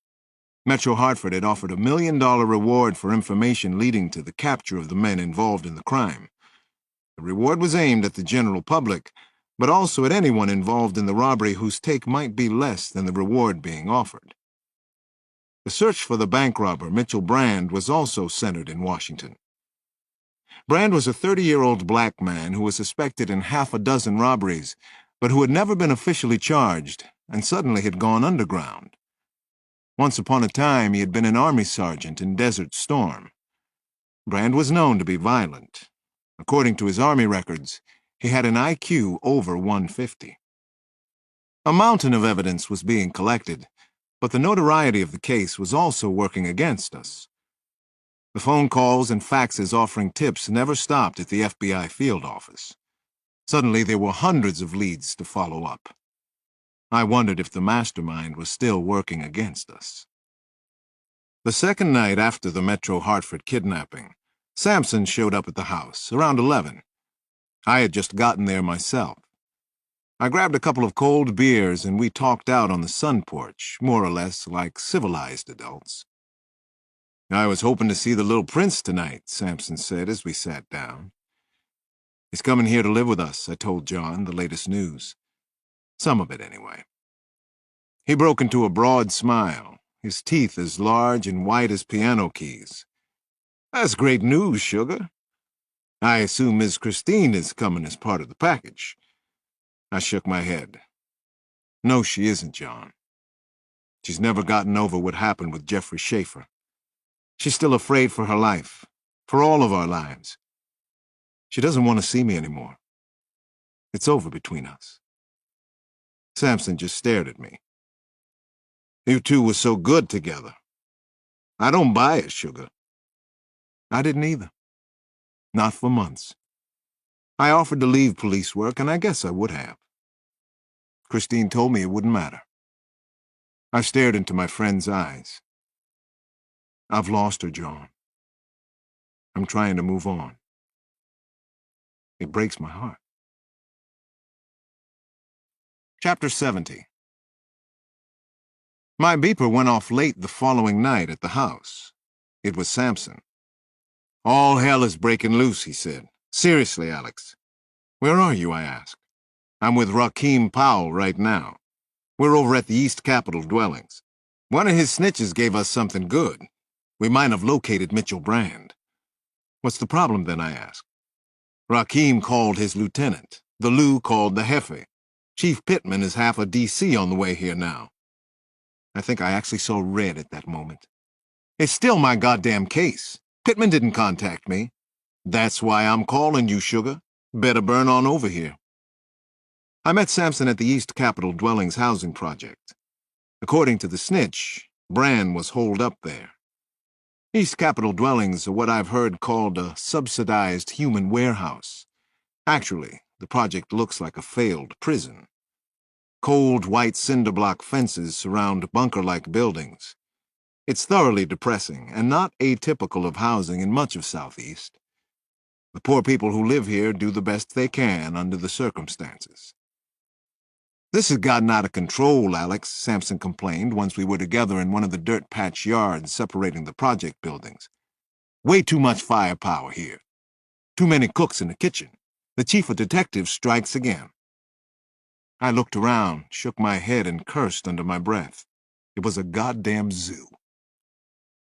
Metro Hartford had offered $1 million reward for information leading to the capture of the men involved in the crime. The reward was aimed at the general public, but also at anyone involved in the robbery whose take might be less than the reward being offered. The search for the bank robber, Mitchell Brand, was also centered in Washington. Brand was a 30-year-old black man who was suspected in half a dozen robberies, but who had never been officially charged and suddenly had gone underground. Once upon a time, he had been an Army sergeant in Desert Storm. Brand was known to be violent. According to his Army records, he had an IQ over 150. A mountain of evidence was being collected, But the notoriety of the case was also working against us. The phone calls and faxes offering tips never stopped at the FBI field office. Suddenly, there were hundreds of leads to follow up. I wondered if the mastermind was still working against us. The second night after the Metro Hartford kidnapping, Sampson showed up at the house, around 11. I had just gotten there myself. I grabbed a couple of cold beers and we talked out on the sun porch, more or less like civilized adults. "I was hoping to see the little prince tonight," Sampson said as we sat down. "He's coming here to live with us," I told John, the latest news. Some of it, anyway. He broke into a broad smile, his teeth as large and white as piano keys. "That's great news, sugar. I assume Miss Christine is coming as part of the package." I shook my head. "No, she isn't, John. She's never gotten over what happened with Jeffrey Schaefer. She's still afraid for her life, for all of our lives. She doesn't want to see me anymore. It's over between us." Sampson just stared at me. "You two were so good together." "I don't buy it, sugar." I didn't either. Not for months. I offered to leave police work, and I guess I would have. Christine told me it wouldn't matter. I stared into my friend's eyes. "I've lost her, John. I'm trying to move on. It breaks my heart." Chapter 70. My beeper went off late the following night at the house. It was Sampson. "All hell is breaking loose," he said. "Seriously, Alex." "Where are you?" I asked. "I'm with Rakeem Powell right now. We're over at the East Capitol dwellings. One of his snitches gave us something good. We might have located Mitchell Brand." "What's the problem then?" I asked. "Rakeem called his lieutenant. The Lou called the Jefe. Chief Pittman is half a D.C. on the way here now." I think I actually saw red at that moment. "It's still my goddamn case. Pittman didn't contact me. That's why I'm calling you, sugar. Better burn on over here." I met Sampson at the East Capitol Dwellings housing project. According to the snitch, Brand was holed up there. East Capitol Dwellings are what I've heard called a subsidized human warehouse. Actually, the project looks like a failed prison. Cold white cinder block fences surround bunker-like buildings. It's thoroughly depressing and not atypical of housing in much of Southeast. The poor people who live here do the best they can under the circumstances. "This has gotten out of control, Alex," Sampson complained once we were together in one of the dirt patch yards separating the project buildings. "Way too much firepower here. Too many cooks in the kitchen. The chief of detectives strikes again." I looked around, shook my head, and cursed under my breath. It was a goddamn zoo.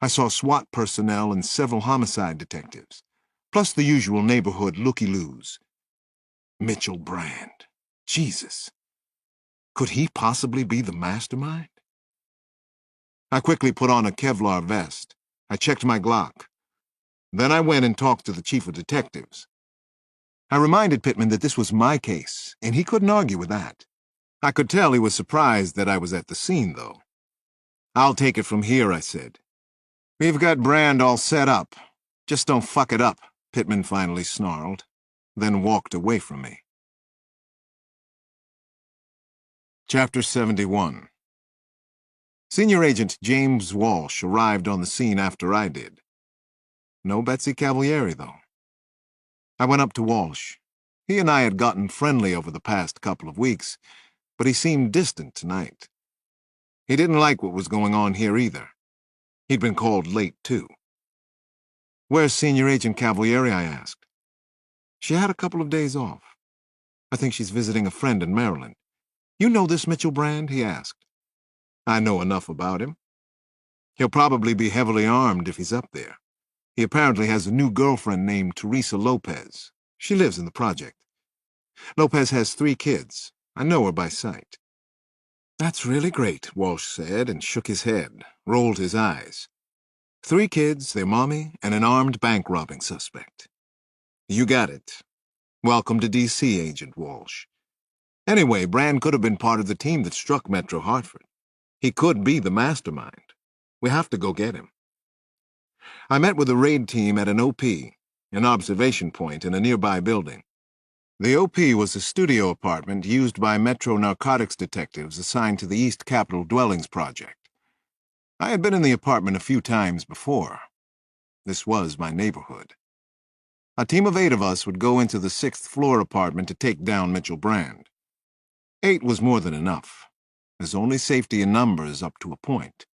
I saw SWAT personnel and several homicide detectives, plus the usual neighborhood looky-loos. Mitchell Brand. Jesus. Could he possibly be the mastermind? I quickly put on a Kevlar vest. I checked my Glock. Then I went and talked to the chief of detectives. I reminded Pittman that this was my case, and he couldn't argue with that. I could tell he was surprised that I was at the scene, though. "I'll take it from here," I said. "We've got Brand all set up. Just don't fuck it up," Pittman finally snarled, then walked away from me. Chapter 71. Senior Agent James Walsh arrived on the scene after I did. No Betsy Cavalieri, though. I went up to Walsh. He and I had gotten friendly over the past couple of weeks, but he seemed distant tonight. He didn't like what was going on here either. He'd been called late, too. "Where's Senior Agent Cavalieri?" I asked. "She had a couple of days off. I think she's visiting a friend in Maryland." "You know this Mitchell Brand?" he asked. "I know enough about him. He'll probably be heavily armed if he's up there. He apparently has a new girlfriend named Teresa Lopez. She lives in the project. Lopez has 3 kids. I know her by sight." "That's really great," Walsh said, and shook his head, rolled his eyes. 3 kids, their mommy, and an armed bank-robbing suspect. You got it. Welcome to D.C., Agent Walsh. Anyway, Brand could have been part of the team that struck Metro Hartford. He could be the mastermind. We have to go get him. I met with the raid team at an OP, an observation point in a nearby building. The OP was a studio apartment used by Metro narcotics detectives assigned to the East Capitol Dwellings Project. I had been in the apartment a few times before. This was my neighborhood. A team of 8 of us would go into the 6th floor apartment to take down Mitchell Brand. 8 was more than enough. There's only safety in numbers up to a point.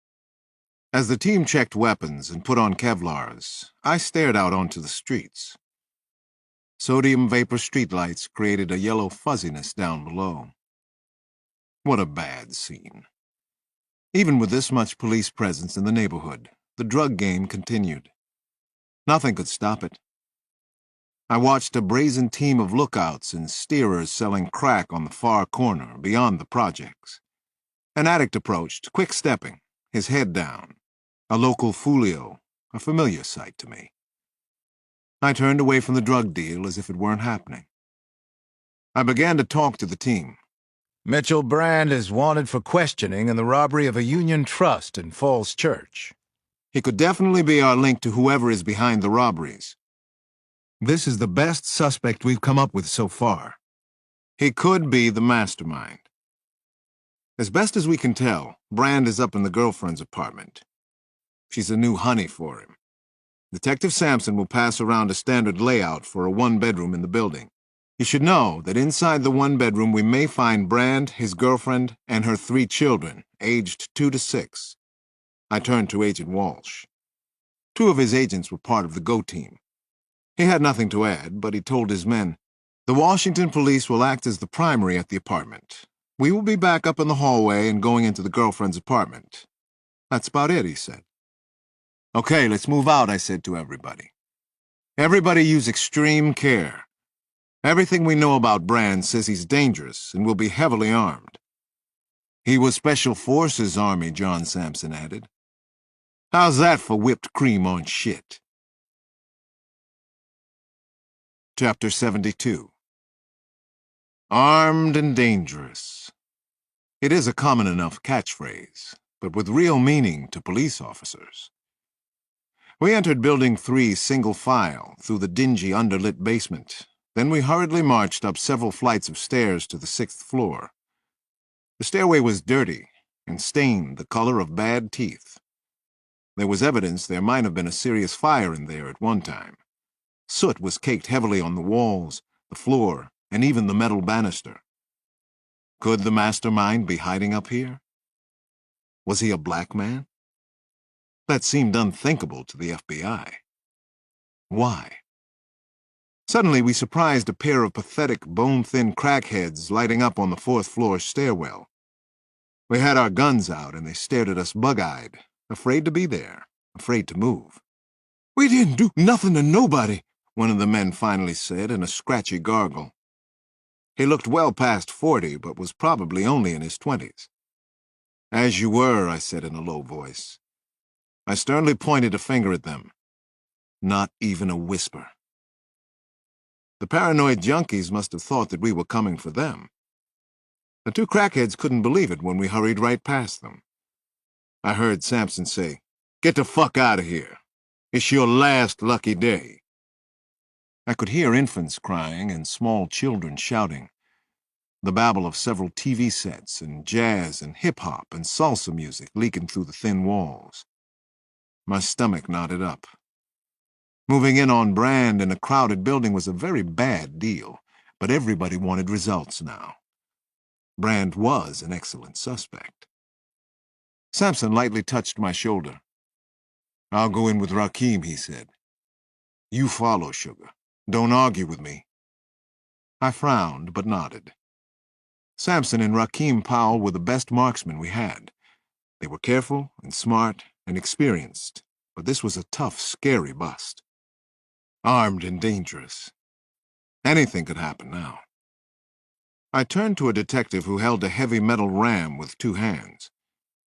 As the team checked weapons and put on Kevlars, I stared out onto the streets. Sodium vapor streetlights created a yellow fuzziness down below. What a bad scene. Even with this much police presence in the neighborhood, the drug game continued. Nothing could stop it. I watched a brazen team of lookouts and steerers selling crack on the far corner beyond the projects. An addict approached, quick-stepping, his head down. A local Fulio, a familiar sight to me. I turned away from the drug deal as if it weren't happening. I began to talk to the team. Mitchell Brand is wanted for questioning in the robbery of a Union Trust in Falls Church. He could definitely be our link to whoever is behind the robberies. This is the best suspect we've come up with so far. He could be the mastermind. As best as we can tell, Brand is up in the girlfriend's apartment. She's a new honey for him. Detective Sampson will pass around a standard layout for a 1-bedroom in the building. You should know that inside the 1-bedroom we may find Brand, his girlfriend, and her 3 children, aged 2 to 6. I turned to Agent Walsh. 2 of his agents were part of the GO team. He had nothing to add, but he told his men, "The Washington police will act as the primary at the apartment. We will be back up in the hallway and going into the girlfriend's apartment." "That's about it," he said. "Okay, let's move out," I said to everybody. "Everybody use extreme care. Everything we know about Brand says he's dangerous and will be heavily armed." "He was Special Forces Army," John Sampson added. "How's that for whipped cream on shit?" Chapter 72. Armed and dangerous. It is a common enough catchphrase, but with real meaning to police officers. We entered Building 3 single file through the dingy underlit basement. Then we hurriedly marched up several flights of stairs to the 6th floor. The stairway was dirty and stained the color of bad teeth. There was evidence there might have been a serious fire in there at one time. Soot was caked heavily on the walls, the floor, and even the metal banister. Could the mastermind be hiding up here? Was he a black man? That seemed unthinkable to the FBI. Why? Suddenly we surprised a pair of pathetic, bone-thin crackheads lighting up on the 4th floor stairwell. We had our guns out and they stared at us bug-eyed, afraid to be there, afraid to move. "We didn't do nothing to nobody," one of the men finally said in a scratchy gargle. He looked well past 40, but was probably only in his 20s. "As you were," I said in a low voice. I sternly pointed a finger at them. Not even a whisper. The paranoid junkies must have thought that we were coming for them. The 2 crackheads couldn't believe it when we hurried right past them. I heard Sampson say, "Get the fuck out of here. It's your last lucky day." I could hear infants crying and small children shouting. The babble of several TV sets and jazz and hip-hop and salsa music leaking through the thin walls. My stomach knotted up. Moving in on Brand in a crowded building was a very bad deal, but everybody wanted results now. Brand was an excellent suspect. Sampson lightly touched my shoulder. "I'll go in with Rakim," he said. "You follow, sugar. Don't argue with me." I frowned, but nodded. Sampson and Rakim Powell were the best marksmen we had. They were careful and smart and experienced, but this was a tough, scary bust. Armed and dangerous. Anything could happen now. I turned to a detective who held a heavy metal ram with 2 hands.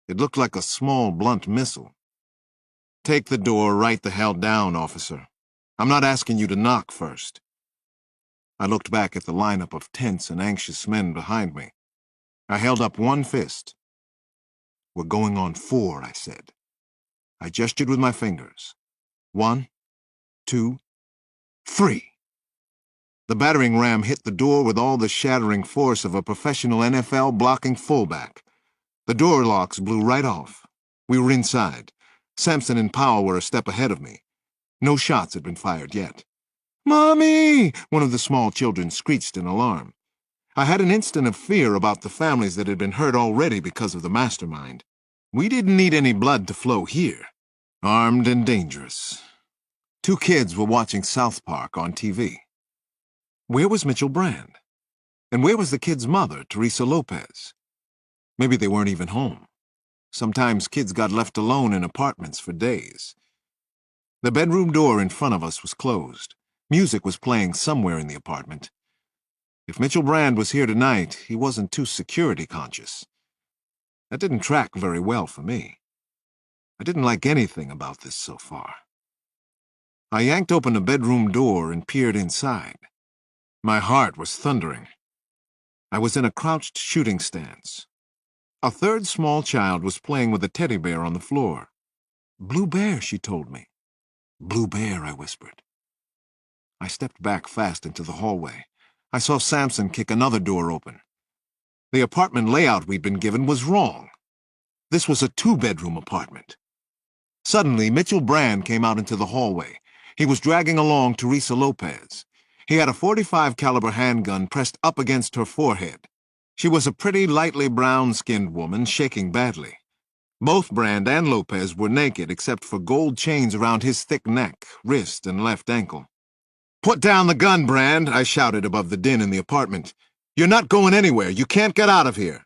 It looked like a small, blunt missile. "Take the door right the hell down, officer. I'm not asking you to knock first." I looked back at the lineup of tense and anxious men behind me. I held up one fist. "We're going on 4, I said. I gestured with my fingers. 1, 2, 3. The battering ram hit the door with all the shattering force of a professional NFL blocking fullback. The door locks blew right off. We were inside. Sampson and Powell were a step ahead of me. No shots had been fired yet. "Mommy!" one of the small children screeched in alarm. I had an instant of fear about the families that had been hurt already because of the mastermind. We didn't need any blood to flow here. Armed and dangerous. 2 kids were watching South Park on TV. Where was Mitchell Brand? And where was the kid's mother, Teresa Lopez? Maybe they weren't even home. Sometimes kids got left alone in apartments for days. The bedroom door in front of us was closed. Music was playing somewhere in the apartment. If Mitchell Brand was here tonight, he wasn't too security conscious. That didn't track very well for me. I didn't like anything about this so far. I yanked open the bedroom door and peered inside. My heart was thundering. I was in a crouched shooting stance. A third small child was playing with a teddy bear on the floor. "Blue Bear," she told me. "Blue Bear," I whispered. I stepped back fast into the hallway. I saw Sampson kick another door open. The apartment layout we'd been given was wrong. This was a 2-bedroom apartment. Suddenly, Mitchell Brand came out into the hallway. He was dragging along Teresa Lopez. He had a .45 caliber handgun pressed up against her forehead. She was a pretty, lightly brown-skinned woman, shaking badly. Both Brand and Lopez were naked except for gold chains around his thick neck, wrist, and left ankle. "Put down the gun, Brand," I shouted above the din in the apartment. "You're not going anywhere. You can't get out of here.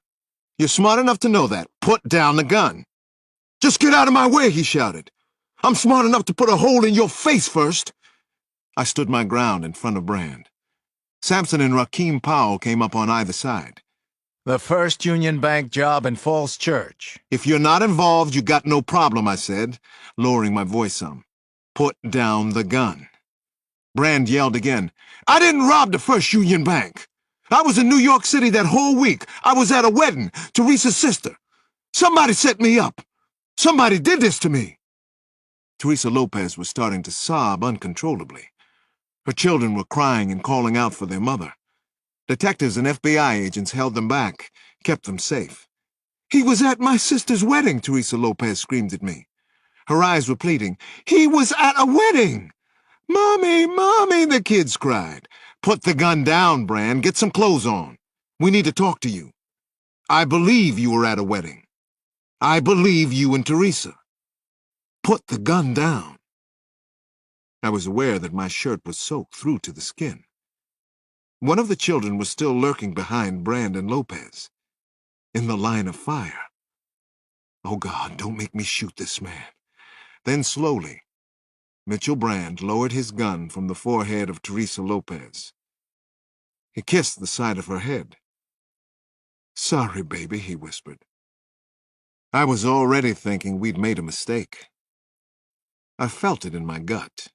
You're smart enough to know that. Put down the gun." "Just get out of my way," he shouted. "I'm smart enough to put a hole in your face first." I stood my ground in front of Brand. Sampson and Rakeem Powell came up on either side. The first Union Bank job in Falls Church. "If you're not involved, you got no problem," I said, lowering my voice some. "Put down the gun." Brand yelled again. "I didn't rob the First Union Bank. I was in New York City that whole week. I was at a wedding, Teresa's sister. Somebody set me up. Somebody did this to me." Teresa Lopez was starting to sob uncontrollably. Her children were crying and calling out for their mother. Detectives and FBI agents held them back, kept them safe. "He was at my sister's wedding," Teresa Lopez screamed at me. Her eyes were pleading. "He was at a wedding!" "Mommy, Mommy," the kids cried. "Put the gun down, Brand. Get some clothes on. We need to talk to you. I believe you were at a wedding. I believe you and Teresa. Put the gun down." I was aware that my shirt was soaked through to the skin. One of the children was still lurking behind Brand and Lopez, in the line of fire. "Oh, God, don't make me shoot this man." Then slowly, Mitchell Brand lowered his gun from the forehead of Teresa Lopez. He kissed the side of her head. "Sorry, baby," he whispered. I was already thinking we'd made a mistake. I felt it in my gut.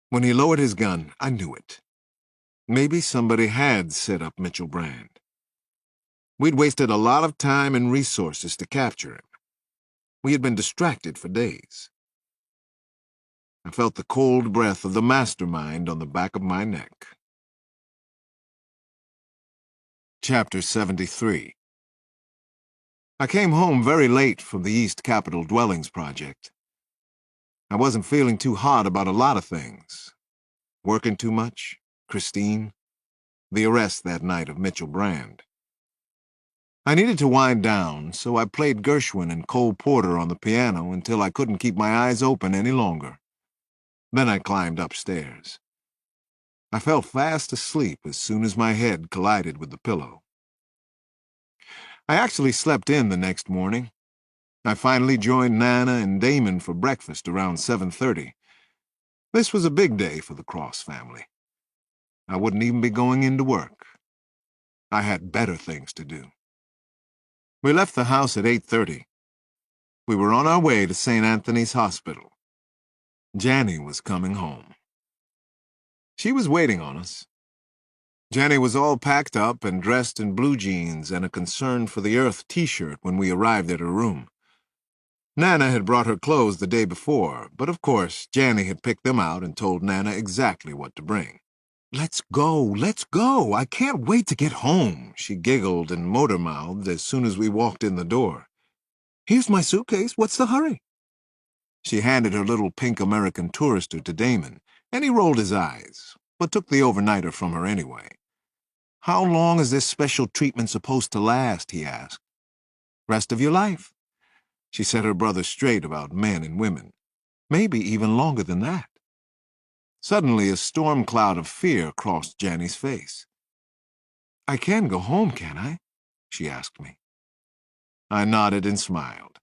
When he lowered his gun, I knew it. Maybe somebody had set up Mitchell Brand. We'd wasted a lot of time and resources to capture him. We had been distracted for days. I felt the cold breath of the mastermind on the back of my neck. Chapter 73. I came home very late from the East Capitol Dwellings project. I wasn't feeling too hot about a lot of things. Working too much, Christine, the arrest that night of Mitchell Brand. I needed to wind down, so I played Gershwin and Cole Porter on the piano until I couldn't keep my eyes open any longer. Then I climbed upstairs. I fell fast asleep as soon as my head collided with the pillow. I actually slept in the next morning. I finally joined Nana and Damon for breakfast around 7:30. This was a big day for the Cross family. I wouldn't even be going into work. I had better things to do. We left the house at 8:30. We were on our way to St. Anthony's Hospital. Janny was coming home. She was waiting on us. Jenny was all packed up and dressed in blue jeans and a Concern for the Earth t-shirt when we arrived at her room. Nana had brought her clothes the day before, but of course, Janny had picked them out and told Nana exactly what to bring. Let's go, I can't wait to get home, she giggled and motor-mouthed as soon as we walked in the door. Here's my suitcase, what's the hurry? She handed her little pink American Tourister to Damon, and he rolled his eyes, but took the overnighter from her anyway. How long is this special treatment supposed to last, he asked. Rest of your life. She set her brother straight about men and women. Maybe even longer than that. Suddenly, a storm cloud of fear crossed Janny's face. I can go home, can I? She asked me. I nodded and smiled.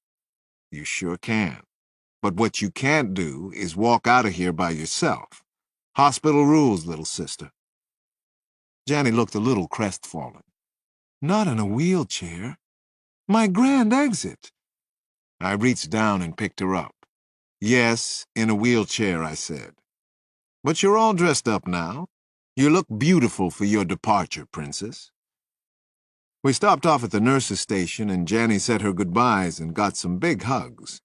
You sure can. But what you can't do is walk out of here by yourself. Hospital rules, little sister. Janny looked a little crestfallen. Not in a wheelchair. My grand exit. I reached down and picked her up. Yes, in a wheelchair, I said. But you're all dressed up now. You look beautiful for your departure, princess. We stopped off at the nurse's station, and Janny said her goodbyes and got some big hugs.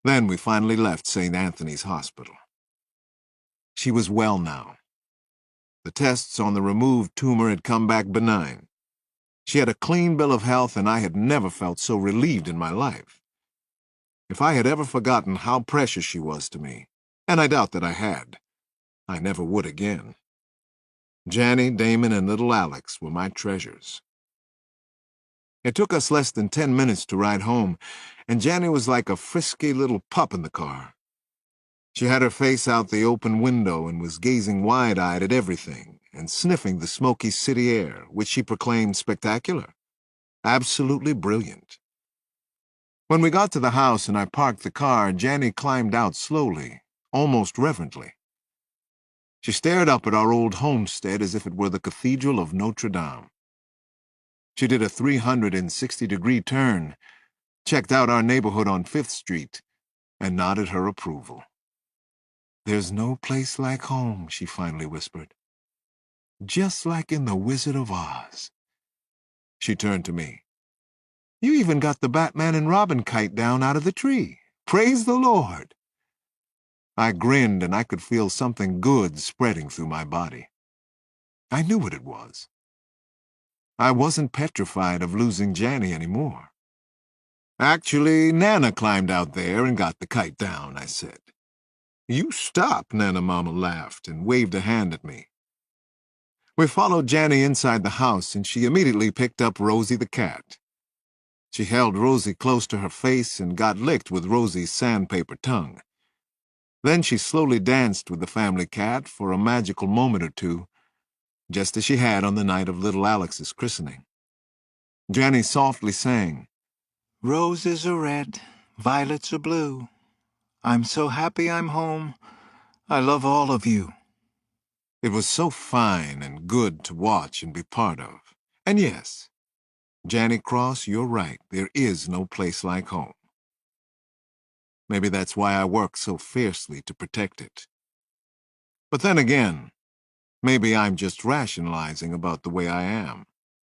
Then we finally left St. Anthony's Hospital. She was well now. The tests on the removed tumor had come back benign. She had a clean bill of health, and I had never felt so relieved in my life. If I had ever forgotten how precious she was to me, and I doubt that I had, I never would again. Janny, Damon, and little Alex were my treasures. It took us less than 10 minutes to ride home, and Janny was like a frisky little pup in the car. She had her face out the open window and was gazing wide-eyed at everything and sniffing the smoky city air, which she proclaimed spectacular. Absolutely brilliant. When we got to the house and I parked the car, Janny climbed out slowly, almost reverently. She stared up at our old homestead as if it were the Cathedral of Notre Dame. She did a 360-degree turn, checked out our neighborhood on 5th Street, and nodded her approval. There's no place like home, she finally whispered. Just like in The Wizard of Oz. She turned to me. You even got the Batman and Robin kite down out of the tree. Praise the Lord. I grinned, and I could feel something good spreading through my body. I knew what it was. I wasn't petrified of losing Janny anymore. Actually, Nana climbed out there and got the kite down, I said. You stop, Nana Mama laughed and waved a hand at me. We followed Janny inside the house, and she immediately picked up Rosie the cat. She held Rosie close to her face and got licked with Rosie's sandpaper tongue. Then she slowly danced with the family cat for a magical moment or two, just as she had on the night of little Alex's christening. Janny softly sang, Roses are red, violets are blue. I'm so happy I'm home. I love all of you. It was so fine and good to watch and be part of. And yes, Janny Cross, you're right. There is no place like home. Maybe that's why I work so fiercely to protect it. But then again, maybe I'm just rationalizing about the way I am,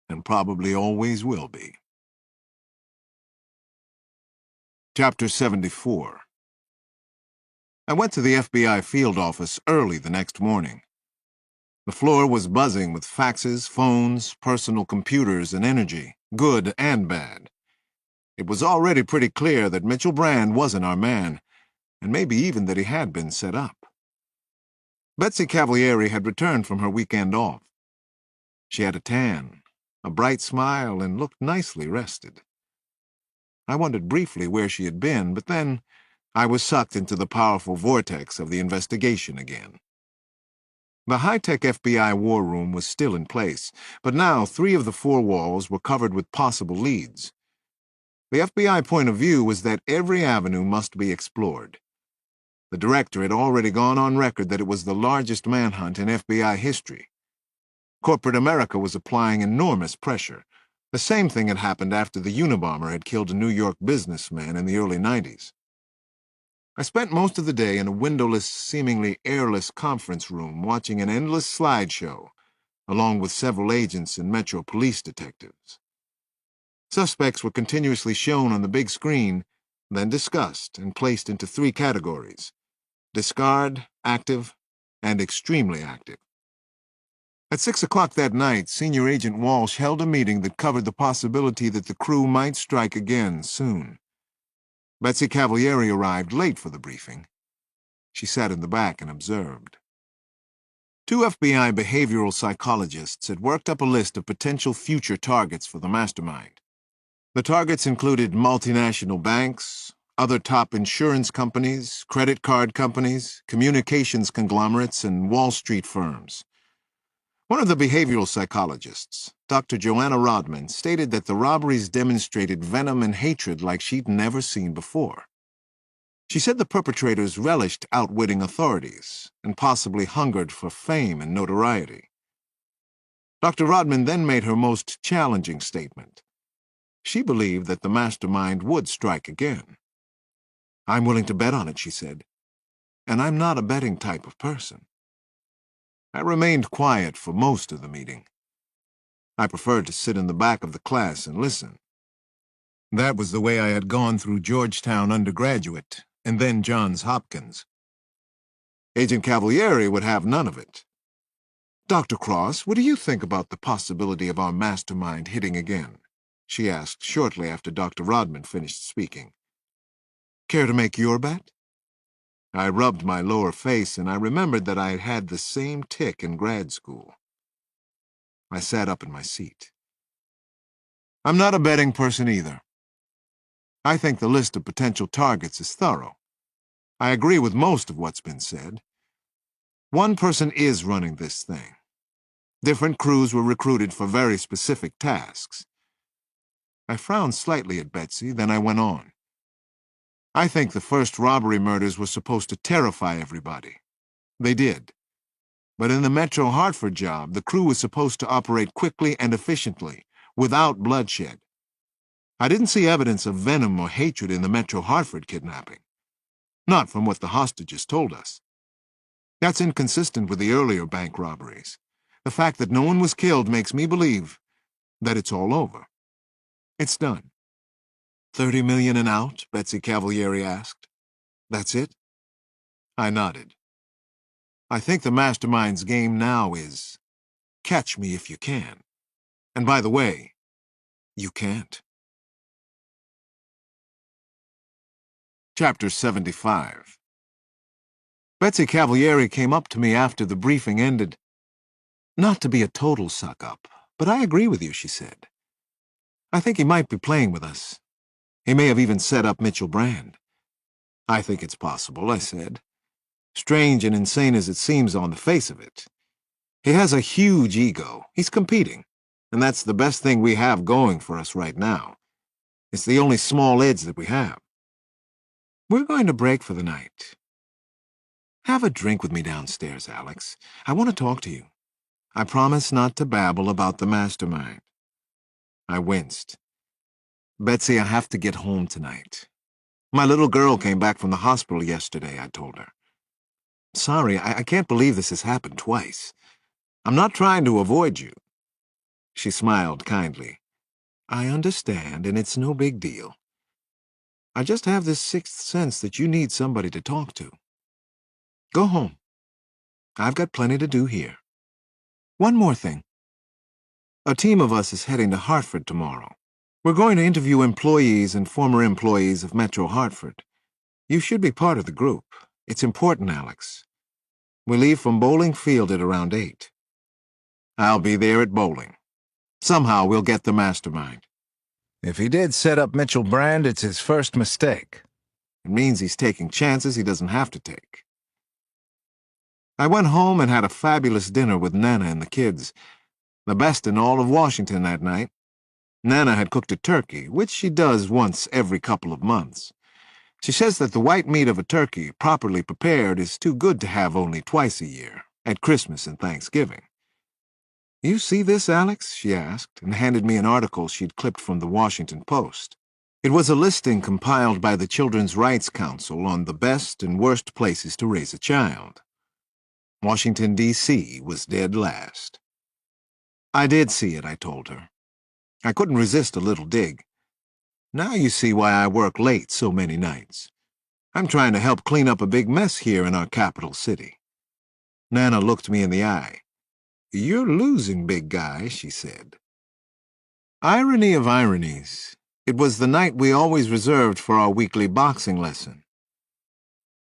and probably always will be. Chapter 74. I went to the FBI field office early the next morning. The floor was buzzing with faxes, phones, personal computers, and energy, good and bad. It was already pretty clear that Mitchell Brand wasn't our man, and maybe even that he had been set up. Betsy Cavalieri had returned from her weekend off. She had a tan, a bright smile, and looked nicely rested. I wondered briefly where she had been, but then I was sucked into the powerful vortex of the investigation again. The high-tech FBI war room was still in place, but now 3 of the 4 walls were covered with possible leads. The FBI point of view was that every avenue must be explored. The director had already gone on record that it was the largest manhunt in FBI history. Corporate America was applying enormous pressure. The same thing had happened after the Unabomber had killed a New York businessman in the early 90s. I spent most of the day in a windowless, seemingly airless conference room watching an endless slideshow, along with several agents and Metro police detectives. Suspects were continuously shown on the big screen, then discussed and placed into 3 categories: discard, active, and extremely active. At 6 o'clock that night, Senior Agent Walsh held a meeting that covered the possibility that the crew might strike again soon. Betsy Cavalieri arrived late for the briefing. She sat in the back and observed. 2 FBI behavioral psychologists had worked up a list of potential future targets for the mastermind. The targets included multinational banks, other top insurance companies, credit card companies, communications conglomerates, and Wall Street firms. One of the behavioral psychologists, Dr. Joanna Rodman, stated that the robberies demonstrated venom and hatred like she'd never seen before. She said the perpetrators relished outwitting authorities and possibly hungered for fame and notoriety. Dr. Rodman then made her most challenging statement. She believed that the mastermind would strike again. "I'm willing to bet on it," she said, "and I'm not a betting type of person." I remained quiet for most of the meeting. I preferred to sit in the back of the class and listen. That was the way I had gone through Georgetown undergraduate and then Johns Hopkins. Agent Cavalieri would have none of it. "Dr. Cross, what do you think about the possibility of our mastermind hitting again?" she asked shortly after Dr. Rodman finished speaking. "Care to make your bet?" I rubbed my lower face, and I remembered that I had had the same tic in grad school. I sat up in my seat. "I'm not a betting person either. I think the list of potential targets is thorough. I agree with most of what's been said. One person is running this thing. Different crews were recruited for very specific tasks." I frowned slightly at Betsy, then I went on. "I think the first robbery murders were supposed to terrify everybody. They did. But in the Metro Hartford job, the crew was supposed to operate quickly and efficiently, without bloodshed. I didn't see evidence of venom or hatred in the Metro Hartford kidnapping. Not from what the hostages told us. That's inconsistent with the earlier bank robberies. The fact that no one was killed makes me believe that it's all over. It's done." "$30 million and out?" Betsy Cavalieri asked. "That's it?" I nodded. "I think the mastermind's game now is catch me if you can. And by the way, you can't." Chapter 75. Betsy Cavalieri came up to me after the briefing ended. "Not to be a total suck-up, but I agree with you," she said. "I think he might be playing with us. He may have even set up Mitchell Brand." "I think it's possible," I said. "Strange and insane as it seems on the face of it. He has a huge ego. He's competing, and that's the best thing we have going for us right now. It's the only small edge that we have. We're going to break for the night. Have a drink with me downstairs, Alex. I want to talk to you. I promise not to babble about the mastermind." I winced. "Betsy, I have to get home tonight. My little girl came back from the hospital yesterday," I told her. "Sorry, I can't believe this has happened twice. I'm not trying to avoid you." She smiled kindly. "I understand, and it's no big deal. I just have this sixth sense that you need somebody to talk to. Go home. I've got plenty to do here. One more thing. A team of us is heading to Hartford tomorrow. We're going to interview employees and former employees of Metro Hartford. You should be part of the group. It's important, Alex. We leave from Bowling Field at around 8. I'll be there at bowling. Somehow we'll get the mastermind." If he did set up Mitchell Brand, it's his first mistake. It means he's taking chances he doesn't have to take. I went home and had a fabulous dinner with Nana and the kids. The best in all of Washington that night. Nana had cooked a turkey, which she does once every couple of months. She says that the white meat of a turkey, properly prepared, is too good to have only twice a year, at Christmas and Thanksgiving. "You see this, Alex?" she asked, and handed me an article she'd clipped from the Washington Post. It was a listing compiled by the Children's Rights Council on the best and worst places to raise a child. Washington, D.C. was dead last. I did see it, I told her. I couldn't resist a little dig. Now you see why I work late so many nights. I'm trying to help clean up a big mess here in our capital city. Nana looked me in the eye. You're losing, big guy, she said. Irony of ironies. It was the night we always reserved for our weekly boxing lesson.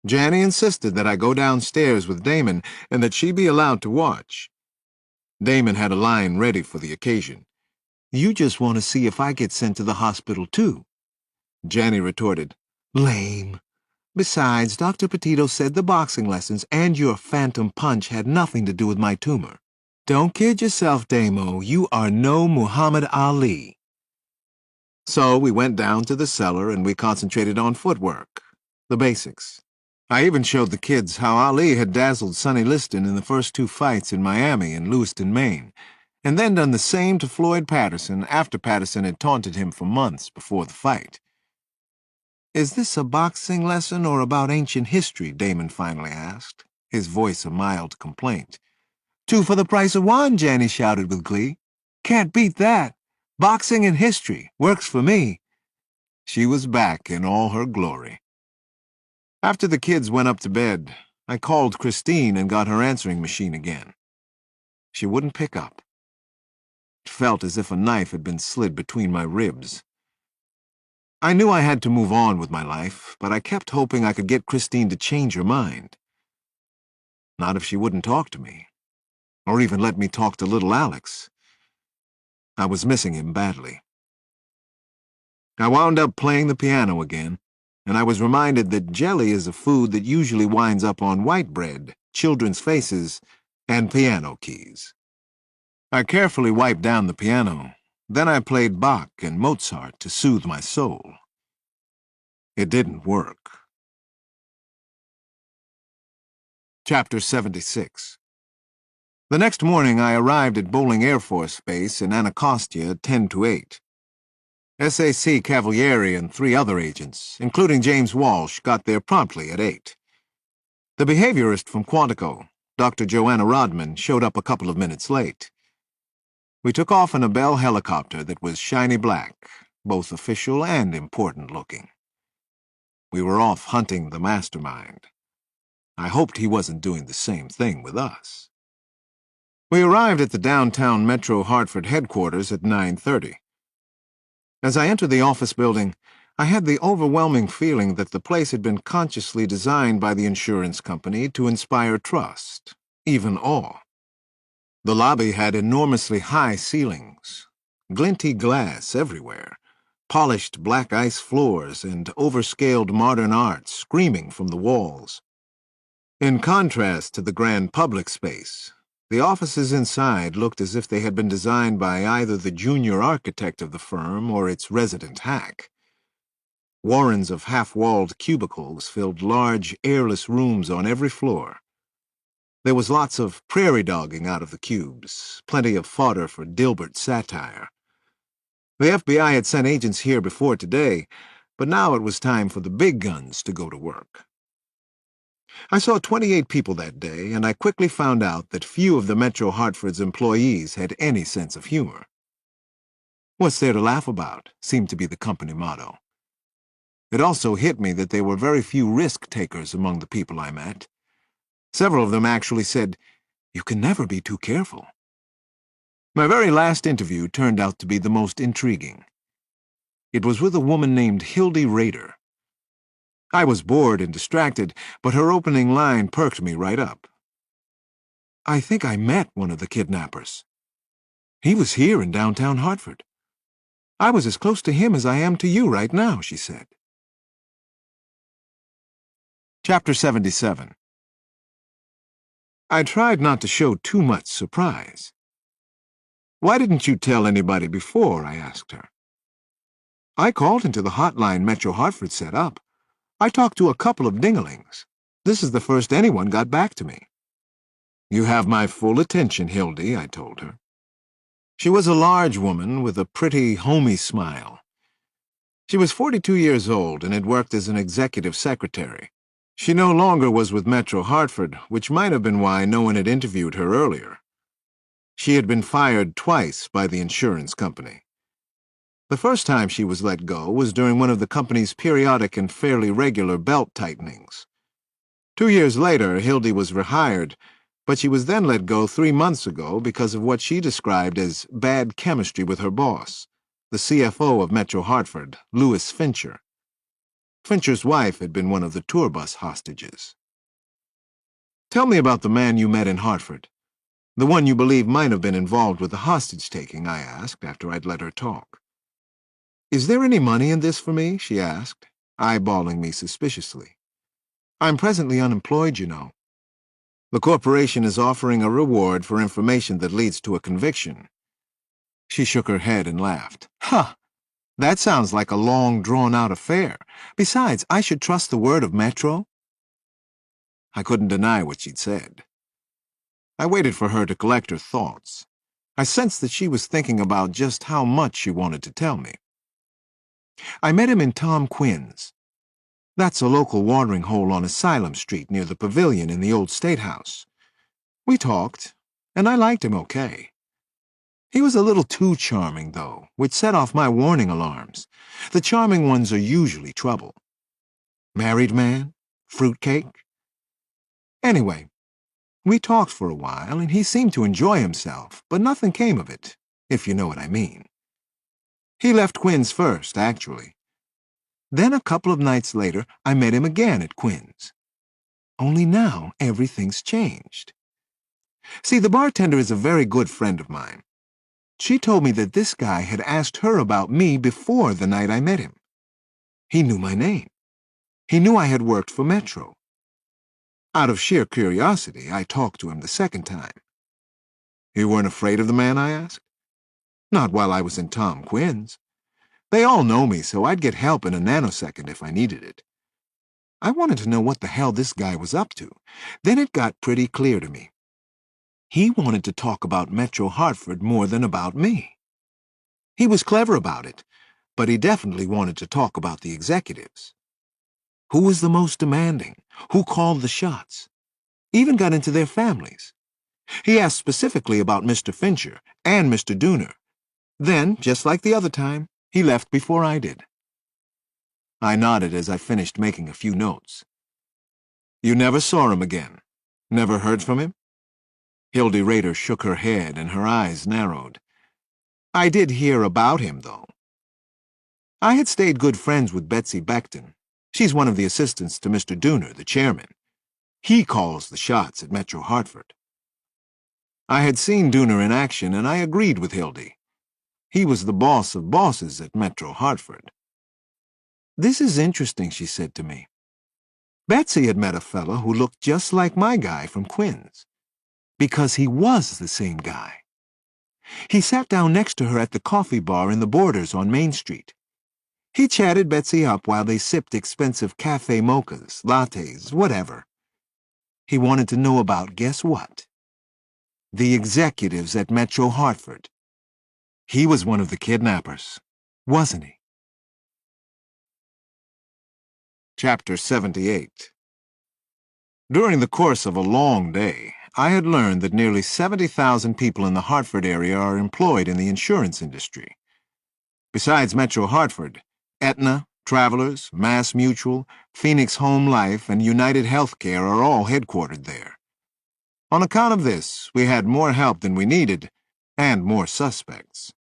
Janny insisted that I go downstairs with Damon and that she be allowed to watch. Damon had a line ready for the occasion. You just want to see if I get sent to the hospital, too. Janny retorted, Lame. Besides, Dr. Petito said the boxing lessons and your phantom punch had nothing to do with my tumor. Don't kid yourself, Damo. You are no Muhammad Ali. So we went down to the cellar and we concentrated on footwork, the basics. I even showed the kids how Ali had dazzled Sonny Liston in the first 2 fights in Miami and Lewiston, Maine, and then done the same to Floyd Patterson after Patterson had taunted him for months before the fight. Is this a boxing lesson or about ancient history? Damon finally asked, his voice a mild complaint. 2 for the price of 1, Janny shouted with glee. Can't beat that. Boxing and history works for me. She was back in all her glory. After the kids went up to bed, I called Christine and got her answering machine again. She wouldn't pick up. It felt as if a knife had been slid between my ribs. I knew I had to move on with my life, but I kept hoping I could get Christine to change her mind. Not if she wouldn't talk to me, or even let me talk to little Alex. I was missing him badly. I wound up playing the piano again, and I was reminded that jelly is a food that usually winds up on white bread, children's faces, and piano keys. I carefully wiped down the piano. Then I played Bach and Mozart to soothe my soul. It didn't work. Chapter 76. The next morning I arrived at Bowling Air Force Base in Anacostia at 10 to 8. SAC Cavalieri and 3 other agents, including James Walsh, got there promptly at 8. The behaviorist from Quantico, Dr. Joanna Rodman, showed up a couple of minutes late. We took off in a Bell helicopter that was shiny black, both official and important-looking. We were off hunting the mastermind. I hoped he wasn't doing the same thing with us. We arrived at the downtown Metro Hartford headquarters at 9:30. As I entered the office building, I had the overwhelming feeling that the place had been consciously designed by the insurance company to inspire trust, even awe. The lobby had enormously high ceilings, glinty glass everywhere, polished black ice floors, and overscaled modern art screaming from the walls. In contrast to the grand public space, the offices inside looked as if they had been designed by either the junior architect of the firm or its resident hack. Warrens of half-walled cubicles filled large, airless rooms on every floor. There was lots of prairie dogging out of the cubes, plenty of fodder for Dilbert satire. The FBI had sent agents here before today, but now it was time for the big guns to go to work. I saw 28 people that day, and I quickly found out that few of the Metro Hartford's employees had any sense of humor. What's there to laugh about seemed to be the company motto. It also hit me that there were very few risk-takers among the people I met. Several of them actually said, "You can never be too careful." My very last interview turned out to be the most intriguing. It was with a woman named Hildy Rader. I was bored and distracted, but her opening line perked me right up. "I think I met one of the kidnappers. He was here in downtown Hartford. I was as close to him as I am to you right now," she said. Chapter 77. I tried not to show too much surprise. "Why didn't you tell anybody before?" I asked her. "I called into the hotline Metro Hartford set up. I talked to a couple of dinglings. This is the first anyone got back to me." "You have my full attention, Hildy," I told her. She was a large woman with a pretty, homey smile. She was 42 years old and had worked as an executive secretary. She no longer was with Metro Hartford, which might have been why no one had interviewed her earlier. She had been fired twice by the insurance company. The first time she was let go was during one of the company's periodic and fairly regular belt tightenings. 2 years later, Hildy was rehired, but she was then let go 3 months ago because of what she described as bad chemistry with her boss, the CFO of Metro Hartford, Louis Fincher. Fincher's wife had been one of the tour bus hostages. "Tell me about the man you met in Hartford. The one you believe might have been involved with the hostage-taking," I asked after I'd let her talk. "Is there any money in this for me?" she asked, eyeballing me suspiciously. "I'm presently unemployed, you know. The corporation is offering a reward for information that leads to a conviction." She shook her head and laughed. "Huh! That sounds like a long, drawn-out affair. Besides, I should trust the word of Metro?" I couldn't deny what she'd said. I waited for her to collect her thoughts. I sensed that she was thinking about just how much she wanted to tell me. "I met him in Tom Quinn's. That's a local watering hole on Asylum Street near the pavilion in the old State House. We talked, and I liked him okay. He was a little too charming, though, which set off my warning alarms. The charming ones are usually trouble. Married man? Fruitcake? Anyway, we talked for a while, and he seemed to enjoy himself, but nothing came of it, if you know what I mean. He left Quinn's first, actually. Then a couple of nights later, I met him again at Quinn's. Only now, everything's changed. See, the bartender is a very good friend of mine. She told me that this guy had asked her about me before the night I met him. He knew my name. He knew I had worked for Metro. Out of sheer curiosity, I talked to him the second time. "You weren't afraid of the man?" I asked. "Not while I was in Tom Quinn's. They all know me, so I'd get help in a nanosecond if I needed it. I wanted to know what the hell this guy was up to. Then it got pretty clear to me. He wanted to talk about Metro Hartford more than about me. He was clever about it, but he definitely wanted to talk about the executives. Who was the most demanding? Who called the shots? Even got into their families. He asked specifically about Mr. Fincher and Mr. Dooner. Then, just like the other time, he left before I did." I nodded as I finished making a few notes. "You never saw him again? Never heard from him?" Hildy Rader shook her head and her eyes narrowed. "I did hear about him, though. I had stayed good friends with Betsy Beckton. She's one of the assistants to Mr. Dooner, the chairman. He calls the shots at Metro Hartford. I had seen Dooner in action, and I agreed with Hildy. He was the boss of bosses at Metro Hartford." "This is interesting," she said to me. Betsy had met a fellow who looked just like my guy from Quinn's, because he was the same guy. He sat down next to her at the coffee bar in the Borders on Main Street. He chatted Betsy up while they sipped expensive cafe mochas, lattes, whatever. He wanted to know about, guess what? The executives at Metro Hartford. He was one of the kidnappers, wasn't he? Chapter 78. During the course of a long day, I had learned that nearly 70,000 people in the Hartford area are employed in the insurance industry. Besides Metro Hartford, Aetna, Travelers, Mass Mutual, Phoenix Home Life, and United Healthcare are all headquartered there. On account of this, we had more help than we needed, and more suspects.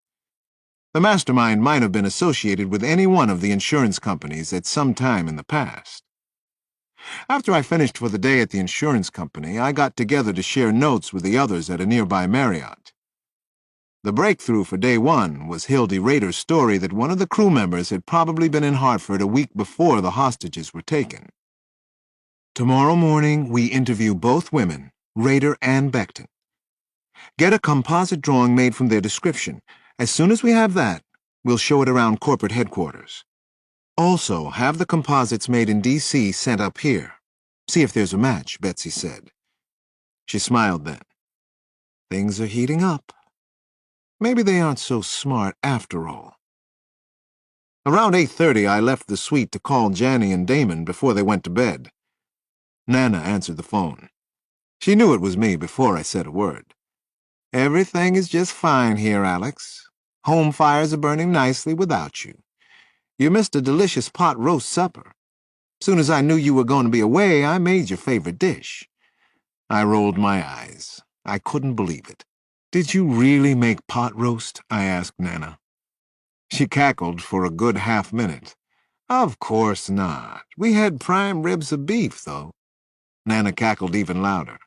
The mastermind might have been associated with any one of the insurance companies at some time in the past. After I finished for the day at the insurance company, I got together to share notes with the others at a nearby Marriott. The breakthrough for day one was Hildy Rader's story that one of the crew members had probably been in Hartford a week before the hostages were taken. "Tomorrow morning, we interview both women, Rader and Beckton. Get a composite drawing made from their description. As soon as we have that, we'll show it around corporate headquarters. Also, have the composites made in D.C. sent up here. See if there's a match," Betsy said. She smiled then. "Things are heating up. Maybe they aren't so smart after all." Around 8:30, I left the suite to call Janny and Damon before they went to bed. Nana answered the phone. She knew it was me before I said a word. Everything is just fine here, Alex. Home fires are burning nicely without you. You missed a delicious pot roast supper. Soon as I knew you were going to be away, I made your favorite dish. I rolled my eyes. I couldn't believe it. Did you really make pot roast? I asked Nana. She cackled for a good half-minute. Of course not. We had prime ribs of beef, though. Nana cackled even louder.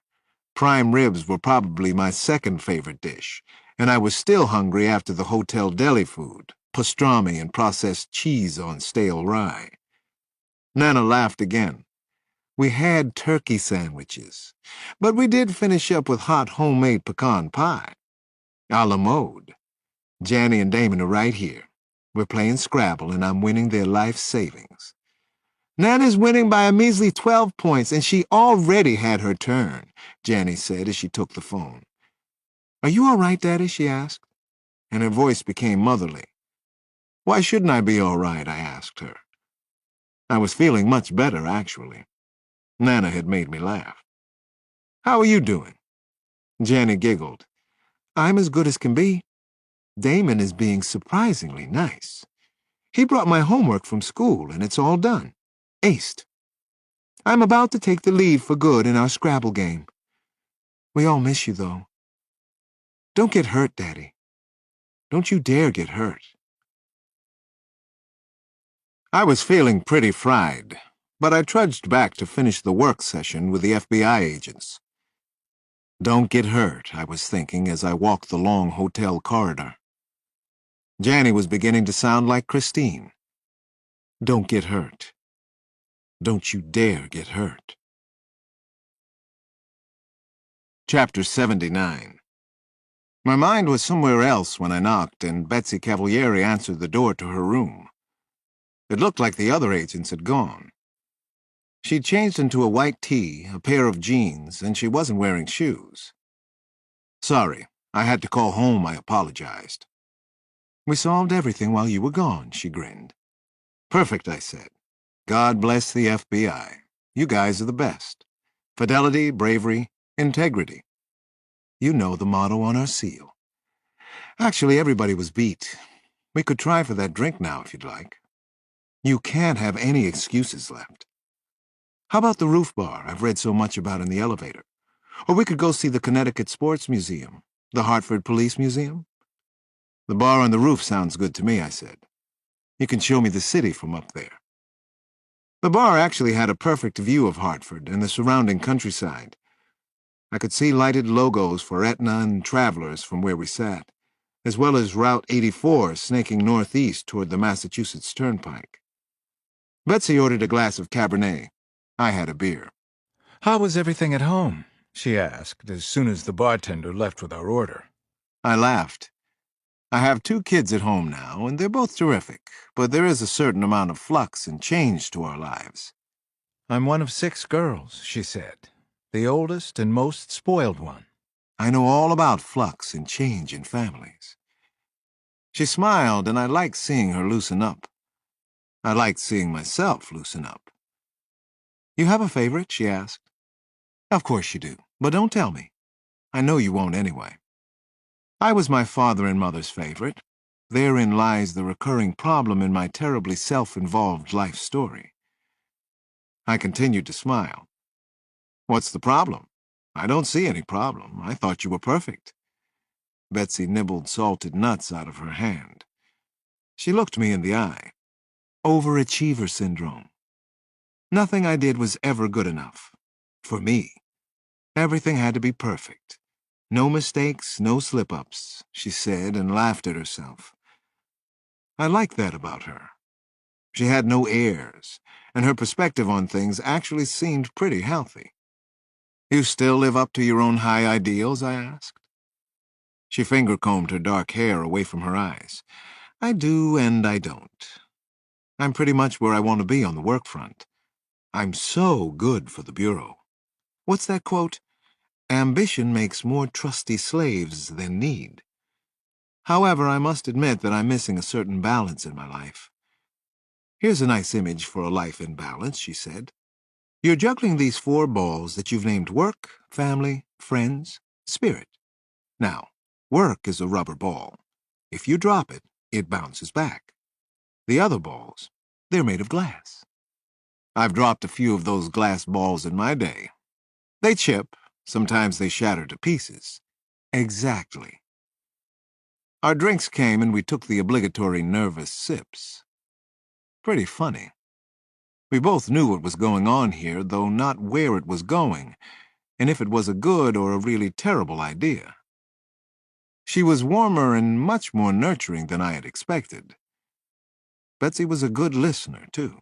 Prime ribs were probably my second favorite dish, and I was still hungry after the hotel deli food, pastrami and processed cheese on stale rye. Nana laughed again. We had turkey sandwiches, but we did finish up with hot homemade pecan pie. A la mode. Janny and Damon are right here. We're playing Scrabble, and I'm winning their life savings. Nana's winning by a measly 12 points, and she already had her turn, Janny said as she took the phone. Are you all right, Daddy? She asked, and her voice became motherly. Why shouldn't I be all right? I asked her. I was feeling much better, actually. Nana had made me laugh. How are you doing? Janny giggled. I'm as good as can be. Damon is being surprisingly nice. He brought my homework from school, and it's all done. Aced. I'm about to take the lead for good in our Scrabble game. We all miss you, though. Don't get hurt, Daddy. Don't you dare get hurt. I was feeling pretty fried, but I trudged back to finish the work session with the FBI agents. Don't get hurt, I was thinking as I walked the long hotel corridor. Janny was beginning to sound like Christine. Don't get hurt. Don't you dare get hurt. Chapter 79. My mind was somewhere else when I knocked, and Betsy Cavalieri answered the door to her room. It looked like the other agents had gone. She'd changed into a white tee, a pair of jeans, and she wasn't wearing shoes. Sorry, I had to call home, I apologized. We solved everything while you were gone, she grinned. Perfect, I said. God bless the FBI. You guys are the best. Fidelity, bravery, integrity. You know the motto on our seal. Actually, everybody was beat. We could try for that drink now if you'd like. You can't have any excuses left. How about the roof bar I've read so much about in the elevator? Or we could go see the Connecticut Sports Museum, the Hartford Police Museum. The bar on the roof sounds good to me, I said. You can show me the city from up there. The bar actually had a perfect view of Hartford and the surrounding countryside. I could see lighted logos for Etna and Travelers from where we sat, as well as Route 84 snaking northeast toward the Massachusetts Turnpike. Betsy ordered a glass of Cabernet. I had a beer. How was everything at home? She asked as soon as the bartender left with our order. I laughed. I have 2 kids at home now, and they're both terrific, but there is a certain amount of flux and change to our lives. I'm one of 6 girls, she said, the oldest and most spoiled one. I know all about flux and change in families. She smiled, and I liked seeing her loosen up. I liked seeing myself loosen up. You have a favorite? She asked. Of course you do, but don't tell me. I know you won't anyway. I was my father and mother's favorite. Therein lies the recurring problem in my terribly self-involved life story. I continued to smile. What's the problem? I don't see any problem. I thought you were perfect. Betsy nibbled salted nuts out of her hand. She looked me in the eye. Overachiever syndrome. Nothing I did was ever good enough. For me. Everything had to be perfect. No mistakes, no slip-ups, she said and laughed at herself. I liked that about her. She had no airs, and her perspective on things actually seemed pretty healthy. You still live up to your own high ideals? I asked. She finger-combed her dark hair away from her eyes. I do and I don't. I'm pretty much where I want to be on the work front. I'm so good for the Bureau. What's that quote? Ambition makes more trusty slaves than need. However, I must admit that I'm missing a certain balance in my life. Here's a nice image for a life in balance, she said. You're juggling these 4 balls that you've named work, family, friends, spirit. Now, Work is a rubber ball. If you drop it, it bounces back. The other balls, they're made of glass. I've dropped a few of those glass balls in my day. They chip, sometimes they shatter to pieces. Exactly. Our drinks came and we took the obligatory nervous sips. Pretty funny. We both knew what was going on here, though not where it was going, and if it was a good or a really terrible idea. She was warmer and much more nurturing than I had expected. Betsy was a good listener, too.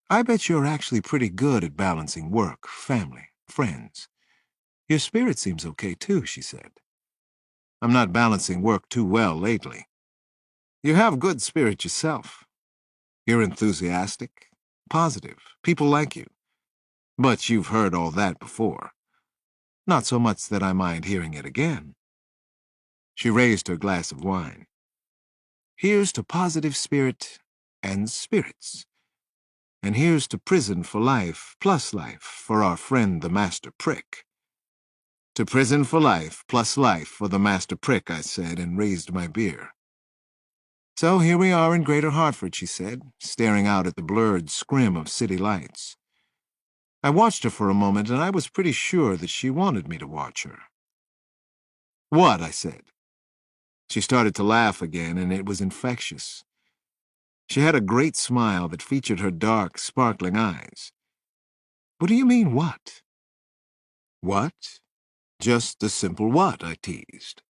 I bet you're actually pretty good at balancing work, family, friends. Your spirit seems okay, too, she said. I'm not balancing work too well lately. You have good spirit yourself. You're enthusiastic, positive, people like you. But you've heard all that before. Not so much that I mind hearing it again. She raised her glass of wine. Here's to positive spirit and spirits. And here's to prison for life plus life for our friend the Master Prick. To prison for life plus life for the Master Prick, I said, and raised my beer. So here we are in Greater Hartford, she said, staring out at the blurred scrim of city lights. I watched her for a moment, and I was pretty sure that she wanted me to watch her. What? I said. She started to laugh again, and it was infectious. She had a great smile that featured her dark, sparkling eyes. What do you mean, what? What? Just a simple what, I teased.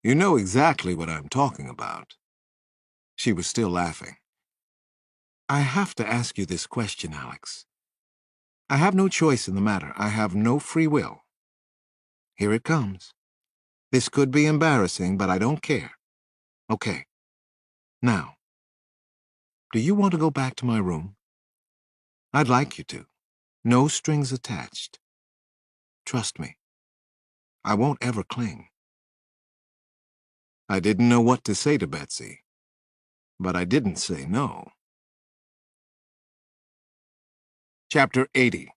You know exactly what I'm talking about. She was still laughing. I have to ask you this question, Alex. I have no choice in the matter. I have no free will. Here it comes. This could be embarrassing, but I don't care. Okay. Now, do you want to go back to my room? I'd like you to. No strings attached. Trust me. I won't ever cling. I didn't know what to say to Betsy, but I didn't say no. Chapter 80.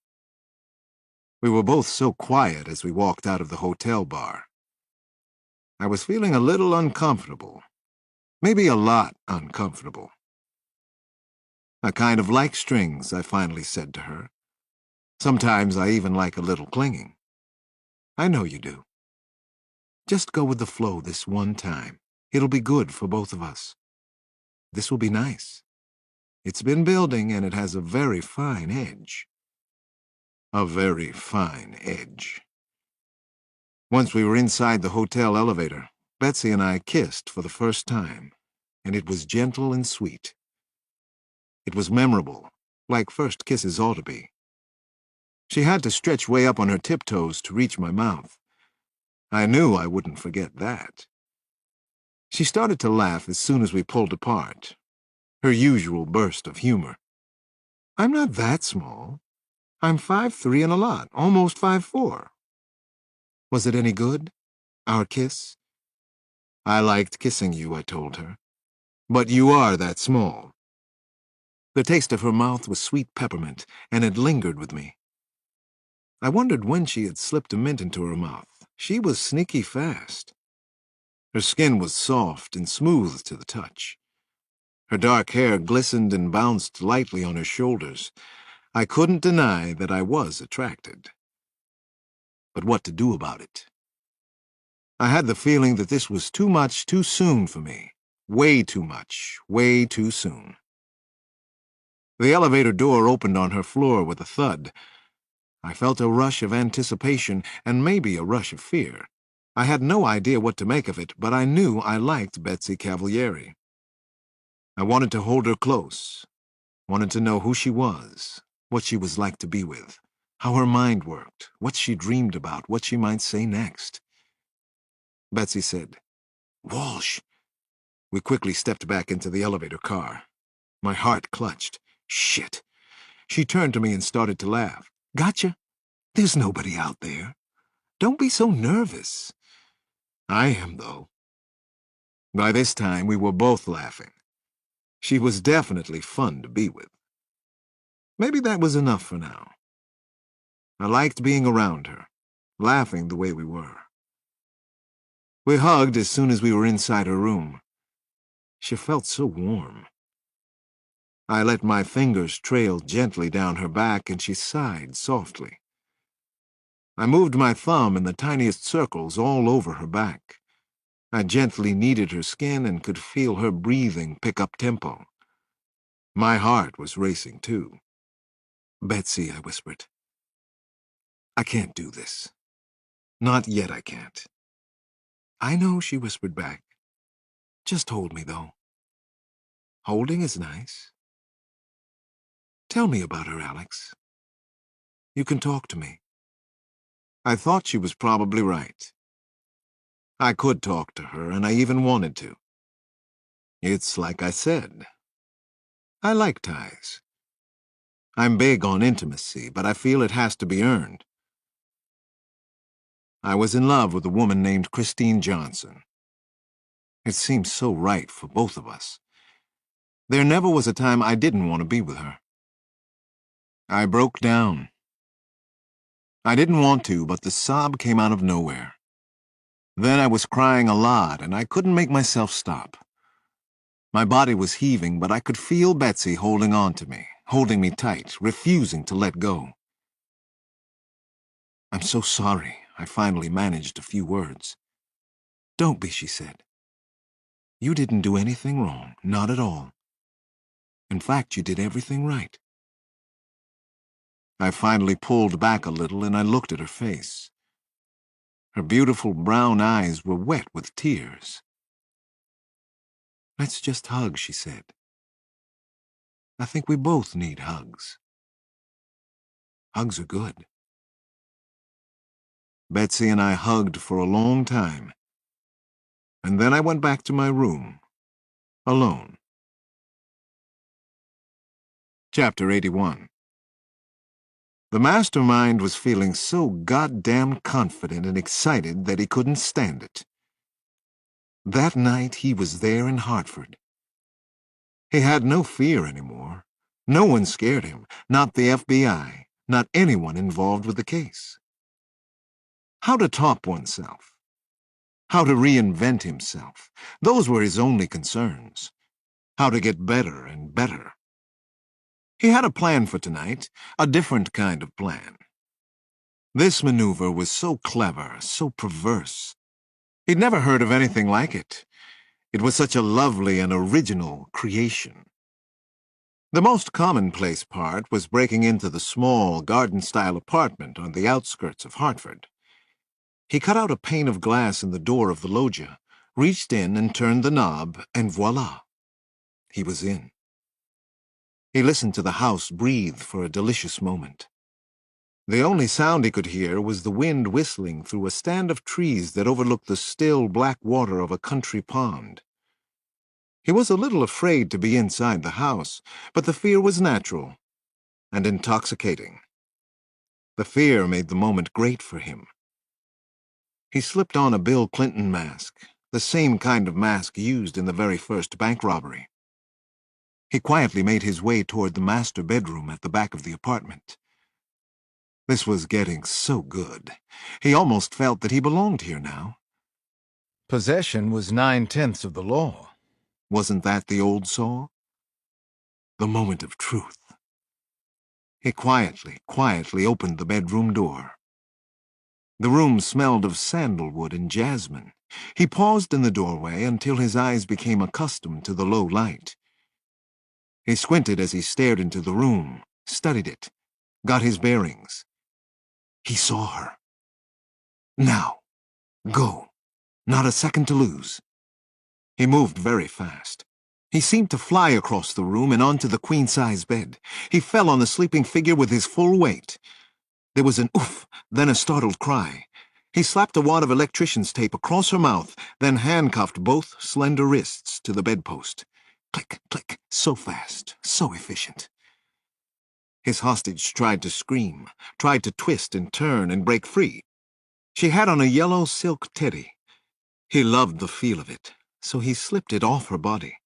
We were both so quiet as we walked out of the hotel bar. I was feeling a little uncomfortable. Maybe a lot uncomfortable. I kind of like strings, I finally said to her. Sometimes I even like a little clinging. I know you do. Just go with the flow this one time. It'll be good for both of us. This will be nice. It's been building, and it has a very fine edge. A very fine edge. Once we were inside the hotel elevator, Betsy and I kissed for the first time, and it was gentle and sweet. It was memorable, like first kisses ought to be. She had to stretch way up on her tiptoes to reach my mouth. I knew I wouldn't forget that. She started to laugh as soon as we pulled apart, her usual burst of humor. I'm not that small. I'm 5'3" and a lot, almost 5'4". Was it any good, our kiss? I liked kissing you, I told her. But you are that small. The taste of her mouth was sweet peppermint, and it lingered with me. I wondered when she had slipped a mint into her mouth. She was sneaky fast. Her skin was soft and smooth to the touch. Her dark hair glistened and bounced lightly on her shoulders. I couldn't deny that I was attracted. But what to do about it? I had the feeling that this was too much too soon for me. Way too much, way too soon. The elevator door opened on her floor with a thud. I felt a rush of anticipation and maybe a rush of fear. I had no idea what to make of it, but I knew I liked Betsy Cavalieri. I wanted to hold her close, wanted to know who she was, what she was like to be with, how her mind worked, what she dreamed about, what she might say next. Betsy said, "Walsh." We quickly stepped back into the elevator car. My heart clutched. Shit. She turned to me and started to laugh. Gotcha. There's nobody out there. Don't be so nervous. I am, though. By this time, we were both laughing. She was definitely fun to be with. Maybe that was enough for now. I liked being around her, laughing the way we were. We hugged as soon as we were inside her room. She felt so warm. I let my fingers trail gently down her back, and she sighed softly. I moved my thumb in the tiniest circles all over her back. I gently kneaded her skin and could feel her breathing pick up tempo. My heart was racing, too. "Betsy," I whispered, "I can't do this. Not yet, I can't." "I know," she whispered back. "Just hold me, though." "Holding is nice." "Tell me about her, Alex. You can talk to me." I thought she was probably right. I could talk to her, and I even wanted to. It's like I said. I like ties. I'm big on intimacy, but I feel it has to be earned. I was in love with a woman named Christine Johnson. It seemed so right for both of us. There never was a time I didn't want to be with her. I broke down. I didn't want to, but the sob came out of nowhere. Then I was crying a lot, and I couldn't make myself stop. My body was heaving, but I could feel Betsy holding on to me, holding me tight, refusing to let go. "I'm so sorry," I finally managed a few words. "Don't be," she said. "You didn't do anything wrong, not at all. In fact, you did everything right." I finally pulled back a little, and I looked at her face. Her beautiful brown eyes were wet with tears. "Let's just hug," she said. "I think we both need hugs. Hugs are good." Betsy and I hugged for a long time, and then I went back to my room, alone. Chapter 81. The mastermind was feeling so goddamn confident and excited that he couldn't stand it. That night he was there in Hartford. He had no fear anymore. No one scared him, not the FBI, not anyone involved with the case. How to top oneself. How to reinvent himself. Those were his only concerns. How to get better and better. He had a plan for tonight, a different kind of plan. This maneuver was so clever, so perverse. He'd never heard of anything like it. It was such a lovely and original creation. The most commonplace part was breaking into the small, garden-style apartment on the outskirts of Hartford. He cut out a pane of glass in the door of the loggia, reached in and turned the knob, and voila! He was in. He listened to the house breathe for a delicious moment. The only sound he could hear was the wind whistling through a stand of trees that overlooked the still black water of a country pond. He was a little afraid to be inside the house, but the fear was natural and intoxicating. The fear made the moment great for him. He slipped on a Bill Clinton mask, the same kind of mask used in the very first bank robbery. He quietly made his way toward the master bedroom at the back of the apartment. This was getting so good. He almost felt that he belonged here now. Possession was 9/10 of the law. Wasn't that the old saw? The moment of truth. He quietly opened the bedroom door. The room smelled of sandalwood and jasmine. He paused in the doorway until his eyes became accustomed to the low light. He squinted as he stared into the room, studied it, got his bearings. He saw her. Now, go. Not a second to lose. He moved very fast. He seemed to fly across the room and onto the queen-size bed. He fell on the sleeping figure with his full weight. There was an oof, then a startled cry. He slapped a wad of electrician's tape across her mouth, then handcuffed both slender wrists to the bedpost. Click, click, so fast, so efficient. His hostage tried to scream, tried to twist and turn and break free. She had on a yellow silk teddy. He loved the feel of it, so he slipped it off her body.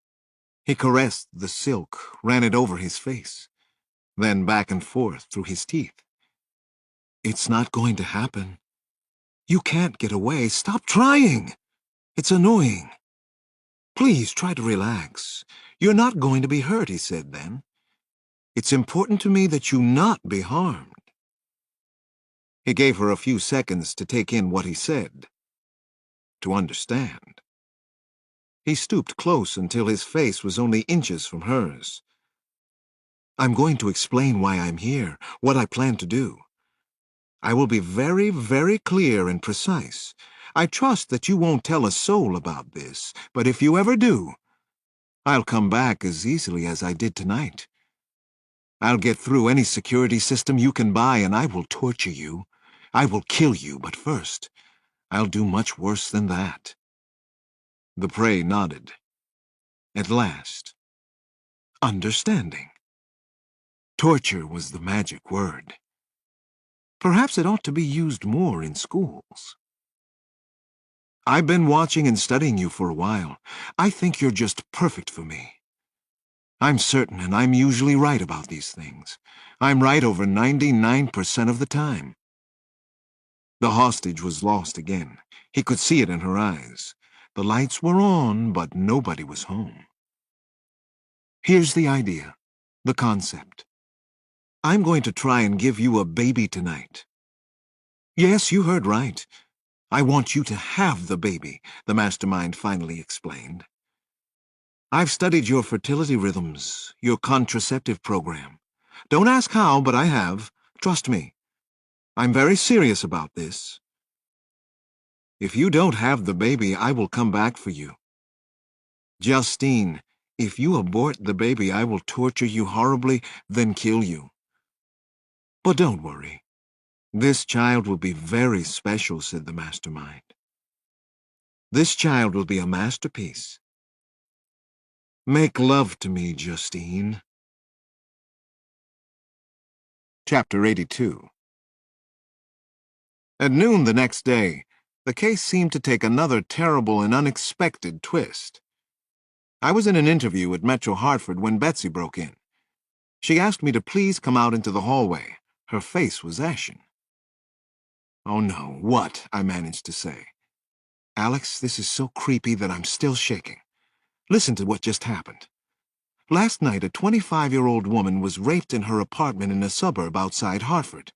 He caressed the silk, ran it over his face, then back and forth through his teeth. It's not going to happen. You can't get away. Stop trying. It's annoying. Please try to relax. You're not going to be hurt, he said then. It's important to me that you not be harmed. He gave her a few seconds to take in what he said, to understand. He stooped close until his face was only inches from hers. I'm going to explain why I'm here, what I plan to do. I will be very, very clear and precise. I trust that you won't tell a soul about this, but if you ever do, I'll come back as easily as I did tonight. I'll get through any security system you can buy, and I will torture you. I will kill you, but first, I'll do much worse than that. The prey nodded. At last, understanding. Torture was the magic word. Perhaps it ought to be used more in schools. I've been watching and studying you for a while. I think you're just perfect for me. I'm certain, and I'm usually right about these things. I'm right over 99% of the time. The hostage was lost again. He could see it in her eyes. The lights were on, but nobody was home. Here's the idea, the concept. I'm going to try and give you a baby tonight. Yes, you heard right. I want you to have the baby, the mastermind finally explained. I've studied your fertility rhythms, your contraceptive program. Don't ask how, but I have. Trust me. I'm very serious about this. If you don't have the baby, I will come back for you. Justine, if you abort the baby, I will torture you horribly, then kill you. But don't worry. This child will be very special, said the mastermind. This child will be a masterpiece. Make love to me, Justine. Chapter 82. At noon the next day, the case seemed to take another terrible and unexpected twist. I was in an interview at Metro Hartford when Betsy broke in. She asked me to please come out into the hallway. Her face was ashen. "Oh no, what?" I managed to say. "Alex, this is so creepy that I'm still shaking. Listen to what just happened. Last night, a 25-year-old woman was raped in her apartment in a suburb outside Hartford.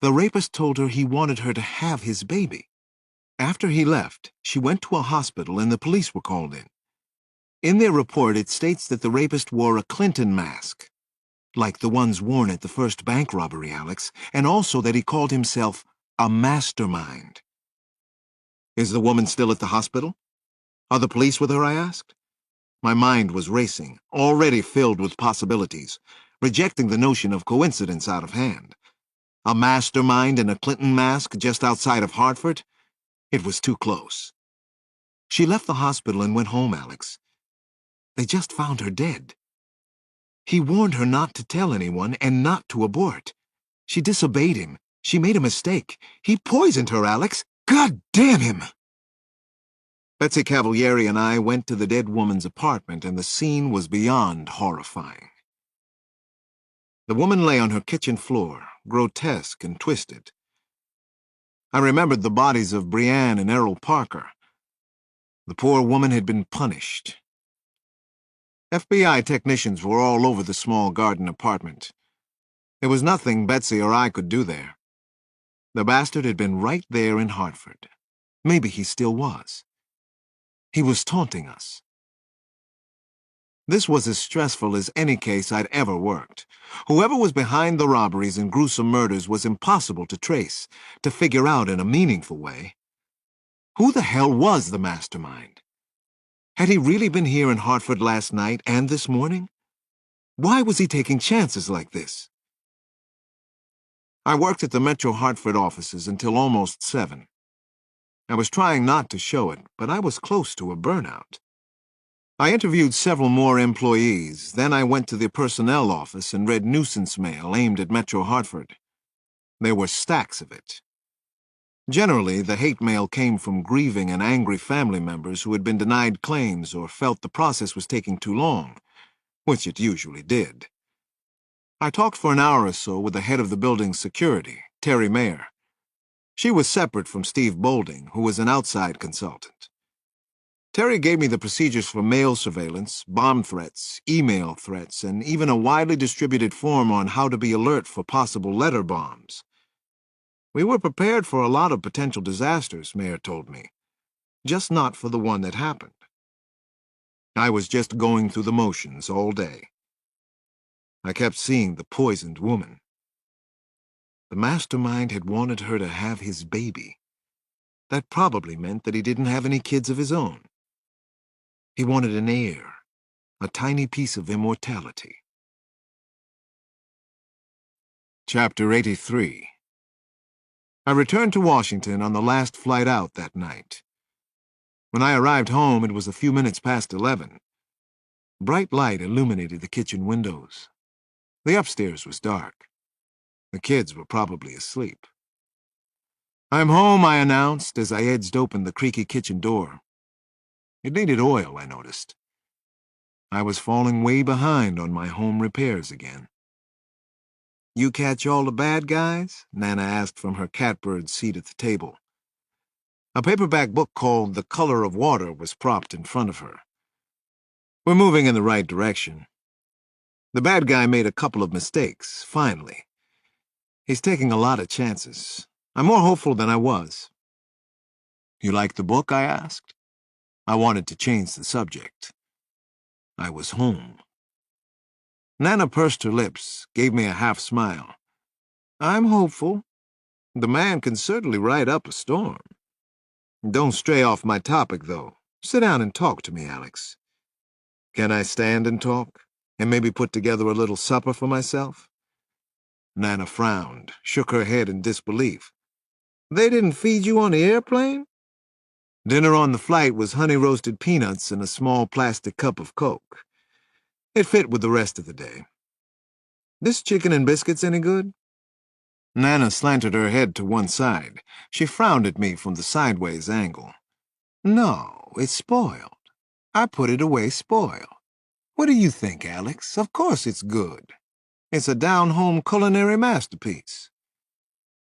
The rapist told her he wanted her to have his baby. After he left, she went to a hospital and the police were called in. In their report, it states that the rapist wore a Clinton mask, like the ones worn at the first bank robbery, Alex, and also that he called himself a mastermind." "Is the woman still at the hospital? Are the police with her?" I asked. My mind was racing, already filled with possibilities, rejecting the notion of coincidence out of hand. A mastermind in a Clinton mask just outside of Hartford? It was too close. "She left the hospital and went home, Alex. They just found her dead. He warned her not to tell anyone and not to abort. She disobeyed him. She made a mistake. He poisoned her, Alex. God damn him!" Betsy Cavalieri and I went to the dead woman's apartment, and the scene was beyond horrifying. The woman lay on her kitchen floor, grotesque and twisted. I remembered the bodies of Brianne and Errol Parker. The poor woman had been punished. FBI technicians were all over the small garden apartment. There was nothing Betsy or I could do there. The bastard had been right there in Hartford. Maybe he still was. He was taunting us. This was as stressful as any case I'd ever worked. Whoever was behind the robberies and gruesome murders was impossible to trace, to figure out in a meaningful way. Who the hell was the mastermind? Had he really been here in Hartford last night and this morning? Why was he taking chances like this? I worked at the Metro Hartford offices until almost 7. I was trying not to show it, but I was close to a burnout. I interviewed several more employees, then I went to the personnel office and read nuisance mail aimed at Metro Hartford. There were stacks of it. Generally, the hate mail came from grieving and angry family members who had been denied claims or felt the process was taking too long, which it usually did. I talked for an hour or so with the head of the building's security, Terry Mayer. She was separate from Steve Boulding, who was an outside consultant. Terry gave me the procedures for mail surveillance, bomb threats, email threats, and even a widely distributed form on how to be alert for possible letter bombs. We were prepared for a lot of potential disasters, Mayor told me, just not for the one that happened. I was just going through the motions all day. I kept seeing the poisoned woman. The mastermind had wanted her to have his baby. That probably meant that he didn't have any kids of his own. He wanted an heir, a tiny piece of immortality. Chapter 83. I returned to Washington on the last flight out that night. When I arrived home, it was a few minutes past 11. Bright light illuminated the kitchen windows. The upstairs was dark. The kids were probably asleep. "I'm home," I announced as I edged open the creaky kitchen door. It needed oil, I noticed. I was falling way behind on my home repairs again. "You catch all the bad guys?" Nana asked from her catbird seat at the table. A paperback book called The Color of Water was propped in front of her. "We're moving in the right direction. The bad guy made a couple of mistakes, finally. He's taking a lot of chances. I'm more hopeful than I was." "You like the book?" I asked. I wanted to change the subject. I was home. Nana pursed her lips, gave me a half-smile. "I'm hopeful. The man can certainly ride up a storm. Don't stray off my topic, though. Sit down and talk to me, Alex." "Can I stand and talk? And maybe put together a little supper for myself?" Nana frowned, shook her head in disbelief. "They didn't feed you on the airplane?" Dinner on the flight was honey-roasted peanuts and a small plastic cup of Coke. It fit with the rest of the day. "This chicken and biscuits any good?" Nana slanted her head to one side. She frowned at me from the sideways angle. "No, it's spoiled. I put it away spoiled. What do you think, Alex? Of course it's good. It's a down-home culinary masterpiece."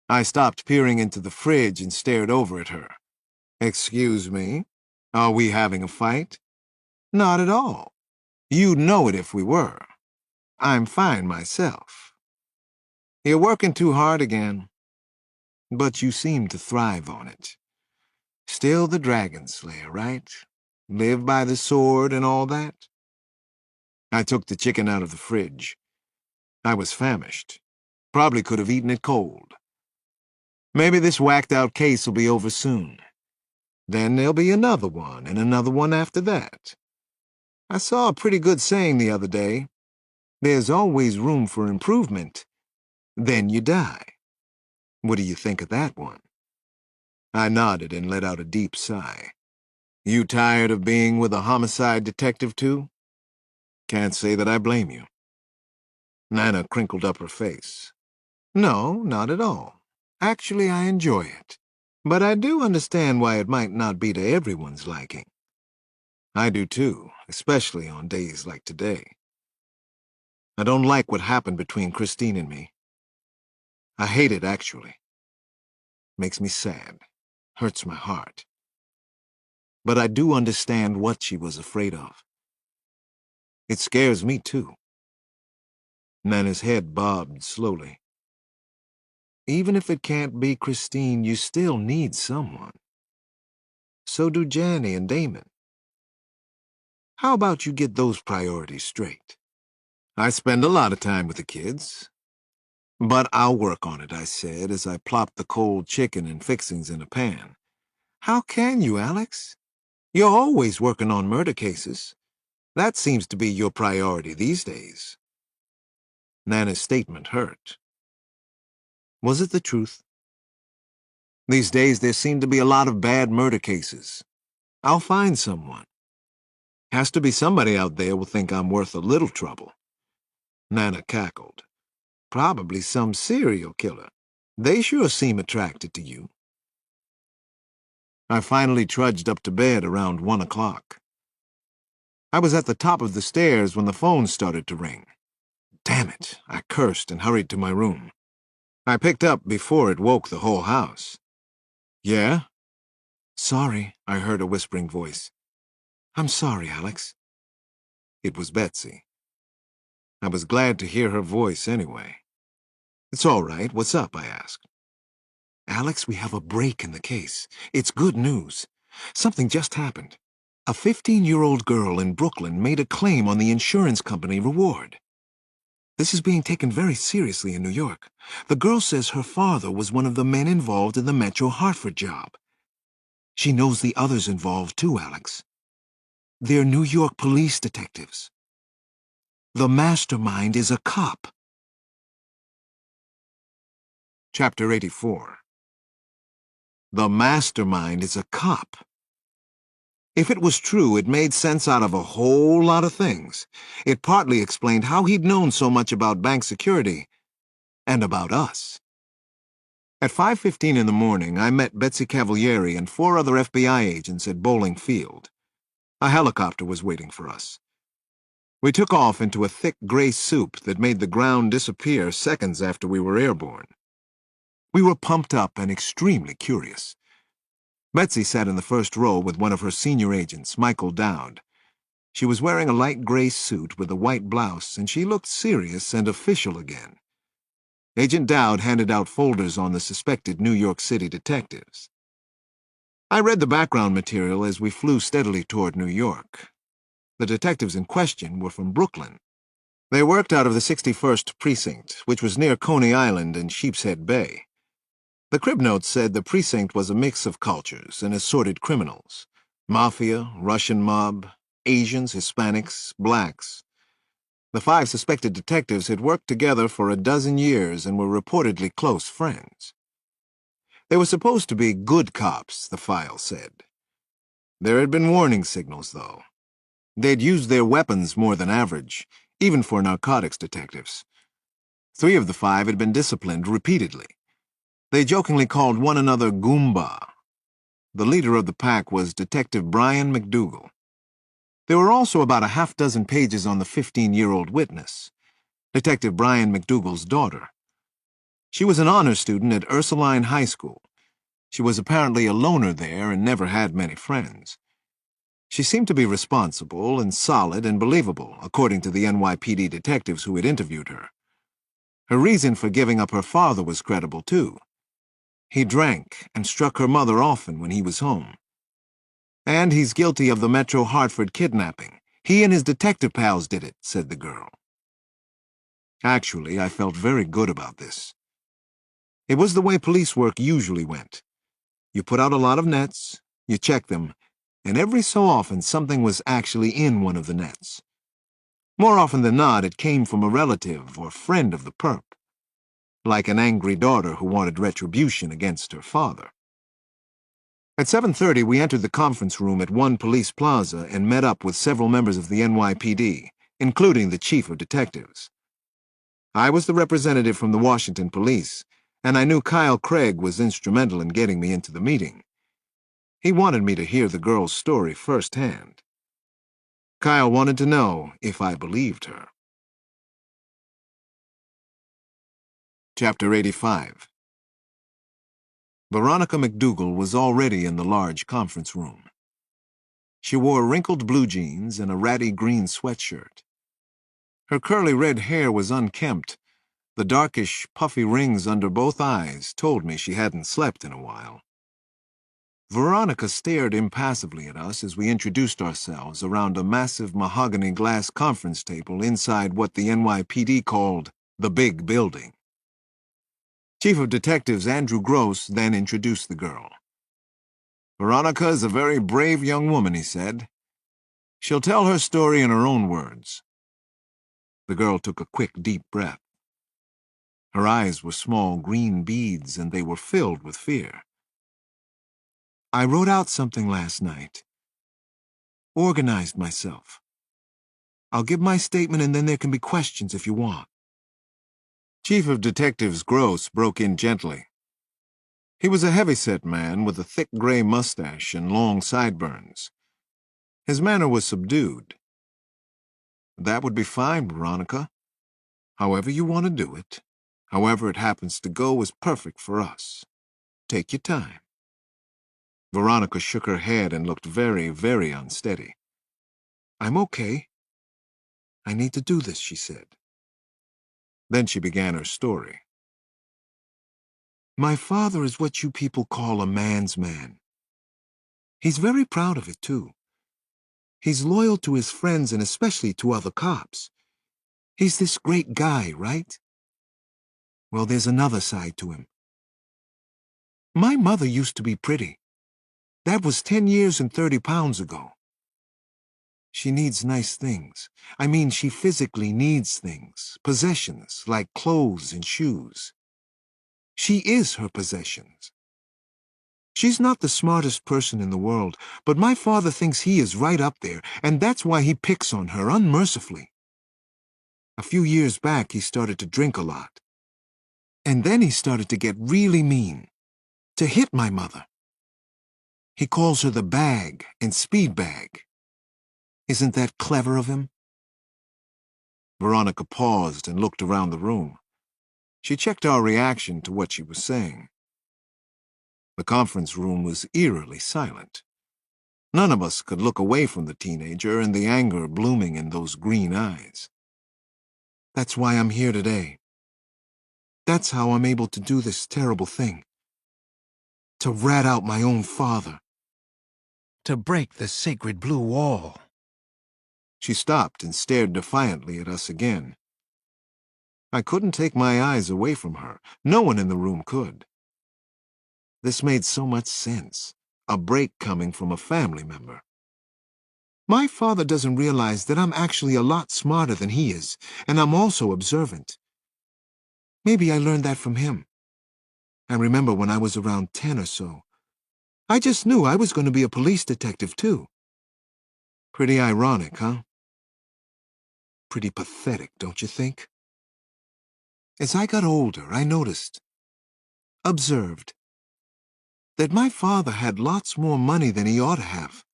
I stopped peering into the fridge and stared over at her. "Excuse me? Are we having a fight?" "Not at all. You'd know it if we were. I'm fine myself." "You're working too hard again. But you seem to thrive on it. Still the dragon slayer, right? Live by the sword and all that?" I took the chicken out of the fridge. I was famished. Probably could have eaten it cold. Maybe this whacked-out case will be over soon. Then there'll be another one and another one after that. I saw a pretty good saying the other day. There's always room for improvement. Then you die. What do you think of that one? I nodded and let out a deep sigh. "You tired of being with a homicide detective, too?" "Can't say that I blame you." Nana crinkled up her face. "No, not at all. Actually, I enjoy it. But I do understand why it might not be to everyone's liking." "I do too, especially on days like today. I don't like what happened between Christine and me. I hate it, actually. Makes me sad. Hurts my heart. But I do understand what she was afraid of. It scares me, too." Nana's head bobbed slowly. "Even if it can't be Christine, you still need someone. So do Janny and Damon. How about you get those priorities straight?" "I spend a lot of time with the kids. But I'll work on it," I said as I plopped the cold chicken and fixings in a pan. "How can you, Alex? You're always working on murder cases. That seems to be your priority these days." Nana's statement hurt. Was it the truth? These days there seem to be a lot of bad murder cases. I'll find someone. Has to be somebody out there will think I'm worth a little trouble. Nana cackled. "Probably some serial killer. They sure seem attracted to you." I finally trudged up to bed around 1 o'clock. I was at the top of the stairs when the phone started to ring. Damn it, I cursed and hurried to my room. I picked up before it woke the whole house. "Yeah?" "Sorry," I heard a whispering voice. I'm sorry, Alex. It was Betsy. I was glad to hear her voice anyway. It's all right. What's up? I asked. Alex, we have a break in the case. It's good news. Something just happened. A 15-year-old girl in Brooklyn made a claim on the insurance company reward. This is being taken very seriously in New York. The girl says her father was one of the men involved in the Metro Hartford job. She knows the others involved too, Alex. They're New York police detectives. The mastermind is a cop. Chapter 84. The mastermind is a cop. If it was true, it made sense out of a whole lot of things. It partly explained how he'd known so much about bank security and about us. At 5:15 in the morning, I met Betsy Cavalieri and 4 other FBI agents at Bowling Field. A helicopter was waiting for us. We took off into a thick gray soup that made the ground disappear seconds after we were airborne. We were pumped up and extremely curious. Betsy sat in the first row with one of her senior agents, Michael Dowd. She was wearing a light gray suit with a white blouse, and she looked serious and official again. Agent Dowd handed out folders on the suspected New York City detectives. I read the background material as we flew steadily toward New York. The detectives in question were from Brooklyn. They worked out of the 61st Precinct, which was near Coney Island and Sheepshead Bay. The crib notes said the precinct was a mix of cultures and assorted criminals. Mafia, Russian mob, Asians, Hispanics, blacks. The 5 suspected detectives had worked together for a dozen years and were reportedly close friends. They were supposed to be good cops, the file said. There had been warning signals, though. They'd used their weapons more than average, even for narcotics detectives. 3 of the 5 had been disciplined repeatedly. They jokingly called one another Goomba. The leader of the pack was Detective Brian McDougal. There were also about a half-dozen pages on the 15-year-old witness, Detective Brian McDougal's daughter. She was an honor student at Ursuline High School. She was apparently a loner there and never had many friends. She seemed to be responsible and solid and believable, according to the NYPD detectives who had interviewed her. Her reason for giving up her father was credible, too. He drank and struck her mother often when he was home. And he's guilty of the Metro Hartford kidnapping. He and his detective pals did it, said the girl. Actually, I felt very good about this. It was the way police work usually went. You put out a lot of nets, you check them, and every so often something was actually in one of the nets. More often than not, it came from a relative or friend of the perp, like an angry daughter who wanted retribution against her father. At 7:30, we entered the conference room at One Police Plaza and met up with several members of the NYPD, including the chief of detectives. I was the representative from the Washington Police, and I knew Kyle Craig was instrumental in getting me into the meeting. He wanted me to hear the girl's story firsthand. Kyle wanted to know if I believed her. Chapter 85. Veronica McDougal was already in the large conference room. She wore wrinkled blue jeans and a ratty green sweatshirt. Her curly red hair was unkempt. The darkish, puffy rings under both eyes told me she hadn't slept in a while. Veronica stared impassively at us as we introduced ourselves around a massive mahogany glass conference table inside what the NYPD called the Big Building. Chief of Detectives Andrew Gross then introduced the girl. Veronica is a very brave young woman, he said. She'll tell her story in her own words. The girl took a quick, deep breath. Her eyes were small green beads, and they were filled with fear. I wrote out something last night. Organized myself. I'll give my statement and then there can be questions if you want. Chief of Detectives Gross broke in gently. He was a heavy-set man with a thick gray mustache and long sideburns. His manner was subdued. That would be fine, Veronica. However you want to do it, however it happens to go is perfect for us. Take your time. Veronica shook her head and looked very, very unsteady. I'm okay. I need to do this, she said. Then she began her story. My father is what you people call a man's man. He's very proud of it, too. He's loyal to his friends and especially to other cops. He's this great guy, right? Well, there's another side to him. My mother used to be pretty. That was 10 years and 30 pounds ago. She needs nice things. I mean, she physically needs things, possessions, like clothes and shoes. She is her possessions. She's not the smartest person in the world, but my father thinks he is right up there, and that's why he picks on her unmercifully. A few years back, he started to drink a lot. And then he started to get really mean, to hit my mother. He calls her the bag and speed bag. Isn't that clever of him? Veronica paused and looked around the room. She checked our reaction to what she was saying. The conference room was eerily silent. None of us could look away from the teenager and the anger blooming in those green eyes. That's why I'm here today. That's how I'm able to do this terrible thing. To rat out my own father. To break the sacred blue wall. She stopped and stared defiantly at us again. I couldn't take my eyes away from her. No one in the room could. This made so much sense. A break coming from a family member. My father doesn't realize that I'm actually a lot smarter than he is, and I'm also observant. Maybe I learned that from him. I remember when I was around 10 or so. I just knew I was going to be a police detective, too. Pretty ironic, huh? Pretty pathetic, don't you think? As I got older, I noticed, observed, that my father had lots more money than he ought to have.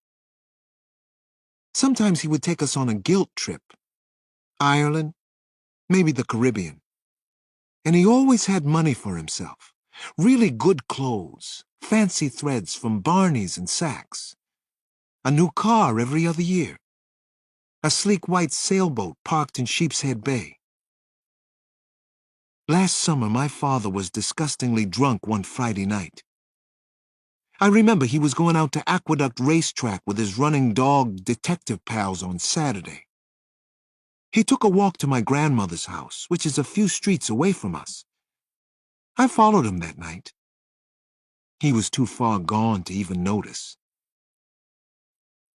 Sometimes he would take us on a guilt trip. Ireland, maybe the Caribbean. And he always had money for himself. Really good clothes, fancy threads from Barney's and Saks. A new car every other year. A sleek white sailboat parked in Sheepshead Bay. Last summer, my father was disgustingly drunk one Friday night. I remember he was going out to Aqueduct Racetrack with his running dog detective pals on Saturday. He took a walk to my grandmother's house, which is a few streets away from us. I followed him that night. He was too far gone to even notice.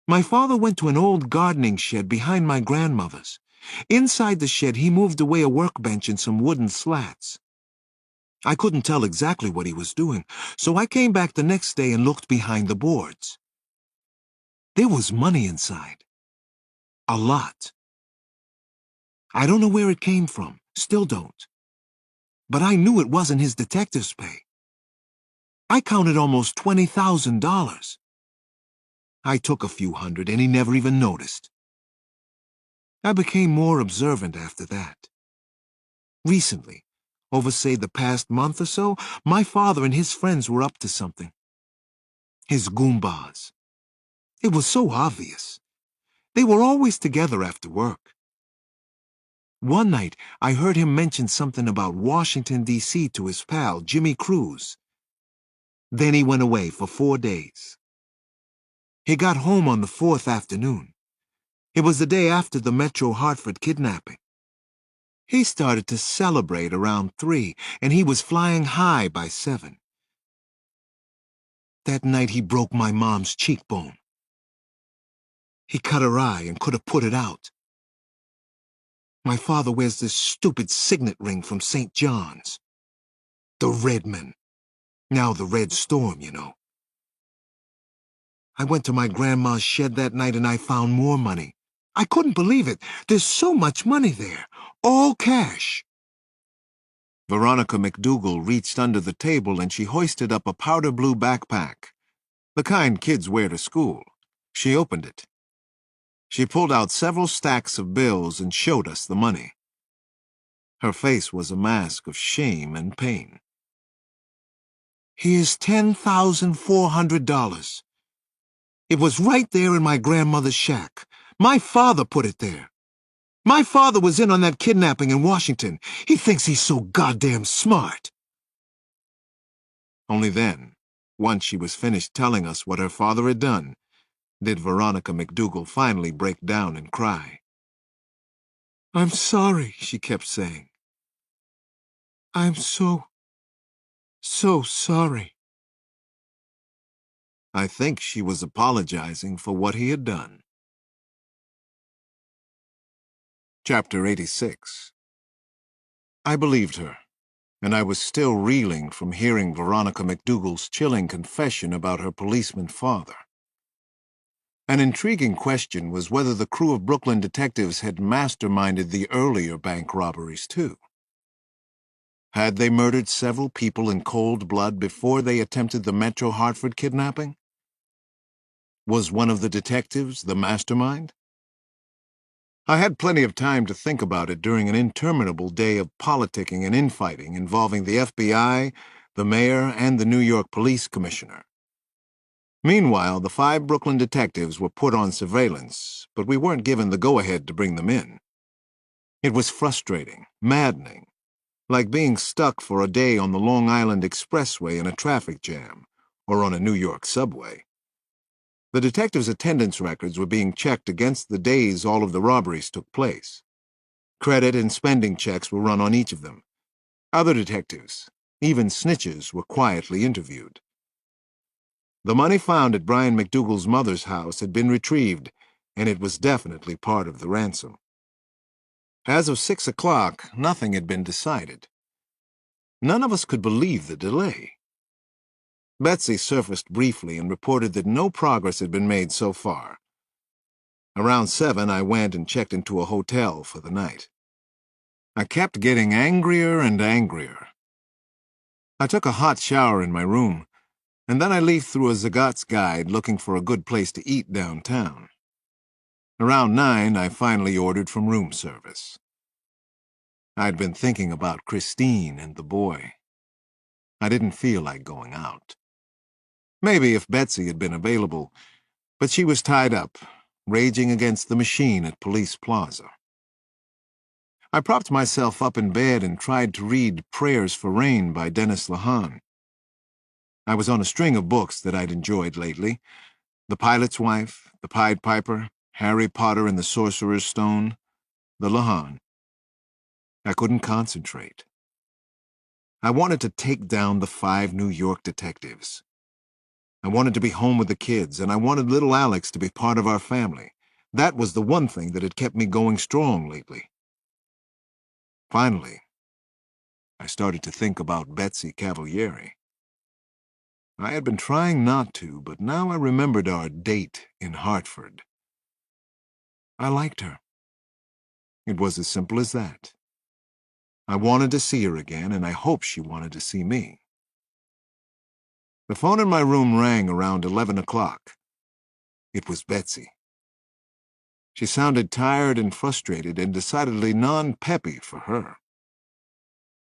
My father went to an old gardening shed behind my grandmother's. Inside the shed, he moved away a workbench and some wooden slats. I couldn't tell exactly what he was doing, so I came back the next day and looked behind the boards. There was money inside. A lot. I don't know where it came from, still don't. But I knew it wasn't his detective's pay. I counted almost $20,000. I took a few hundred and he never even noticed. I became more observant after that. Recently, over say the past month or so, my father and his friends were up to something. His Goombas. It was so obvious. They were always together after work. One night, I heard him mention something about Washington, D.C. to his pal, Jimmy Cruz. Then he went away for 4 days. He got home on the 4th afternoon. It was the day after the Metro Hartford kidnapping. He started to celebrate around 3, and he was flying high by 7. That night he broke my mom's cheekbone. He cut her eye and could have put it out. My father wears this stupid signet ring from St. John's. The Redman. Now the Red Storm, you know. I went to my grandma's shed that night and I found more money. I couldn't believe it. There's so much money there. All cash. Veronica McDougal reached under the table and she hoisted up a powder blue backpack. The kind kids wear to school. She opened it. She pulled out several stacks of bills and showed us the money. Her face was a mask of shame and pain. Here's $10,400. It was right there in my grandmother's shack. My father put it there. My father was in on that kidnapping in Washington. He thinks he's so goddamn smart. Only then, once she was finished telling us what her father had done, did Veronica McDougal finally break down and cry. "I'm sorry," she kept saying. "I'm so sorry." I think she was apologizing for what he had done. Chapter 86. I believed her, and I was still reeling from hearing Veronica McDougal's chilling confession about her policeman father. An intriguing question was whether the crew of Brooklyn detectives had masterminded the earlier bank robberies, too. Had they murdered several people in cold blood before they attempted the Metro Hartford kidnapping? Was one of the detectives the mastermind? I had plenty of time to think about it during an interminable day of politicking and infighting involving the FBI, the mayor, and the New York police commissioner. Meanwhile, the 5 Brooklyn detectives were put on surveillance, but we weren't given the go-ahead to bring them in. It was frustrating, maddening, like being stuck for a day on the Long Island Expressway in a traffic jam, or on a New York subway. The detectives' attendance records were being checked against the days all of the robberies took place. Credit and spending checks were run on each of them. Other detectives, even snitches, were quietly interviewed. The money found at Brian McDougal's mother's house had been retrieved, and it was definitely part of the ransom. As of 6 o'clock, nothing had been decided. None of us could believe the delay. Betsy surfaced briefly and reported that no progress had been made so far. Around 7, I went and checked into a hotel for the night. I kept getting angrier and angrier. I took a hot shower in my room, and then I leafed through a Zagat's guide looking for a good place to eat downtown. Around 9, I finally ordered from room service. I'd been thinking about Christine and the boy. I didn't feel like going out. Maybe if Betsy had been available, but she was tied up, raging against the machine at Police Plaza. I propped myself up in bed and tried to read Prayers for Rain by Dennis Lehane. I was on a string of books that I'd enjoyed lately: The Pilot's Wife, The Pied Piper, Harry Potter and the Sorcerer's Stone, the Lehane. I couldn't concentrate. I wanted to take down the 5 New York detectives. I wanted to be home with the kids, and I wanted little Alex to be part of our family. That was the one thing that had kept me going strong lately. Finally, I started to think about Betsy Cavalieri. I had been trying not to, but now I remembered our date in Hartford. I liked her. It was as simple as that. I wanted to see her again, and I hoped she wanted to see me. The phone in my room rang around 11 o'clock. It was Betsy. She sounded tired and frustrated and decidedly non-peppy for her.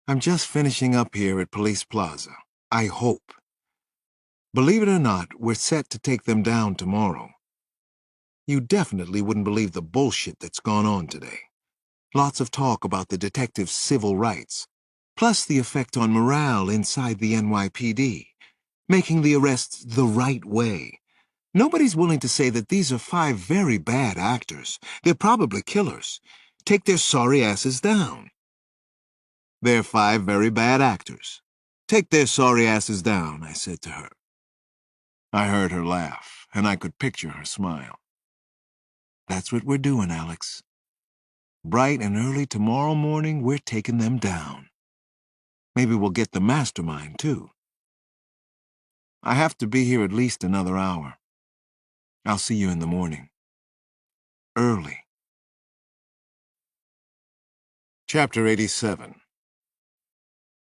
"I'm just finishing up here at Police Plaza. I hope. Believe it or not, we're set to take them down tomorrow. You definitely wouldn't believe the bullshit that's gone on today. Lots of talk about the detectives' civil rights, plus the effect on morale inside the NYPD, making the arrests the right way. Nobody's willing to say that these are 5 very bad actors. They're probably killers. Take their sorry asses down." "They're 5 very bad actors. Take their sorry asses down," I said to her. I heard her laugh, and I could picture her smile. "That's what we're doing, Alex. Bright and early tomorrow morning, we're taking them down. Maybe we'll get the mastermind, too. I have to be here at least another hour. I'll see you in the morning. Early." Chapter 87.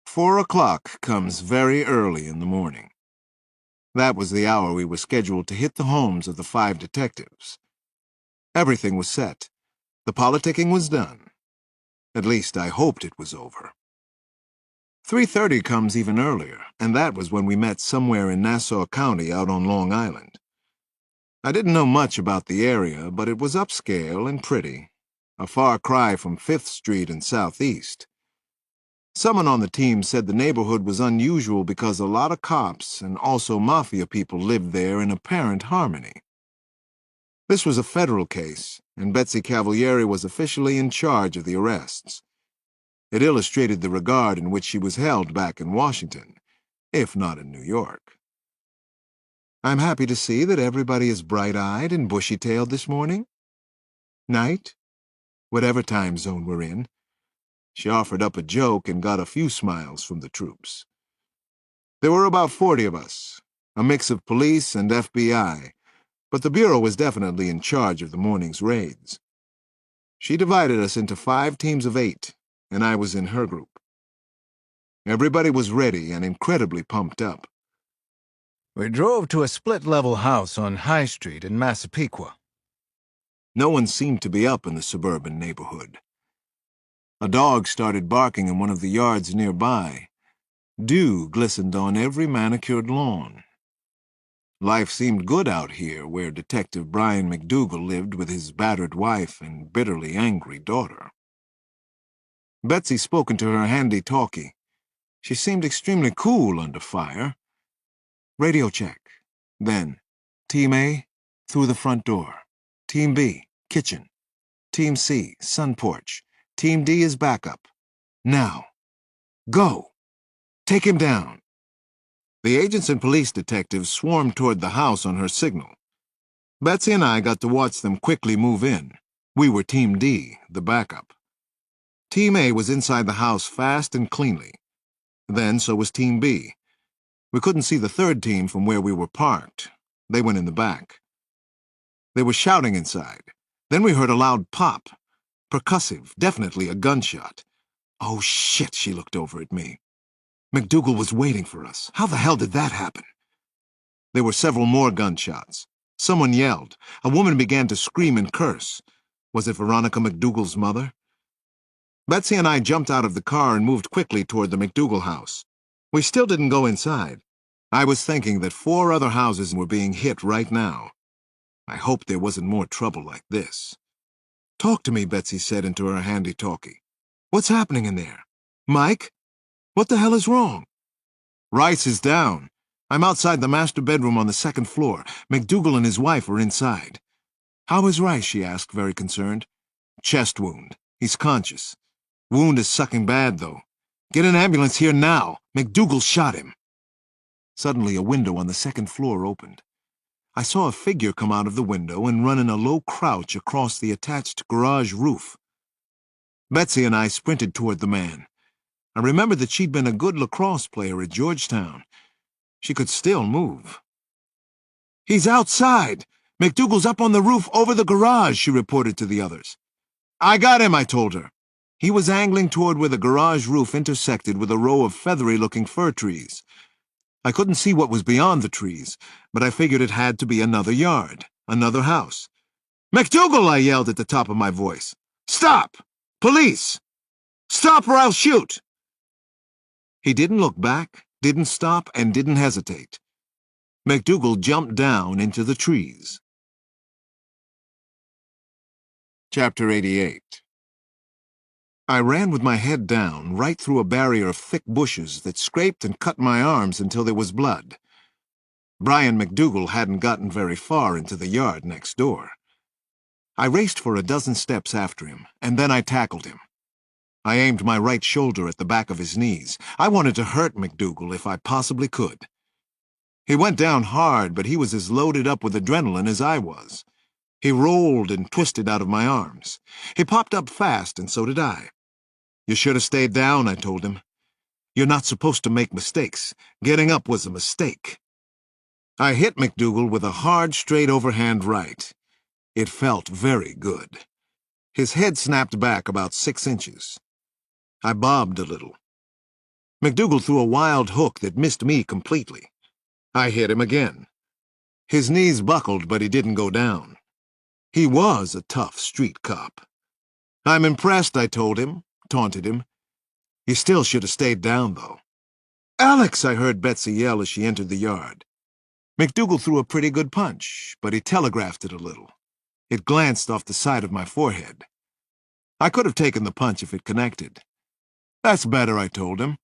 4 o'clock comes very early in the morning. That was the hour we were scheduled to hit the homes of the 5 detectives. Everything was set. The politicking was done. At least I hoped it was over. 3:30 comes even earlier, and that was when we met somewhere in Nassau County out on Long Island. I didn't know much about the area, but it was upscale and pretty, a far cry from 5th Street and Southeast. Someone on the team said the neighborhood was unusual because a lot of cops and also mafia people lived there in apparent harmony. This was a federal case, and Betsy Cavalieri was officially in charge of the arrests. It illustrated the regard in which she was held back in Washington, if not in New York. I'm happy to see that everybody is bright-eyed and bushy-tailed this morning. Night? Whatever time zone we're in. She offered up a joke and got a few smiles from the troops. There were about 40 of us, a mix of police and FBI, but the Bureau was definitely in charge of the morning's raids. She divided us into 5 teams of 8, and I was in her group. Everybody was ready and incredibly pumped up. We drove to a split-level house on High Street in Massapequa. No one seemed to be up in the suburban neighborhood. A dog started barking in one of the yards nearby. Dew glistened on every manicured lawn. Life seemed good out here where Detective Brian McDougal lived with his battered wife and bitterly angry daughter. Betsy spoke into her handy-talkie. She seemed extremely cool under fire. Radio check. Then, Team A, through the front door. Team B, kitchen. Team C, sun porch. Team D is backup. Now. Go! Take him down! The agents and police detectives swarmed toward the house on her signal. Betsy and I got to watch them quickly move in. We were Team D, the backup. Team A was inside the house fast and cleanly. Then so was Team B. We couldn't see the third team from where we were parked. They went in the back. They were shouting inside. Then we heard a loud pop. Percussive, definitely a gunshot. Oh, shit, she looked over at me. McDougal was waiting for us. How the hell did that happen? There were several more gunshots. Someone yelled. A woman began to scream and curse. Was it Veronica McDougal's mother? Betsy and I jumped out of the car and moved quickly toward the McDougal house. We still didn't go inside. I was thinking that 4 other houses were being hit right now. I hoped there wasn't more trouble like this. Talk to me, Betsy said into her handy-talkie. What's happening in there? Mike? What the hell is wrong? Rice is down. I'm outside the master bedroom on the 2nd floor. McDougal and his wife are inside. How is Rice? She asked, very concerned. Chest wound. He's conscious. Wound is sucking bad, though. Get an ambulance here now. McDougal shot him. Suddenly, a window on the 2nd floor opened. I saw a figure come out of the window and run in a low crouch across the attached garage roof. Betsy and I sprinted toward the man. I remembered that she'd been a good lacrosse player at Georgetown. She could still move. He's outside! McDougal's up on the roof over the garage, she reported to the others. I got him, I told her. He was angling toward where the garage roof intersected with a row of feathery-looking fir trees. I couldn't see what was beyond the trees, but I figured it had to be another yard, another house. McDougal, I yelled at the top of my voice. Stop! Police! Stop or I'll shoot! He didn't look back, didn't stop, and didn't hesitate. McDougal jumped down into the trees. Chapter 88. I ran with my head down, right through a barrier of thick bushes that scraped and cut my arms until there was blood. Brian McDougal hadn't gotten very far into the yard next door. I raced for a dozen steps after him, and then I tackled him. I aimed my right shoulder at the back of his knees. I wanted to hurt McDougal if I possibly could. He went down hard, but he was as loaded up with adrenaline as I was. He rolled and twisted out of my arms. He popped up fast, and so did I. You should have stayed down, I told him. You're not supposed to make mistakes. Getting up was a mistake. I hit McDougal with a hard, straight overhand right. It felt very good. His head snapped back about 6 inches. I bobbed a little. McDougal threw a wild hook that missed me completely. I hit him again. His knees buckled, but he didn't go down. He was a tough street cop. I'm impressed, I told him, taunted him. You still should have stayed down, though. Alex, I heard Betsy yell as she entered the yard. McDougal threw a pretty good punch, but he telegraphed it a little. It glanced off the side of my forehead. I could have taken the punch if it connected. That's better, I told him.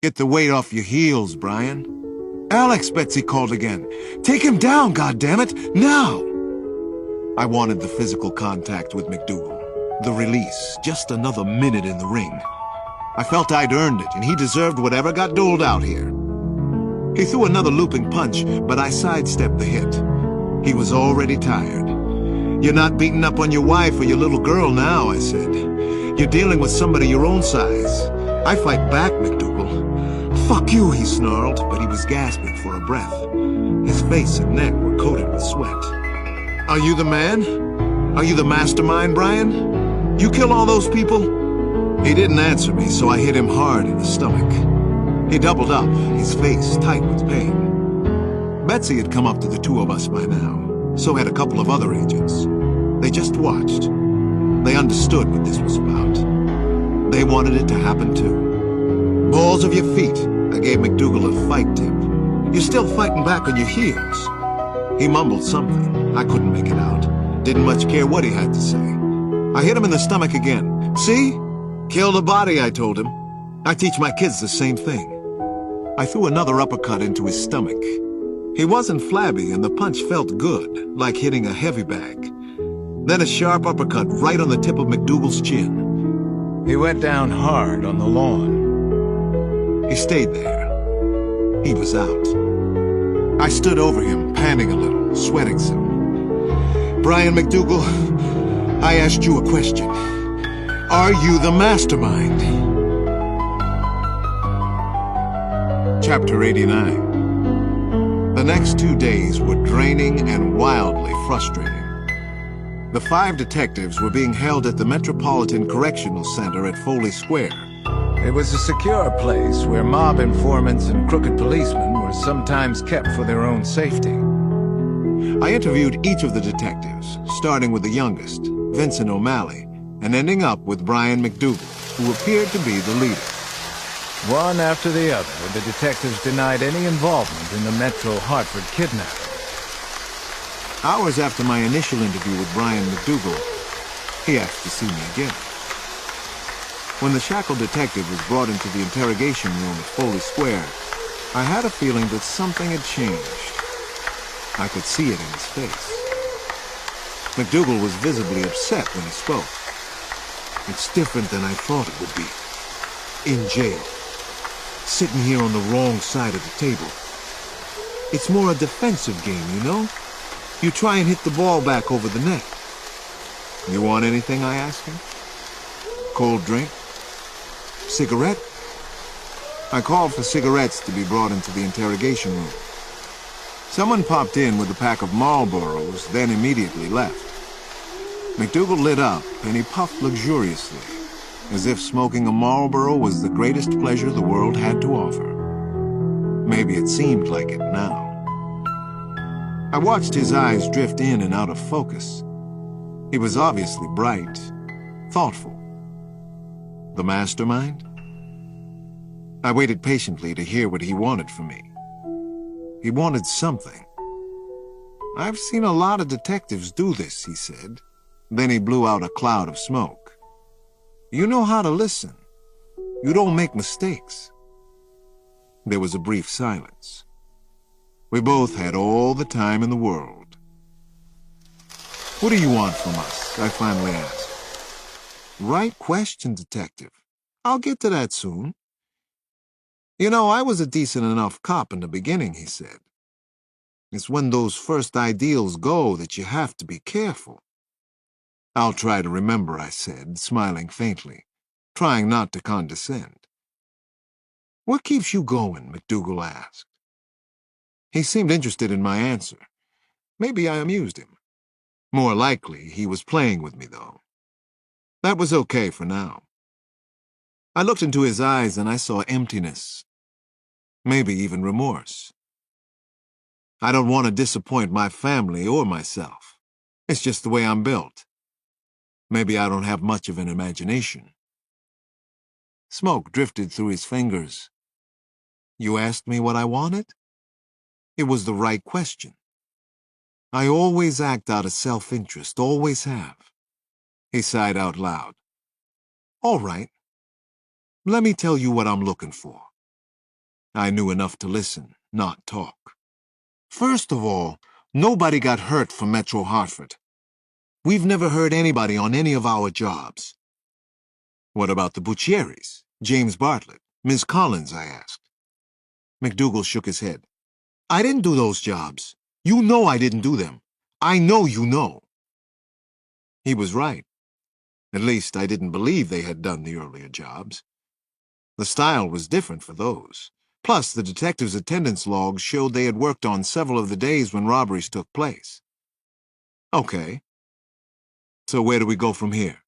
Get the weight off your heels, Brian. Alex, Betsy called again. Take him down, goddammit, now! I wanted the physical contact with McDougal, the release, just another minute in the ring. I felt I'd earned it, and he deserved whatever got doled out here. He threw another looping punch, but I sidestepped the hit. He was already tired. You're not beating up on your wife or your little girl now, I said. You're dealing with somebody your own size. I fight back, McDougal. Fuck you, he snarled, but he was gasping for a breath. His face and neck were coated with sweat. Are you the man? Are you the mastermind, Brian? You kill all those people? He didn't answer me, so I hit him hard in the stomach. He doubled up, his face tight with pain. Betsy had come up to the two of us by now, so had a couple of other agents. They just watched. They understood what this was about. They wanted it to happen too. Balls of your feet, I gave McDougal a fight tip. You're still fighting back on your heels. He mumbled something. I couldn't make it out. Didn't much care what he had to say. I hit him in the stomach again. See? Kill the body, I told him. I teach my kids the same thing. I threw another uppercut into his stomach. He wasn't flabby, and the punch felt good, like hitting a heavy bag. Then a sharp uppercut right on the tip of McDougal's chin. He went down hard on the lawn. He stayed there. He was out. I stood over him, panting a little, sweating some. Brian McDougal, I asked you a question. Are you the mastermind? Chapter 89. The next 2 days were draining and wildly frustrating. The 5 detectives were being held at the Metropolitan Correctional Center at Foley Square. It was a secure place where mob informants and crooked policemen were sometimes kept for their own safety. I interviewed each of the detectives, starting with the youngest, Vincent O'Malley, and ending up with Brian McDougal, who appeared to be the leader. One after the other, the detectives denied any involvement in the Metro Hartford kidnapping. Hours after my initial interview with Brian McDougal, he asked to see me again. When the shackled detective was brought into the interrogation room at Foley Square, I had a feeling that something had changed. I could see it in his face. McDougal was visibly upset when he spoke. It's different than I thought it would be. In jail. Sitting here on the wrong side of the table. It's more a defensive game, you know? You try and hit the ball back over the net. You want anything, I asked him? Cold drink? Cigarette? I called for cigarettes to be brought into the interrogation room. Someone popped in with a pack of Marlboros, then immediately left. McDougal lit up, and he puffed luxuriously, as if smoking a Marlboro was the greatest pleasure the world had to offer. Maybe it seemed like it now. I watched his eyes drift in and out of focus. He was obviously bright, thoughtful. The mastermind? I waited patiently to hear what he wanted from me. He wanted something. I've seen a lot of detectives do this, he said. Then he blew out a cloud of smoke. You know how to listen. You don't make mistakes. There was a brief silence. We both had all the time in the world. What do you want from us? I finally asked. Right question, detective. I'll get to that soon. You know, I was a decent enough cop in the beginning, he said. It's when those first ideals go that you have to be careful. I'll try to remember, I said, smiling faintly, trying not to condescend. What keeps you going? McDougal asked. He seemed interested in my answer. Maybe I amused him. More likely, he was playing with me, though. That was okay for now. I looked into his eyes and I saw emptiness. Maybe even remorse. I don't want to disappoint my family or myself. It's just the way I'm built. Maybe I don't have much of an imagination. Smoke drifted through his fingers. You asked me what I wanted? It was the right question. I always act out of self-interest, always have. He sighed out loud. All right. Let me tell you what I'm looking for. I knew enough to listen, not talk. First of all, nobody got hurt from Metro Hartford. We've never hurt anybody on any of our jobs. What about the Buccieris, James Bartlett, Miss Collins, I asked. McDougal shook his head. I didn't do those jobs. You know I didn't do them. I know you know. He was right. At least I didn't believe they had done the earlier jobs. The style was different for those. Plus, the detectives' attendance logs showed they had worked on several of the days when robberies took place. Okay. So where do we go from here?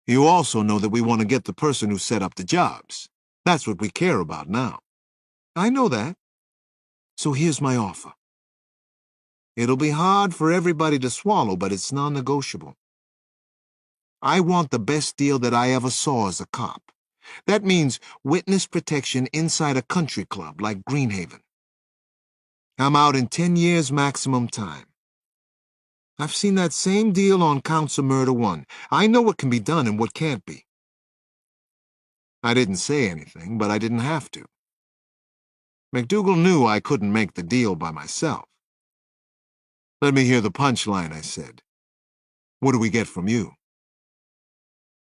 You also know that we want to get the person who set up the jobs. That's what we care about now. I know that. So here's my offer. It'll be hard for everybody to swallow, but it's non-negotiable. I want the best deal that I ever saw as a cop. That means witness protection inside a country club like Greenhaven. I'm out in 10 years maximum time. I've seen that same deal on Counts of Murder 1. I know what can be done and what can't be. I didn't say anything, but I didn't have to. McDougal knew I couldn't make the deal by myself. Let me hear the punchline, I said. What do we get from you?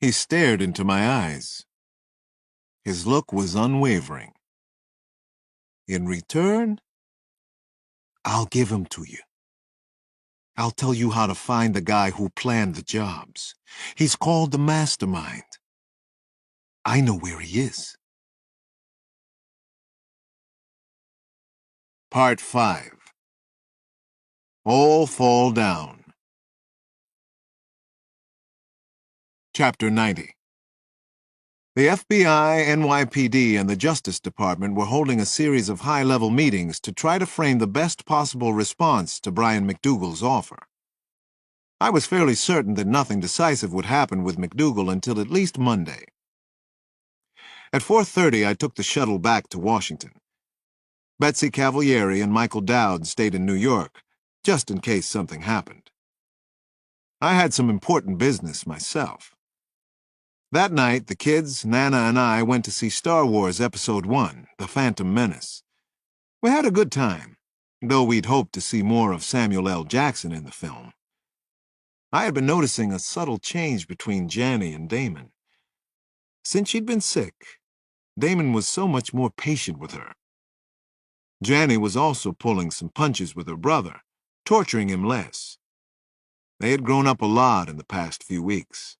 He stared into my eyes. His look was unwavering. In return, I'll give him to you. I'll tell you how to find the guy who planned the jobs. He's called the mastermind. I know where he is. Part 5. All Fall Down. Chapter 90. The FBI, NYPD, and the Justice Department were holding a series of high-level meetings to try to frame the best possible response to Brian McDougal's offer. I was fairly certain that nothing decisive would happen with McDougal until at least Monday. At 4:30, I took the shuttle back to Washington. Betsy Cavalieri and Michael Dowd stayed in New York, just in case something happened. I had some important business myself. That night, the kids, Nana, and I went to see Star Wars Episode 1, The Phantom Menace. We had a good time, though we'd hoped to see more of Samuel L. Jackson in the film. I had been noticing a subtle change between Janny and Damon. Since she'd been sick, Damon was so much more patient with her. Janny was also pulling some punches with her brother, torturing him less. They had grown up a lot in the past few weeks.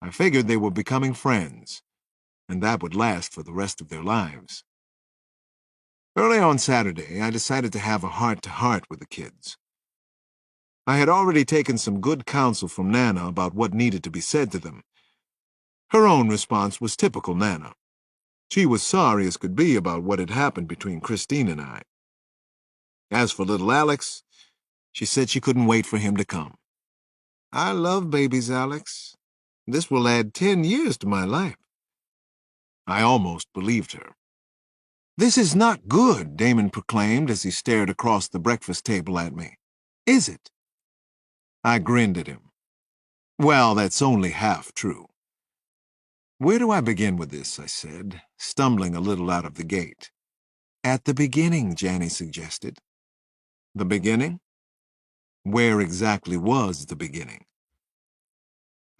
I figured they were becoming friends, and that would last for the rest of their lives. Early on Saturday, I decided to have a heart-to-heart with the kids. I had already taken some good counsel from Nana about what needed to be said to them. Her own response was typical Nana. She was sorry as could be about what had happened between Christine and I. As for little Alex, she said she couldn't wait for him to come. I love babies, Alex. This will add 10 years to my life. I almost believed her. This is not good, Damon proclaimed as he stared across the breakfast table at me. Is it? I grinned at him. Well, that's only half true. Where do I begin with this, I said, stumbling a little out of the gate. At the beginning, Janny suggested. The beginning? Where exactly was the beginning?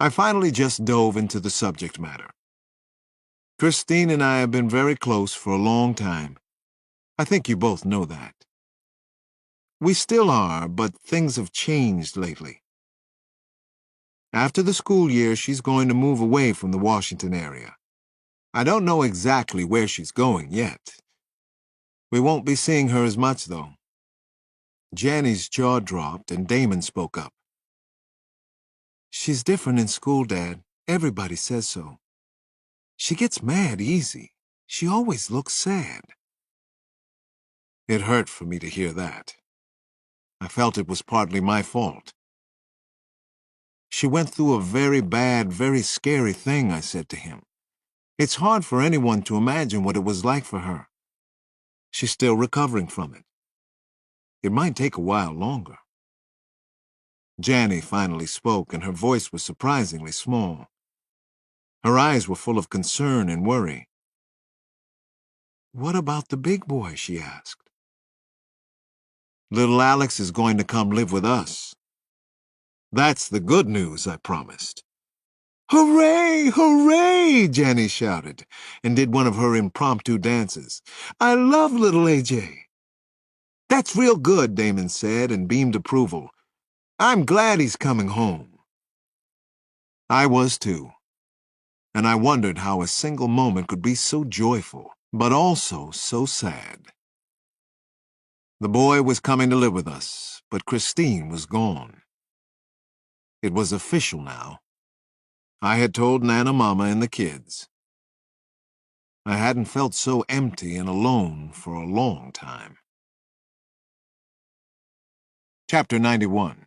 I finally just dove into the subject matter. Christine and I have been very close for a long time. I think you both know that. We still are, but things have changed lately. After the school year, she's going to move away from the Washington area. I don't know exactly where she's going yet. We won't be seeing her as much, though. Janny's jaw dropped, and Damon spoke up. She's different in school, Dad. Everybody says so. She gets mad easy. She always looks sad. It hurt for me to hear that. I felt it was partly my fault. She went through a very bad, very scary thing, I said to him. It's hard for anyone to imagine what it was like for her. She's still recovering from it. It might take a while longer. Janny finally spoke, and her voice was surprisingly small. Her eyes were full of concern and worry. "What about the big boy?" she asked. "Little Alex is going to come live with us." "That's the good news," I promised. "Hooray! Hooray!" Janny shouted, and did one of her impromptu dances. "I love little AJ." "That's real good," Damon said, and beamed approval. "I'm glad he's coming home." I was too, and I wondered how a single moment could be so joyful, but also so sad. The boy was coming to live with us, but Christine was gone. It was official now. I had told Nana Mama and the kids. I hadn't felt so empty and alone for a long time. Chapter 91.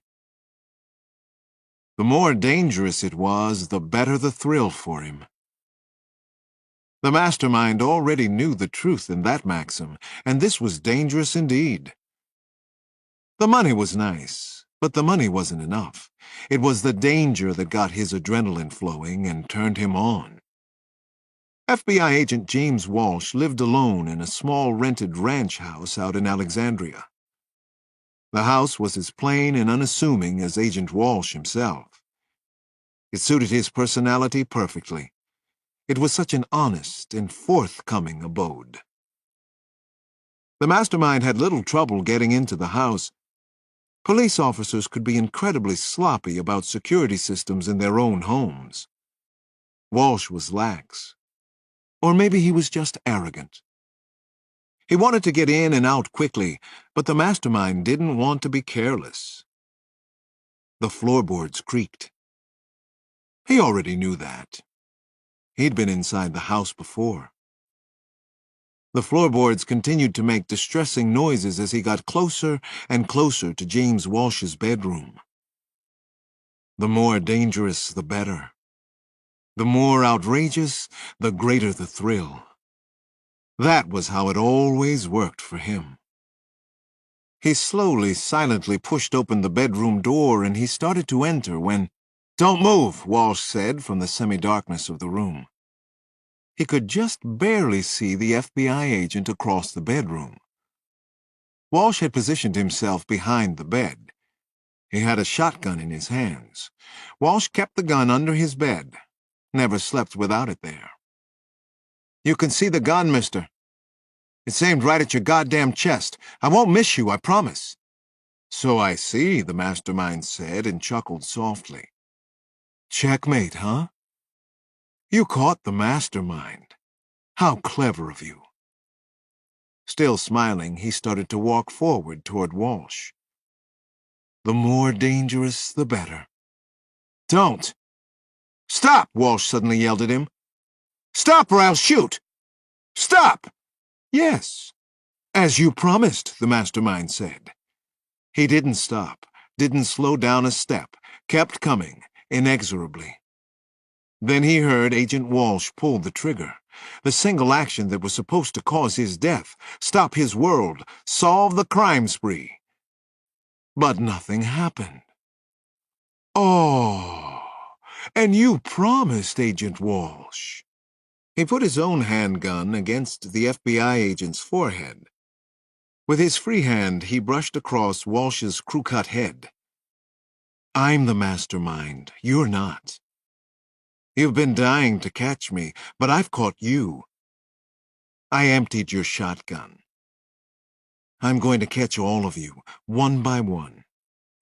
The more dangerous it was, the better the thrill for him. The mastermind already knew the truth in that maxim, and this was dangerous indeed. The money was nice, but the money wasn't enough. It was the danger that got his adrenaline flowing and turned him on. FBI agent James Walsh lived alone in a small rented ranch house out in Alexandria. The house was as plain and unassuming as Agent Walsh himself. It suited his personality perfectly. It was such an honest and forthcoming abode. The mastermind had little trouble getting into the house. Police officers could be incredibly sloppy about security systems in their own homes. Walsh was lax. Or maybe he was just arrogant. He wanted to get in and out quickly, but the mastermind didn't want to be careless. The floorboards creaked. He already knew that. He'd been inside the house before. The floorboards continued to make distressing noises as he got closer and closer to James Walsh's bedroom. The more dangerous, the better. The more outrageous, the greater the thrill. That was how it always worked for him. He slowly, silently pushed open the bedroom door, and he started to enter when, "Don't move," Walsh said from the semi-darkness of the room. He could just barely see the FBI agent across the bedroom. Walsh had positioned himself behind the bed. He had a shotgun in his hands. Walsh kept the gun under his bed. Never slept without it there. "You can see the gun, mister. It's aimed right at your goddamn chest. I won't miss you, I promise." "So I see," the mastermind said and chuckled softly. "Checkmate, huh? You caught the mastermind. How clever of you." Still smiling, he started to walk forward toward Walsh. The more dangerous, the better. "Don't! Stop!" Walsh suddenly yelled at him. "Stop or I'll shoot! Stop!" "Yes, as you promised," the mastermind said. He didn't stop, didn't slow down a step, kept coming, inexorably. Then he heard Agent Walsh pull the trigger, the single action that was supposed to cause his death, stop his world, solve the crime spree. But nothing happened. "Oh, and you promised, Agent Walsh." He put his own handgun against the FBI agent's forehead. With his free hand, he brushed across Walsh's crew-cut head. "I'm the mastermind. You're not. You've been dying to catch me, but I've caught you. I emptied your shotgun. I'm going to catch all of you, one by one.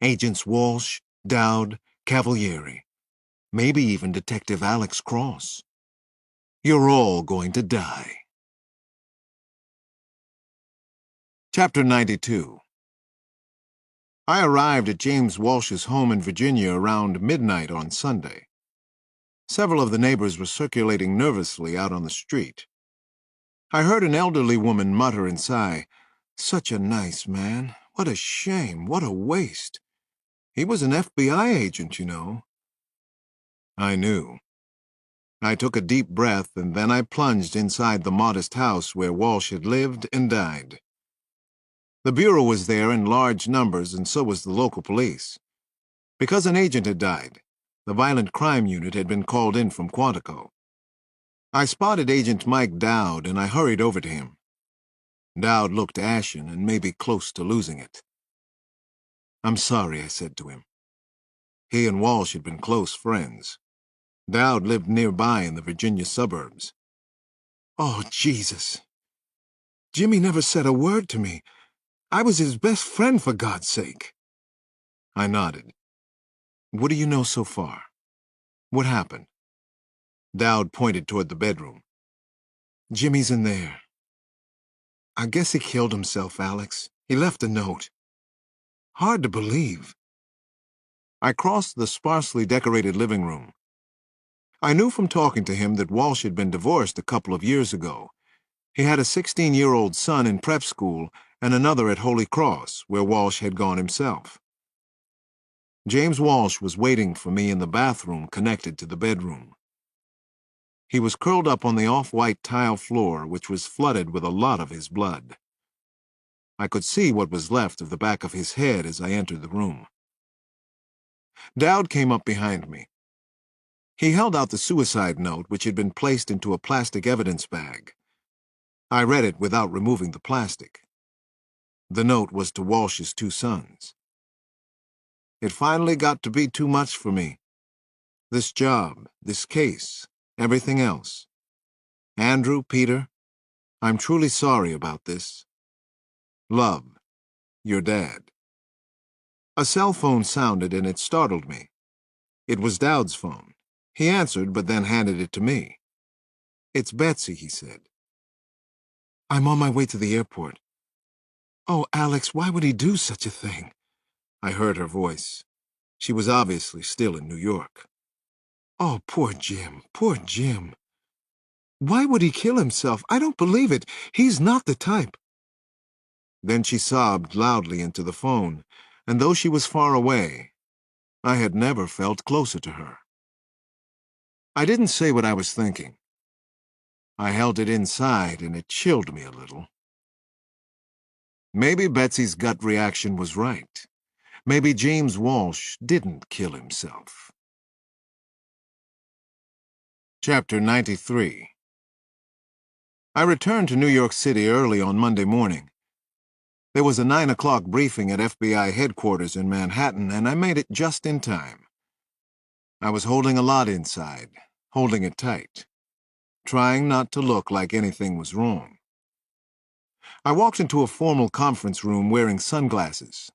Agents Walsh, Dowd, Cavalieri. Maybe even Detective Alex Cross. You're all going to die." Chapter 92. I arrived at James Walsh's home in Virginia around midnight on Sunday. Several of the neighbors were circulating nervously out on the street. I heard an elderly woman mutter and sigh, "Such a nice man. What a shame. What a waste. He was an FBI agent, you know." I knew. I took a deep breath, and then I plunged inside the modest house where Walsh had lived and died. The Bureau was there in large numbers, and so was the local police. Because an agent had died, the violent crime unit had been called in from Quantico. I spotted Agent Mike Dowd, and I hurried over to him. Dowd looked ashen and maybe close to losing it. "I'm sorry," I said to him. He and Walsh had been close friends. Dowd lived nearby in the Virginia suburbs. "Oh, Jesus. Jimmy never said a word to me. I was his best friend, for God's sake." I nodded. "What do you know so far? What happened?" Dowd pointed toward the bedroom. "Jimmy's in there. I guess he killed himself, Alex. He left a note. Hard to believe." I crossed the sparsely decorated living room. I knew from talking to him that Walsh had been divorced a couple of years ago. He had a 16-year-old son in prep school and another at Holy Cross, where Walsh had gone himself. James Walsh was waiting for me in the bathroom connected to the bedroom. He was curled up on the off-white tile floor, which was flooded with a lot of his blood. I could see what was left of the back of his head as I entered the room. Dowd came up behind me. He held out the suicide note, which had been placed into a plastic evidence bag. I read it without removing the plastic. The note was to Walsh's 2 sons. It finally got to be too much for me. This job, this case, everything else. Andrew, Peter, I'm truly sorry about this. Love, your dad. A cell phone sounded and it startled me. It was Dowd's phone. He answered, but then handed it to me. "It's Betsy," he said. "I'm on my way to the airport." "Oh, Alex, why would he do such a thing?" I heard her voice. She was obviously still in New York. "Oh, poor Jim, poor Jim. Why would he kill himself? I don't believe it. He's not the type." Then she sobbed loudly into the phone, and though she was far away, I had never felt closer to her. I didn't say what I was thinking. I held it inside, and it chilled me a little. Maybe Betsy's gut reaction was right. Maybe James Walsh didn't kill himself. Chapter 93. I returned to New York City early on Monday morning. There was a 9 o'clock briefing at FBI headquarters in Manhattan, and I made it just in time. I was holding a lot inside, holding it tight, trying not to look like anything was wrong. I walked into a formal conference room wearing sunglasses.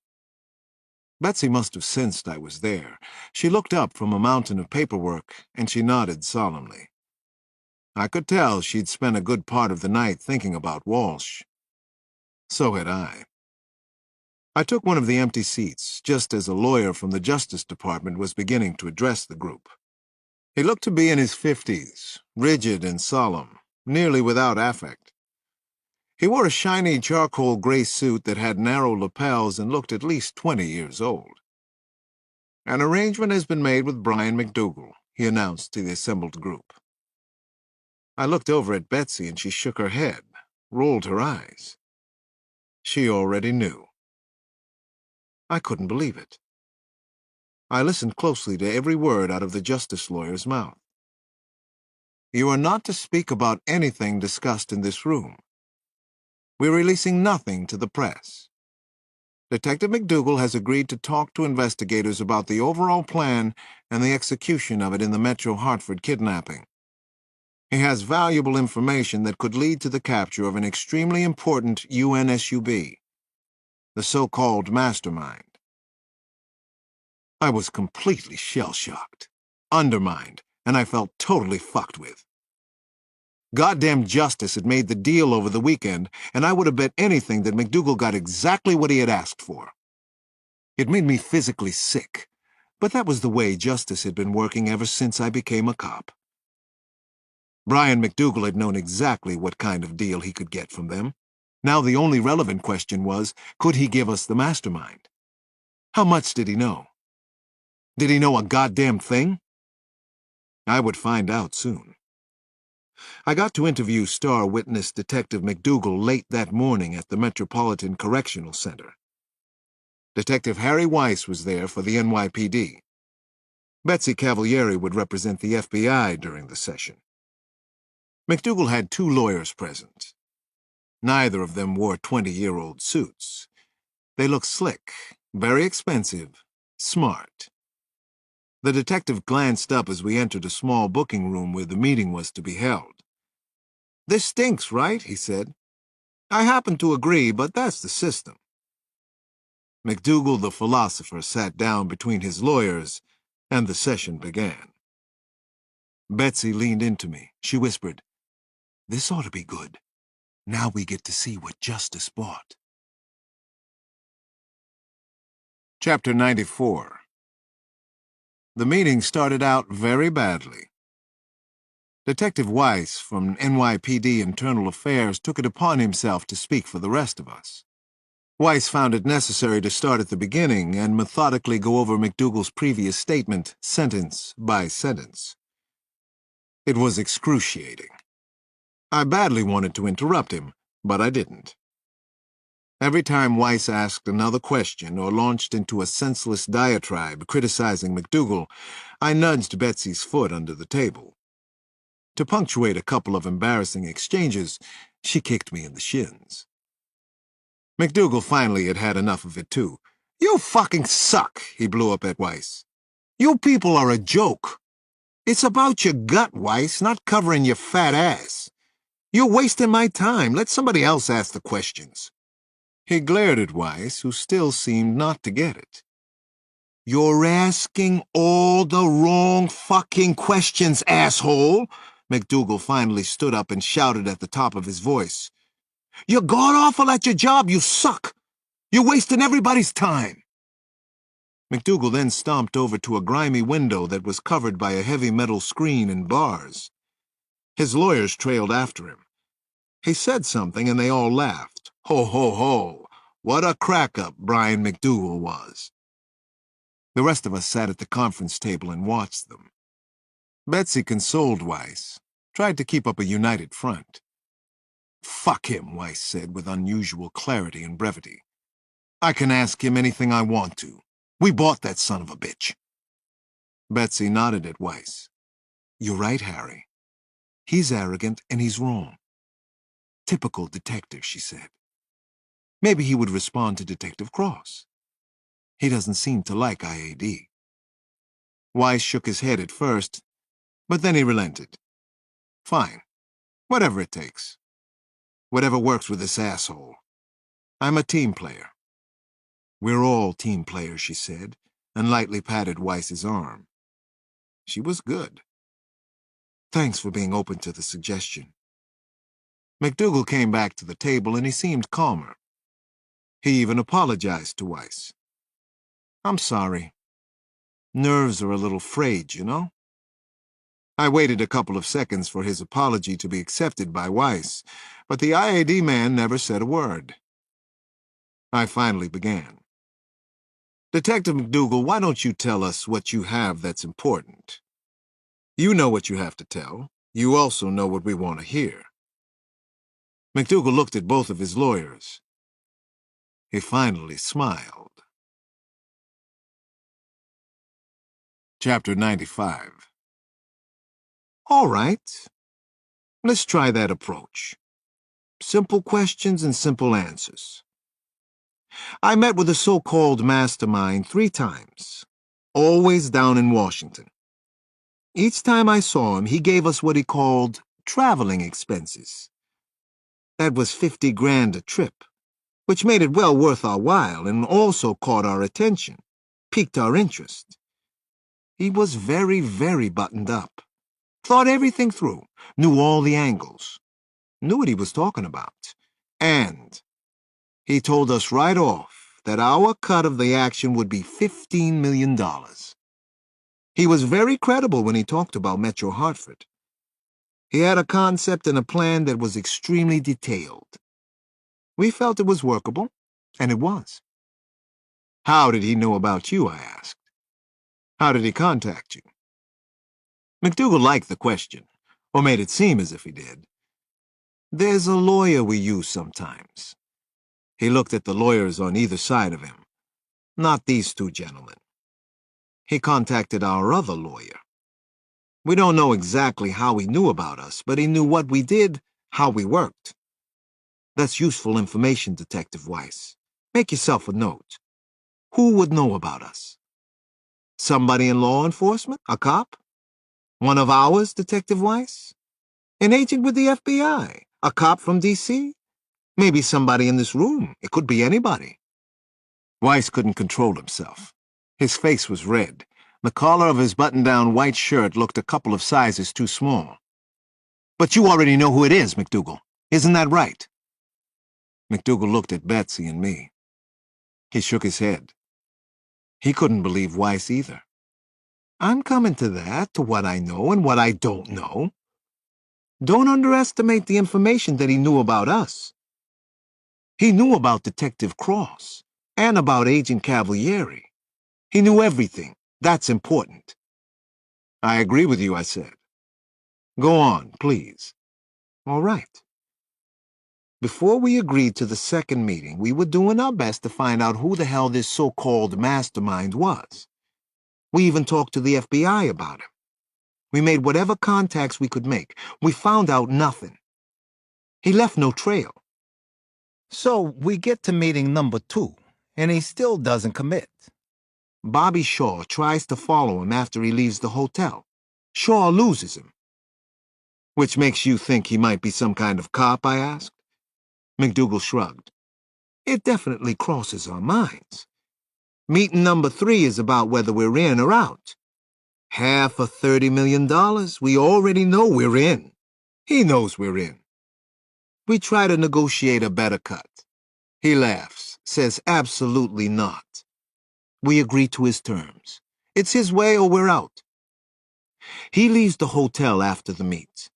Betsy must have sensed I was there. She looked up from a mountain of paperwork, and she nodded solemnly. I could tell she'd spent a good part of the night thinking about Walsh. So had I. I took one of the empty seats, just as a lawyer from the Justice Department was beginning to address the group. He looked to be in his 50s, rigid and solemn, nearly without affect. He wore a shiny charcoal gray suit that had narrow lapels and looked at least 20 years old. "An arrangement has been made with Brian McDougal," he announced to the assembled group. I looked over at Betsy and she shook her head, rolled her eyes. She already knew. I couldn't believe it. I listened closely to every word out of the justice lawyer's mouth. "You are not to speak about anything discussed in this room. We're releasing nothing to the press. Detective McDougal has agreed to talk to investigators about the overall plan and the execution of it in the Metro Hartford kidnapping. He has valuable information that could lead to the capture of an extremely important UNSUB, the so-called mastermind." I was completely shell-shocked, undermined, and I felt totally fucked with. Goddamn Justice had made the deal over the weekend, and I would have bet anything that McDougal got exactly what he had asked for. It made me physically sick, but that was the way Justice had been working ever since I became a cop. Brian McDougal had known exactly what kind of deal he could get from them. Now the only relevant question was, could he give us the mastermind? How much did he know? Did he know a goddamn thing? I would find out soon. I got to interview star witness Detective McDougal late that morning at the Metropolitan Correctional Center. Detective Harry Weiss was there for the NYPD. Betsy Cavalieri would represent the FBI during the session. McDougal had 2 lawyers present. Neither of them wore 20-year-old suits. They looked slick, very expensive, smart. The detective glanced up as we entered a small booking room where the meeting was to be held. "This stinks, right?" he said. "I happen to agree, but that's the system." McDougal, the philosopher, sat down between his lawyers, and the session began. Betsy leaned into me. She whispered, "This ought to be good. Now we get to see what justice bought." Chapter 94. The meeting started out very badly. Detective Weiss from NYPD Internal Affairs took it upon himself to speak for the rest of us. Weiss found it necessary to start at the beginning and methodically go over McDougal's previous statement, sentence by sentence. It was excruciating. I badly wanted to interrupt him, but I didn't. Every time Weiss asked another question or launched into a senseless diatribe criticizing McDougal, I nudged Betsy's foot under the table. To punctuate a couple of embarrassing exchanges, she kicked me in the shins. McDougal finally had had enough of it, too. "You fucking suck," he blew up at Weiss. "You people are a joke. It's about your gut, Weiss, not covering your fat ass. You're wasting my time. Let somebody else ask the questions." He glared at Weiss, who still seemed not to get it. "You're asking all the wrong fucking questions, asshole!" McDougal finally stood up and shouted at the top of his voice. "You're god-awful at your job, you suck! You're wasting everybody's time!" McDougal then stomped over to a grimy window that was covered by a heavy metal screen and bars. His lawyers trailed after him. He said something and they all laughed. Ho, ho, ho! What a crack-up Brian McDougal was. The rest of us sat at the conference table and watched them. Betsy consoled Weiss, tried to keep up a united front. "Fuck him," Weiss said with unusual clarity and brevity. "I can ask him anything I want to. We bought that son of a bitch." Betsy nodded at Weiss. "You're right, Harry. He's arrogant and he's wrong. Typical detective," she said. "Maybe he would respond to Detective Cross. He doesn't seem to like IAD." Weiss shook his head at first, but then he relented. "Fine. Whatever it takes. Whatever works with this asshole. I'm a team player." "We're all team players," she said, and lightly patted Weiss's arm. She was good. "Thanks for being open to the suggestion." McDougal came back to the table and he seemed calmer. He even apologized to Weiss. "I'm sorry. Nerves are a little frayed, you know?" I waited a couple of seconds for his apology to be accepted by Weiss, but the IAD man never said a word. I finally began. "Detective McDougal, why don't you tell us what you have that's important? You know what you have to tell. You also know what we want to hear." McDougal looked at both of his lawyers. He finally smiled. Chapter 95. All right. Let's try that approach. Simple questions and simple answers. I met with the so-called mastermind 3 times, always down in Washington. Each time I saw him, he gave us what he called traveling expenses. That was 50 grand a trip, which made it well worth our while and also caught our attention, piqued our interest. He was very, very buttoned up, thought everything through, knew all the angles, knew what he was talking about, and he told us right off that our cut of the action would be $15 million. He was very credible when he talked about Metro Hartford. He had a concept and a plan that was extremely detailed. We felt it was workable, and it was. "How did he know about you?" I asked. "How did he contact you?" McDougal liked the question, or made it seem as if he did. There's a lawyer we use sometimes. He looked at the lawyers on either side of him, not these two gentlemen. He contacted our other lawyer. We don't know exactly how he knew about us, but he knew what we did, how we worked. That's useful information, Detective Weiss. Make yourself a note. Who would know about us? Somebody in law enforcement? A cop? One of ours, Detective Weiss? An agent with the FBI? A cop from D.C.? Maybe somebody in this room. It could be anybody. Weiss couldn't control himself. His face was red. The collar of his button-down white shirt looked a couple of sizes too small. But you already know who it is, McDougal. Isn't that right? McDougal looked at Betsy and me. He shook his head. He couldn't believe Weiss either. I'm coming to that, to what I know and what I don't know. Don't underestimate the information that he knew about us. He knew about Detective Cross and about Agent Cavalieri. He knew everything. That's important. I agree with you, I said. Go on, please. All right. Before we agreed to the second meeting, we were doing our best to find out who the hell this so-called mastermind was. We even talked to the FBI about him. We made whatever contacts we could make. We found out nothing. He left no trail. So we get to meeting number 2, and he still doesn't commit. Bobby Shaw tries to follow him after he leaves the hotel. Shaw loses him. Which makes you think he might be some kind of cop, I asked. McDougal shrugged. It definitely crosses our minds. Meeting number 3 is about whether we're in or out. Half of $30 million, we already know we're in. He knows we're in. We try to negotiate a better cut. He laughs, says absolutely not. We agree to his terms. It's his way or we're out. He leaves the hotel after the meet.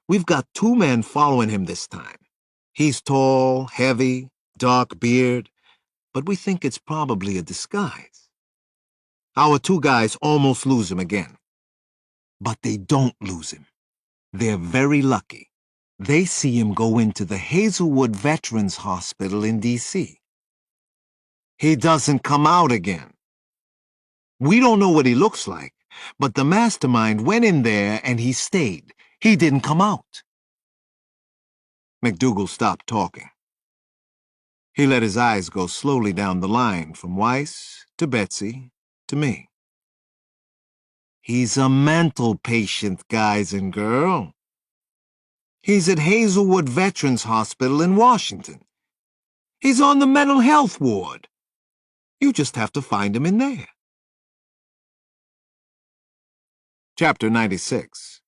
We've got 2 men following him this time. He's tall, heavy, dark beard, but we think it's probably a disguise. Our 2 guys almost lose him again. But they don't lose him. They're very lucky. They see him go into the Hazelwood Veterans Hospital in D.C. He doesn't come out again. We don't know what he looks like, but the mastermind went in there and he stayed. He didn't come out. McDougal stopped talking. He let his eyes go slowly down the line from Weiss to Betsy to me. He's a mental patient, guys and girls. He's at Hazelwood Veterans Hospital in Washington. He's on the mental health ward. You just have to find him in there. Chapter 96.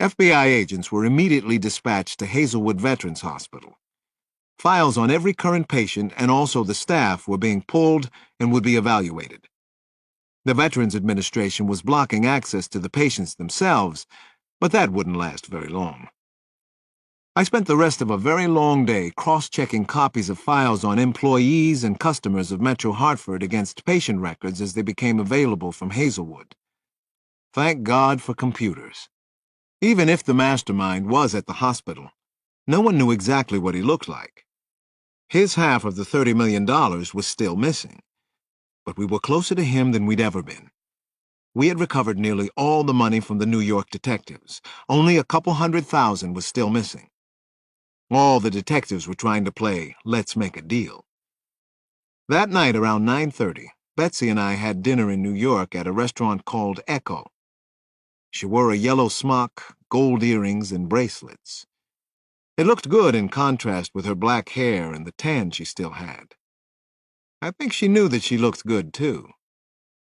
FBI agents were immediately dispatched to Hazelwood Veterans Hospital. Files on every current patient and also the staff were being pulled and would be evaluated. The Veterans Administration was blocking access to the patients themselves, but that wouldn't last very long. I spent the rest of a very long day cross-checking copies of files on employees and customers of Metro Hartford against patient records as they became available from Hazelwood. Thank God for computers. Even if the mastermind was at the hospital, no one knew exactly what he looked like. His half of the $30 million was still missing, but we were closer to him than we'd ever been. We had recovered nearly all the money from the New York detectives. Only a couple $100,000 was still missing. All the detectives were trying to play let's make a deal. That night around 9:30, Betsy and I had dinner in New York at a restaurant called Echo. She wore a yellow smock, gold earrings, and bracelets. It looked good in contrast with her black hair and the tan she still had. I think she knew that she looked good, too.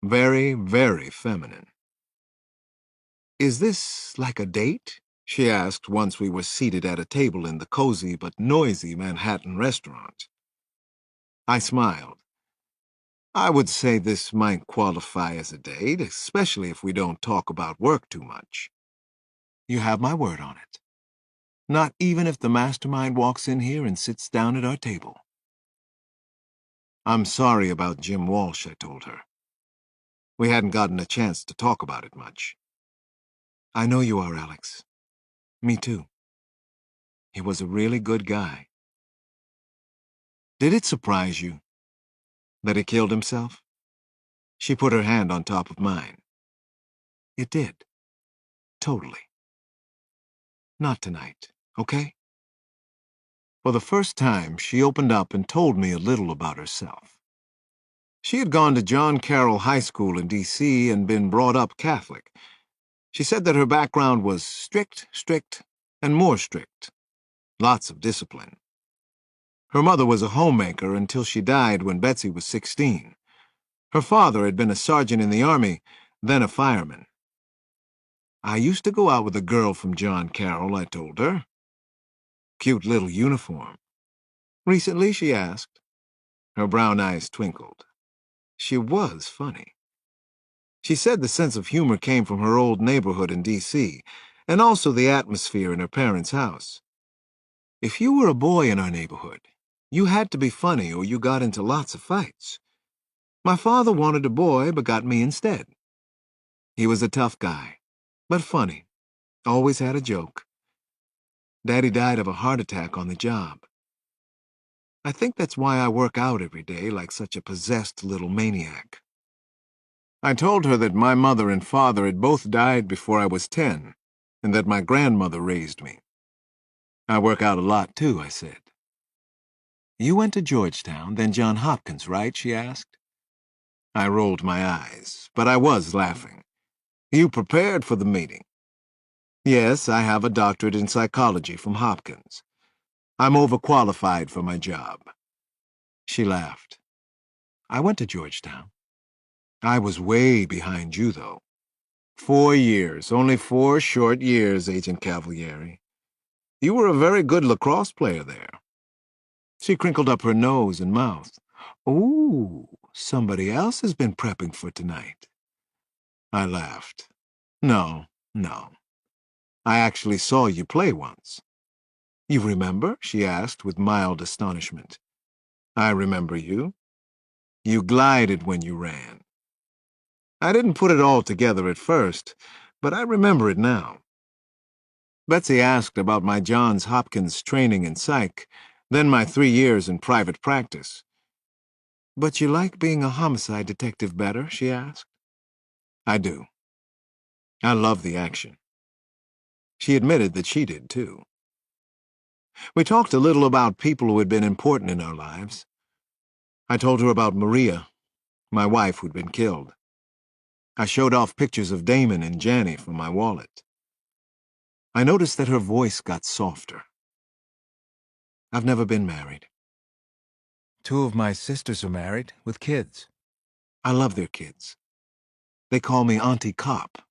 Very, very feminine. Is this like a date? She asked once we were seated at a table in the cozy but noisy Manhattan restaurant. I smiled. I would say this might qualify as a date, especially if we don't talk about work too much. You have my word on it. Not even if the mastermind walks in here and sits down at our table. I'm sorry about Jim Walsh, I told her. We hadn't gotten a chance to talk about it much. I know you are, Alex. Me too. He was a really good guy. Did it surprise you that he killed himself? She put her hand on top of mine. It did. Totally. Not tonight, okay? For the first time, she opened up and told me a little about herself. She had gone to John Carroll High School in D.C. and been brought up Catholic. She said that her background was strict, and more strict. Lots of discipline. Her mother was a homemaker until she died when Betsy was 16. Her father had been a sergeant in the Army, then a fireman. I used to go out with a girl from John Carroll, I told her. Cute little uniform. Recently, she asked. Her brown eyes twinkled. She was funny. She said the sense of humor came from her old neighborhood in D.C., and also the atmosphere in her parents' house. If you were a boy in our neighborhood, you had to be funny or you got into lots of fights. My father wanted a boy but got me instead. He was a tough guy, but funny. Always had a joke. Daddy died of a heart attack on the job. I think that's why I work out every day like such a possessed little maniac. I told her that my mother and father had both died before I was 10, and that my grandmother raised me. I work out a lot too, I said. You went to Georgetown, then Johns Hopkins, right? She asked. I rolled my eyes, but I was laughing. You prepared for the meeting. Yes, I have a doctorate in psychology from Hopkins. I'm overqualified for my job. She laughed. I went to Georgetown. I was way behind you, though. 4 years, only 4 short years, Agent Cavalieri. You were a very good lacrosse player there. She crinkled up her nose and mouth. Ooh, somebody else has been prepping for tonight. I laughed. No. I actually saw you play once. You remember? She asked with mild astonishment. I remember you. You glided when you ran. I didn't put it all together at first, but I remember it now. Betsy asked about my Johns Hopkins training in psych, then my 3 years in private practice. But you like being a homicide detective better? She asked. I do. I love the action. She admitted that she did, too. We talked a little about people who had been important in our lives. I told her about Maria, my wife who'd been killed. I showed off pictures of Damon and Janny from my wallet. I noticed that her voice got softer. I've never been married. 2 of my sisters are married, with kids. I love their kids. They call me Auntie Cop.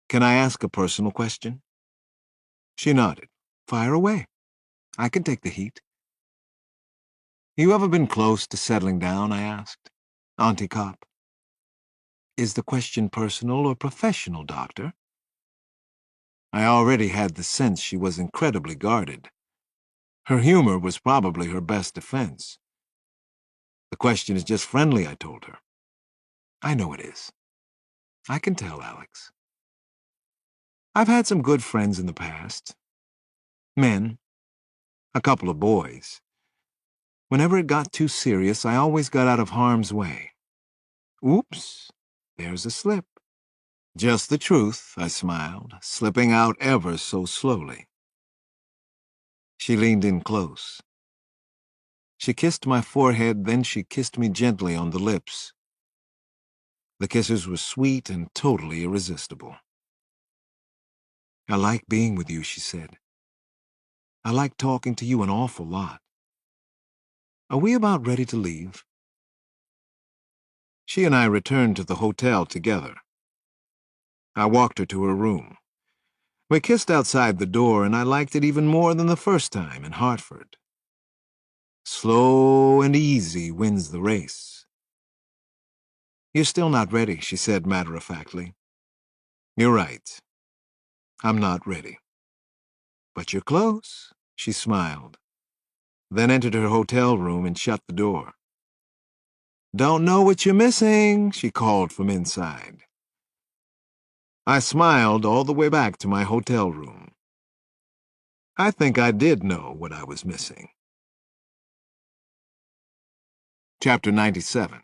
Can I ask a personal question? She nodded. Fire away. I can take the heat. You ever been close to settling down? I asked. Auntie Cop. Is the question personal or professional, Doctor? I already had the sense she was incredibly guarded. Her humor was probably her best defense. The question is just friendly, I told her. I know it is. I can tell, Alex. I've had some good friends in the past. Men. A couple of boys. Whenever it got too serious, I always got out of harm's way. Oops, there's a slip. Just the truth, I smiled, slipping out ever so slowly. She leaned in close. She kissed my forehead, then she kissed me gently on the lips. The kisses were sweet and totally irresistible. I like being with you, she said. I like talking to you an awful lot. Are we about ready to leave? She and I returned to the hotel together. I walked her to her room. We kissed outside the door, and I liked it even more than the first time in Hartford. Slow and easy wins the race. You're still not ready, she said matter-of-factly. You're right. I'm not ready. But you're close, she smiled, then entered her hotel room and shut the door. Don't know what you're missing, she called from inside. I smiled all the way back to my hotel room. I think I did know what I was missing. Chapter 97.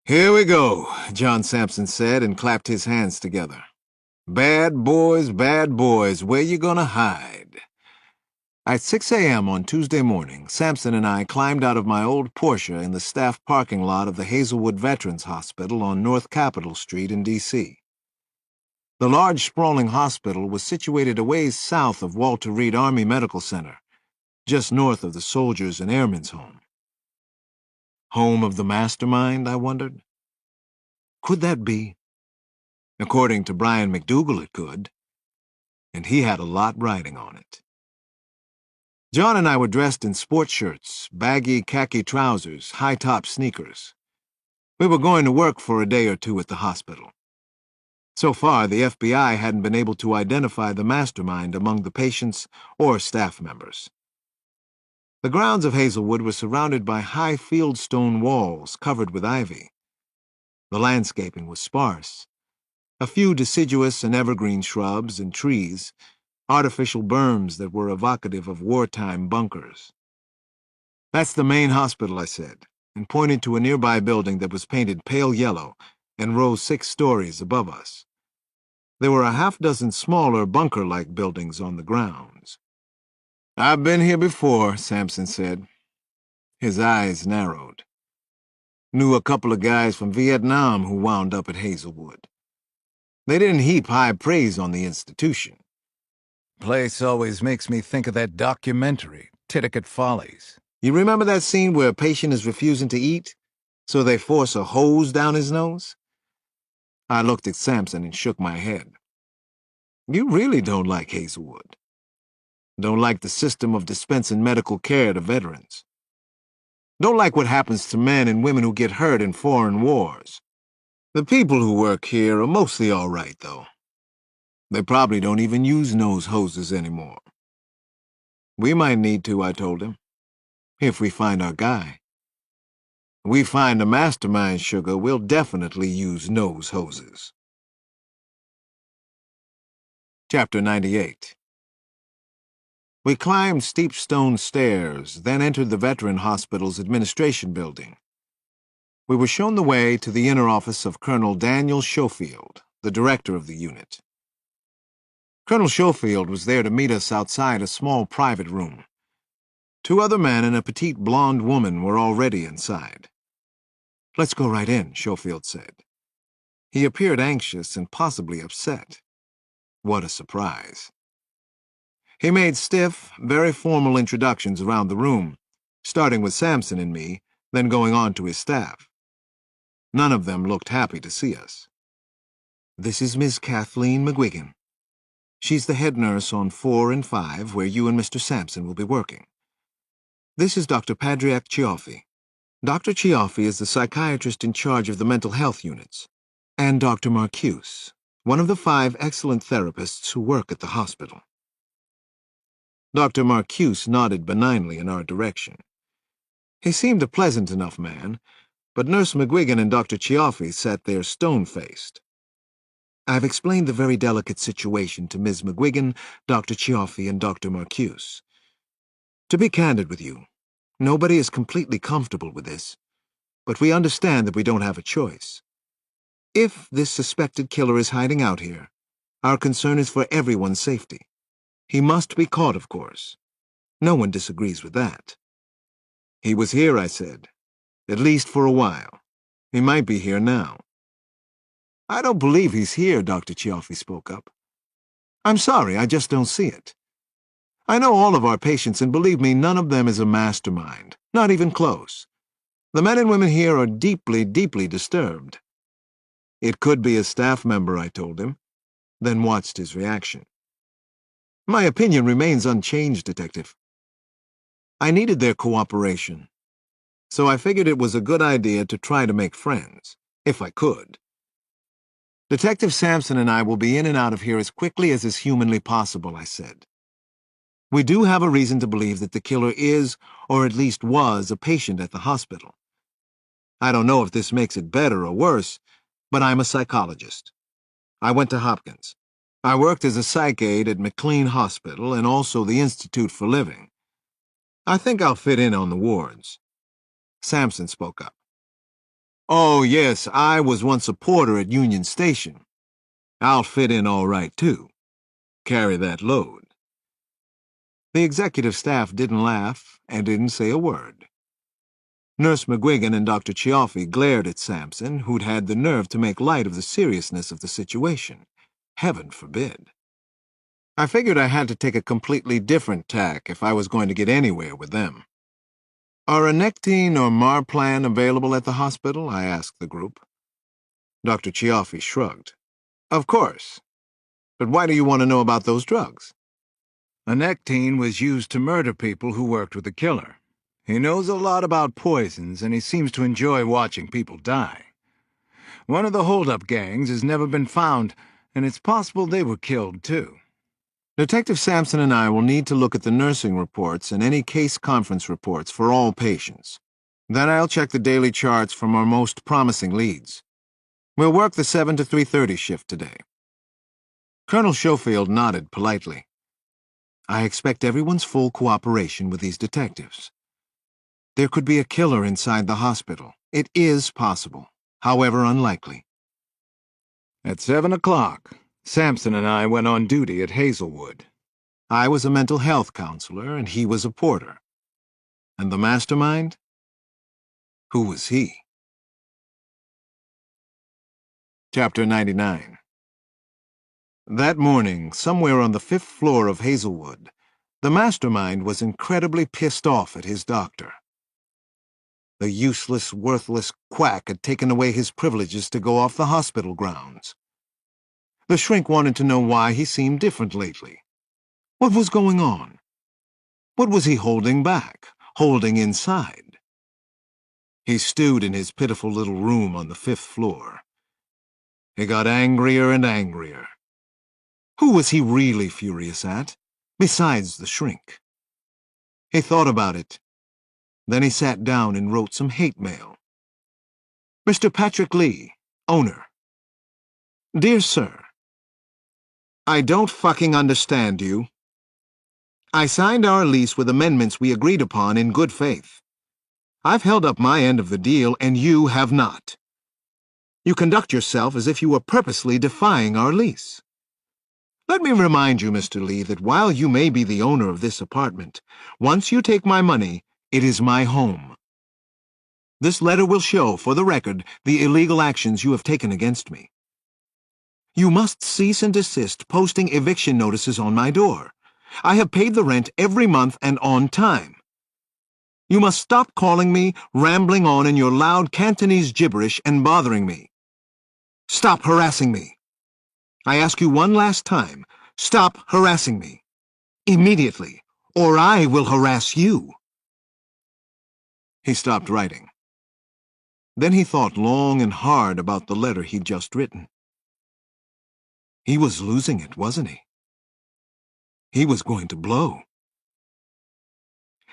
"Here we go," John Sampson said and clapped his hands together. Bad boys, where you gonna hide?" At 6 a.m. on Tuesday morning, Sampson and I climbed out of my old Porsche in the staff parking lot of the Hazelwood Veterans Hospital on North Capitol Street in D.C. The large, sprawling hospital was situated a ways south of Walter Reed Army Medical Center, just north of the Soldiers and Airmen's Home. Home of the mastermind, I wondered? Could that be? According to Brian McDougal, it could. And he had a lot riding on it. John and I were dressed in sports shirts, baggy khaki trousers, high-top sneakers. We were going to work for a day or two at the hospital. So far, the FBI hadn't been able to identify the mastermind among the patients or staff members. The grounds of Hazelwood were surrounded by high fieldstone walls covered with ivy. The landscaping was sparse. A few deciduous and evergreen shrubs and trees, artificial berms that were evocative of wartime bunkers. "That's the main hospital," I said, and pointed to a nearby building that was painted pale yellow and rose 6 stories above us. There were a half-dozen smaller bunker-like buildings on the grounds. "I've been here before," Sampson said. His eyes narrowed. "Knew a couple of guys from Vietnam who wound up at Hazelwood. They didn't heap high praise on the institution." Place always makes me think of that documentary, Titicut Follies. You remember that scene where a patient is refusing to eat, so they force a hose down his nose? I looked at Sampson and shook my head. You really don't like Hazelwood. Don't like the system of dispensing medical care to veterans. Don't like what happens to men and women who get hurt in foreign wars. The people who work here are mostly all right, though. They probably don't even use nose hoses anymore. We might need to, I told him, if we find our guy. We find a mastermind, sugar, we'll definitely use nose hoses. Chapter 98. We climbed steep stone stairs, then entered the Veteran Hospital's administration building. We were shown the way to the inner office of Colonel Daniel Schofield, the director of the unit. Colonel Schofield was there to meet us outside a small private room. 2 other men and a petite blonde woman were already inside. "Let's go right in," Schofield said. He appeared anxious and possibly upset. What a surprise. He made stiff, very formal introductions around the room, starting with Sampson and me, then going on to his staff. None of them looked happy to see us. "This is Miss Kathleen McGuigan. She's the head nurse on 4 and 5, where you and Mr. Sampson will be working. This is Dr. Padriak Chioffi. Dr. Chioffi is the psychiatrist in charge of the mental health units, and Dr. Marcuse, one of the 5 excellent therapists who work at the hospital." Dr. Marcuse nodded benignly in our direction. He seemed a pleasant enough man, but Nurse McGuigan and Dr. Chioffi sat there stone-faced. "I've explained the very delicate situation to Ms. McGuigan, Dr. Chioffi, and Dr. Marcuse. To be candid with you, nobody is completely comfortable with this, but we understand that we don't have a choice. If this suspected killer is hiding out here, our concern is for everyone's safety. He must be caught, of course. No one disagrees with that." "He was here," I said. "At least for a while. He might be here now." "I don't believe he's here," Dr. Chioffi spoke up. "I'm sorry, I just don't see it. I know all of our patients, and believe me, none of them is a mastermind, not even close. The men and women here are deeply, deeply disturbed." "It could be a staff member," I told him, then watched his reaction. "My opinion remains unchanged, Detective. I needed their cooperation, so I figured it was a good idea to try to make friends, if I could. Detective Sampson and I will be in and out of here as quickly as is humanly possible," I said. "We do have a reason to believe that the killer is, or at least was, a patient at the hospital. I don't know if this makes it better or worse, but I'm a psychologist. I went to Hopkins. I worked as a psych aide at McLean Hospital and also the Institute for Living. I think I'll fit in on the wards. Sampson spoke up. Oh, yes, I was once a porter at Union Station. I'll fit in all right, too. Carry that load. The executive staff didn't laugh and didn't say a word. Nurse McGuigan and Dr. Cioffi glared at Sampson, who'd had the nerve to make light of the seriousness of the situation. Heaven forbid. I figured I had to take a completely different tack if I was going to get anywhere with them. Are a Nectine or Marplan available at the hospital? I asked the group. Dr. Cioffi shrugged. Of course. But why do you want to know about those drugs? A Nectine was used to murder people who worked with the killer. He knows a lot about poisons, and he seems to enjoy watching people die. One of the hold-up gangs has never been found, and it's possible they were killed, too. Detective Sampson and I will need to look at the nursing reports and any case conference reports for all patients. Then I'll check the daily charts from our most promising leads. We'll work the 7 to 3:30 shift today. Colonel Schofield nodded politely. I expect everyone's full cooperation with these detectives. There could be a killer inside the hospital. It is possible, however unlikely. At 7 o'clock, Sampson and I went on duty at Hazelwood. I was a mental health counselor, and he was a porter. And the mastermind? Who was he? Chapter 99. That morning, somewhere on the 5th floor of Hazelwood, the mastermind was incredibly pissed off at his doctor. The useless, worthless quack had taken away his privileges to go off the hospital grounds. The shrink wanted to know why he seemed different lately. What was going on? What was he holding back, holding inside? He stewed in his pitiful little room on the 5th floor. He got angrier and angrier. Who was he really furious at, besides the shrink? He thought about it. Then he sat down and wrote some hate mail. Mr. Patrick Lee, owner. Dear Sir, I don't fucking understand you. I signed our lease with amendments we agreed upon in good faith. I've held up my end of the deal, and you have not. You conduct yourself as if you were purposely defying our lease. Let me remind you, Mr. Lee, that while you may be the owner of this apartment, once you take my money, it is my home. This letter will show, for the record, the illegal actions you have taken against me. You must cease and desist posting eviction notices on my door. I have paid the rent every month and on time. You must stop calling me, rambling on in your loud Cantonese gibberish and bothering me. Stop harassing me. I ask you one last time, stop harassing me. Immediately, or I will harass you. He stopped writing. Then he thought long and hard about the letter he'd just written. He was losing it, wasn't he? He was going to blow.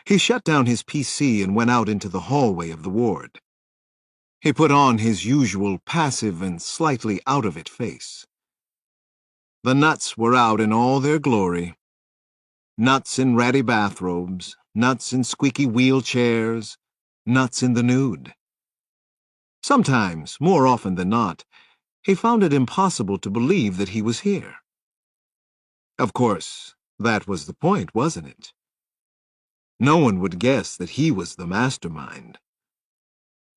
He shut down his PC and went out into the hallway of the ward. He put on his usual passive and slightly out-of-it face. The nuts were out in all their glory. Nuts in ratty bathrobes, nuts in squeaky wheelchairs, nuts in the nude. Sometimes, more often than not, he found it impossible to believe that he was here. Of course, that was the point, wasn't it? No one would guess that he was the mastermind.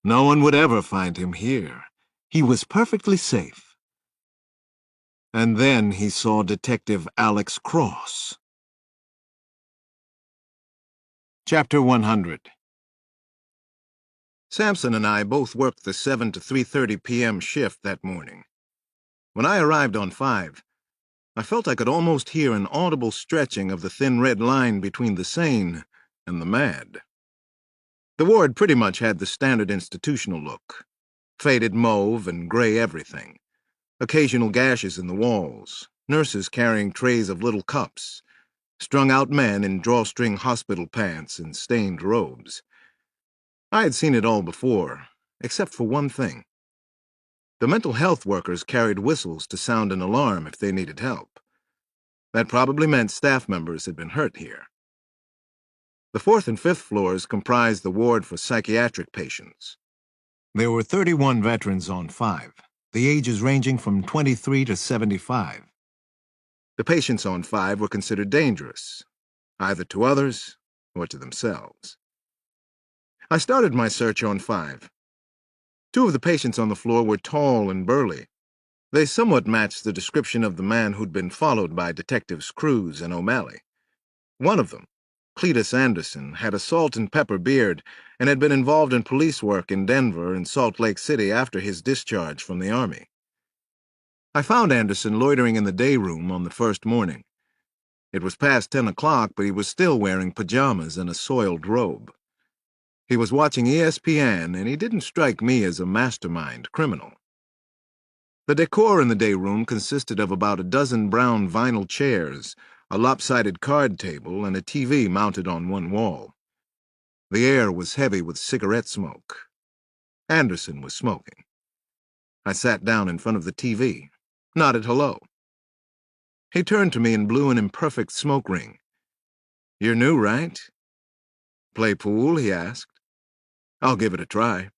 No one would ever find him here. He was perfectly safe. And then he saw Detective Alex Cross. Chapter 100. Sampson and I both worked the 7 to 3:30 p.m. shift that morning. When I arrived on 5, I felt I could almost hear an audible stretching of the thin red line between the sane and the mad. The ward pretty much had the standard institutional look. Faded mauve and gray everything. Occasional gashes in the walls. Nurses carrying trays of little cups. Strung-out men in drawstring hospital pants and stained robes. I had seen it all before, except for one thing. The mental health workers carried whistles to sound an alarm if they needed help. That probably meant staff members had been hurt here. The 4th and 5th floors comprised the ward for psychiatric patients. There were 31 veterans on 5, the ages ranging from 23 to 75. The patients on 5 were considered dangerous, either to others or to themselves. I started my search on 5. 2 of the patients on the floor were tall and burly. They somewhat matched the description of the man who'd been followed by Detectives Cruz and O'Malley. One of them, Cletus Anderson, had a salt and pepper beard and had been involved in police work in Denver and Salt Lake City after his discharge from the Army. I found Anderson loitering in the day room on the first morning. It was past 10 o'clock, but he was still wearing pajamas and a soiled robe. He was watching ESPN, and he didn't strike me as a mastermind criminal. The decor in the day room consisted of about a dozen brown vinyl chairs, a lopsided card table, and a TV mounted on one wall. The air was heavy with cigarette smoke. Anderson was smoking. I sat down in front of the TV, nodded hello. He turned to me and blew an imperfect smoke ring. "You're new, right?" "Play pool?" he asked. "I'll give it a try."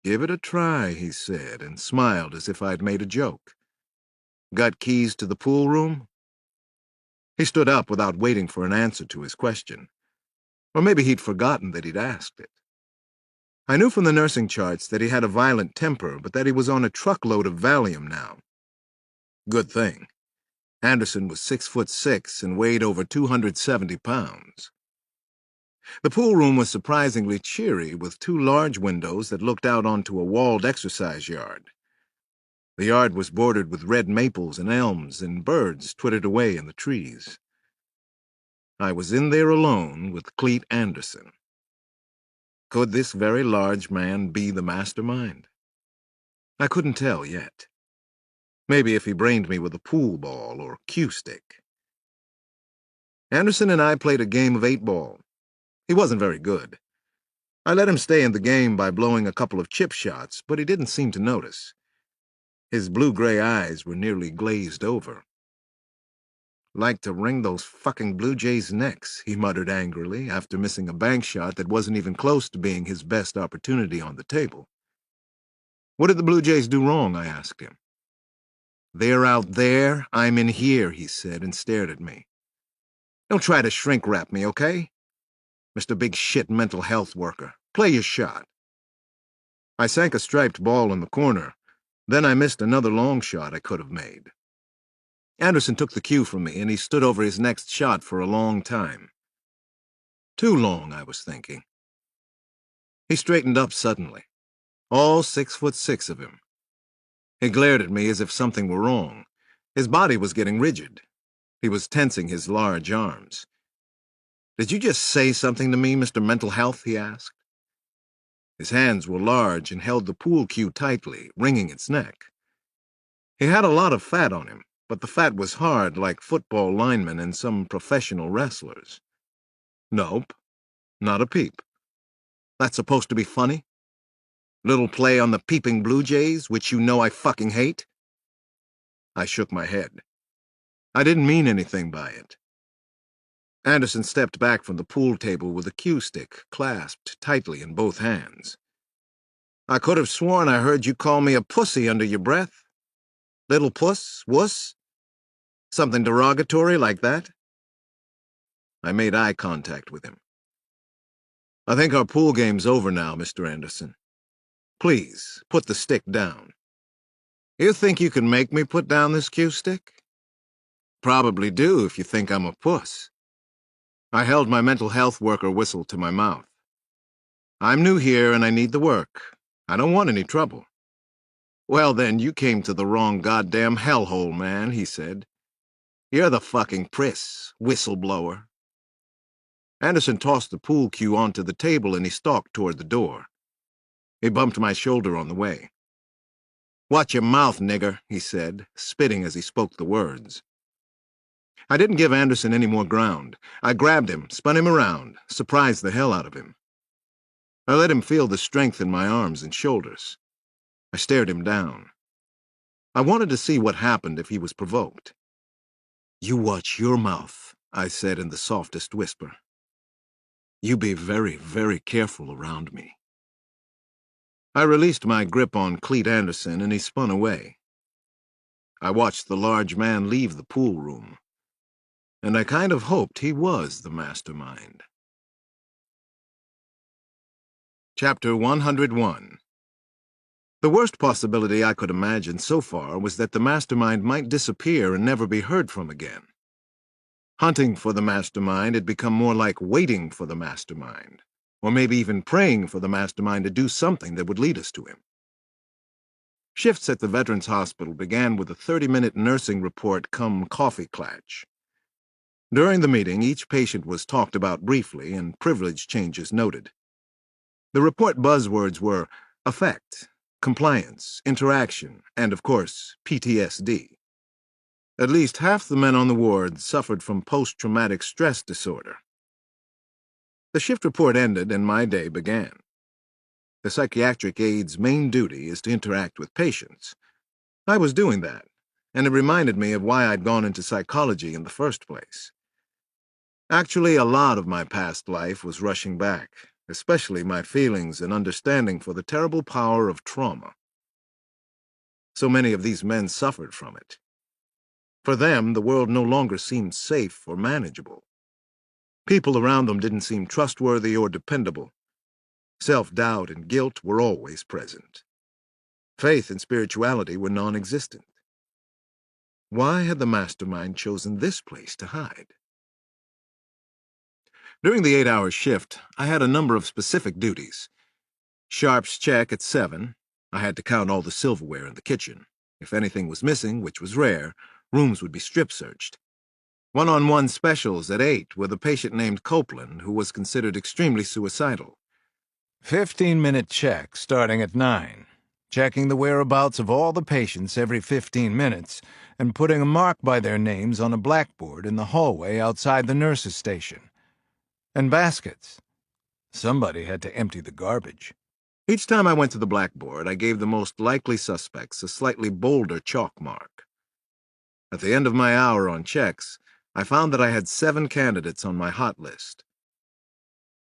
"Give it a try," he said, and smiled as if I'd made a joke. "Got keys to the pool room?" He stood up without waiting for an answer to his question. Or maybe he'd forgotten that he'd asked it. I knew from the nursing charts that he had a violent temper, but that he was on a truckload of Valium now. Good thing. Anderson was 6'6" and weighed over 270 pounds. The pool room was surprisingly cheery, with 2 large windows that looked out onto a walled exercise yard. The yard was bordered with red maples and elms, and birds twittered away in the trees. I was in there alone with Cleet Anderson. Could this very large man be the mastermind? I couldn't tell yet. Maybe if he brained me with a pool ball or cue stick. Anderson and I played a game of 8-ball. He wasn't very good. I let him stay in the game by blowing a couple of chip shots, but he didn't seem to notice. His blue-gray eyes were nearly glazed over. "Like to wring those fucking Blue Jays' necks," he muttered angrily after missing a bank shot that wasn't even close to being his best opportunity on the table. "What did the Blue Jays do wrong?" I asked him. "They're out there, I'm in here," he said, and stared at me. "Don't try to shrink-wrap me, okay? Mr. Big Shit mental health worker, play your shot." I sank a striped ball in the corner. Then I missed another long shot I could have made. Anderson took the cue from me, and he stood over his next shot for a long time. Too long, I was thinking. He straightened up suddenly, all 6'6" of him. He glared at me as if something were wrong. His body was getting rigid. He was tensing his large arms. "Did you just say something to me, Mr. Mental Health?" he asked. His hands were large and held the pool cue tightly, wringing its neck. He had a lot of fat on him, but the fat was hard like football linemen and some professional wrestlers. Nope, not a peep. That's supposed to be funny? Little play on the peeping Blue Jays, which you know I fucking hate? I shook my head. I didn't mean anything by it. Anderson stepped back from the pool table with a cue stick clasped tightly in both hands. "I could have sworn I heard you call me a pussy under your breath. Little puss, wuss? Something derogatory like that?" I made eye contact with him. "I think our pool game's over now, Mr. Anderson. Please, put the stick down." "You think you can make me put down this cue stick?" "Probably do if you think I'm a puss." I held my mental health worker whistle to my mouth. "I'm new here and I need the work. I don't want any trouble." "Well then, you came to the wrong goddamn hellhole, man," he said. "You're the fucking priss, whistleblower." Anderson tossed the pool cue onto the table and he stalked toward the door. He bumped my shoulder on the way. "Watch your mouth, nigger," he said, spitting as he spoke the words. I didn't give Anderson any more ground. I grabbed him, spun him around, surprised the hell out of him. I let him feel the strength in my arms and shoulders. I stared him down. I wanted to see what happened if he was provoked. "You watch your mouth," I said in the softest whisper. "You be very, very careful around me." I released my grip on Cleet Anderson, and he spun away. I watched the large man leave the pool room, and I kind of hoped he was the mastermind. Chapter 101. The worst possibility I could imagine so far was that the mastermind might disappear and never be heard from again. Hunting for the mastermind had become more like waiting for the mastermind, or maybe even praying for the mastermind to do something that would lead us to him. Shifts at the Veterans Hospital began with a 30-minute nursing report come coffee clatch. During the meeting, each patient was talked about briefly and privilege changes noted. The report buzzwords were affect, compliance, interaction, and, of course, PTSD. At least half the men on the ward suffered from post-traumatic stress disorder. The shift report ended and my day began. The psychiatric aide's main duty is to interact with patients. I was doing that, and it reminded me of why I'd gone into psychology in the first place. Actually, a lot of my past life was rushing back, especially my feelings and understanding for the terrible power of trauma. So many of these men suffered from it. For them, the world no longer seemed safe or manageable. People around them didn't seem trustworthy or dependable. Self-doubt and guilt were always present. Faith and spirituality were non-existent. Why had the mastermind chosen this place to hide? During the 8-hour shift, I had a number of specific duties. Sharp's check at 7. I had to count all the silverware in the kitchen. If anything was missing, which was rare, rooms would be strip-searched. One-on-one specials at 8 with a patient named Copeland who was considered extremely suicidal. 15-minute check starting at 9. Checking the whereabouts of all the patients every 15 minutes and putting a mark by their names on a blackboard in the hallway outside the nurse's station. And baskets. Somebody had to empty the garbage. Each time I went to the blackboard, I gave the most likely suspects a slightly bolder chalk mark. At the end of my hour on checks, I found that I had 7 candidates on my hot list.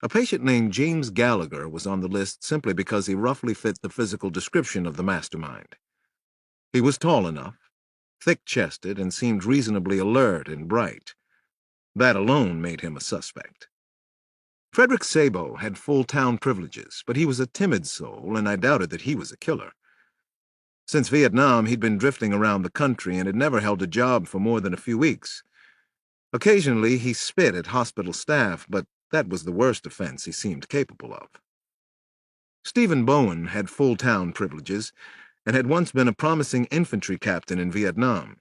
A patient named James Gallagher was on the list simply because he roughly fit the physical description of the mastermind. He was tall enough, thick-chested, and seemed reasonably alert and bright. That alone made him a suspect. Frederick Sabo had full town privileges, but he was a timid soul, and I doubted that he was a killer. Since Vietnam, he'd been drifting around the country and had never held a job for more than a few weeks. Occasionally, he spit at hospital staff, but that was the worst offense he seemed capable of. Stephen Bowen had full town privileges and had once been a promising infantry captain in Vietnam.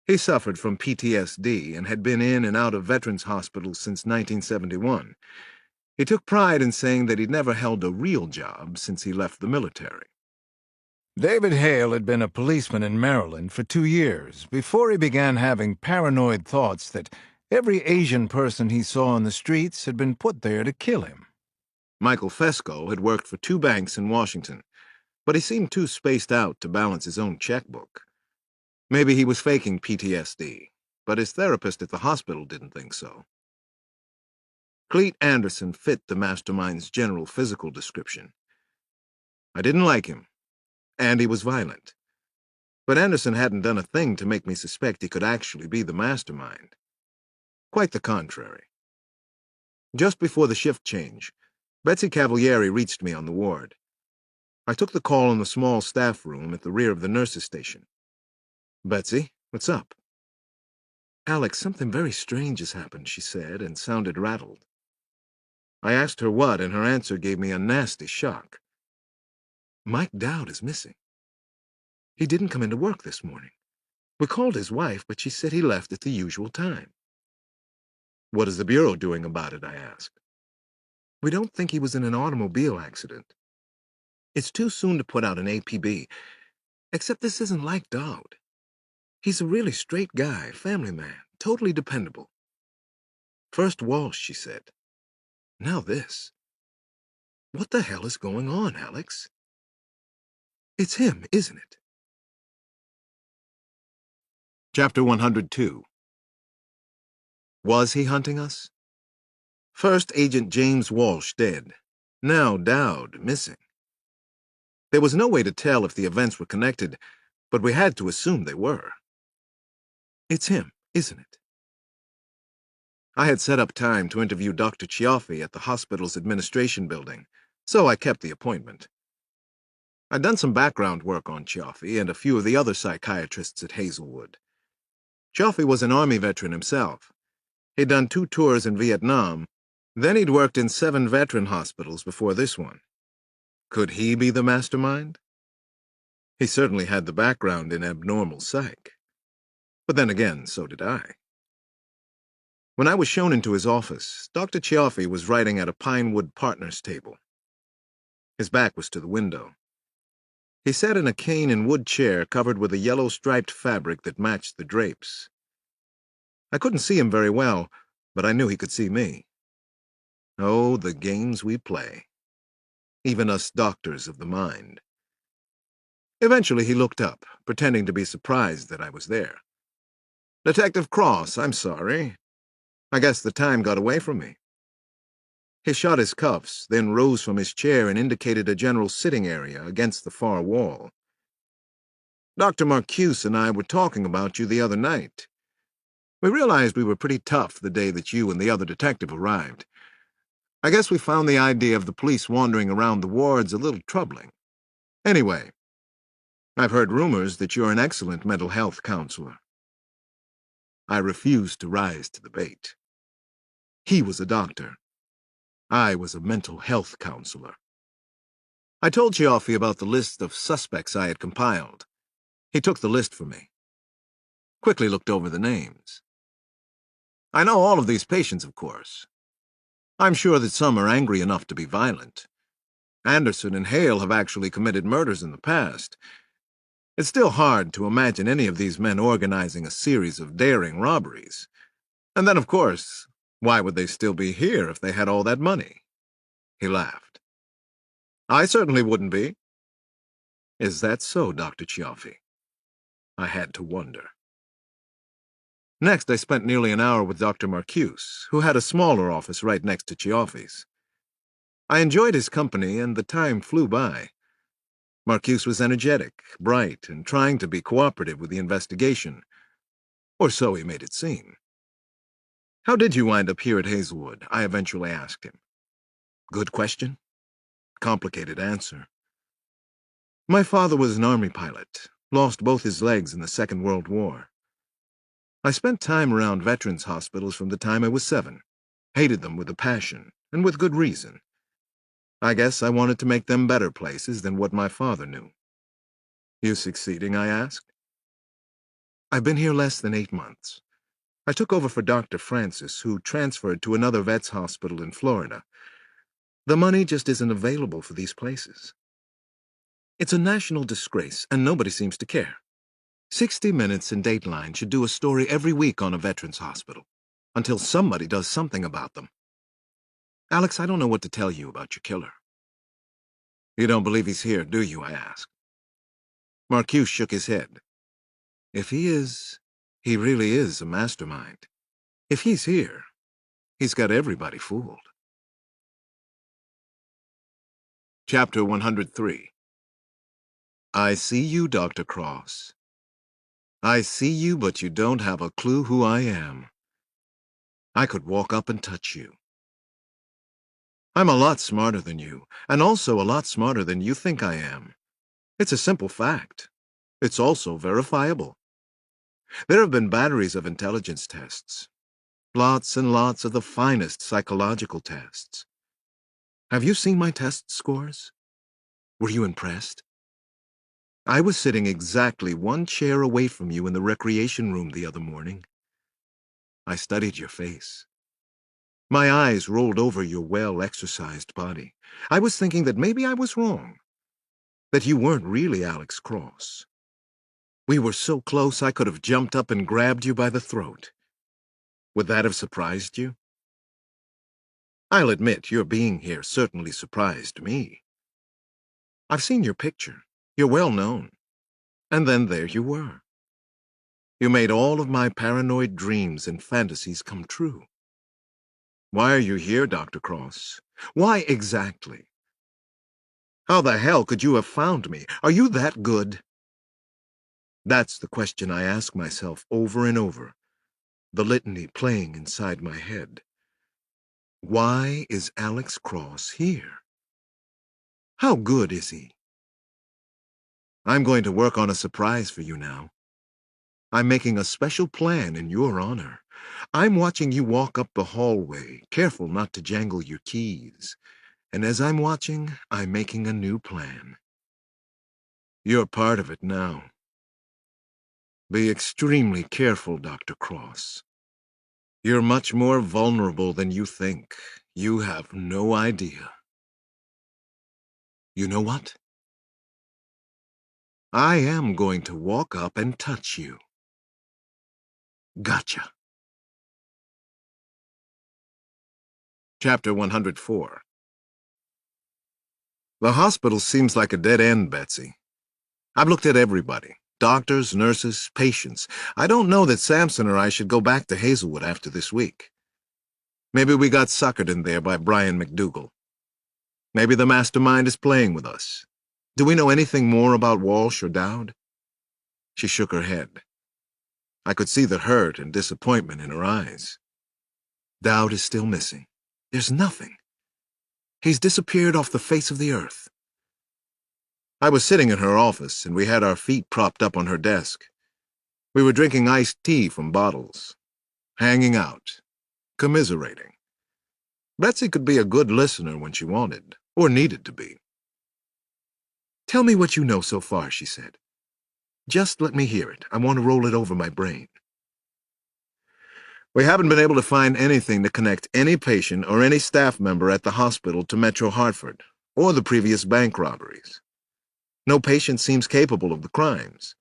He suffered from PTSD and had been in and out of veterans' hospitals since 1971. He took pride in saying that he'd never held a real job since he left the military. David Hale had been a policeman in Maryland for 2 years before he began having paranoid thoughts that every Asian person he saw on the streets had been put there to kill him. Michael Fesco had worked for 2 banks in Washington, but he seemed too spaced out to balance his own checkbook. Maybe he was faking PTSD, but his therapist at the hospital didn't think so. Cleet Anderson fit the mastermind's general physical description. I didn't like him, and he was violent. But Anderson hadn't done a thing to make me suspect he could actually be the mastermind. Quite the contrary. Just before the shift change, Betsy Cavalieri reached me on the ward. I took the call in the small staff room at the rear of the nurse's station. "Betsy, what's up?" "Alex, something very strange has happened," she said, and sounded rattled. I asked her what, and her answer gave me a nasty shock. "Mike Dowd is missing. He didn't come into work this morning. We called his wife, but she said he left at the usual time." "What is the Bureau doing about it?" I asked. "We don't think he was in an automobile accident. It's too soon to put out an APB, except this isn't like Dowd. He's a really straight guy, family man, totally dependable." "First Walsh," she said. Now this. What the hell is going on, Alex? It's him, isn't it? Chapter 102. Was he hunting us? First, Agent James Walsh dead. Now Dowd missing. There was no way to tell if the events were connected, but we had to assume they were. It's him, isn't it? I had set up time to interview Dr. Cioffi at the hospital's administration building, so I kept the appointment. I'd done some background work on Cioffi and a few of the other psychiatrists at Hazelwood. Cioffi was an Army veteran himself. He'd done 2 tours in Vietnam, then he'd worked in 7 veteran hospitals before this one. Could he be the mastermind? He certainly had the background in abnormal psych. But then again, so did I. When I was shown into his office, Dr. Cioffi was writing at a pinewood partner's table. His back was to the window. He sat in a cane and wood chair covered with a yellow striped fabric that matched the drapes. I couldn't see him very well, but I knew he could see me. Oh, the games we play. Even us doctors of the mind. Eventually he looked up, pretending to be surprised that I was there. "Detective Cross, I'm sorry. I guess the time got away from me." He shot his cuffs, then rose from his chair and indicated a general sitting area against the far wall. "Dr. Marcuse and I were talking about you the other night. We realized we were pretty tough the day that you and the other detective arrived. I guess we found the idea of the police wandering around the wards a little troubling. Anyway, I've heard rumors that you're an excellent mental health counselor." I refused to rise to the bait. He was a doctor. I was a mental health counselor. I told Cioffi about the list of suspects I had compiled. He took the list for me. Quickly looked over the names. "I know all of these patients, of course. I'm sure that some are angry enough to be violent. Anderson and Hale have actually committed murders in the past. It's still hard to imagine any of these men organizing a series of daring robberies. And then, of course, why would they still be here if they had all that money?" He laughed. "I certainly wouldn't be." "Is that so, Dr. Cioffi?" I had to wonder. Next, I spent nearly an hour with Dr. Marcuse, who had a smaller office right next to Cioffi's. I enjoyed his company, and the time flew by. Marcuse was energetic, bright, and trying to be cooperative with the investigation. Or so he made it seem. "How did you wind up here at Hazelwood?" I eventually asked him. Good question. Complicated answer. My father was an Army pilot, lost both his legs in the Second World War. I spent time around veterans' hospitals from the time I was 7. Hated them with a passion, and with good reason. I guess I wanted to make them better places than what my father knew. "You succeeding?" I asked. "I've been here less than 8 months. I took over for Dr. Francis, who transferred to another vet's hospital in Florida. The money just isn't available for these places. It's a national disgrace, and nobody seems to care. 60 Minutes and Dateline should do a story every week on a veterans hospital, until somebody does something about them. Alex, I don't know what to tell you about your killer." "You don't believe he's here, do you?" I asked. Marcuse shook his head. "If he is, he really is a mastermind. If he's here, he's got everybody fooled." Chapter 103. I see you, Dr. Cross. I see you, but you don't have a clue who I am. I could walk up and touch you. I'm a lot smarter than you, and also a lot smarter than you think I am. It's a simple fact. It's also verifiable. There have been batteries of intelligence tests. Lots and lots of the finest psychological tests. Have you seen my test scores? Were you impressed? I was sitting exactly 1 chair away from you in the recreation room the other morning. I studied your face. My eyes rolled over your well-exercised body. I was thinking that maybe I was wrong, that you weren't really Alex Cross. We were so close I could have jumped up and grabbed you by the throat. Would that have surprised you? I'll admit your being here certainly surprised me. I've seen your picture. You're well known. And then there you were. You made all of my paranoid dreams and fantasies come true. Why are you here, Dr. Cross? Why exactly? How the hell could you have found me? Are you that good? That's the question I ask myself over and over, the litany playing inside my head. Why is Alex Cross here? How good is he? I'm going to work on a surprise for you now. I'm making a special plan in your honor. I'm watching you walk up the hallway, careful not to jangle your keys. And as I'm watching, I'm making a new plan. You're part of it now. Be extremely careful, Dr. Cross. You're much more vulnerable than you think. You have no idea. You know what? I am going to walk up and touch you. Gotcha. Chapter 104. The hospital seems like a dead end, Betsy. I've looked at everybody. Doctors, nurses, patients. I don't know that Samson or I should go back to Hazelwood after this week. Maybe we got suckered in there by Brian McDougal. Maybe the mastermind is playing with us. Do we know anything more about Walsh or Dowd? She shook her head. I could see the hurt and disappointment in her eyes. Dowd is still missing. There's nothing. He's disappeared off the face of the earth. I was sitting in her office, and we had our feet propped up on her desk. We were drinking iced tea from bottles, hanging out, commiserating. Betsy could be a good listener when she wanted, or needed to be. Tell me what you know so far, she said. Just let me hear it. I want to roll it over my brain. We haven't been able to find anything to connect any patient or any staff member at the hospital to Metro Hartford, or the previous bank robberies. No patient seems capable of the crimes.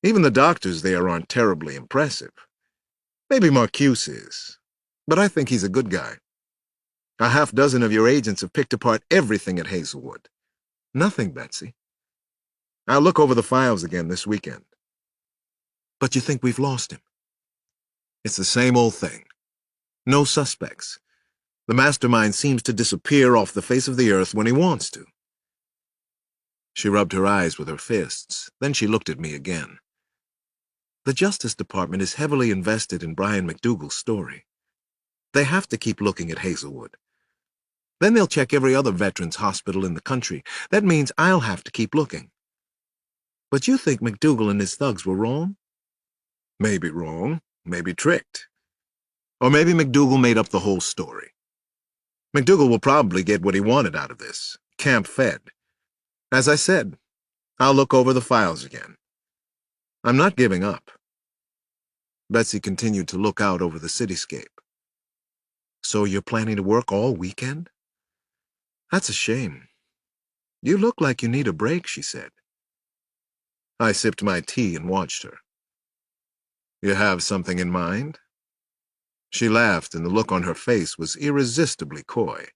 Even the doctors there aren't terribly impressive. Maybe Marcuse is, but I think he's a good guy. A half dozen of your agents have picked apart everything at Hazelwood. Nothing, Betsy. I'll look over the files again this weekend. But you think we've lost him? It's the same old thing. No suspects. The mastermind seems to disappear off the face of the earth when he wants to. She rubbed her eyes with her fists. Then she looked at me again. The Justice Department is heavily invested in Brian McDougal's story. They have to keep looking at Hazelwood. Then they'll check every other veterans hospital in the country. That means I'll have to keep looking. But you think McDougal and his thugs were wrong? Maybe wrong, maybe tricked. Or maybe McDougal made up the whole story. McDougal will probably get what he wanted out of this, camp-fed. As I said, I'll look over the files again. I'm not giving up. Betsy continued to look out over the cityscape. So you're planning to work all weekend? That's a shame. You look like you need a break, she said. I sipped my tea and watched her. You have something in mind? She laughed, and the look on her face was irresistibly coy.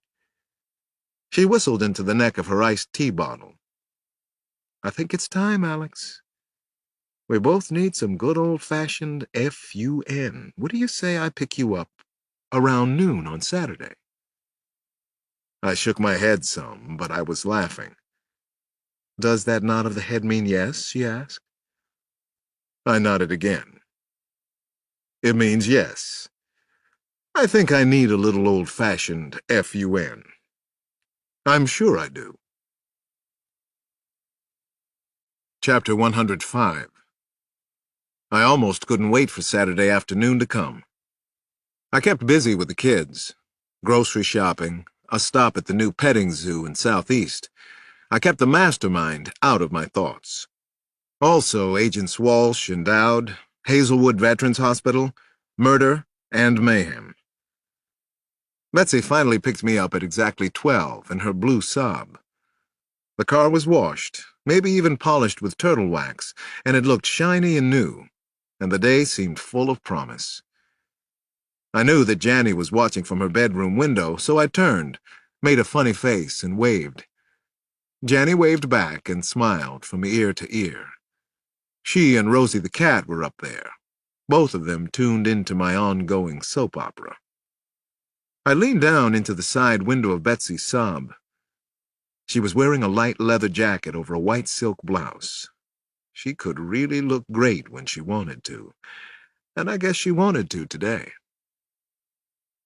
She whistled into the neck of her iced tea bottle. I think it's time, Alex. We both need some good old-fashioned FUN. What do you say I pick you up around noon on Saturday? I shook my head some, but I was laughing. Does that nod of the head mean yes? She asked. I nodded again. It means yes. I think I need a little old-fashioned FUN. I'm sure I do. Chapter 105. I almost couldn't wait for Saturday afternoon to come. I kept busy with the kids. Grocery shopping, a stop at the new petting zoo in Southeast. I kept the mastermind out of my thoughts. Also, Agents Walsh and Dowd, Hazelwood Veterans Hospital, murder, and mayhem. Betsy finally picked me up at exactly 12 in her blue Saab. The car was washed, maybe even polished with turtle wax, and it looked shiny and new, and the day seemed full of promise. I knew that Janny was watching from her bedroom window, so I turned, made a funny face, and waved. Janny waved back and smiled from ear to ear. She and Rosie the cat were up there, both of them tuned into my ongoing soap opera. I leaned down into the side window of Betsy's sob. She was wearing a light leather jacket over a white silk blouse. She could really look great when she wanted to, and I guess she wanted to today.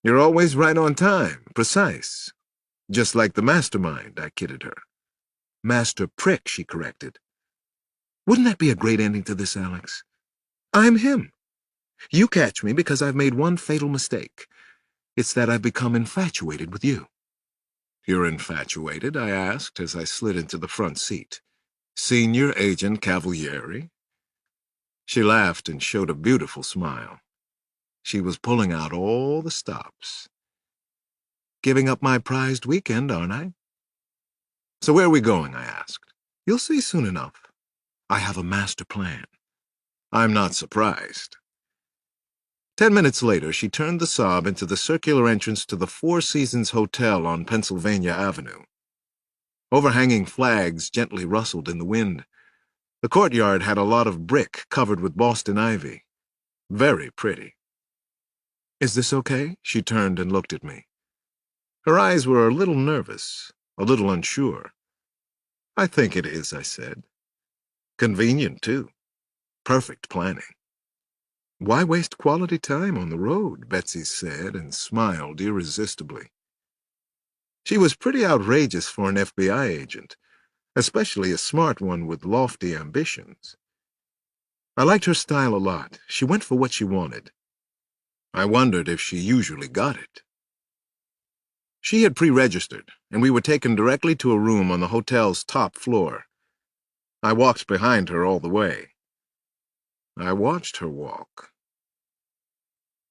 "You're always right on time, precise. Just like the mastermind," I kidded her. "Master prick," she corrected. Wouldn't that be a great ending to this, Alex? I'm him. You catch me because I've made one fatal mistake. It's that I've become infatuated with you. "You're infatuated?" I asked as I slid into the front seat. "Senior Agent Cavalieri?" She laughed and showed a beautiful smile. She was pulling out all the stops. "Giving up my prized weekend, aren't I?" "So where are we going?" I asked. "You'll see soon enough. I have a master plan." "I'm not surprised." 10 minutes later, she turned the sob into the circular entrance to the Four Seasons Hotel on Pennsylvania Avenue. Overhanging flags gently rustled in the wind. The courtyard had a lot of brick covered with Boston ivy. Very pretty. "Is this okay?" She turned and looked at me. Her eyes were a little nervous, a little unsure. "I think it is," I said. "Convenient, too. Perfect planning." "Why waste quality time on the road?" Betsy said and smiled irresistibly. She was pretty outrageous for an FBI agent, especially a smart one with lofty ambitions. I liked her style a lot. She went for what she wanted. I wondered if she usually got it. She had pre-registered, and we were taken directly to a room on the hotel's top floor. I walked behind her all the way. I watched her walk.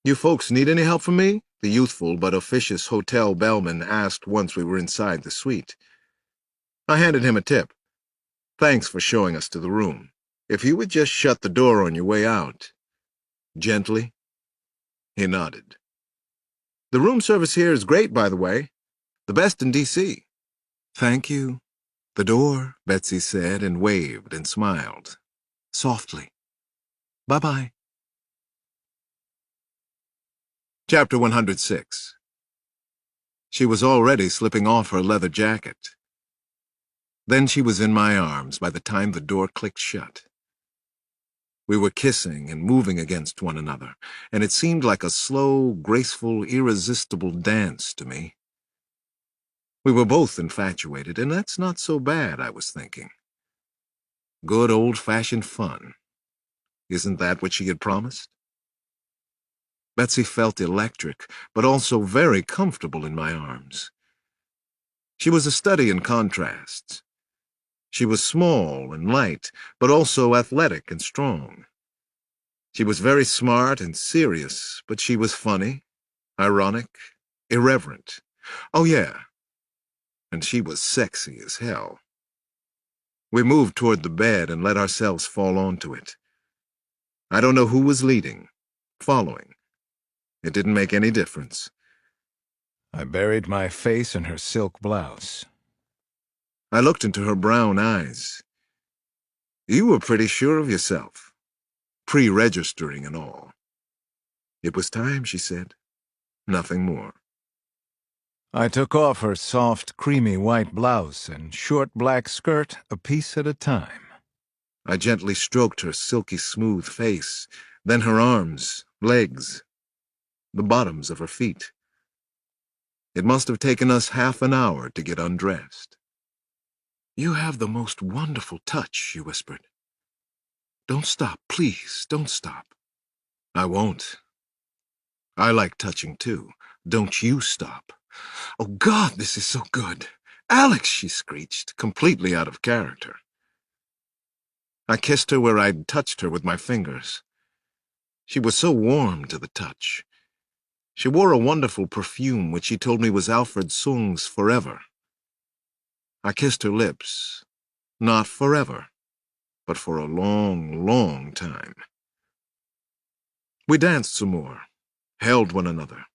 "You folks need any help from me?" the youthful but officious hotel bellman asked once we were inside the suite. I handed him a tip. "Thanks for showing us to the room. If you would just shut the door on your way out." "Gently?" He nodded. "The room service here is great, by the way. The best in D.C. "Thank you." "The door," Betsy said, and waved and smiled. Softly. "Bye-bye." Chapter 106. She was already slipping off her leather jacket. Then she was in my arms by the time the door clicked shut. We were kissing and moving against one another, and it seemed like a slow, graceful, irresistible dance to me. We were both infatuated, and that's not so bad, I was thinking. Good old-fashioned fun. Isn't that what she had promised? Betsy felt electric, but also very comfortable in my arms. She was a study in contrasts. She was small and light, but also athletic and strong. She was very smart and serious, but she was funny, ironic, irreverent. Oh, yeah. And she was sexy as hell. We moved toward the bed and let ourselves fall onto it. I don't know who was leading, following. It didn't make any difference. I buried my face in her silk blouse. I looked into her brown eyes. You were pretty sure of yourself, pre-registering and all. It was time, she said. Nothing more. I took off her soft, creamy white blouse and short black skirt a piece at a time. I gently stroked her silky smooth face, then her arms, legs, the bottoms of her feet. It must have taken us half an hour to get undressed. "You have the most wonderful touch," she whispered. "Don't stop, please, don't stop." "I won't. I like touching too. Don't you stop." "Oh, God, this is so good. Alex," she screeched, completely out of character. I kissed her where I'd touched her with my fingers. She was so warm to the touch. She wore a wonderful perfume which she told me was Alfred Sung's Forever. I kissed her lips, not forever, but for a long, long time. We danced some more, held one another,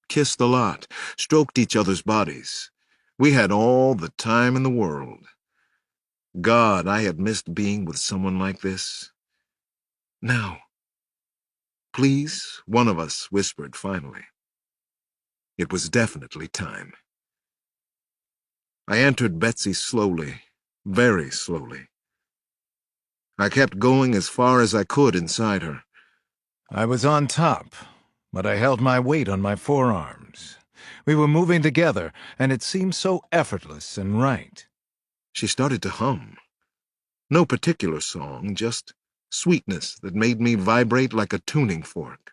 kissed a lot, stroked each other's bodies. We had all the time in the world. God, I had missed being with someone like this. Now, please, one of us whispered finally. It was definitely time. I entered Betsy slowly, very slowly. I kept going as far as I could inside her. I was on top, but I held my weight on my forearms. We were moving together, and it seemed so effortless and right. She started to hum. No particular song, just sweetness that made me vibrate like a tuning fork.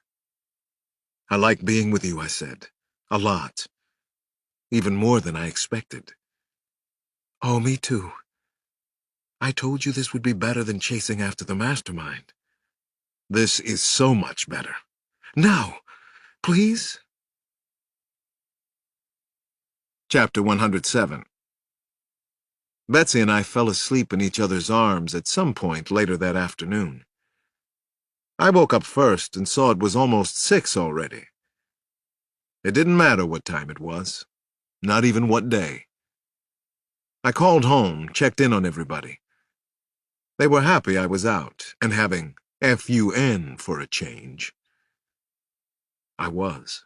I like being with you, I said. A lot. Even more than I expected. Oh, me too. I told you this would be better than chasing after the mastermind. This is so much better. Now, please? Chapter 107. Betsy and I fell asleep in each other's arms at some point later that afternoon. I woke up first and saw it was almost 6 already. It didn't matter what time it was, not even what day. I called home, checked in on everybody. They were happy I was out and having FUN for a change. I was.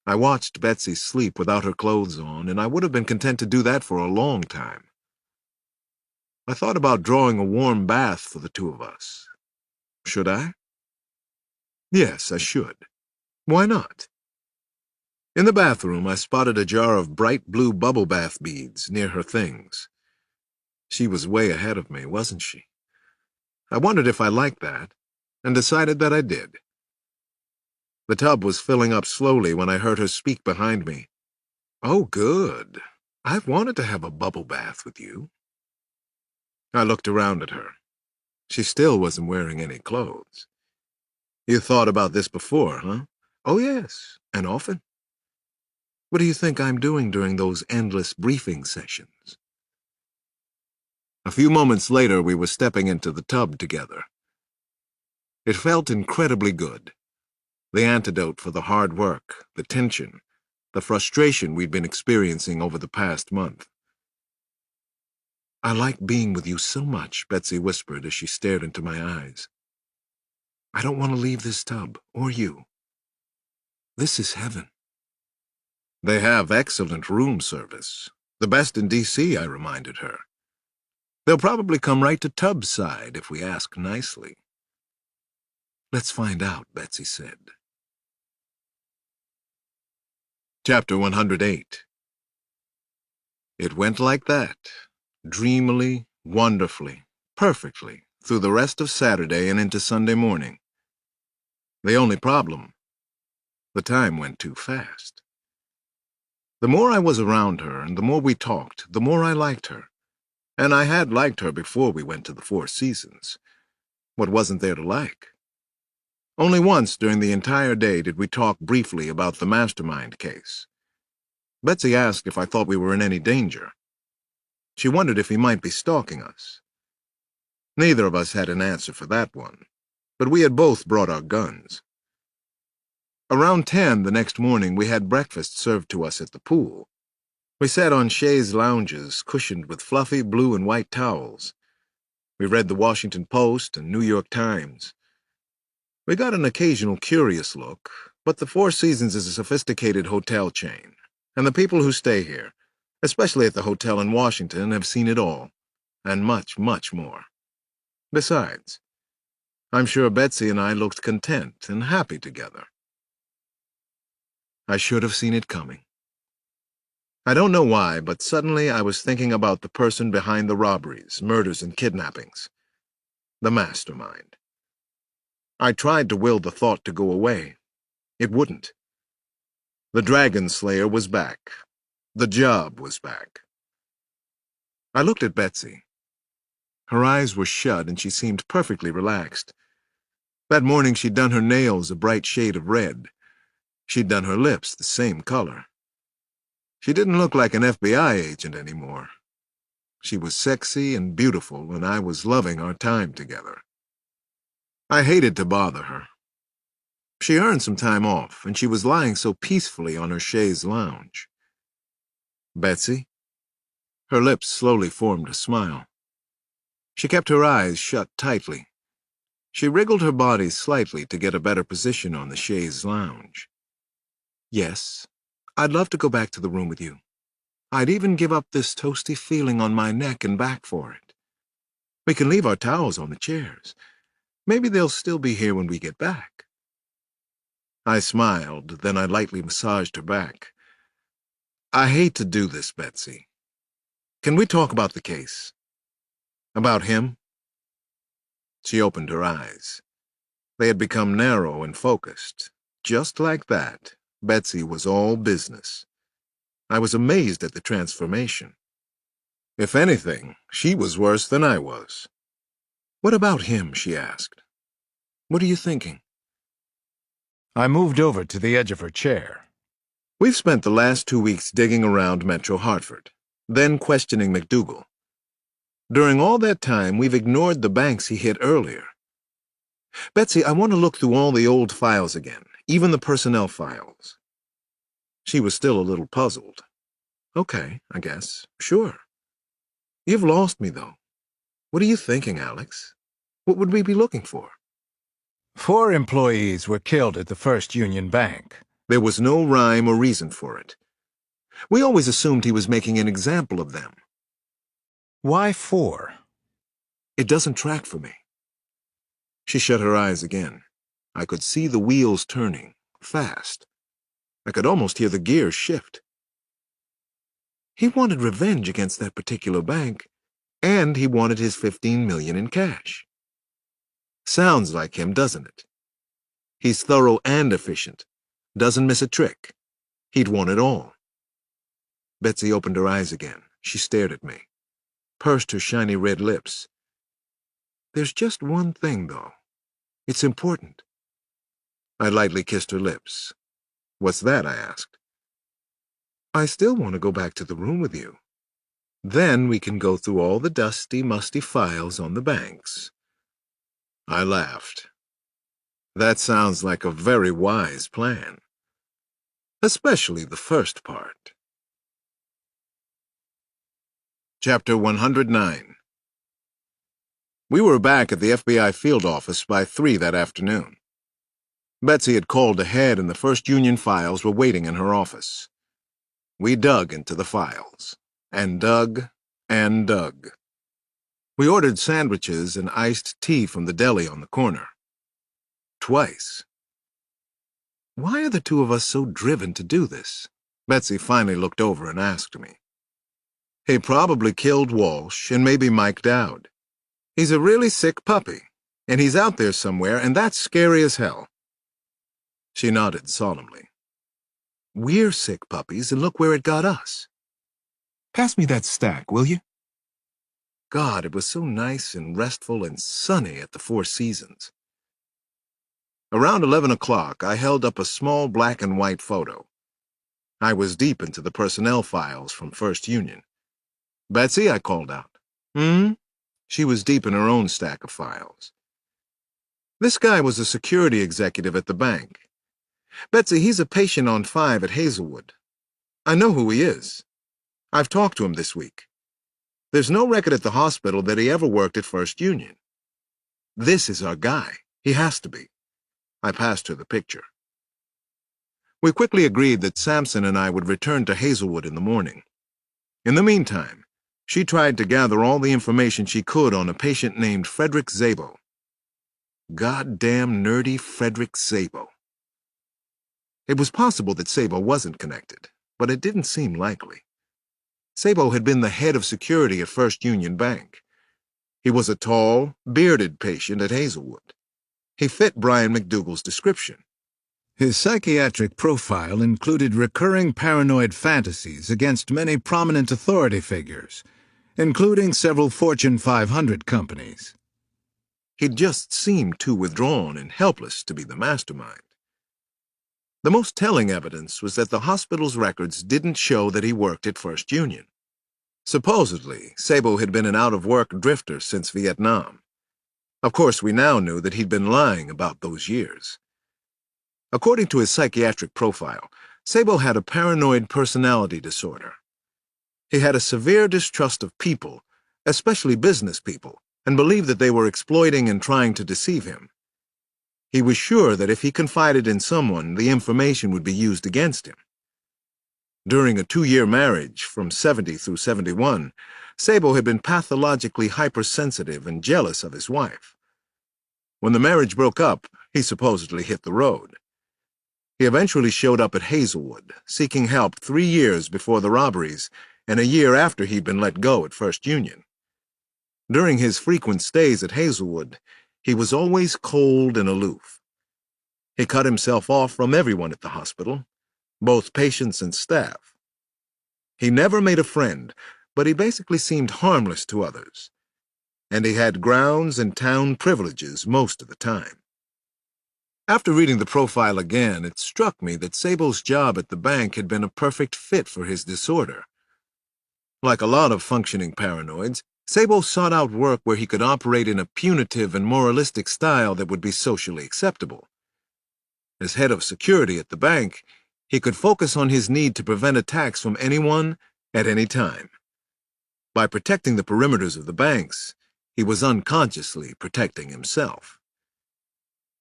I watched Betsy sleep without her clothes on, and I would have been content to do that for a long time. I thought about drawing a warm bath for the two of us. Should I? Yes, I should. Why not? In the bathroom, I spotted a jar of bright blue bubble bath beads near her things. She was way ahead of me, wasn't she? I wondered if I liked that, and decided that I did. The tub was filling up slowly when I heard her speak behind me. Oh, good. I've wanted to have a bubble bath with you. I looked around at her. She still wasn't wearing any clothes. You thought about this before, huh? Oh, yes, and often. What do you think I'm doing during those endless briefing sessions? A few moments later, we were stepping into the tub together. It felt incredibly good. The antidote for the hard work, the tension, the frustration we'd been experiencing over the past month. I like being with you so much, Betsy whispered as she stared into my eyes. I don't want to leave this tub, or you. This is heaven. They have excellent room service. The best in D.C., I reminded her. They'll probably come right to tubside if we ask nicely. Let's find out, Betsy said. Chapter 108. It went like that, dreamily, wonderfully, perfectly, through the rest of Saturday and into Sunday morning. The only problem, the time went too fast. The more I was around her and the more we talked, the more I liked her. And I had liked her before we went to the Four Seasons. What wasn't there to like? Only once during the entire day did we talk briefly about the mastermind case. Betsy asked if I thought we were in any danger. She wondered if he might be stalking us. Neither of us had an answer for that one, but we had both brought our guns. Around 10 the next morning, we had breakfast served to us at the pool. We sat on chaise lounges cushioned with fluffy blue and white towels. We read the Washington Post and New York Times. We got an occasional curious look, but the Four Seasons is a sophisticated hotel chain, and the people who stay here, especially at the hotel in Washington, have seen it all, and much, much more. Besides, I'm sure Betsy and I looked content and happy together. I should have seen it coming. I don't know why, but suddenly I was thinking about the person behind the robberies, murders, and kidnappings. The mastermind. I tried to will the thought to go away. It wouldn't. The Dragon Slayer was back. The job was back. I looked at Betsy. Her eyes were shut and she seemed perfectly relaxed. That morning she'd done her nails a bright shade of red. She'd done her lips the same color. She didn't look like an FBI agent anymore. She was sexy and beautiful, and I was loving our time together. I hated to bother her. She earned some time off, and she was lying so peacefully on her chaise lounge. Betsy? Her lips slowly formed a smile. She kept her eyes shut tightly. She wriggled her body slightly to get a better position on the chaise lounge. Yes, I'd love to go back to the room with you. I'd even give up this toasty feeling on my neck and back for it. We can leave our towels on the chairs. Maybe they'll still be here when we get back. I smiled, then I lightly massaged her back. I hate to do this, Betsy. Can we talk about the case? About him? She opened her eyes. They had become narrow and focused. Just like that, Betsy was all business. I was amazed at the transformation. If anything, she was worse than I was. What about him? She asked. What are you thinking? I moved over to the edge of her chair. We've spent the last 2 weeks digging around Metro Hartford, then questioning McDougal. During all that time, we've ignored the banks he hit earlier. Betsy, I want to look through all the old files again, even the personnel files. She was still a little puzzled. Okay, I guess. Sure. You've lost me, though. What are you thinking, Alex? What would we be looking for? 4 employees were killed at the First Union Bank. There was no rhyme or reason for it. We always assumed he was making an example of them. Why 4? It doesn't track for me. She shut her eyes again. I could see the wheels turning, fast. I could almost hear the gears shift. He wanted revenge against that particular bank, and he wanted his $15 million in cash. Sounds like him, doesn't it? He's thorough and efficient. Doesn't miss a trick. He'd want it all. Betsy opened her eyes again. She stared at me, pursed her shiny red lips. There's just one thing, though. It's important. I lightly kissed her lips. What's that? I asked. I still want to go back to the room with you. Then we can go through all the dusty, musty files on the banks. I laughed. That sounds like a very wise plan. Especially the first part. Chapter 109. We were back at the FBI field office by 3 that afternoon. Betsy had called ahead and the First Union files were waiting in her office. We dug into the files, and dug, and dug. We ordered sandwiches and iced tea from the deli on the corner. Twice. Why are the two of us so driven to do this? Betsy finally looked over and asked me. He probably killed Walsh and maybe Mike Dowd. He's a really sick puppy, and he's out there somewhere, and that's scary as hell. She nodded solemnly. We're sick puppies, and look where it got us. Pass me that stack, will you? God, it was so nice and restful and sunny at the Four Seasons. Around 11 o'clock, I held up a small black and white photo. I was deep into the personnel files from First Union. Betsy, I called out. She was deep in her own stack of files. This guy was a security executive at the bank. Betsy, he's a patient on 5 at Hazelwood. I know who he is. I've talked to him this week. There's no record at the hospital that he ever worked at First Union. This is our guy. He has to be. I passed her the picture. We quickly agreed that Sampson and I would return to Hazelwood in the morning. In the meantime, she tried to gather all the information she could on a patient named Frederick Szabo. Goddamn nerdy Frederick Szabo. It was possible that Szabo wasn't connected, but it didn't seem likely. Szabo had been the head of security at First Union Bank. He was a tall, bearded patient at Hazelwood. He fit Brian McDougal's description. His psychiatric profile included recurring paranoid fantasies against many prominent authority figures, including several Fortune 500 companies. He'd just seemed too withdrawn and helpless to be the mastermind. The most telling evidence was that the hospital's records didn't show that he worked at First Union. Supposedly, Szabo had been an out-of-work drifter since Vietnam. Of course, we now knew that he'd been lying about those years. According to his psychiatric profile, Szabo had a paranoid personality disorder. He had a severe distrust of people, especially business people, and believed that they were exploiting and trying to deceive him. He was sure that if he confided in someone, the information would be used against him. During a 2-year marriage, from 70 through 71, Sabo had been pathologically hypersensitive and jealous of his wife. When the marriage broke up, he supposedly hit the road. He eventually showed up at Hazelwood, seeking help 3 years before the robberies and a year after he'd been let go at First Union. During his frequent stays at Hazelwood, he was always cold and aloof. He cut himself off from everyone at the hospital, both patients and staff. He never made a friend, but he basically seemed harmless to others. And he had grounds and town privileges most of the time. After reading the profile again, it struck me that Sabo's job at the bank had been a perfect fit for his disorder. Like a lot of functioning paranoids, Sabo sought out work where he could operate in a punitive and moralistic style that would be socially acceptable. As head of security at the bank, he could focus on his need to prevent attacks from anyone at any time. By protecting the perimeters of the banks, he was unconsciously protecting himself.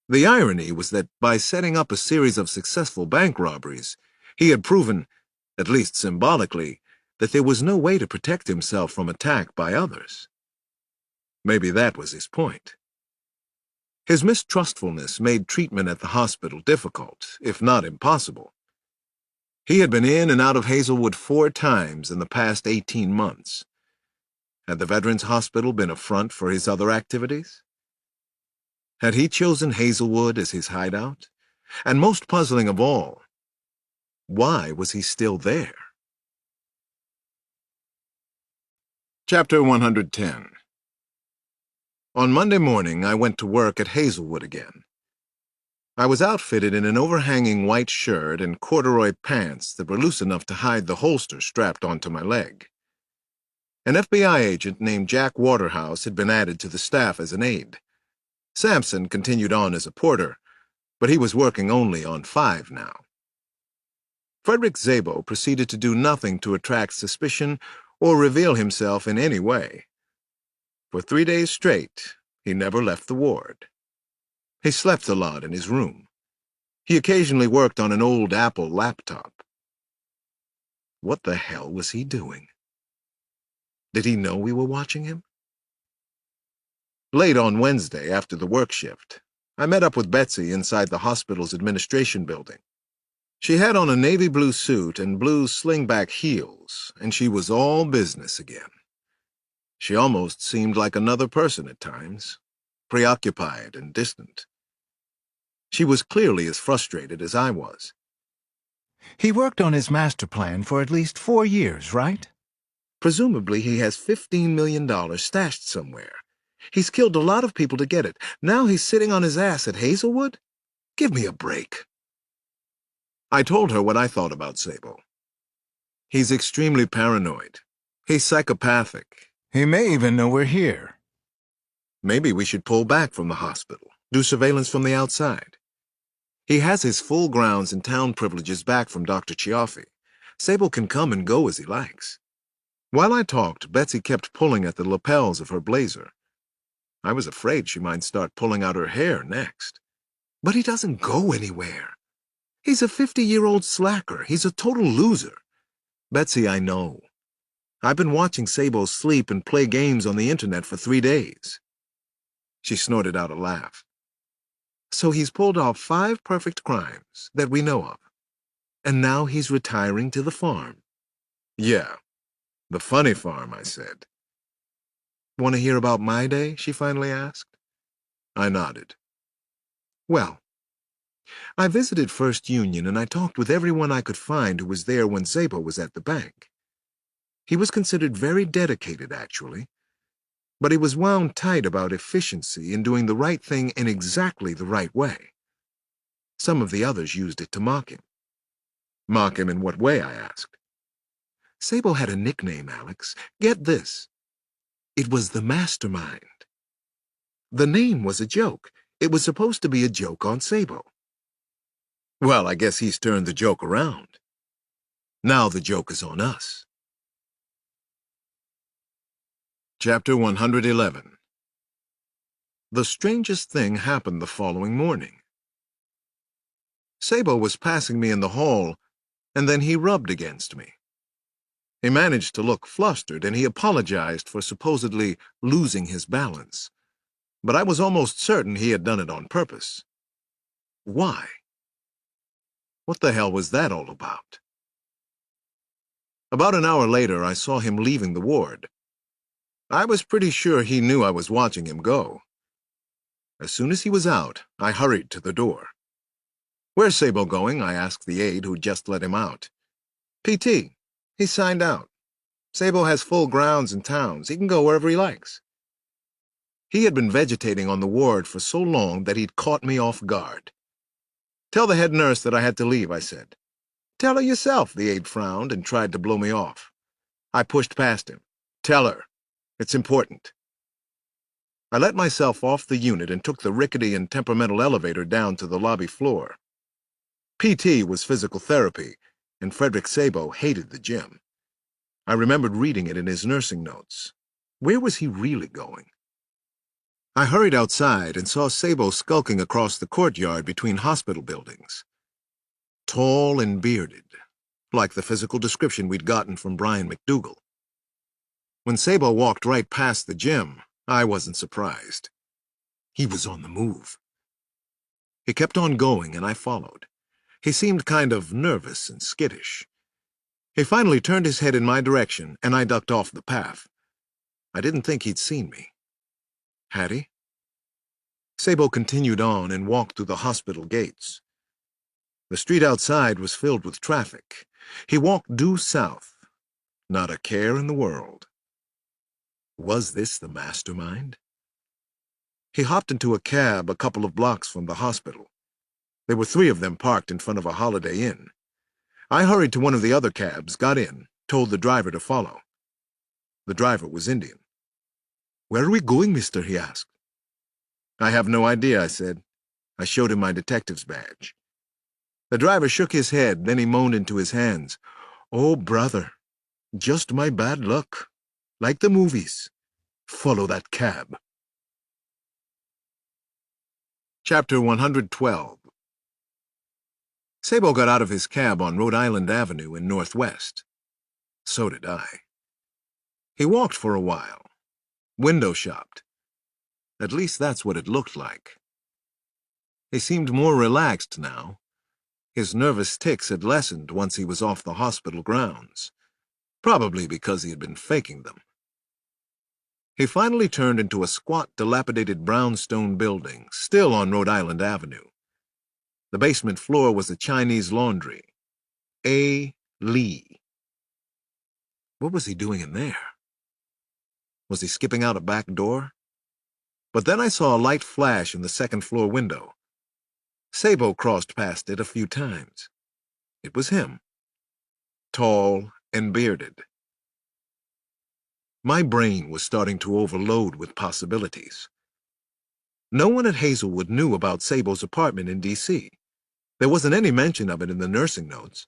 The irony was that by setting up a series of successful bank robberies, he had proven, at least symbolically, that there was no way to protect himself from attack by others. Maybe that was his point. His mistrustfulness made treatment at the hospital difficult, if not impossible. He had been in and out of Hazelwood 4 times in the past 18 months. Had the Veterans Hospital been a front for his other activities? Had he chosen Hazelwood as his hideout? And most puzzling of all, why was he still there? Chapter 110. On Monday morning, I went to work at Hazelwood again. I was outfitted in an overhanging white shirt and corduroy pants that were loose enough to hide the holster strapped onto my leg. An FBI agent named Jack Waterhouse had been added to the staff as an aide. Sampson continued on as a porter, but he was working only on 5 now. Frederick Szabo proceeded to do nothing to attract suspicion or reveal himself in any way. For 3 days straight, he never left the ward. He slept a lot in his room. He occasionally worked on an old Apple laptop. What the hell was he doing? Did he know we were watching him? Late on Wednesday, after the work shift, I met up with Betsy inside the hospital's administration building. She had on a navy blue suit and blue slingback heels, and she was all business again. She almost seemed like another person at times, preoccupied and distant. She was clearly as frustrated as I was. He worked on his master plan for at least 4 years, right? Presumably he has $15 million stashed somewhere. He's killed a lot of people to get it. Now he's sitting on his ass at Hazelwood? Give me a break. I told her what I thought about Szabo. He's extremely paranoid. He's psychopathic. He may even know we're here. Maybe we should pull back from the hospital, do surveillance from the outside. He has his full grounds and town privileges back from Dr. Cioffi. Szabo can come and go as he likes. While I talked, Betsy kept pulling at the lapels of her blazer. I was afraid she might start pulling out her hair next. But he doesn't go anywhere. He's a 50-year-old slacker. He's a total loser. Betsy, I know. I've been watching Szabo sleep and play games on the internet for 3 days. She snorted out a laugh. So he's pulled off 5 perfect crimes that we know of. And now he's retiring to the farm. Yeah, the funny farm, I said. Want to hear about my day? She finally asked. I nodded. Well, I visited First Union and I talked with everyone I could find who was there when Szabo was at the bank. He was considered very dedicated, actually, but he was wound tight about efficiency and doing the right thing in exactly the right way. Some of the others used it to mock him. Mock him in what way, I asked. Szabo had a nickname, Alex. Get this. It was the mastermind. The name was a joke. It was supposed to be a joke on Szabo. Well, I guess he's turned the joke around. Now the joke is on us. Chapter 111. The strangest thing happened the following morning. Sabo was passing me in the hall, and then he rubbed against me. He managed to look flustered, and he apologized for supposedly losing his balance. But I was almost certain he had done it on purpose. Why? What the hell was that all about? About an hour later, I saw him leaving the ward. I was pretty sure he knew I was watching him go. As soon as he was out, I hurried to the door. "Where's Sabo going?" I asked the aide who'd just let him out. "PT. He signed out. Sabo has full grounds in towns. He can go wherever he likes." He had been vegetating on the ward for so long that he'd caught me off guard. "Tell the head nurse that I had to leave," I said. "Tell her yourself," the aide frowned and tried to blow me off. I pushed past him. "Tell her. It's important." I let myself off the unit and took the rickety and temperamental elevator down to the lobby floor. PT was physical therapy, and Frederick Sabo hated the gym. I remembered reading it in his nursing notes. Where was he really going? I hurried outside and saw Sabo skulking across the courtyard between hospital buildings. Tall and bearded, like the physical description we'd gotten from Brian McDougal. When Sabo walked right past the gym, I wasn't surprised. He was on the move. He kept on going, and I followed. He seemed kind of nervous and skittish. He finally turned his head in my direction, and I ducked off the path. I didn't think he'd seen me. Had he? Sabo continued on and walked through the hospital gates. The street outside was filled with traffic. He walked due south. Not a care in the world. Was this the mastermind? He hopped into a cab a couple of blocks from the hospital. There were 3 of them parked in front of a Holiday Inn. I hurried to one of the other cabs, got in, told the driver to follow. The driver was Indian. "Where are we going, mister?" he asked. "I have no idea," I said. I showed him my detective's badge. The driver shook his head, then he moaned into his hands. "Oh, brother, just my bad luck. Like the movies. Follow that cab." Chapter 112. Sabo got out of his cab on Rhode Island Avenue in Northwest. So did I. He walked for a while. Window shopped. At least that's what it looked like. He seemed more relaxed now. His nervous tics had lessened once he was off the hospital grounds, probably because he had been faking them. He finally turned into a squat, dilapidated brownstone building, still on Rhode Island Avenue. The basement floor was a Chinese laundry. A. Lee. What was he doing in there? Was he skipping out a back door? But then I saw a light flash in the second-floor window. Sabo crossed past it a few times. It was him. Tall and bearded. My brain was starting to overload with possibilities. No one at Hazelwood knew about Sabo's apartment in D.C. There wasn't any mention of it in the nursing notes.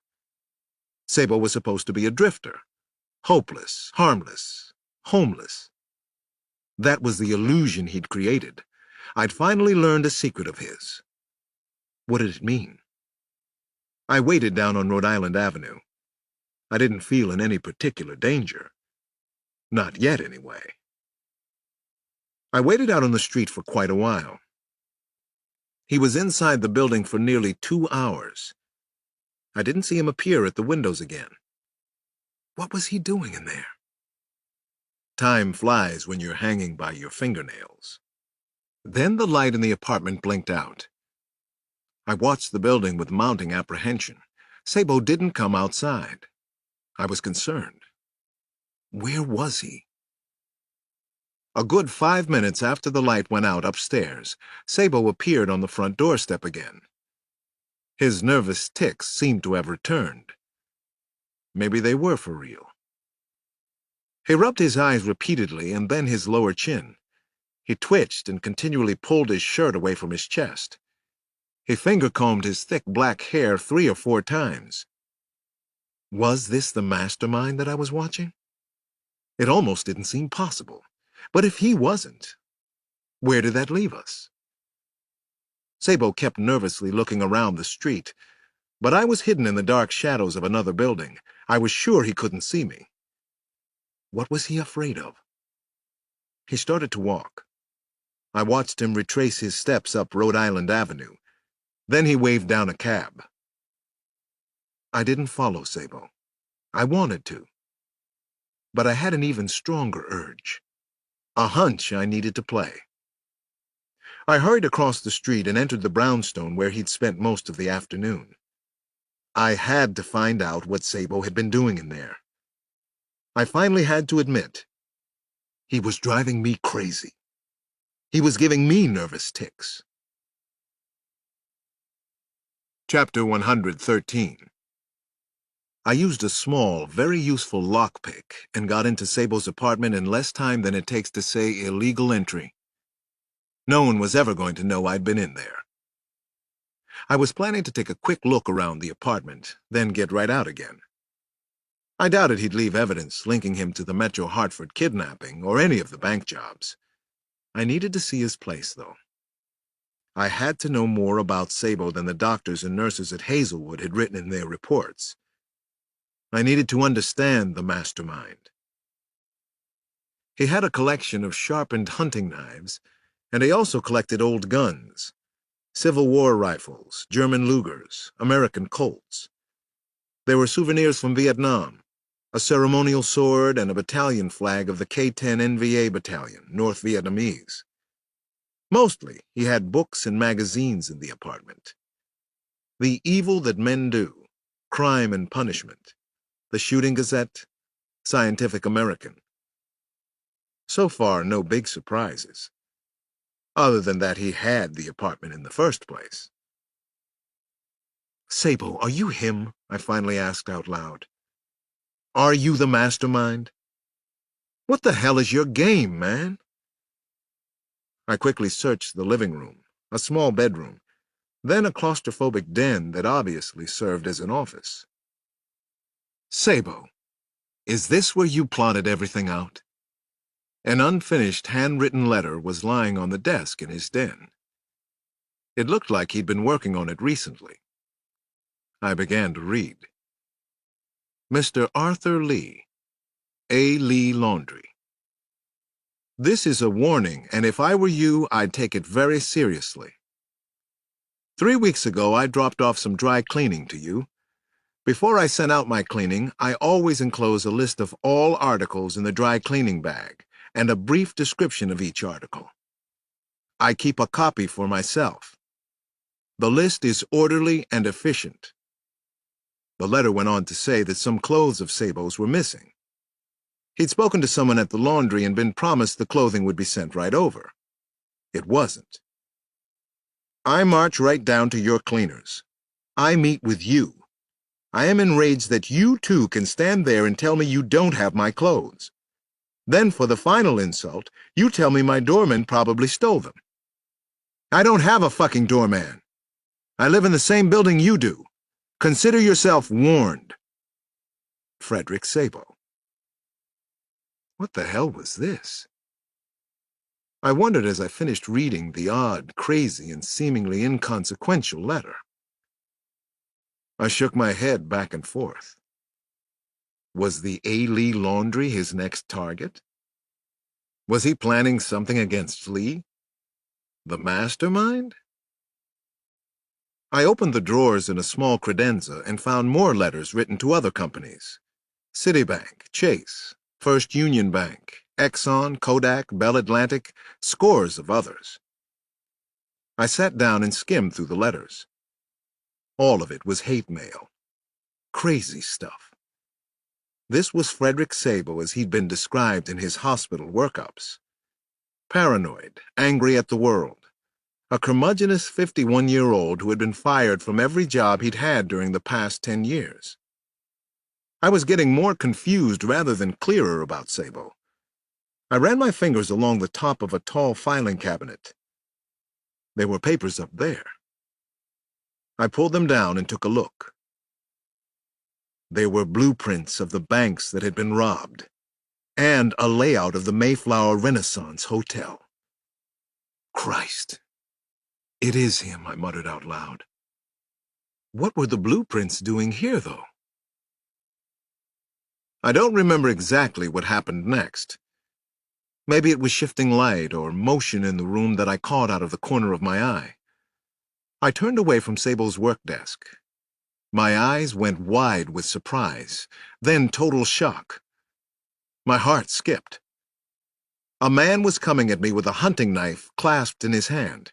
Sabo was supposed to be a drifter. Hopeless, harmless, homeless. That was the illusion he'd created. I'd finally learned a secret of his. What did it mean? I waited down on Rhode Island Avenue. I didn't feel in any particular danger. Not yet, anyway. I waited out on the street for quite a while. He was inside the building for nearly 2 hours. I didn't see him appear at the windows again. What was he doing in there? Time flies when you're hanging by your fingernails. Then the light in the apartment blinked out. I watched the building with mounting apprehension. Sabo didn't come outside. I was concerned. Where was he? A good 5 minutes after the light went out upstairs, Sabo appeared on the front doorstep again. His nervous tics seemed to have returned. Maybe they were for real. He rubbed his eyes repeatedly and then his lower chin. He twitched and continually pulled his shirt away from his chest. He finger-combed his thick black hair 3 or 4 times. Was this the mastermind that I was watching? It almost didn't seem possible. But if he wasn't, Where did that leave us? Sabo kept nervously looking around the street, but I was hidden in the dark shadows of another building. I was sure he couldn't see me. What was he afraid of? He started to walk. I watched him retrace his steps up Rhode Island Avenue. Then he waved down a cab. I didn't follow Sabo. I wanted to. But I had an even stronger urge. A hunch I needed to play. I hurried across the street and entered the brownstone where he'd spent most of the afternoon. I had to find out what Sabo had been doing in there. I finally had to admit, he was driving me crazy. He was giving me nervous tics. Chapter 113. I used a small, very useful lockpick and got into Sabo's apartment in less time than it takes to say illegal entry. No one was ever going to know I'd been in there. I was planning to take a quick look around the apartment, then get right out again. I doubted he'd leave evidence linking him to the Metro Hartford kidnapping or any of the bank jobs. I needed to see his place, though. I had to know more about Sabo than the doctors and nurses at Hazelwood had written in their reports. I needed to understand the mastermind. He had a collection of sharpened hunting knives, and he also collected old guns, Civil War rifles, German Lugers, American Colts. There were souvenirs from Vietnam, a ceremonial sword and a battalion flag of the K-10 NVA Battalion, North Vietnamese. Mostly, he had books and magazines in the apartment. The Evil That Men Do, Crime and Punishment, The Shooting Gazette, Scientific American. So far, no big surprises, other than that he had the apartment in the first place. "Sabo, are you him?" I finally asked out loud. "Are you the mastermind? What the hell is your game, man?" I quickly searched the living room, a small bedroom, then a claustrophobic den that obviously served as an office. "Sabo, is this where you plotted everything out?" An unfinished handwritten letter was lying on the desk in his den. It looked like he'd been working on it recently. I began to read. Mr. Arthur Lee, A. Lee Laundry. This is a warning, and if I were you, I'd take it very seriously. 3 weeks ago, I dropped off some dry cleaning to you. Before I send out my cleaning, I always enclose a list of all articles in the dry cleaning bag and a brief description of each article. I keep a copy for myself. The list is orderly and efficient. The letter went on to say that some clothes of Sabo's were missing. He'd spoken to someone at the laundry and been promised the clothing would be sent right over. It wasn't. I march right down to your cleaners. I meet with you. I am enraged that you too can stand there and tell me you don't have my clothes. Then for the final insult, you tell me my doorman probably stole them. I don't have a fucking doorman. I live in the same building you do. Consider yourself warned. Frederick Sabo. What the hell was this? I wondered as I finished reading the odd, crazy, and seemingly inconsequential letter. I shook my head back and forth. Was the A. Lee Laundry his next target? Was he planning something against Lee? The mastermind? I opened the drawers in a small credenza and found more letters written to other companies. Citibank, Chase, First Union Bank, Exxon, Kodak, Bell Atlantic, scores of others. I sat down and skimmed through the letters. All of it was hate mail. Crazy stuff. This was Frederick Sabo as he'd been described in his hospital workups. Paranoid, angry at the world. A curmudgeonous 51-year-old who had been fired from every job he'd had during the past 10 years. I was getting more confused rather than clearer about Sabo. I ran my fingers along the top of a tall filing cabinet. There were papers up there. I pulled them down and took a look. They were blueprints of the banks that had been robbed, and a layout of the Mayflower Renaissance Hotel. Christ. It is him, I muttered out loud. What were the blueprints doing here, though? I don't remember exactly what happened next. Maybe it was shifting light or motion in the room that I caught out of the corner of my eye. I turned away from Sable's work desk. My eyes went wide with surprise, then total shock. My heart skipped. A man was coming at me with a hunting knife clasped in his hand.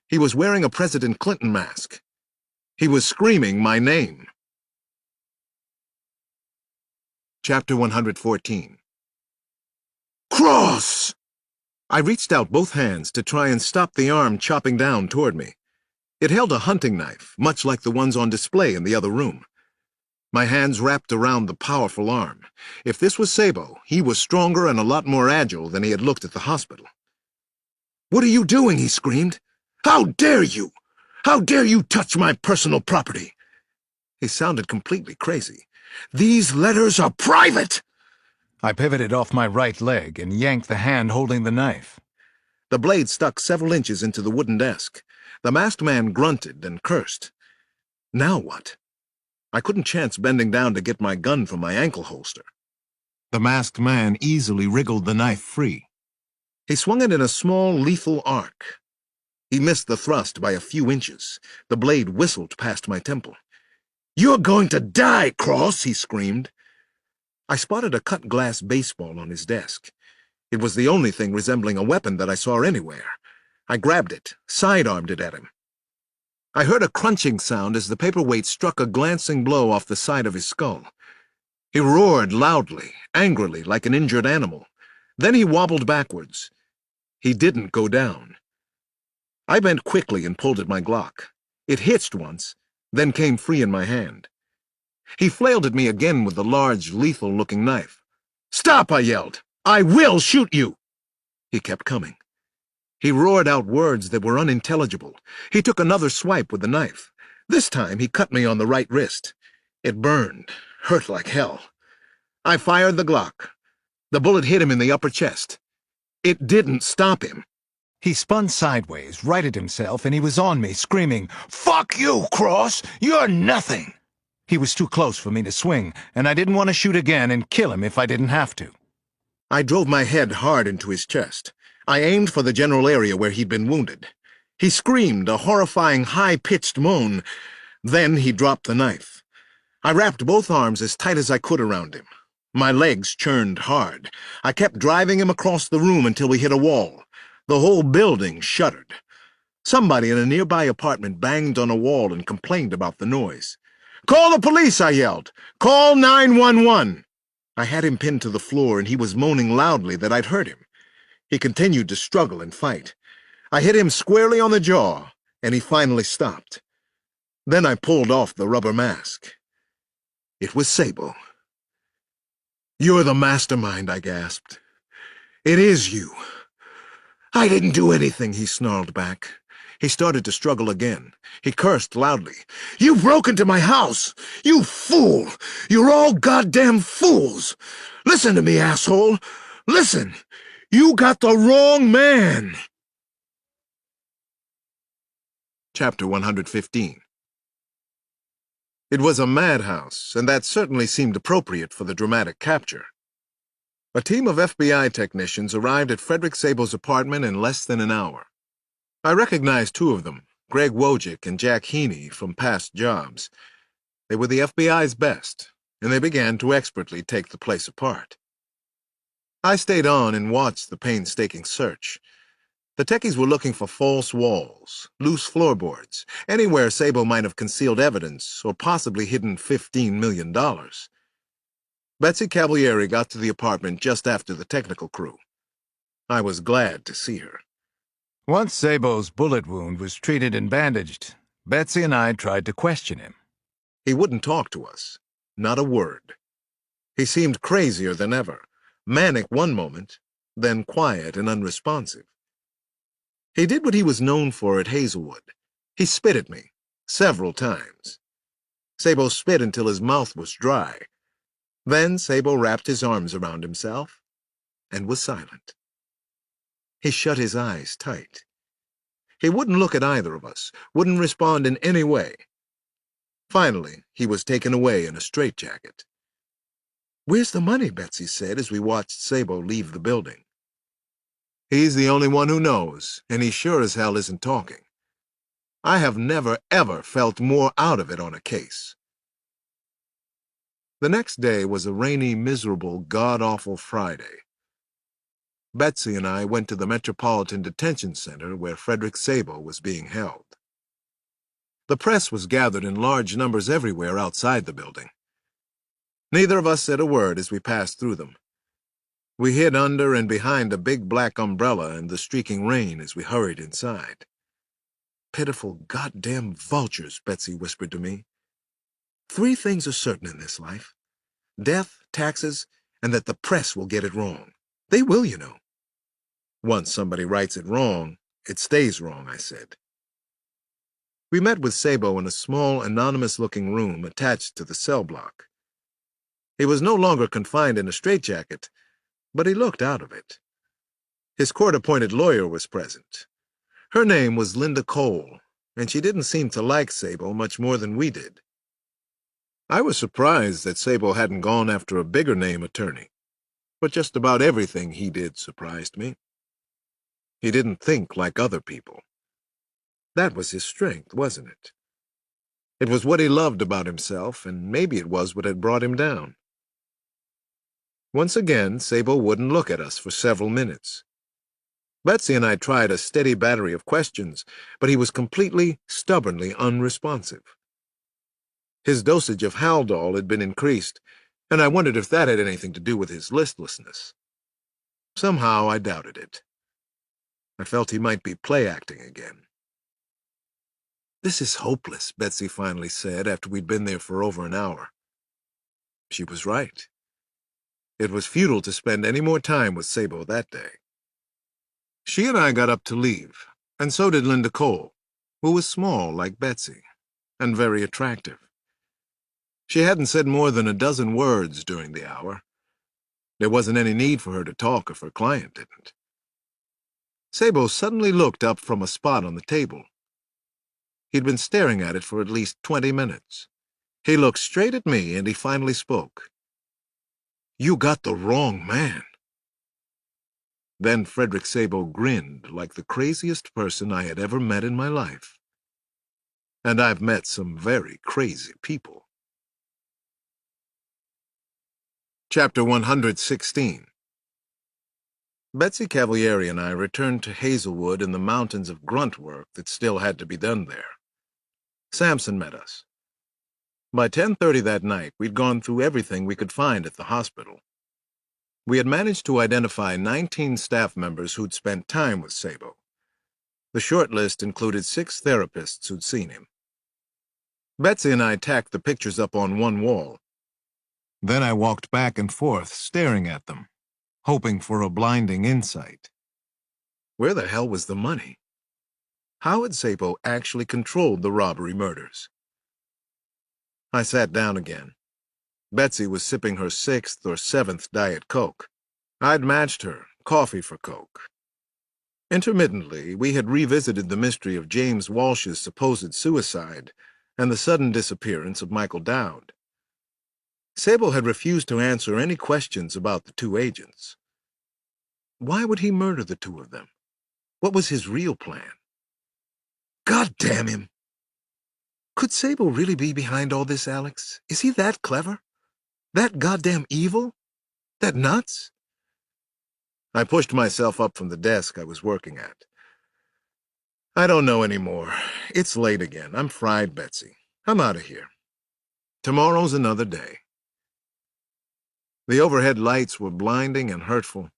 He was wearing a President Clinton mask. He was screaming my name. Chapter 114. Cross! I reached out both hands to try and stop the arm chopping down toward me. It held a hunting knife, much like the ones on display in the other room. My hands wrapped around the powerful arm. If this was Sabo, he was stronger and a lot more agile than he had looked at the hospital. "What are you doing?" he screamed. "How dare you! How dare you touch my personal property?" He sounded completely crazy. "These letters are private!" I pivoted off my right leg and yanked the hand holding the knife. The blade stuck several inches into the wooden desk. The masked man grunted and cursed. Now what? I couldn't chance bending down to get my gun from my ankle holster. The masked man easily wriggled the knife free. He swung it in a small, lethal arc. He missed the thrust by a few inches. The blade whistled past my temple. "You're going to die, Cross!" he screamed. I spotted a cut-glass baseball on his desk. It was the only thing resembling a weapon that I saw anywhere. I grabbed it, side-armed it at him. I heard a crunching sound as the paperweight struck a glancing blow off the side of his skull. He roared loudly, angrily, like an injured animal. Then he wobbled backwards. He didn't go down. I bent quickly and pulled at my Glock. It hitched once, then came free in my hand. He flailed at me again with the large, lethal-looking knife. "Stop!" I yelled. "I will shoot you!" He kept coming. He roared out words that were unintelligible. He took another swipe with the knife. This time he cut me on the right wrist. It burned, hurt like hell. I fired the Glock. The bullet hit him in the upper chest. It didn't stop him. He spun sideways, righted himself, and he was on me, screaming, "Fuck you, Cross! You're nothing!" He was too close for me to swing, and I didn't want to shoot again and kill him if I didn't have to. I drove my head hard into his chest. I aimed for the general area where he'd been wounded. He screamed a horrifying, high-pitched moan. Then he dropped the knife. I wrapped both arms as tight as I could around him. My legs churned hard. I kept driving him across the room until we hit a wall. The whole building shuddered. Somebody in a nearby apartment banged on a wall and complained about the noise. "Call the police!" I yelled. "Call 911!" I had him pinned to the floor, and he was moaning loudly that I'd hurt him. He continued to struggle and fight. I hit him squarely on the jaw, and he finally stopped. Then I pulled off the rubber mask. It was Sabo. "You're the mastermind," I gasped. "It is you." "I didn't do anything," he snarled back. He started to struggle again. He cursed loudly. "You broke into my house! You fool! You're all goddamn fools! Listen to me, asshole! Listen! You got the wrong man!" Chapter 115. It was a madhouse, and that certainly seemed appropriate for the dramatic capture. A team of FBI technicians arrived at Frederick Sable's apartment in less than an hour. I recognized two of them, Greg Wojcik and Jack Heaney, from past jobs. They were the FBI's best, and they began to expertly take the place apart. I stayed on and watched the painstaking search. The techies were looking for false walls, loose floorboards, anywhere Sabo might have concealed evidence or possibly hidden $15 million. Betsy Cavalieri got to the apartment just after the technical crew. I was glad to see her. Once Sabo's bullet wound was treated and bandaged, Betsy and I tried to question him. He wouldn't talk to us, not a word. He seemed crazier than ever, manic one moment, then quiet and unresponsive. He did what he was known for at Hazelwood. He spit at me, several times. Sabo spit until his mouth was dry. Then Sabo wrapped his arms around himself and was silent. He shut his eyes tight. He wouldn't look at either of us, wouldn't respond in any way. Finally, he was taken away in a straitjacket. "Where's the money?" Betsy said as we watched Sabo leave the building. "He's the only one who knows, and he sure as hell isn't talking. I have never, ever felt more out of it on a case." The next day was a rainy, miserable, god-awful Friday. Betsy and I went to the Metropolitan Detention Center where Frederick Sabo was being held. The press was gathered in large numbers everywhere outside the building. Neither of us said a word as we passed through them. We hid under and behind a big black umbrella in the streaking rain as we hurried inside. "Pitiful goddamn vultures," Betsy whispered to me. "3 things are certain in this life: death, taxes, and that the press will get it wrong. They will, you know." "Once somebody writes it wrong, it stays wrong," I said. We met with Sabo in a small, anonymous-looking room attached to the cell block. He was no longer confined in a straitjacket, but he looked out of it. His court-appointed lawyer was present. Her name was Linda Cole, and she didn't seem to like Sabo much more than we did. I was surprised that Sabo hadn't gone after a bigger-name attorney, but just about everything he did surprised me. He didn't think like other people. That was his strength, wasn't it? It was what he loved about himself, and maybe it was what had brought him down. Once again, Sabo wouldn't look at us for several minutes. Betsy and I tried a steady battery of questions, but he was completely, stubbornly unresponsive. His dosage of Haldol had been increased, and I wondered if that had anything to do with his listlessness. Somehow I doubted it. I felt he might be play-acting again. "This is hopeless," Betsy finally said after we'd been there for over an hour. She was right. It was futile to spend any more time with Sabo that day. She and I got up to leave, and so did Linda Cole, who was small like Betsy, and very attractive. She hadn't said more than a dozen words during the hour. There wasn't any need for her to talk if her client didn't. Sabo suddenly looked up from a spot on the table. He'd been staring at it for at least 20 minutes. He looked straight at me, and he finally spoke. "You got the wrong man." Then Frederick Sabo grinned like the craziest person I had ever met in my life. And I've met some very crazy people. Chapter 116. Betsy Cavalieri and I returned to Hazelwood and the mountains of grunt work that still had to be done there. Sampson met us. By 10:30 that night, we'd gone through everything we could find at the hospital. We had managed to identify 19 staff members who'd spent time with Sabo. The short list included 6 therapists who'd seen him. Betsy and I tacked the pictures up on one wall. Then I walked back and forth, staring at them, hoping for a blinding insight. Where the hell was the money? How had Sabo actually controlled the robbery murders? I sat down again. Betsy was sipping her 6th or 7th Diet Coke. I'd matched her, coffee for Coke. Intermittently, we had revisited the mystery of James Walsh's supposed suicide and the sudden disappearance of Michael Dowd. Sabo had refused to answer any questions about the 2 agents. Why would he murder the 2 of them? What was his real plan? God damn him! Could Sabo really be behind all this, Alex? Is he that clever? That goddamn evil? That nuts? I pushed myself up from the desk I was working at. I don't know anymore. It's late again. I'm fried, Betsy. I'm out of here. Tomorrow's another day. The overhead lights were blinding and hurtful.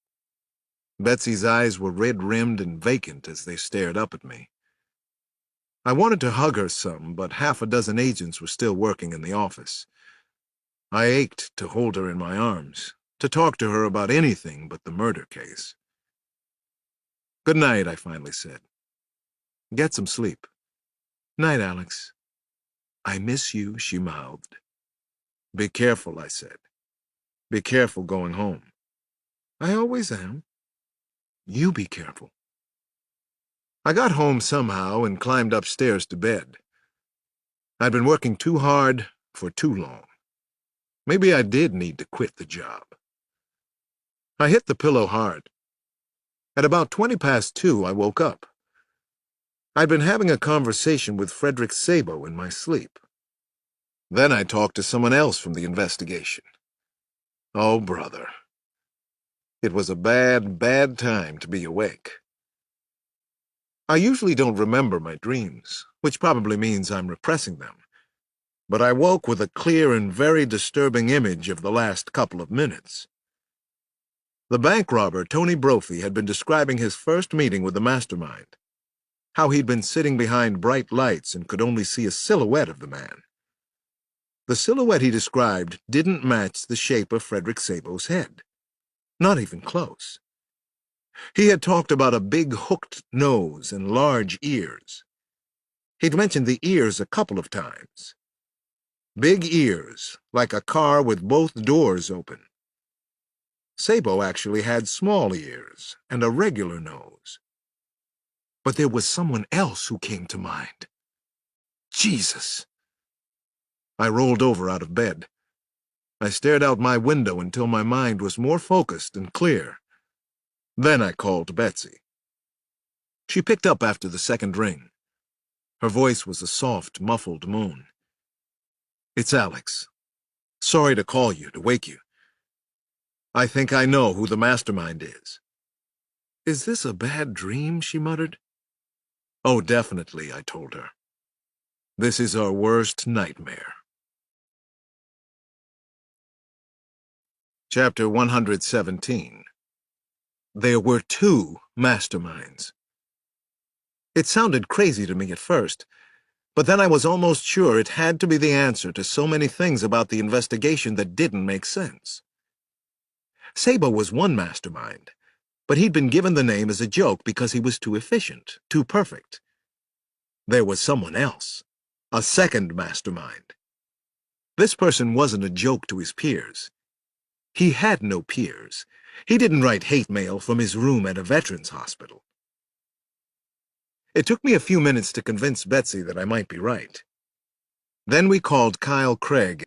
Betsy's eyes were red-rimmed and vacant as they stared up at me. I wanted to hug her some, but half a dozen agents were still working in the office. I ached to hold her in my arms, to talk to her about anything but the murder case. "Good night," I finally said. "Get some sleep." "Night, Alex." "I miss you," she mouthed. "Be careful," I said. "Be careful going home." "I always am." "You be careful." I got home somehow and climbed upstairs to bed. I'd been working too hard for too long. Maybe I did need to quit the job. I hit the pillow hard. At about 2:20, I woke up. I'd been having a conversation with Frederick Sabo in my sleep. Then I talked to someone else from the investigation. Oh, brother. It was a bad, bad time to be awake. I usually don't remember my dreams, which probably means I'm repressing them. But I woke with a clear and very disturbing image of the last couple of minutes. The bank robber, Tony Brophy, had been describing his first meeting with the mastermind, how he'd been sitting behind bright lights and could only see a silhouette of the man. The silhouette he described didn't match the shape of Frederick Sabo's head. Not even close. He had talked about a big hooked nose and large ears. He'd mentioned the ears a couple of times. Big ears, like a car with both doors open. Sabo actually had small ears and a regular nose. But there was someone else who came to mind. Jesus! I rolled over out of bed. I stared out my window until my mind was more focused and clear. Then I called Betsy. She picked up after the second ring. Her voice was a soft, muffled moan. "It's Alex. Sorry to call you, to wake you. I think I know who the mastermind is." "Is this a bad dream?" she muttered. "Oh, definitely," I told her. "This is our worst nightmare." Chapter 117. There were two masterminds. It sounded crazy to me at first, but then I was almost sure it had to be the answer to so many things about the investigation that didn't make sense. Sabo was one mastermind, but he'd been given the name as a joke because he was too efficient, too perfect. There was someone else, a second mastermind. This person wasn't a joke to his peers. He had no peers. He didn't write hate mail from his room at a veterans hospital. It took me a few minutes to convince Betsy that I might be right. Then we called Kyle Craig.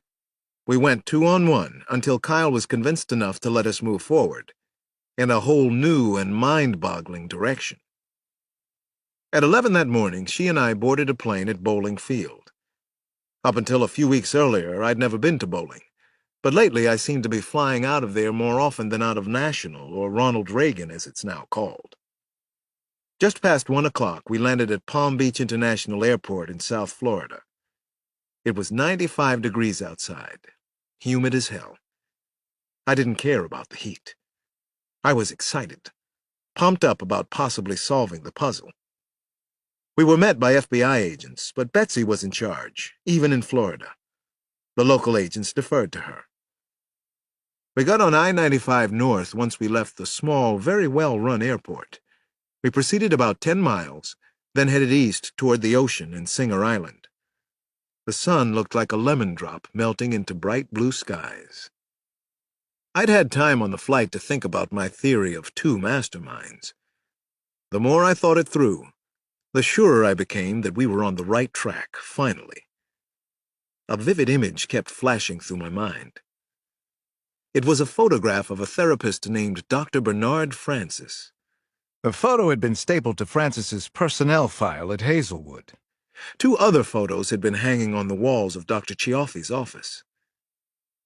We went 2-on-1 until Kyle was convinced enough to let us move forward, in a whole new and mind-boggling direction. At 11 that morning, she and I boarded a plane at Bowling Field. Up until a few weeks earlier, I'd never been to bowling, but lately I seemed to be flying out of there more often than out of National, or Ronald Reagan as it's now called. Just past 1 o'clock, we landed at Palm Beach International Airport in South Florida. It was 95 degrees outside, humid as hell. I didn't care about the heat. I was excited, pumped up about possibly solving the puzzle. We were met by FBI agents, but Betsy was in charge, even in Florida. The local agents deferred to her. We got on I-95 north once we left the small, very well-run airport. We proceeded about 10 miles, then headed east toward the ocean and Singer Island. The sun looked like a lemon drop melting into bright blue skies. I'd had time on the flight to think about my theory of two masterminds. The more I thought it through, the surer I became that we were on the right track, finally. A vivid image kept flashing through my mind. It was a photograph of a therapist named Dr. Bernard Francis. The photo had been stapled to Francis's personnel file at Hazelwood. 2 other photos had been hanging on the walls of Dr. Chiaffi's office.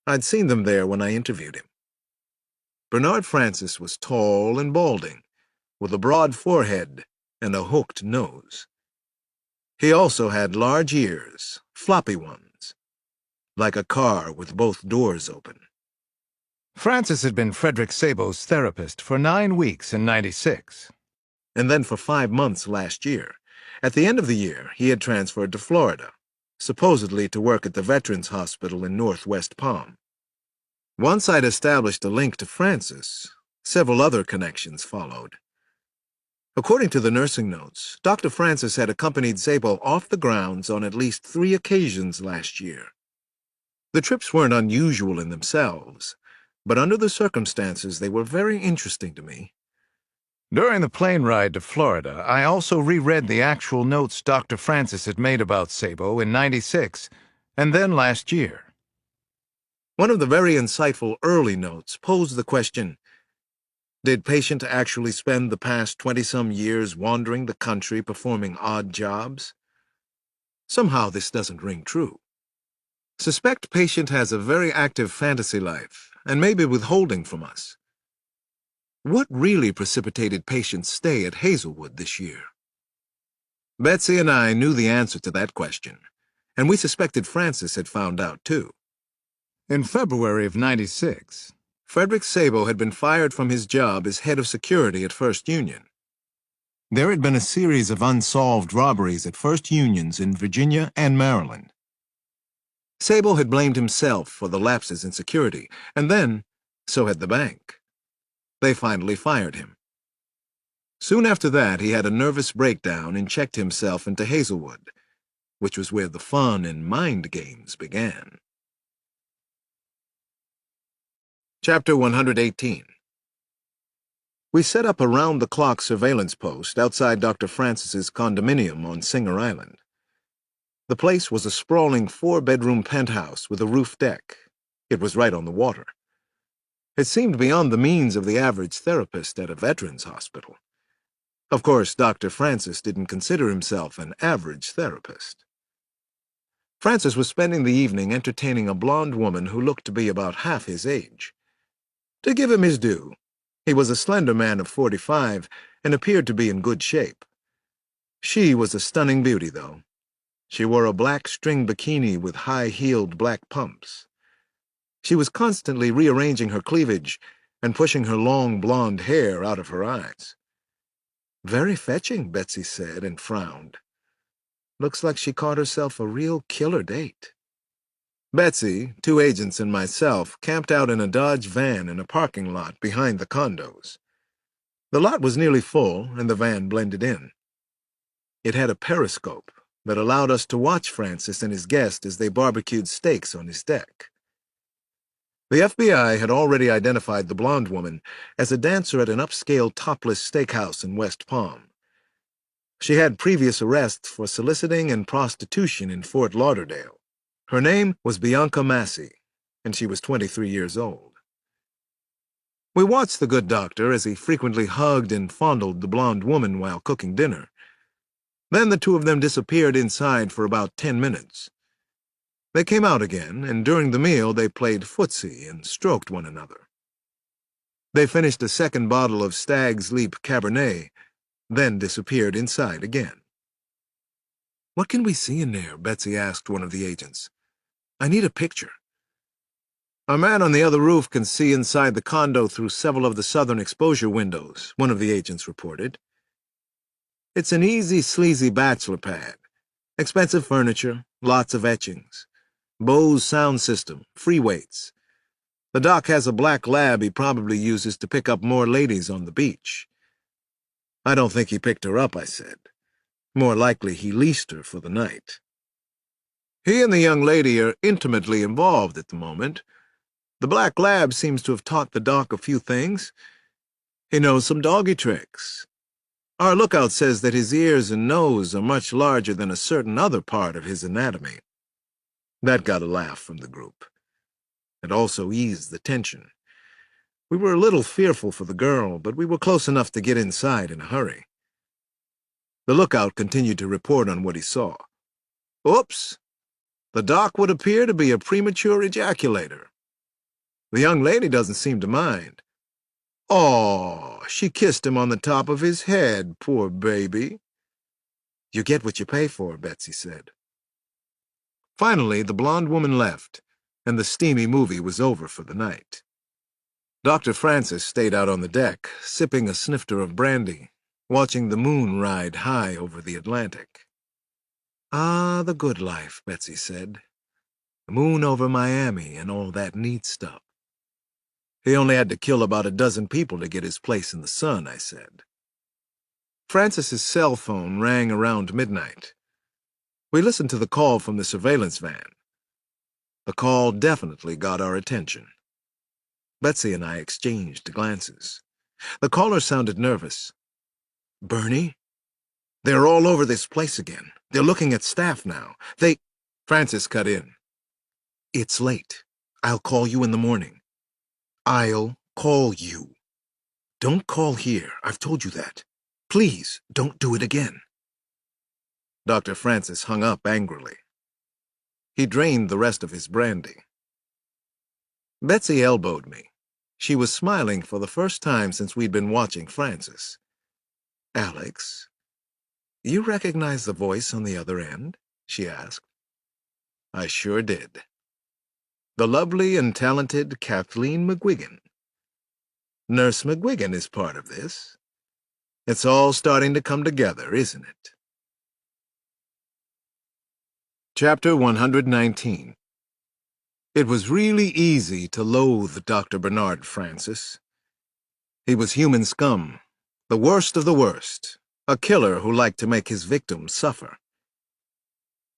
I'd seen them there when I interviewed him. Bernard Francis was tall and balding, with a broad forehead and a hooked nose. He also had large ears, floppy ones, like a car with both doors open. Francis had been Frederick Sabo's therapist for 9 weeks in '96. And then for 5 months last year. At the end of the year, he had transferred to Florida, supposedly to work at the Veterans Hospital in Northwest Palm. Once I'd established a link to Francis, several other connections followed. According to the nursing notes, Dr. Francis had accompanied Sabo off the grounds on at least 3 occasions last year. The trips weren't unusual in themselves, but under the circumstances they were very interesting to me. During the plane ride to Florida, I also reread the actual notes Dr. Francis had made about Sabo in '96, and then last year. One of the very insightful early notes posed the question, did patient actually spend the past 20-some years wandering the country performing odd jobs? Somehow this doesn't ring true. Suspect patient has a very active fantasy life and may be withholding from us. What really precipitated patient's stay at Hazelwood this year? Betsy and I knew the answer to that question, and we suspected Francis had found out too. In February of '96, Frederick Sabo had been fired from his job as head of security at First Union. There had been a series of unsolved robberies at First Unions in Virginia and Maryland. Sabo had blamed himself for the lapses in security, and then so had the bank. They finally fired him. Soon after that, he had a nervous breakdown and checked himself into Hazelwood, which was where the fun and mind games began. Chapter 118. We set up a round-the-clock surveillance post outside Dr. Francis's condominium on Singer Island. The place was a sprawling 4-bedroom penthouse with a roof deck. It was right on the water. It seemed beyond the means of the average therapist at a veterans hospital. Of course, Dr. Francis didn't consider himself an average therapist. Francis was spending the evening entertaining a blonde woman who looked to be about half his age. To give him his due, he was a slender man of 45 and appeared to be in good shape. She was a stunning beauty, though. She wore a black string bikini with high-heeled black pumps. She was constantly rearranging her cleavage and pushing her long blonde hair out of her eyes. Very fetching, Betsy said and frowned. Looks like she caught herself a real killer date. Betsy, 2 agents, and myself camped out in a Dodge van in a parking lot behind the condos. The lot was nearly full, and the van blended in. It had a periscope that allowed us to watch Francis and his guest as they barbecued steaks on his deck. The FBI had already identified the blonde woman as a dancer at an upscale topless steakhouse in West Palm. She had previous arrests for soliciting and prostitution in Fort Lauderdale. Her name was Bianca Massey, and she was 23 years old. We watched the good doctor as he frequently hugged and fondled the blonde woman while cooking dinner. Then the two of them disappeared inside for about 10 minutes. They came out again, and during the meal they played footsie and stroked one another. They finished a second bottle of Stag's Leap Cabernet, then disappeared inside again. "What can we see in there?" Betsy asked one of the agents. "I need a picture." "Our man on the other roof can see inside the condo through several of the southern exposure windows," one of the agents reported. "It's an easy, sleazy bachelor pad. Expensive furniture, lots of etchings. Bose sound system, free weights. The doc has a black lab he probably uses to pick up more ladies on the beach." "I don't think he picked her up," I said. "More likely he leased her for the night." "He and the young lady are intimately involved at the moment. The black lab seems to have taught the doc a few things. He knows some doggy tricks. Our lookout says that his ears and nose are much larger than a certain other part of his anatomy." That got a laugh from the group. It also eased the tension. We were a little fearful for the girl, but we were close enough to get inside in a hurry. The lookout continued to report on what he saw. "Oops! The doc would appear to be a premature ejaculator. The young lady doesn't seem to mind. Oh, she kissed him on the top of his head, poor baby." "You get what you pay for," Betsy said. Finally, the blonde woman left, and the steamy movie was over for the night. Dr. Francis stayed out on the deck, sipping a snifter of brandy, watching the moon ride high over the Atlantic. "Ah, the good life," Betsy said. "The moon over Miami and all that neat stuff." "He only had to kill about a dozen people to get his place in the sun," I said. Francis's cell phone rang around midnight. We listened to the call from the surveillance van. The call definitely got our attention. Betsy and I exchanged glances. The caller sounded nervous, Bernie? They're all over this place again. They're looking at staff now. Francis cut in. It's late. I'll call you in the morning. I'll call you. Don't call here. I've told you that. Please, don't do it again. Dr. Francis hung up angrily. He drained the rest of his brandy. Betsy elbowed me. She was smiling for the first time since we'd been watching Francis. Alex, you recognize the voice on the other end? She asked. I sure did. The lovely and talented Kathleen McGuigan. Nurse McGuigan is part of this. It's all starting to come together, isn't it? Chapter 119. It was really easy to loathe Dr. Bernard Francis. He was human scum, the worst of the worst, a killer who liked to make his victims suffer.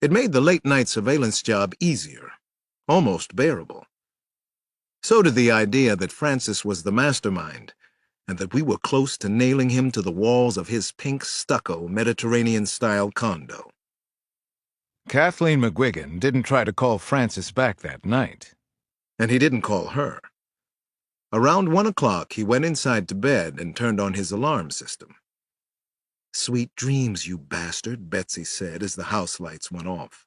It made the late-night surveillance job easier, almost bearable. So did the idea that Francis was the mastermind, and that we were close to nailing him to the walls of his pink stucco Mediterranean-style condo. Kathleen McGuigan didn't try to call Francis back that night. And he didn't call her. Around 1 o'clock, he went inside to bed and turned on his alarm system. Sweet dreams, you bastard, Betsy said as the house lights went off.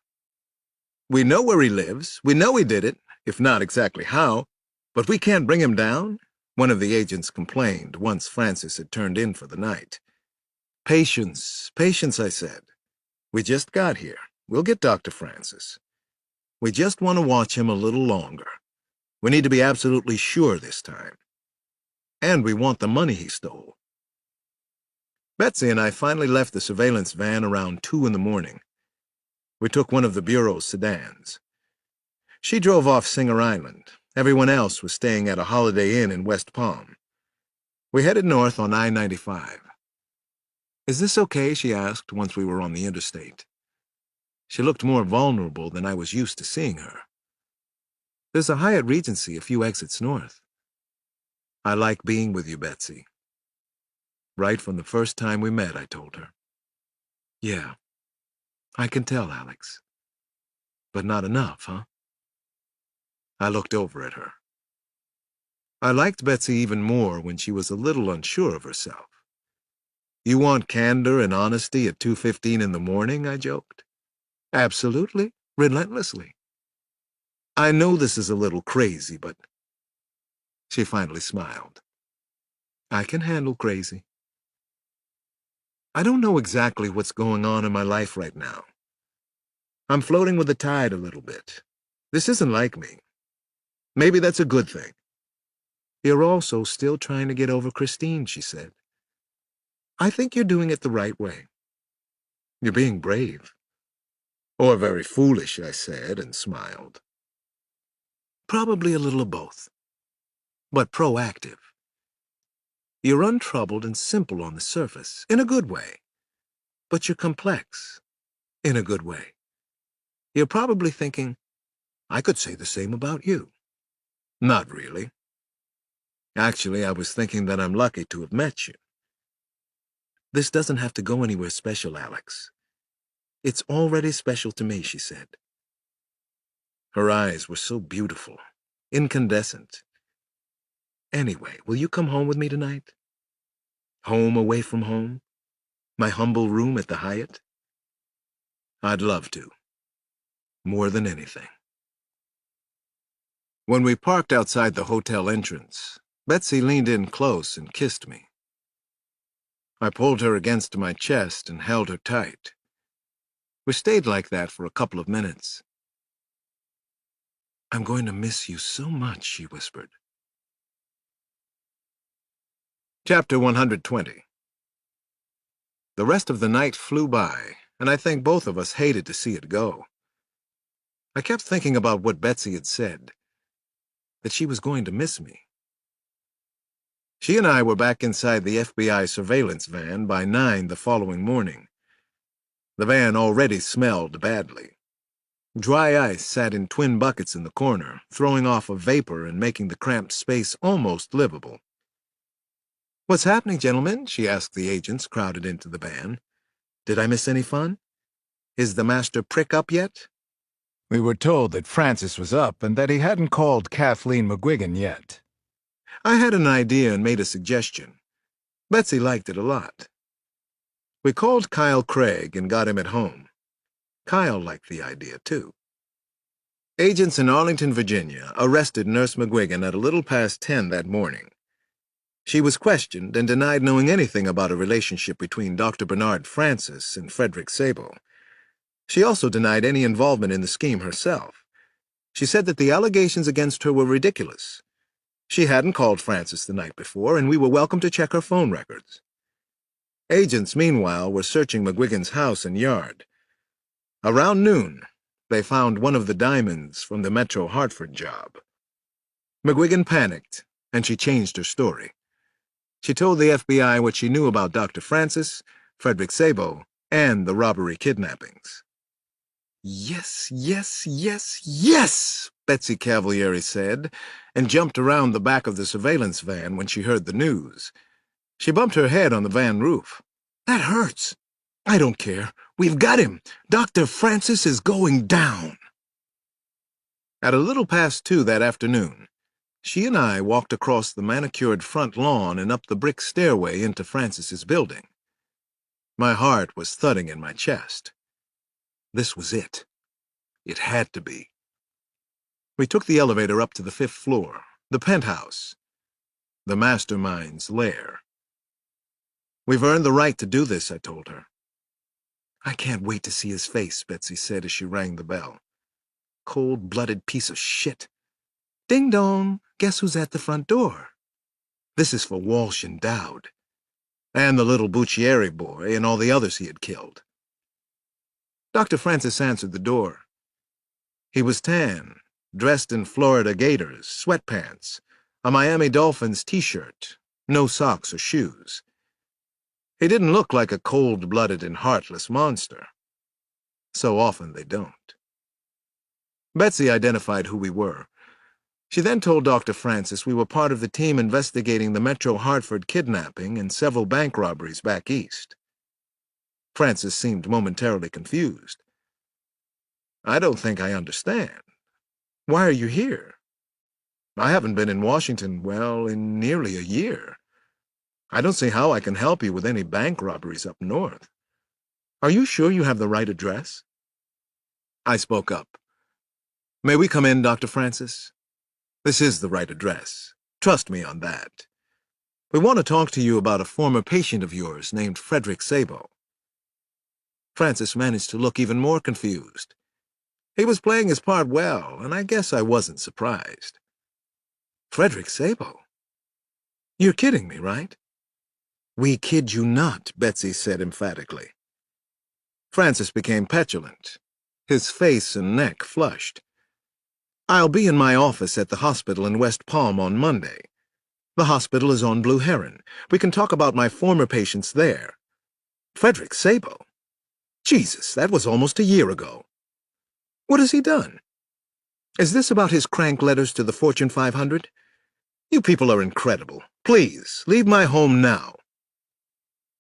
We know where he lives. We know he did it, if not exactly how. But we can't bring him down, one of the agents complained once Francis had turned in for the night. Patience, patience, I said. We just got here. We'll get Dr. Francis. We just want to watch him a little longer. We need to be absolutely sure this time. And we want the money he stole. Betsy and I finally left the surveillance van around 2 in the morning. We took one of the Bureau's sedans. She drove off Singer Island. Everyone else was staying at a Holiday Inn in West Palm. We headed north on I-95. Is this okay? She asked once we were on the interstate. She looked more vulnerable than I was used to seeing her. There's a Hyatt Regency a few exits north. I like being with you, Betsy. Right from the first time we met, I told her. Yeah, I can tell, Alex. But not enough, huh? I looked over at her. I liked Betsy even more when she was a little unsure of herself. You want candor and honesty at 2:15 in the morning, I joked. Absolutely, relentlessly. I know this is a little crazy, but... She finally smiled. I can handle crazy. I don't know exactly what's going on in my life right now. I'm floating with the tide a little bit. This isn't like me. Maybe that's a good thing. You're also still trying to get over Christine, she said. I think you're doing it the right way. You're being brave. Or very foolish, I said, and smiled. Probably a little of both. But proactive. You're untroubled and simple on the surface, in a good way. But you're complex, in a good way. You're probably thinking, I could say the same about you. Not really. Actually, I was thinking that I'm lucky to have met you. This doesn't have to go anywhere special, Alex. It's already special to me, she said. Her eyes were so beautiful, incandescent. Anyway, will you come home with me tonight? Home away from home? My humble room at the Hyatt? I'd love to. More than anything. When we parked outside the hotel entrance, Betsy leaned in close and kissed me. I pulled her against my chest and held her tight. We stayed like that for a couple of minutes. I'm going to miss you so much, she whispered. Chapter 120. The rest of the night flew by, and I think both of us hated to see it go. I kept thinking about what Betsy had said, that she was going to miss me. She and I were back inside the FBI surveillance van by 9 the following morning. The van already smelled badly. Dry ice sat in twin buckets in the corner, throwing off a vapor and making the cramped space almost livable. "What's happening, gentlemen?" she asked the agents crowded into the van. "Did I miss any fun? Is the master prick up yet?" We were told that Francis was up and that he hadn't called Kathleen McGuigan yet. I had an idea and made a suggestion. Betsy liked it a lot. We called Kyle Craig and got him at home. Kyle liked the idea, too. Agents in Arlington, Virginia, arrested Nurse McGuigan at a little past 10 that morning. She was questioned and denied knowing anything about a relationship between Dr. Bernard Francis and Frederick Sable. She also denied any involvement in the scheme herself. She said that the allegations against her were ridiculous. She hadn't called Francis the night before, and we were welcome to check her phone records. Agents, meanwhile, were searching McGuigan's house and yard. Around noon, they found one of the diamonds from the Metro Hartford job. McGuigan panicked, and she changed her story. She told the FBI what she knew about Dr. Francis, Frederick Sable, and the robbery kidnappings. "Yes, yes, yes, yes," Betsy Cavalieri said, and jumped around the back of the surveillance van when she heard the news. She bumped her head on the van roof. "That hurts." "I don't care. We've got him. Dr. Francis is going down." At a little past 2 that afternoon, she and I walked across the manicured front lawn and up the brick stairway into Francis's building. My heart was thudding in my chest. This was it. It had to be. We took the elevator up to the 5th floor, the penthouse, the mastermind's lair. "We've earned the right to do this," I told her. "I can't wait to see his face," Betsy said as she rang the bell. "Cold-blooded piece of shit. Ding-dong, guess who's at the front door? This is for Walsh and Dowd, and the little Buccieri boy and all the others he had killed." Dr. Francis answered the door. He was tan, dressed in Florida gaiters, sweatpants, a Miami Dolphins t-shirt, no socks or shoes. He didn't look like a cold-blooded and heartless monster. So often they don't. Betsy identified who we were. She then told Dr. Francis we were part of the team investigating the Metro Hartford kidnapping and several bank robberies back east. Francis seemed momentarily confused. "I don't think I understand. Why are you here? I haven't been in Washington, well, in nearly a year. I don't see how I can help you with any bank robberies up north. Are you sure you have the right address?" I spoke up. "May we come in, Dr. Francis? This is the right address. Trust me on that. We want to talk to you about a former patient of yours named Frederick Sable." Francis managed to look even more confused. He was playing his part well, and I guess I wasn't surprised. "Frederick Sable? You're kidding me, right?" "We kid you not," Betsy said emphatically. Francis became petulant. His face and neck flushed. "I'll be in my office at the hospital in West Palm on Monday. The hospital is on Blue Heron. We can talk about my former patients there." "Frederick Sable? Jesus, that was almost a year ago. What has he done? Is this about his crank letters to the Fortune 500? You people are incredible. Please, leave my home now."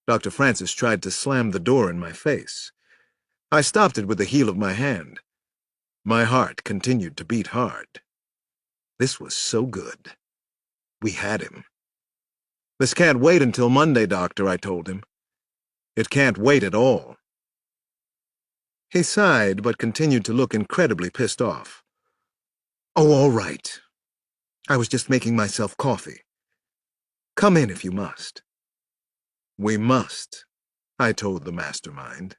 Dr. Francis tried to slam the door in my face. I stopped it with the heel of my hand. My heart continued to beat hard. This was so good. We had him. "This can't wait until Monday, Doctor," I told him. "It can't wait at all." He sighed, but continued to look incredibly pissed off. "Oh, all right. I was just making myself coffee. Come in if you must." "We must," I told the mastermind.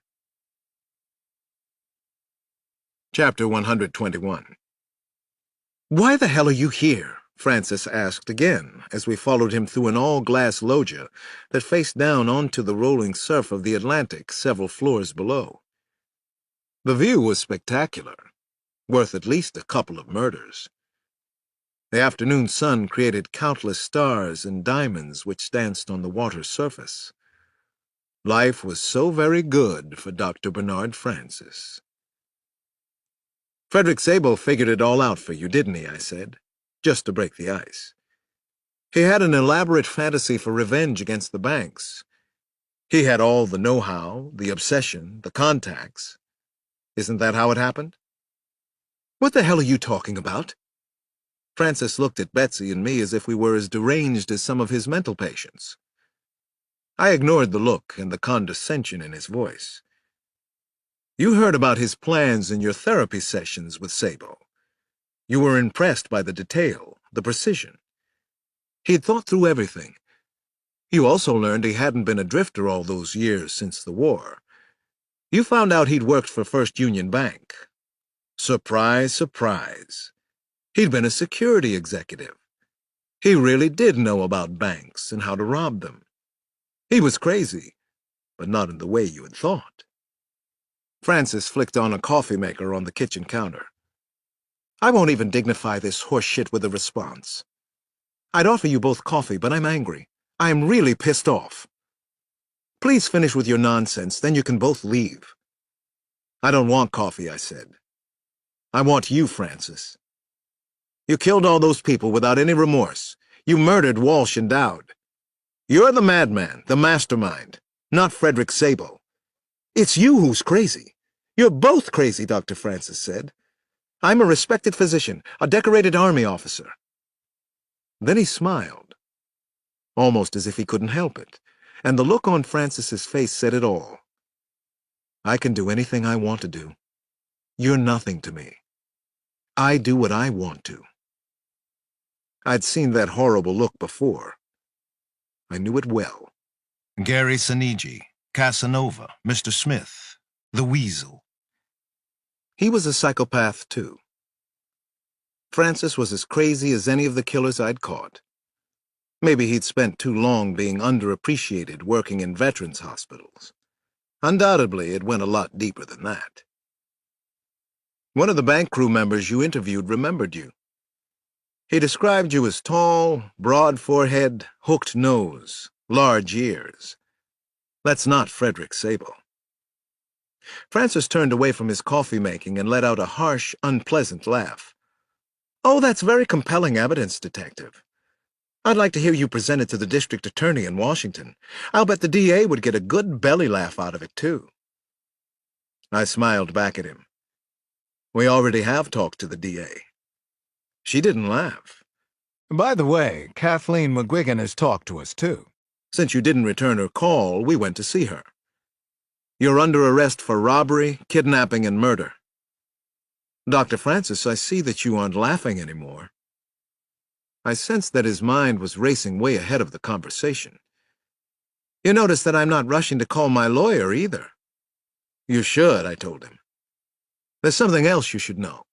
Chapter 121. "Why the hell are you here?" Francis asked again, as we followed him through an all-glass loggia that faced down onto the rolling surf of the Atlantic several floors below. The view was spectacular, worth at least a couple of murders. The afternoon sun created countless stars and diamonds which danced on the water's surface. Life was so very good for Dr. Bernard Francis. "Frederick Sable figured it all out for you, didn't he?" I said, just to break the ice. He had an elaborate fantasy for revenge against the banks. He had all the know-how, the obsession, the contacts. Isn't that how it happened? What the hell are you talking about? Francis looked at Betsy and me as if we were as deranged as some of his mental patients. I ignored the look and the condescension in his voice. You heard about his plans in your therapy sessions with Sabo. You were impressed by the detail, the precision. He'd thought through everything. You also learned he hadn't been a drifter all those years since the war. You found out he'd worked for First Union Bank. Surprise, surprise. He'd been a security executive. He really did know about banks and how to rob them. He was crazy, but not in the way you had thought. Francis flicked on a coffee maker on the kitchen counter. I won't even dignify this horse shit with a response. I'd offer you both coffee, but I'm angry. I'm really pissed off. Please finish with your nonsense, then you can both leave. I don't want coffee, I said. I want you, Francis. You killed all those people without any remorse. You murdered Walsh and Dowd. You're the madman, the mastermind, not Frederick Sabo. It's you who's crazy. You're both crazy, Dr. Francis said. I'm a respected physician, a decorated army officer. Then he smiled, almost as if he couldn't help it, and the look on Francis's face said it all. I can do anything I want to do. You're nothing to me. I do what I want to. I'd seen that horrible look before. I knew it well. Gary Sinigi, Casanova, Mr. Smith, the Weasel. He was a psychopath, too. Francis was as crazy as any of the killers I'd caught. Maybe he'd spent too long being underappreciated working in veterans' hospitals. Undoubtedly, it went a lot deeper than that. One of the bank crew members you interviewed remembered you. He described you as tall, broad forehead, hooked nose, large ears. That's not Frederick Sabo. Francis turned away from his coffee-making and let out a harsh, unpleasant laugh. Oh, that's very compelling evidence, Detective. I'd like to hear you present it to the district attorney in Washington. I'll bet the DA would get a good belly laugh out of it, too. I smiled back at him. We already have talked to the DA. She didn't laugh. By the way, Kathleen McGuigan has talked to us, too. Since you didn't return her call, we went to see her. You're under arrest for robbery, kidnapping, and murder. Dr. Francis, I see that you aren't laughing anymore. I sensed that his mind was racing way ahead of the conversation. You notice that I'm not rushing to call my lawyer, either. You should, I told him. There's something else you should know.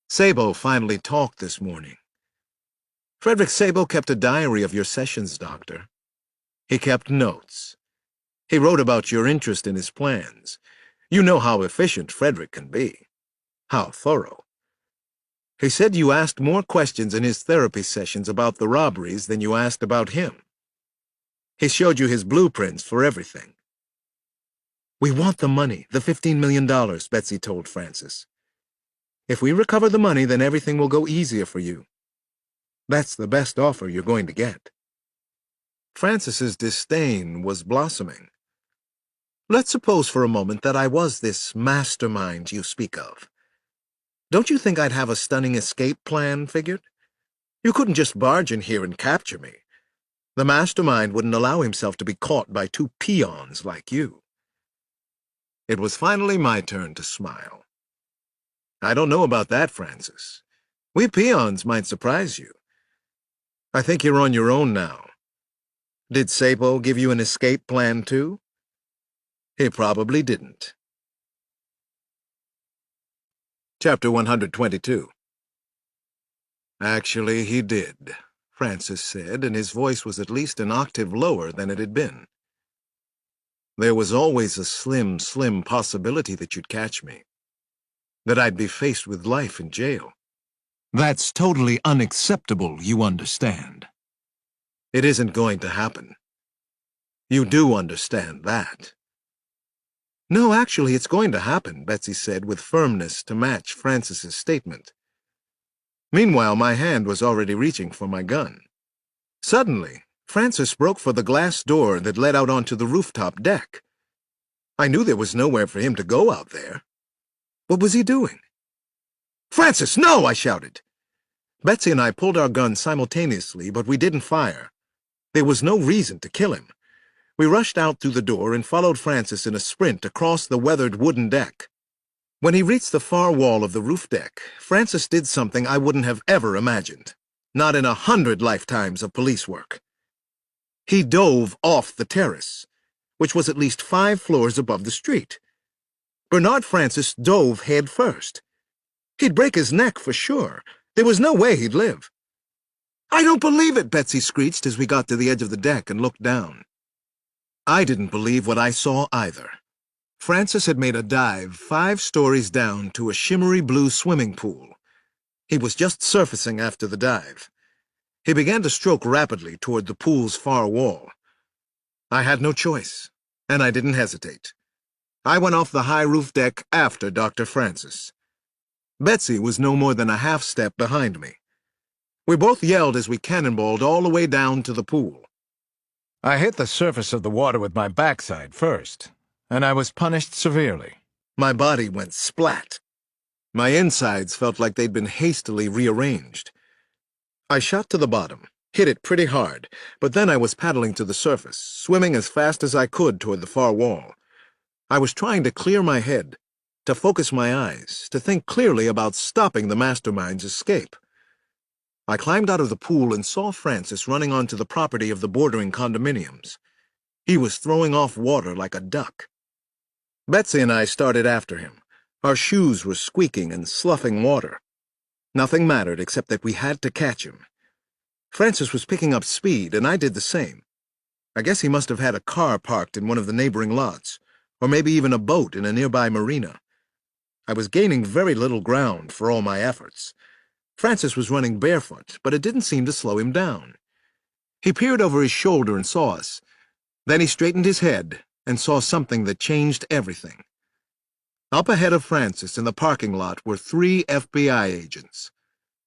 Sabo finally talked this morning. Frederick Sabo kept a diary of your sessions, Doctor. He kept notes. He wrote about your interest in his plans. You know how efficient Frederick can be. How thorough. He said you asked more questions in his therapy sessions about the robberies than you asked about him. He showed you his blueprints for everything. We want the money, the $15 million, Betsy told Francis. If we recover the money, then everything will go easier for you. That's the best offer you're going to get. Francis's disdain was blossoming. Let's suppose for a moment that I was this mastermind you speak of. Don't you think I'd have a stunning escape plan figured? You couldn't just barge in here and capture me. The mastermind wouldn't allow himself to be caught by two peons like you. It was finally my turn to smile. I don't know about that, Francis. We peons might surprise you. I think you're on your own now. Did Sabo give you an escape plan, too? He probably didn't. Chapter 122. Actually, he did, Francis said, and his voice was at least an octave lower than it had been. There was always a slim possibility that you'd catch me, that I'd be faced with life in jail. That's totally unacceptable, you understand. It isn't going to happen. You do understand that. No, actually, it's going to happen, Betsy said with firmness to match Francis's statement. Meanwhile, my hand was already reaching for my gun. Suddenly, Francis broke for the glass door that led out onto the rooftop deck. I knew there was nowhere for him to go out there. What was he doing? "Francis, no!" I shouted. Betsy and I pulled our guns simultaneously, but we didn't fire. There was no reason to kill him. We rushed out through the door and followed Francis in a sprint across the weathered wooden deck. When he reached the far wall of the roof deck, Francis did something I wouldn't have ever imagined, not in 100 lifetimes of police work. He dove off the terrace, which was at least 5 floors above the street. Bernard Francis dove head first. He'd break his neck for sure. There was no way he'd live. "I don't believe it," Betsy screeched as we got to the edge of the deck and looked down. I didn't believe what I saw either. Francis had made a dive 5 stories down to a shimmery blue swimming pool. He was just surfacing after the dive. He began to stroke rapidly toward the pool's far wall. I had no choice, and I didn't hesitate. I went off the high roof deck after Dr. Francis. Betsy was no more than a half step behind me. We both yelled as we cannonballed all the way down to the pool. I hit the surface of the water with my backside first, and I was punished severely. My body went splat. My insides felt like they'd been hastily rearranged. I shot to the bottom, hit it pretty hard, but then I was paddling to the surface, swimming as fast as I could toward the far wall. I was trying to clear my head, to focus my eyes, to think clearly about stopping the mastermind's escape. I climbed out of the pool and saw Francis running onto the property of the bordering condominiums. He was throwing off water like a duck. Betsy and I started after him. Our shoes were squeaking and sloughing water. Nothing mattered except that we had to catch him. Francis was picking up speed, and I did the same. I guess he must have had a car parked in one of the neighboring lots, or maybe even a boat in a nearby marina. I was gaining very little ground for all my efforts. Francis was running barefoot, but it didn't seem to slow him down. He peered over his shoulder and saw us. Then he straightened his head and saw something that changed everything. Up ahead of Francis in the parking lot were 3 FBI agents.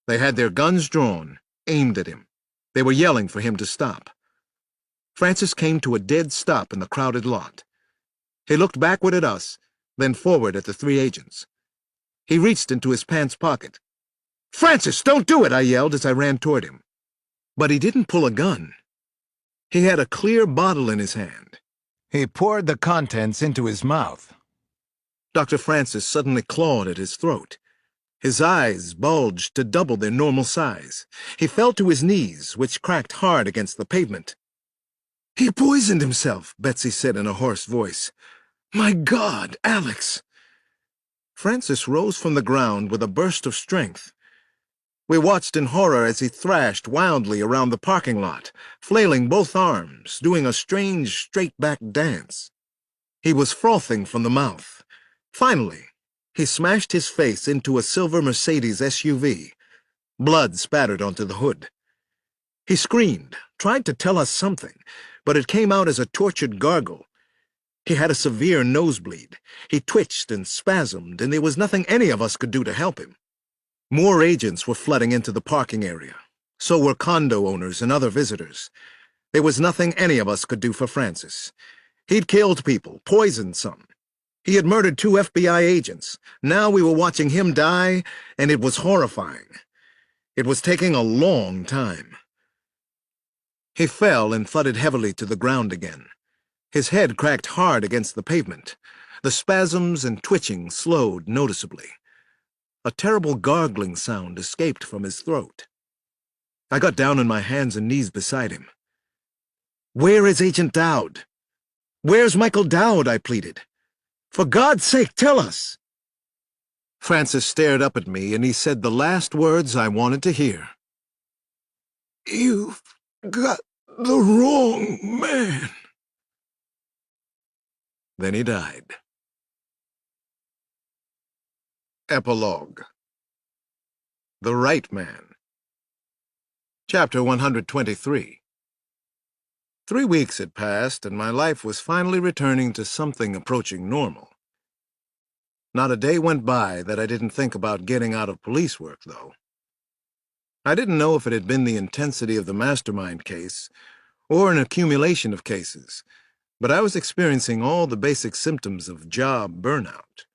They had their guns drawn, aimed at him. They were yelling for him to stop. Francis came to a dead stop in the crowded lot. He looked backward at us, then forward at the 3 agents. He reached into his pants pocket. "Francis, don't do it!" I yelled as I ran toward him. But he didn't pull a gun. He had a clear bottle in his hand. He poured the contents into his mouth. Dr. Francis suddenly clawed at his throat. His eyes bulged to double their normal size. He fell to his knees, which cracked hard against the pavement. "He poisoned himself," Betsy said in a hoarse voice. "My God, Alex!" Francis rose from the ground with a burst of strength. We watched in horror as he thrashed wildly around the parking lot, flailing both arms, doing a strange straight-back dance. He was frothing from the mouth. Finally, he smashed his face into a silver Mercedes SUV. Blood spattered onto the hood. He screamed, tried to tell us something, but it came out as a tortured gargle. He had a severe nosebleed. He twitched and spasmed, and there was nothing any of us could do to help him. More agents were flooding into the parking area. So were condo owners and other visitors. There was nothing any of us could do for Francis. He'd killed people, poisoned some. He had murdered 2 FBI agents. Now we were watching him die, and it was horrifying. It was taking a long time. He fell and thudded heavily to the ground again. His head cracked hard against the pavement. The spasms and twitching slowed noticeably. A terrible gargling sound escaped from his throat. I got down on my hands and knees beside him. "Where is Agent Dowd? Where's Michael Dowd?" I pleaded. "For God's sake, tell us!" Francis stared up at me, and he said the last words I wanted to hear. "You've got the wrong man." Then he died. Epilogue. The Right Man. Chapter 123. 3 weeks had passed, and my life was finally returning to something approaching normal. Not a day went by that I didn't think about getting out of police work, though. I didn't know if it had been the intensity of the mastermind case or an accumulation of cases, but I was experiencing all the basic symptoms of job burnout.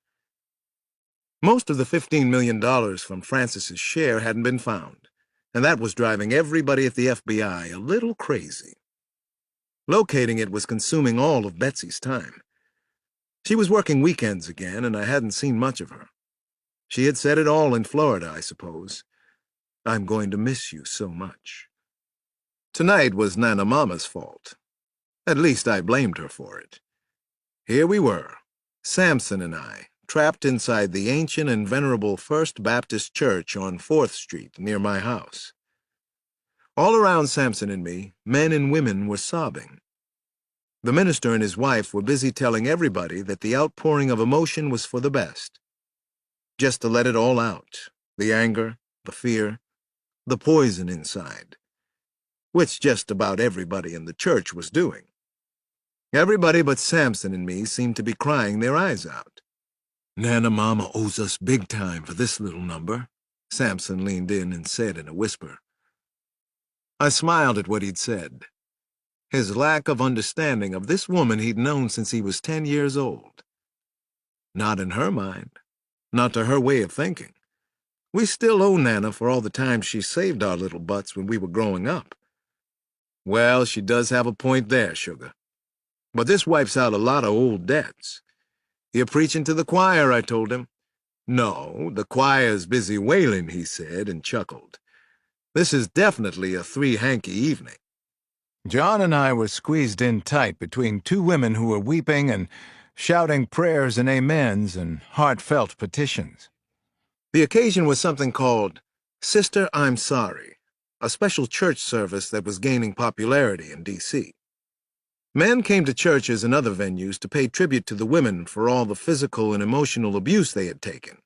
Most of the $15 million from Francis's share hadn't been found, and that was driving everybody at the FBI a little crazy. Locating it was consuming all of Betsy's time. She was working weekends again, and I hadn't seen much of her. She had said it all in Florida, I suppose. I'm going to miss you so much. Tonight was Nana Mama's fault. At least I blamed her for it. Here we were, Samson and I, trapped inside the ancient and venerable First Baptist Church on 4th Street near my house. All around Samson and me, men and women were sobbing. The minister and his wife were busy telling everybody that the outpouring of emotion was for the best. Just to let it all out, the anger, the fear, the poison inside, which just about everybody in the church was doing. Everybody but Samson and me seemed to be crying their eyes out. Nana Mama owes us big time for this little number, Samson leaned in and said in a whisper. I smiled at what he'd said. His lack of understanding of this woman he'd known since he was 10 years old. Not in her mind, not to her way of thinking. We still owe Nana for all the time she saved our little butts when we were growing up. Well, she does have a point there, sugar. But this wipes out a lot of old debts. You're preaching to the choir, I told him. No, the choir's busy wailing, he said, and chuckled. This is definitely a three-hanky evening. John and I were squeezed in tight between two women who were weeping and shouting prayers and amens and heartfelt petitions. The occasion was something called Sister, I'm Sorry, a special church service that was gaining popularity in D.C. Men came to churches and other venues to pay tribute to the women for all the physical and emotional abuse they had taken,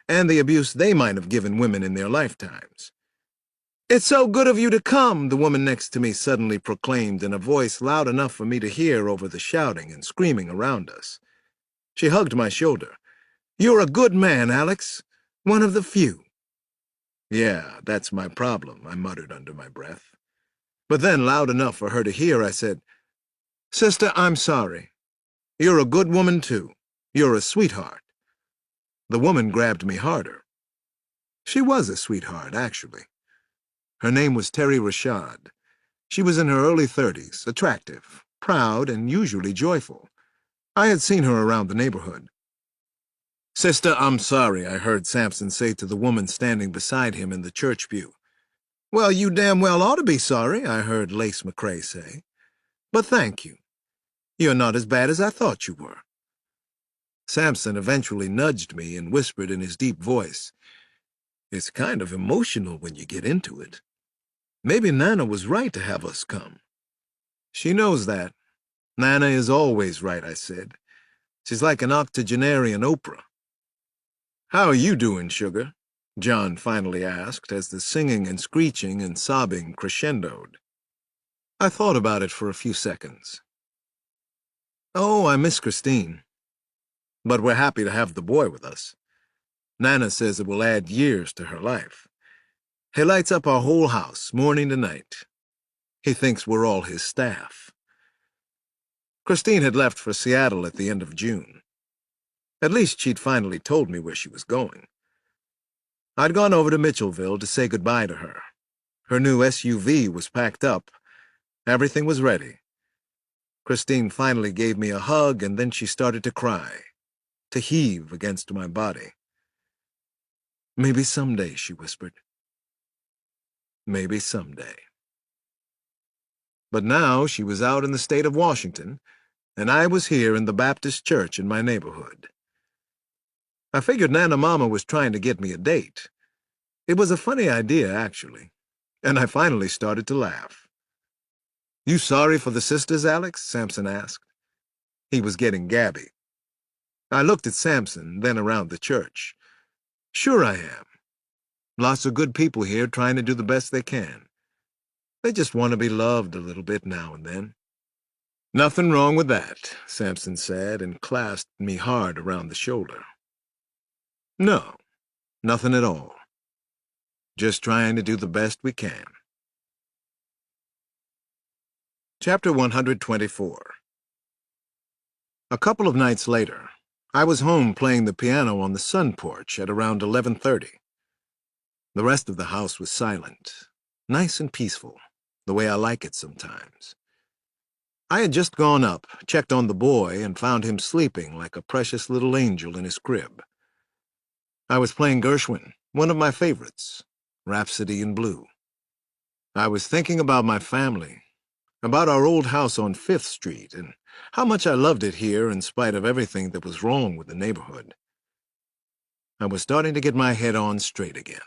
and the abuse they might have given women in their lifetimes. It's so good of you to come, the woman next to me suddenly proclaimed in a voice loud enough for me to hear over the shouting and screaming around us. She hugged my shoulder. You're a good man, Alex. One of the few. Yeah, that's my problem, I muttered under my breath. But then, loud enough for her to hear, I said, Sister, I'm sorry. You're a good woman, too. You're a sweetheart. The woman grabbed me harder. She was a sweetheart, actually. Her name was Terry Rashad. She was in her early 30s, attractive, proud, and usually joyful. I had seen her around the neighborhood. Sister, I'm sorry, I heard Samson say to the woman standing beside him in the church pew. Well, you damn well ought to be sorry, I heard Lace McCrae say. But thank you. You're not as bad as I thought you were. Samson eventually nudged me and whispered in his deep voice, It's kind of emotional when you get into it. Maybe Nana was right to have us come. She knows that. Nana is always right, I said. She's like an octogenarian Oprah. How are you doing, sugar? John finally asked as the singing and screeching and sobbing crescendoed. I thought about it for a few seconds. Oh, I miss Christine. But we're happy to have the boy with us. Nana says it will add years to her life. He lights up our whole house, morning to night. He thinks we're all his staff. Christine had left for Seattle at the end of June. At least she'd finally told me where she was going. I'd gone over to Mitchellville to say goodbye to her. Her new SUV was packed up. Everything was ready. Christine finally gave me a hug, and then she started to cry, to heave against my body. Maybe someday, she whispered. Maybe someday. But now she was out in the state of Washington, and I was here in the Baptist church in my neighborhood. I figured Nana Mama was trying to get me a date. It was a funny idea, actually, and I finally started to laugh. You sorry for the sisters, Alex? Samson asked. He was getting gabby. I looked at Samson, then around the church. Sure I am. Lots of good people here trying to do the best they can. They just want to be loved a little bit now and then. Nothing wrong with that, Samson said, and clasped me hard around the shoulder. No, nothing at all. Just trying to do the best we can. Chapter 124. A couple of nights later, I was home playing the piano on the sun porch at around 11:30. The rest of the house was silent, nice and peaceful, the way I like it sometimes. I had just gone up, checked on the boy, and found him sleeping like a precious little angel in his crib. I was playing Gershwin, one of my favorites, Rhapsody in Blue. I was thinking about my family, about our old house on 5th Street, and how much I loved it here in spite of everything that was wrong with the neighborhood. I was starting to get my head on straight again.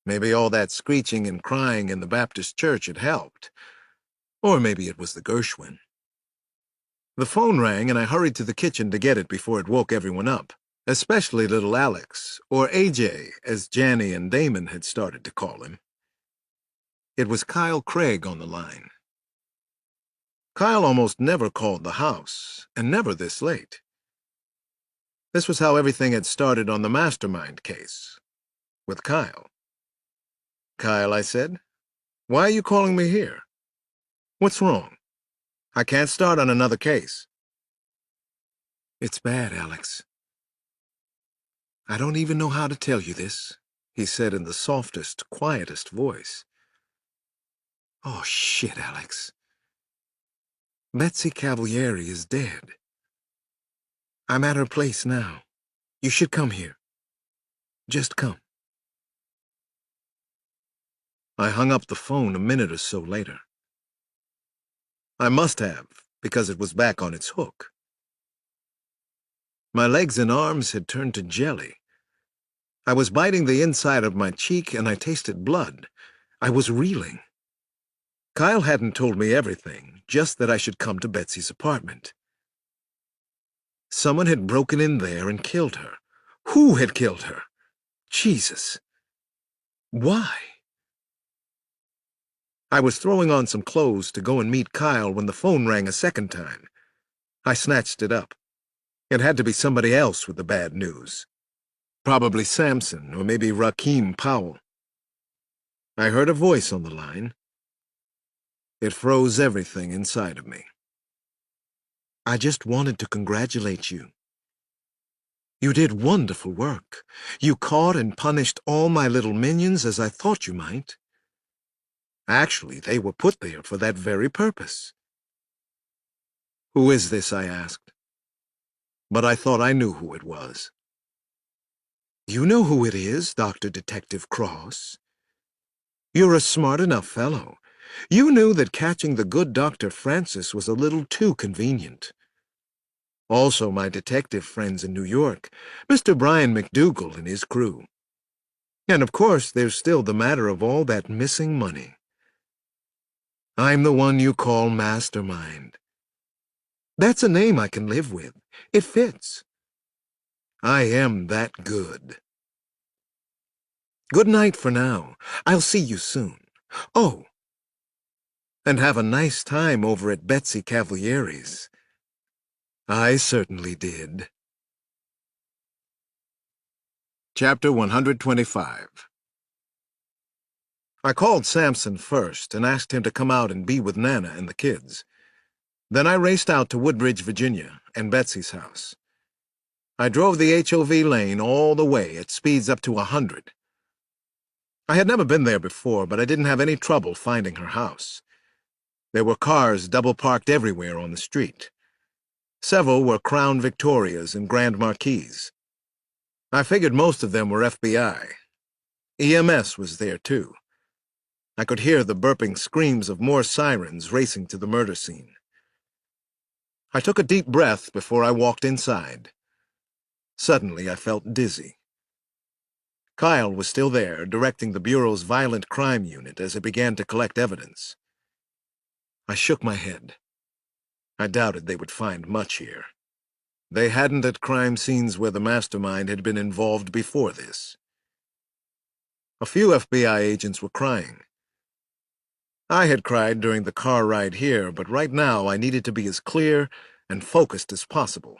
Maybe all that screeching and crying in the Baptist church had helped. Or maybe it was the Gershwin. The phone rang, and I hurried to the kitchen to get it before it woke everyone up, especially little Alex, or AJ, as Janny and Damon had started to call him. It was Kyle Craig on the line. Kyle almost never called the house, and never this late. This was how everything had started on the mastermind case, with Kyle. "Kyle," I said, "why are you calling me here? What's wrong? I can't start on another case." "It's bad, Alex. I don't even know how to tell you this," he said in the softest, quietest voice. "Oh, shit, Alex. Betsy Cavalieri is dead. I'm at her place now. You should come here. Just come." I hung up the phone a minute or so later. I must have, because it was back on its hook. My legs and arms had turned to jelly. I was biting the inside of my cheek, and I tasted blood. I was reeling. Kyle hadn't told me everything, just that I should come to Betsy's apartment. Someone had broken in there and killed her. Who had killed her? Jesus. Why? I was throwing on some clothes to go and meet Kyle when the phone rang a second time. I snatched it up. It had to be somebody else with the bad news. Probably Samson, or maybe Rakeem Powell. I heard a voice on the line. It froze everything inside of me. "I just wanted to congratulate you. You did wonderful work. You caught and punished all my little minions as I thought you might. Actually, they were put there for that very purpose." "Who is this?" I asked. But I thought I knew who it was. "You know who it is, Dr. Detective Cross. You're a smart enough fellow. You knew that catching the good Dr. Francis was a little too convenient. Also my detective friends in New York, Mr. Brian McDougal and his crew. And of course there's still the matter of all that missing money. I'm the one you call Mastermind. That's a name I can live with. It fits. I am that good. Good night for now. I'll see you soon. Oh, and have a nice time over at Betsy Cavalieri's." I certainly did. Chapter 125. I called Samson first and asked him to come out and be with Nana and the kids. Then I raced out to Woodbridge, Virginia, and Betsy's house. I drove the HOV lane all the way at speeds up to 100. I had never been there before, but I didn't have any trouble finding her house. There were cars double-parked everywhere on the street. Several were Crown Victorias and Grand Marquis. I figured most of them were FBI. EMS was there, too. I could hear the burping screams of more sirens racing to the murder scene. I took a deep breath before I walked inside. Suddenly, I felt dizzy. Kyle was still there, directing the Bureau's violent crime unit as it began to collect evidence. I shook my head. I doubted they would find much here. They hadn't at crime scenes where the mastermind had been involved before this. A few FBI agents were crying. I had cried during the car ride here, but right now I needed to be as clear and focused as possible.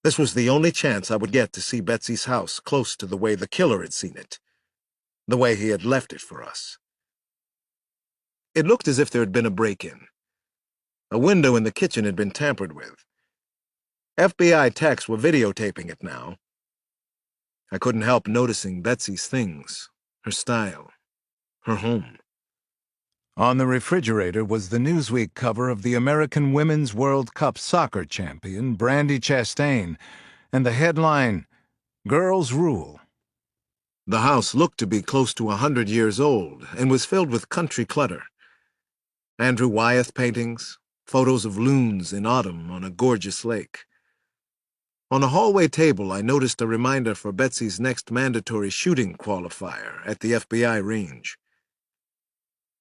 This was the only chance I would get to see Betsy's house close to the way the killer had seen it. the way he had left it for us. It looked as if there had been a break-in. A window in the kitchen had been tampered with. FBI techs were videotaping it now. I couldn't help noticing Betsy's things, her style, her home. On the refrigerator was the Newsweek cover of the American Women's World Cup soccer champion, Brandi Chastain, and the headline, "Girls Rule." The house looked to be close to 100 years old and was filled with country clutter. Andrew Wyeth paintings, photos of loons in autumn on a gorgeous lake. On a hallway table, I noticed a reminder for Betsy's next mandatory shooting qualifier at the FBI range.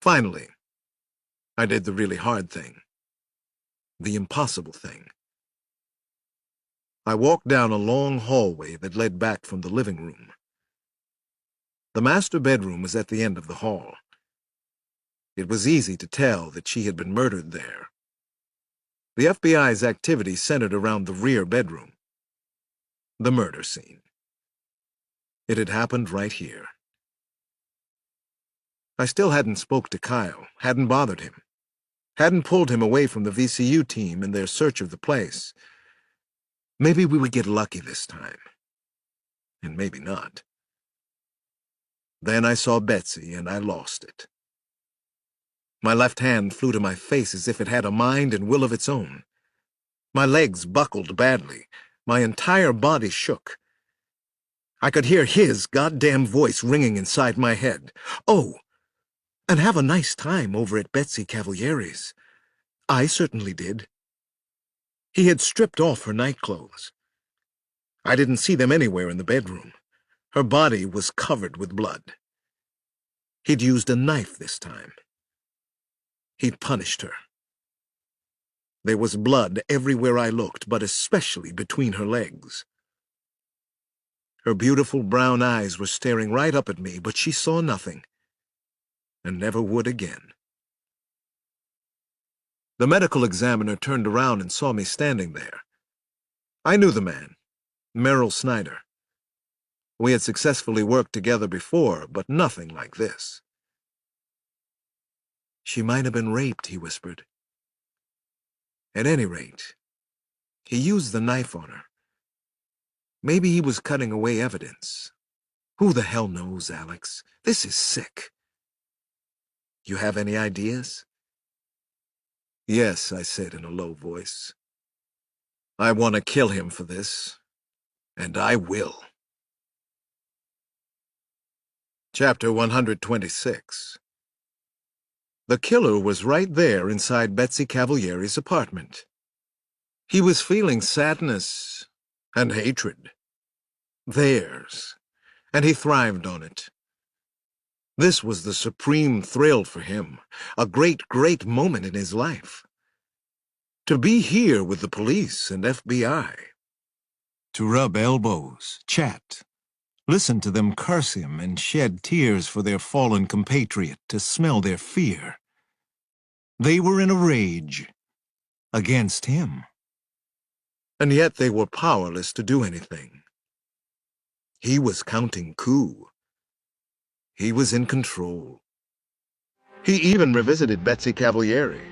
Finally, I did the really hard thing. The impossible thing. I walked down a long hallway that led back from the living room. The master bedroom was at the end of the hall. It was easy to tell that she had been murdered there. The FBI's activity centered around the rear bedroom. The murder scene. It had happened right here. I still hadn't spoke to Kyle, hadn't bothered him, hadn't pulled him away from the VCU team in their search of the place. Maybe we would get lucky this time. And maybe not. Then I saw Betsy and I lost it. My left hand flew to my face as if it had a mind and will of its own. My legs buckled badly. My entire body shook. I could hear his goddamn voice ringing inside my head. Oh, and have a nice time over at Betsy Cavalieri's. I certainly did. He had stripped off her nightclothes. I didn't see them anywhere in the bedroom. Her body was covered with blood. He'd used a knife this time. He'd punished her. There was blood everywhere I looked, but especially between her legs. Her beautiful brown eyes were staring right up at me, but she saw nothing, and never would again. The medical examiner turned around and saw me standing there. I knew the man, Merrill Snyder. We had successfully worked together before, but nothing like this. She might have been raped, he whispered. At any rate, he used the knife on her. Maybe he was cutting away evidence. Who the hell knows, Alex? This is sick. You have any ideas? Yes, I said in a low voice. I want to kill him for this, and I will. Chapter 126. The killer was right there inside Betsy Cavalieri's apartment. He was feeling sadness and hatred. Theirs. And he thrived on it. This was the supreme thrill for him, a great, great moment in his life. To be here with the police and FBI. To rub elbows, chat, listen to them curse him and shed tears for their fallen compatriot, to smell their fear. They were in a rage against him. And yet they were powerless to do anything. He was counting coup. He was in control. He even revisited Betsy Cavalieri,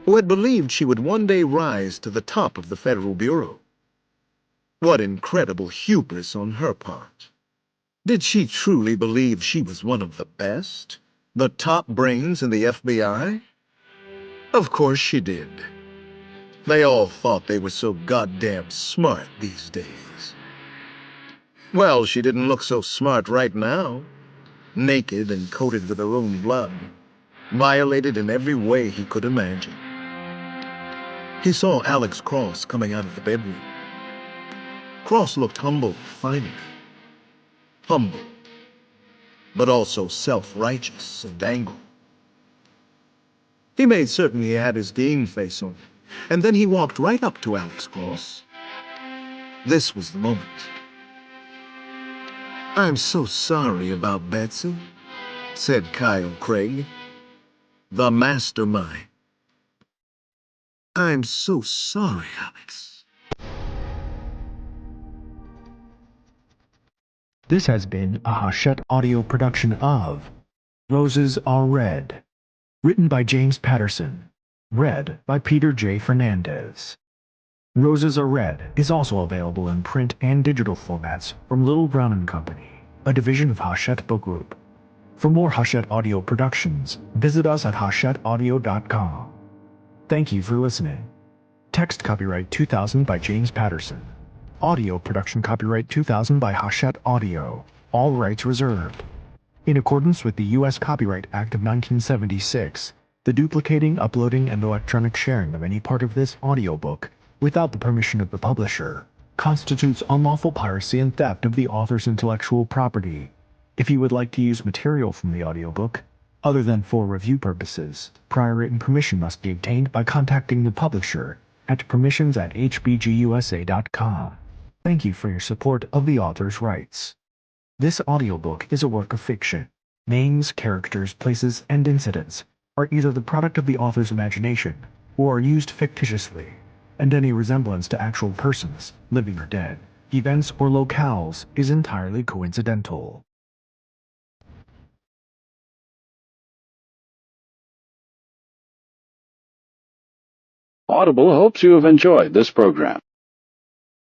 who had believed she would one day rise to the top of the Federal Bureau. What incredible hubris on her part. Did she truly believe she was one of the best? The top brains in the FBI? Of course she did. They all thought they were so goddamn smart these days. Well, she didn't look so smart right now. Naked and coated with her own blood. Violated in every way he could imagine. He saw Alex Cross coming out of the bedroom. Cross looked humble, finally. Humble, but also self-righteous and angry. He made certain he had his game face on, and then he walked right up to Alex Cross. This was the moment. "I'm so sorry about Betsy," said Kyle Craig, the mastermind. "I'm so sorry, Alex." This has been a Hachette audio production of Roses Are Red, written by James Patterson, read by Peter J. Fernandez. Roses Are Red is also available in print and digital formats from Little Brown and Company, a division of Hachette Book Group. For more Hachette audio productions, visit us at hachetteaudio.com. Thank you for listening. Text copyright 2000 by James Patterson. Audio production copyright 2000 by Hachette Audio. All rights reserved. In accordance with the U.S. Copyright Act of 1976, the duplicating, uploading, and electronic sharing of any part of this audiobook without the permission of the publisher constitutes unlawful piracy and theft of the author's intellectual property. If you would like to use material from the audiobook, other than for review purposes, prior written permission must be obtained by contacting the publisher at permissions@hbgusa.com. Thank you for your support of the author's rights. This audiobook is a work of fiction. Names, characters, places, and incidents are either the product of the author's imagination or are used fictitiously, and any resemblance to actual persons, living or dead, events or locales is entirely coincidental. Audible hopes you have enjoyed this program.